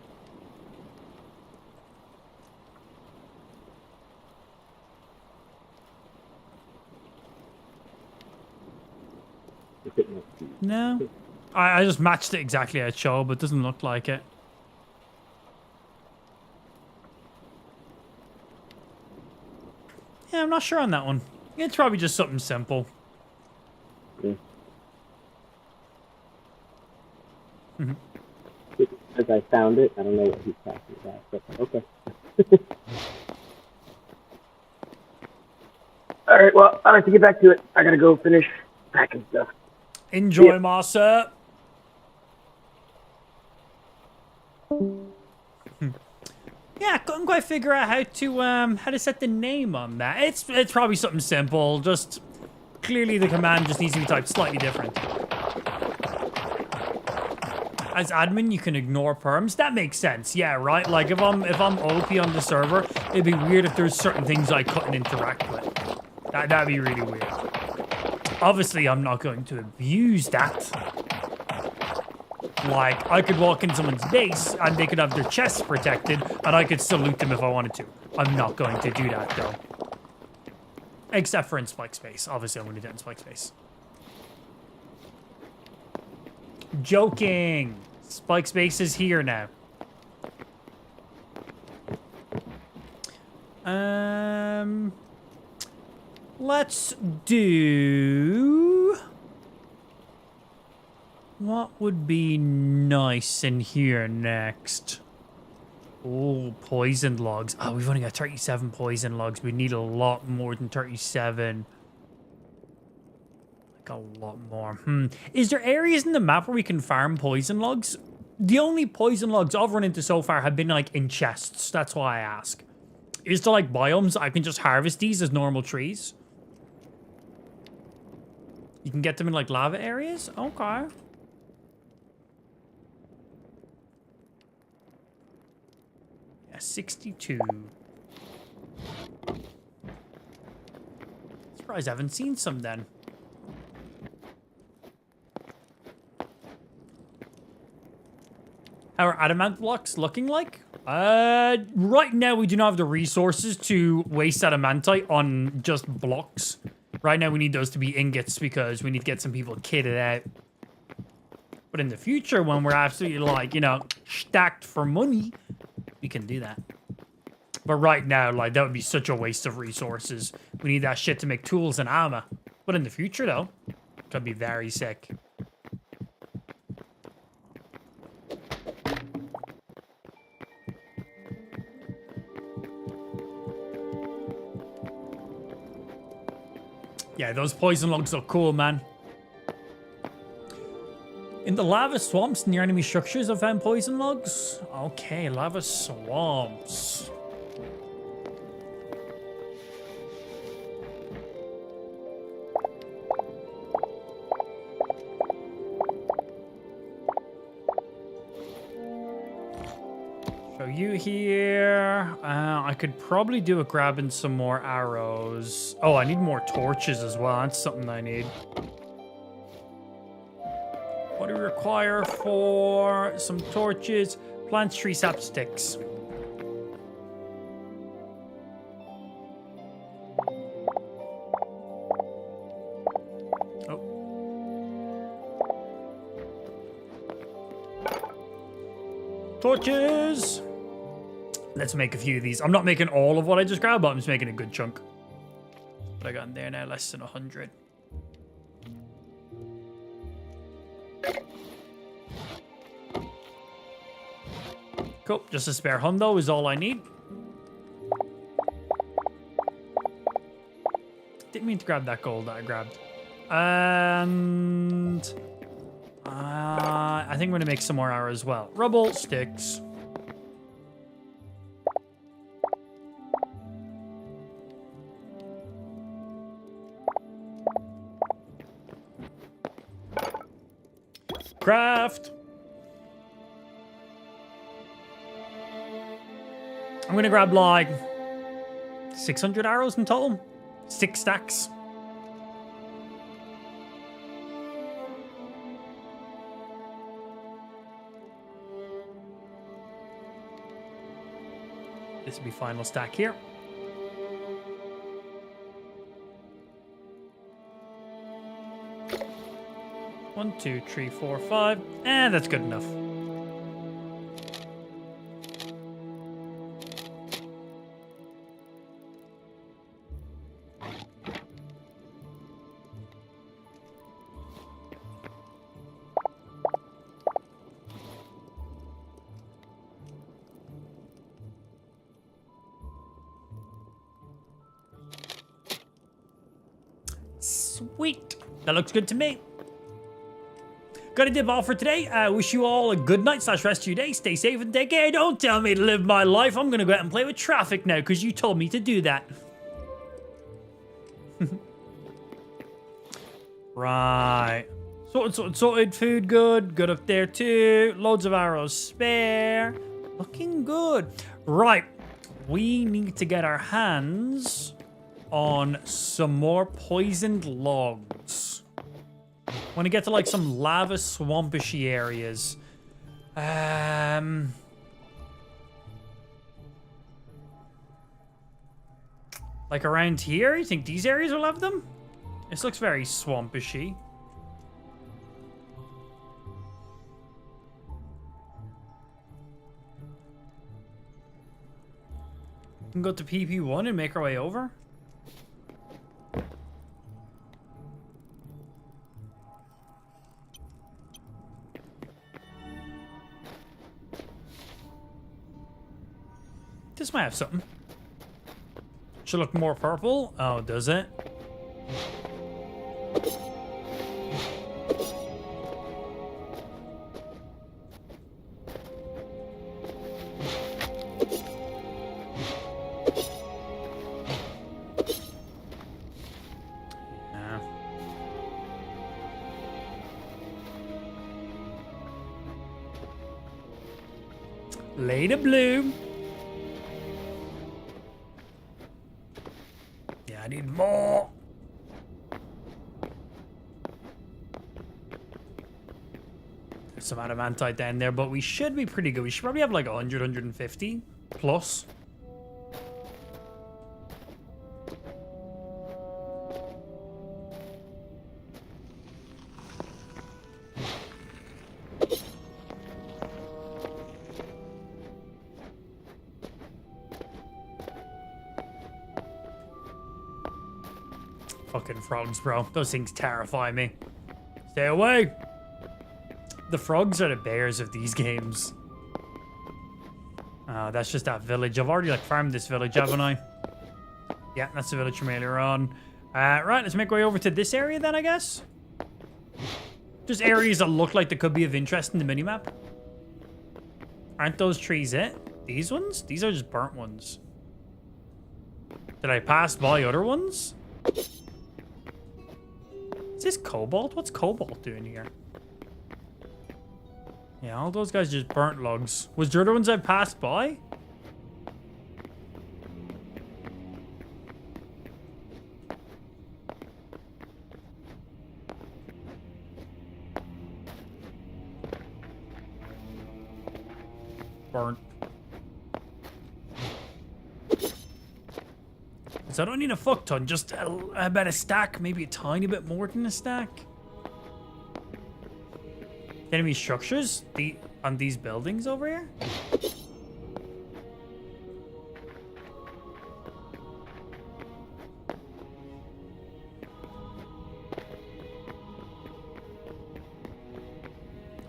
No. I just matched it exactly as it showed, but it doesn't look like it. Yeah, I'm not sure on that one. It's probably just something simple. As I found it, I don't know what he's talking about, but okay. Alright, well, I have to get back to it. I gotta go finish packing stuff. Enjoy, Marcia. Yeah, I couldn't quite figure out how to set the name on that. It's probably something simple. Just clearly the command just needs to be typed slightly different. As admin, you can ignore perms. That makes sense. Yeah, right. Like if I'm OP on the server, it'd be weird if there's certain things I couldn't interact with. That'd be really weird. Obviously, I'm not going to abuse that. Like, I could walk in someone's base and they could have their chests protected and I could salute them if I wanted to. I'm not going to do that, though. Except for in Spike Space. Obviously, I'm going to do that in Spike Space. Joking. Spike Space is here now. Let's do... What would be nice in here next? Oh, poison logs. Oh, we've only got 37 poison logs. We need a lot more than 37. Like a lot more. Is there areas in the map where we can farm poison logs? The only poison logs I've run into so far have been like in chests. That's why I ask. Is there like biomes I can just harvest these as normal trees? You can get them in like lava areas? Okay. 62. Surprised I haven't seen some then. How are adamant blocks looking like? Right now we do not have the resources to waste adamantite on just blocks. Right now we need those to be ingots because we need to get some people kitted out. But in the future, when we're absolutely like, you know, stacked for money, we can do that. But right now, like, that would be such a waste of resources. We need that shit to make tools and armor. But in the future, though, it could be very sick. Yeah, those poison logs look cool, man. In the lava swamps near enemy structures, I found poison logs. Okay, lava swamps. Show you here. I could probably do with grabbing some more arrows. Oh, I need more torches as well. That's something I need. What do we require for some torches? Plant tree sap sticks. Oh. Torches! Let's make a few of these. I'm not making all of what I just grabbed, but I'm just making a good chunk. What I got in there now? Less than 100. Cool. Just a spare hundo is all I need. Didn't mean to grab that gold that I grabbed. And I think I'm going to make some more arrows as well. Rubble, sticks. Craft. I'm gonna grab like 600 arrows in total. 6 stacks. This will be final stack here. One, 2, 3, 4, 5, and that's good enough. Sweet. That looks good to me. Gotta dip off for today. I wish you all a good night / rest of your day. Stay safe and take care. Don't tell me to live my life. I'm gonna go out and play with traffic now because you told me to do that. Right. Sorted. Food good. Good up there too. Loads of arrows spare. Looking good. Right. We need to get our hands on some more poisoned logs. Want to get to like some lava swampishy areas. Like around here? You think these areas will have them? This looks very swampishy. We can go to PP1 and make our way over. This might have something. Should look more purple. Oh, does it? Yeah. Later, Blue. more. There's some adamantite down there, but we should be pretty good. We should probably have like 100, 150 plus. Fucking frogs, bro. Those things terrify me. Stay away. The frogs are the bears of these games. That's just that village. I've already like farmed this village, haven't I? Yeah, that's the village from earlier on. Right, let's make our way over to this area then, I guess. Just areas that look like they could be of interest in the minimap. Aren't those trees it? These ones? These are just burnt ones. Did I pass by other ones? Is this cobalt? What's cobalt doing here? Yeah, all those guys just burnt logs. Was there other ones I passed by? Burnt. So I don't need a fuck ton, just about a stack, maybe a tiny bit more than a stack. Enemy structures on these buildings over here?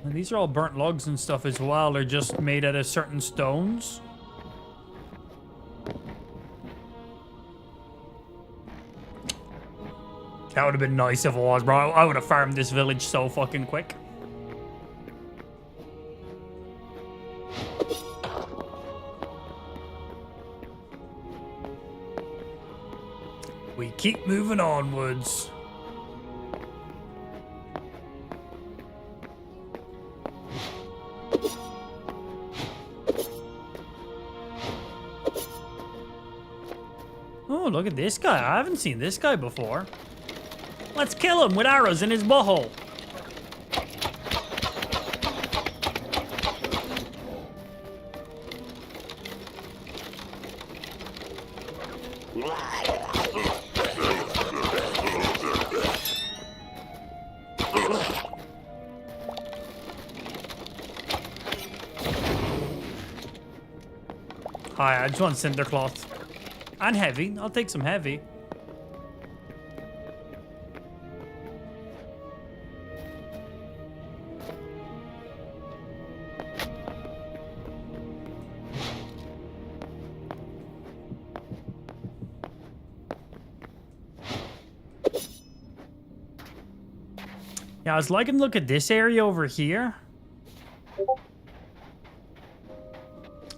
And these are all burnt logs and stuff as well. They're just made out of certain stones. That would have been nice if it was, bro. I would have farmed this village so fucking quick. We keep moving onwards. Oh, look at this guy. I haven't seen this guy before. Let's kill him with arrows in his butthole. Hi, I just want cinder cloth. And heavy. I'll take some heavy. Yeah, I was liking to look at this area over here.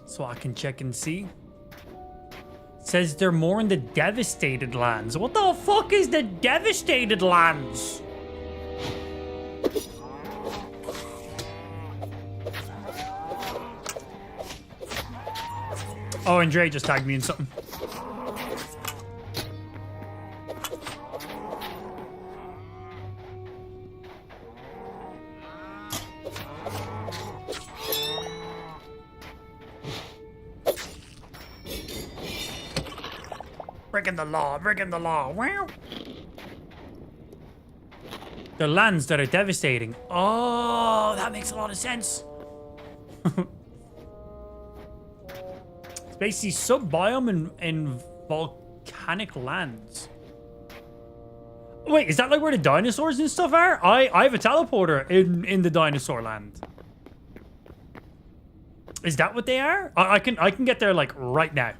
So I can check and see. It says they're more in the devastated lands. What the fuck is the devastated lands? Oh, and Dre just tagged me in something. Breaking the law, breaking the law. Wow. The lands that are devastating. Oh, that makes a lot of sense. It's basically sub-biome in volcanic lands. Wait, is that like where the dinosaurs and stuff are? I have a teleporter in the dinosaur land. Is that what they are? I can get there like right now.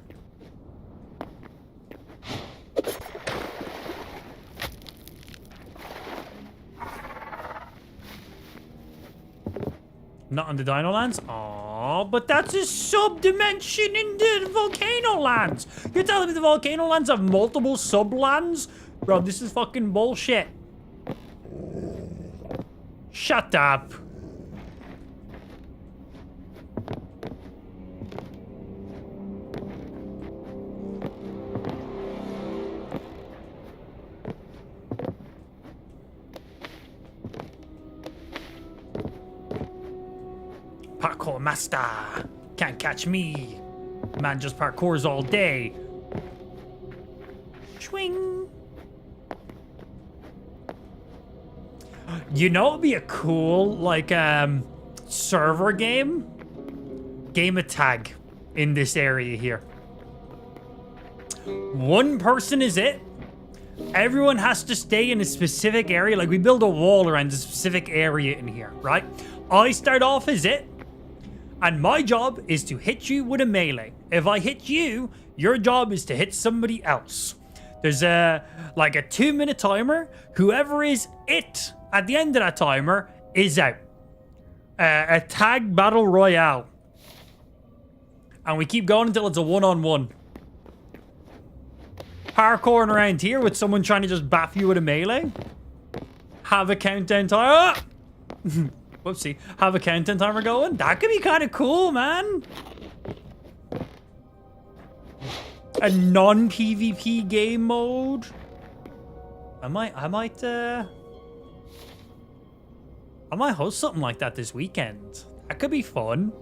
Not on the Dino Lands? Oh, but that's a sub-dimension in the Volcano Lands. You're telling me the Volcano Lands have multiple sub-lands? Bro, this is fucking bullshit. Shut up. Parkour master. Can't catch me. Man just parkours all day. Swing. You know, it'd be a cool, like, server game? Game of tag in this area here. One person is it. Everyone has to stay in a specific area. Like, we build a wall around a specific area in here, right? I start off as it. And my job is to hit you with a melee. If I hit you, your job is to hit somebody else. There's like a 2-minute timer. Whoever is it at the end of that timer is out. A tag battle royale. And we keep going until it's a one-on-one. Parkouring around here with someone trying to just baff you with a melee. Have a countdown timer. Whoopsie. Have a countdown timer going. That could be kind of cool, man. A non-PvP game mode. I might host something like that this weekend. That could be fun.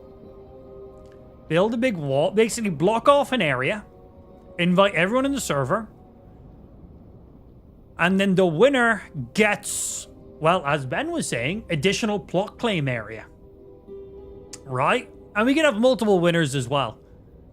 Build a big wall. Basically block off an area. Invite everyone in the server. And then the winner gets, well, as Ben was saying, additional plot claim area. Right? And we can have multiple winners as well.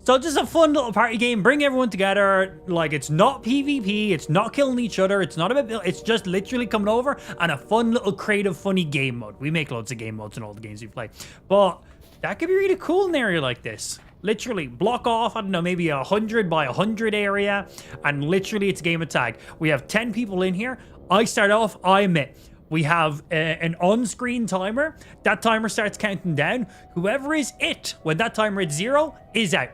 So just a fun little party game. Bring everyone together. Like, it's not PvP. It's not killing each other. It's not about... It's just literally coming over and a fun little creative, funny game mode. We make loads of game modes in all the games we play. But that could be really cool in an area like this. Literally block off, I don't know, maybe 100 by 100 area. And literally it's game of tag. We have 10 people in here. I start off, I admit. We have an on-screen timer. That timer starts counting down. Whoever is it, when that timer hits 0, is out.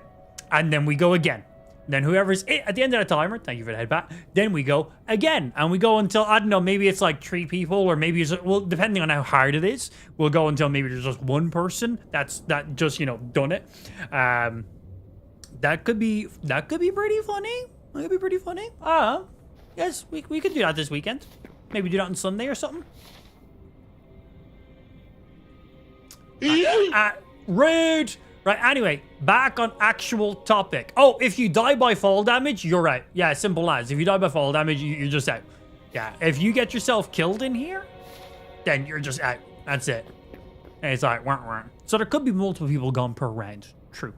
And then we go again. Then whoever's it at the end of the timer, thank you for the headbat, then we go again. And we go until, I don't know, maybe it's like 3 people, or maybe it's, well, depending on how hard it is, we'll go until maybe there's just one person that just, you know, done it. That could be pretty funny. That could be pretty funny. Yes, we could do that this weekend. Maybe do that on Sunday or something. Rude. Right, anyway, back on actual topic. Oh, if you die by fall damage, you're out. Yeah, simple as. If you die by fall damage, you're just out. Yeah, if you get yourself killed in here, then you're just out. That's it. And it's like, wah, wah. So there could be multiple people gone per round. True.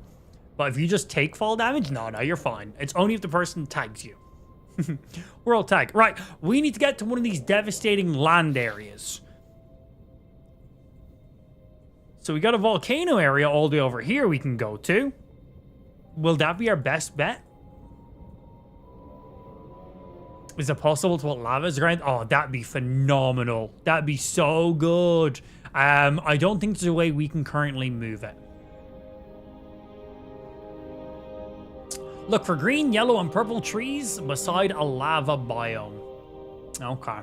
But if you just take fall damage, no, you're fine. It's only if the person tags you. World tag. Right, we need to get to one of these devastating land areas. So we got a volcano area all the way over here we can go to. Will that be our best bet? Is it possible to put lava as ground? Oh, that'd be phenomenal. That'd be so good. I don't think there's a way we can currently move it. Look for green, yellow, and purple trees beside a lava biome. Okay.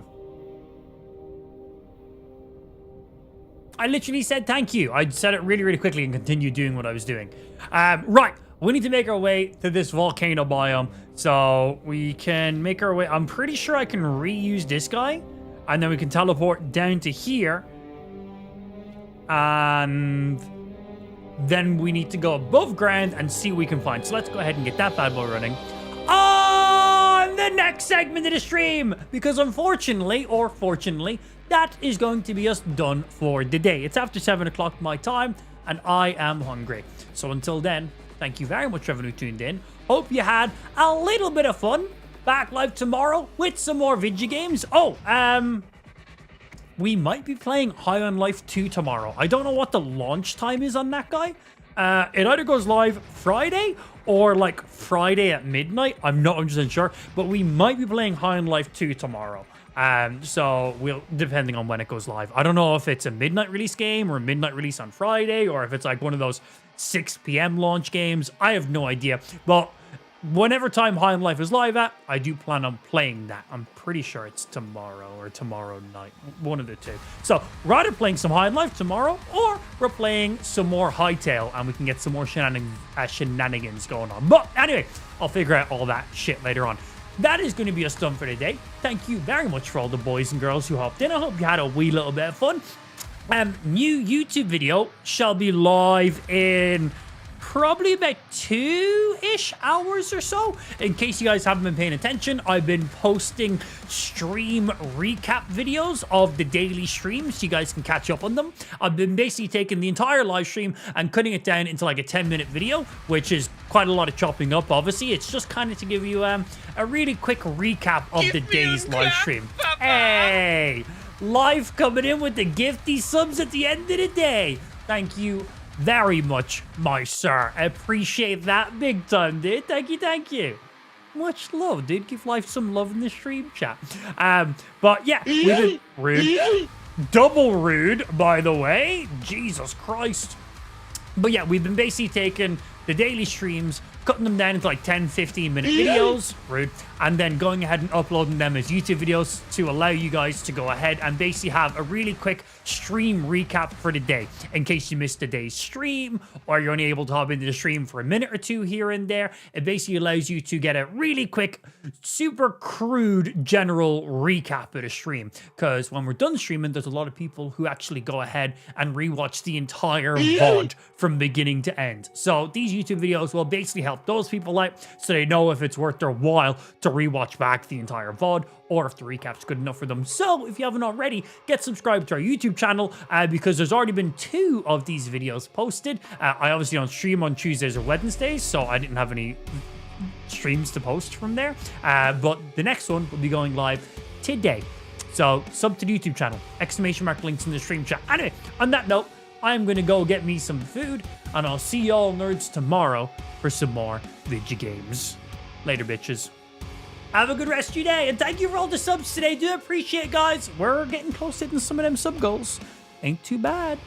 I literally said thank you. I said it really, really quickly and continued doing what I was doing. Right. We need to make our way to this volcano biome. So we can make our way. I'm pretty sure I can reuse this guy. And then we can teleport down to here. And then we need to go above ground and see what we can find. So let's go ahead and get that bad boy running on the next segment of the stream. Because unfortunately, or fortunately, that is going to be us done for the day. It's after 7 o'clock my time, and I am hungry. So until then, thank you very much for everyone who tuned in. Hope you had a little bit of fun. Back live tomorrow with some more video games. Oh, we might be playing High on Life 2 tomorrow. I don't know what the launch time is on that guy. It either goes live Friday or like Friday at midnight. I'm not 100% sure, but we might be playing High on Life 2 tomorrow. So we'll, depending on when it goes live. I don't know if it's a midnight release game or a midnight release on Friday, or if it's like one of those 6 p.m. launch games. I have no idea. But whenever time High on Life is live at, I do plan on playing that. I'm pretty sure it's tomorrow or tomorrow night. One of the two. So we're either playing some High on Life tomorrow, or we're playing some more Hytale, and we can get some more shenanigans going on. But anyway, I'll figure out all that shit later on. That is going to be us done for today. Thank you very much for all the boys and girls who hopped in. I hope you had a wee little bit of fun. new YouTube video shall be live in probably about 2-ish hours or so. In case you guys haven't been paying attention, I've been posting stream recap videos of the daily streams so you guys can catch up on them. I've been basically taking the entire live stream and cutting it down into like a 10-minute video, which is quite a lot of chopping up, obviously. It's just kind of to give you a really quick recap of the day's live stream. Hey! Live coming in with the gifty subs at the end of the day. Thank you very much, my sir. I appreciate that big time, dude. Thank you, thank you. Much love, dude. Give life some love in the stream chat. But yeah, we've been rude. Double rude, by the way. Jesus Christ. But yeah, we've been basically taking the daily streams, cutting them down into like 10-15 minute videos, rude, and then going ahead and uploading them as YouTube videos to allow you guys to go ahead and basically have a really quick stream recap for the day in case you missed the day's stream or you're only able to hop into the stream for a minute or two here and there. It basically allows you to get a really quick, super crude general recap of the stream, because when we're done streaming, there's a lot of people who actually go ahead and rewatch the entire VOD from beginning to end. So these YouTube videos will basically help those people out so they know if it's worth their while to rewatch back the entire VOD or if the recap's good enough for them. So if you haven't already, get subscribed to our YouTube channel because there's already been 2 of these videos posted. I obviously don't stream on Tuesdays or Wednesdays, so I didn't have any streams to post from there. But the next one will be going live today. So sub to the YouTube channel, !, links in the stream chat. Anyway, on that note, I'm going to go get me some food, and I'll see y'all nerds tomorrow for some more video games. Later, bitches. Have a good rest of your day, and thank you for all the subs today. Do appreciate it, guys. We're getting close to hitting some of them sub goals. Ain't too bad.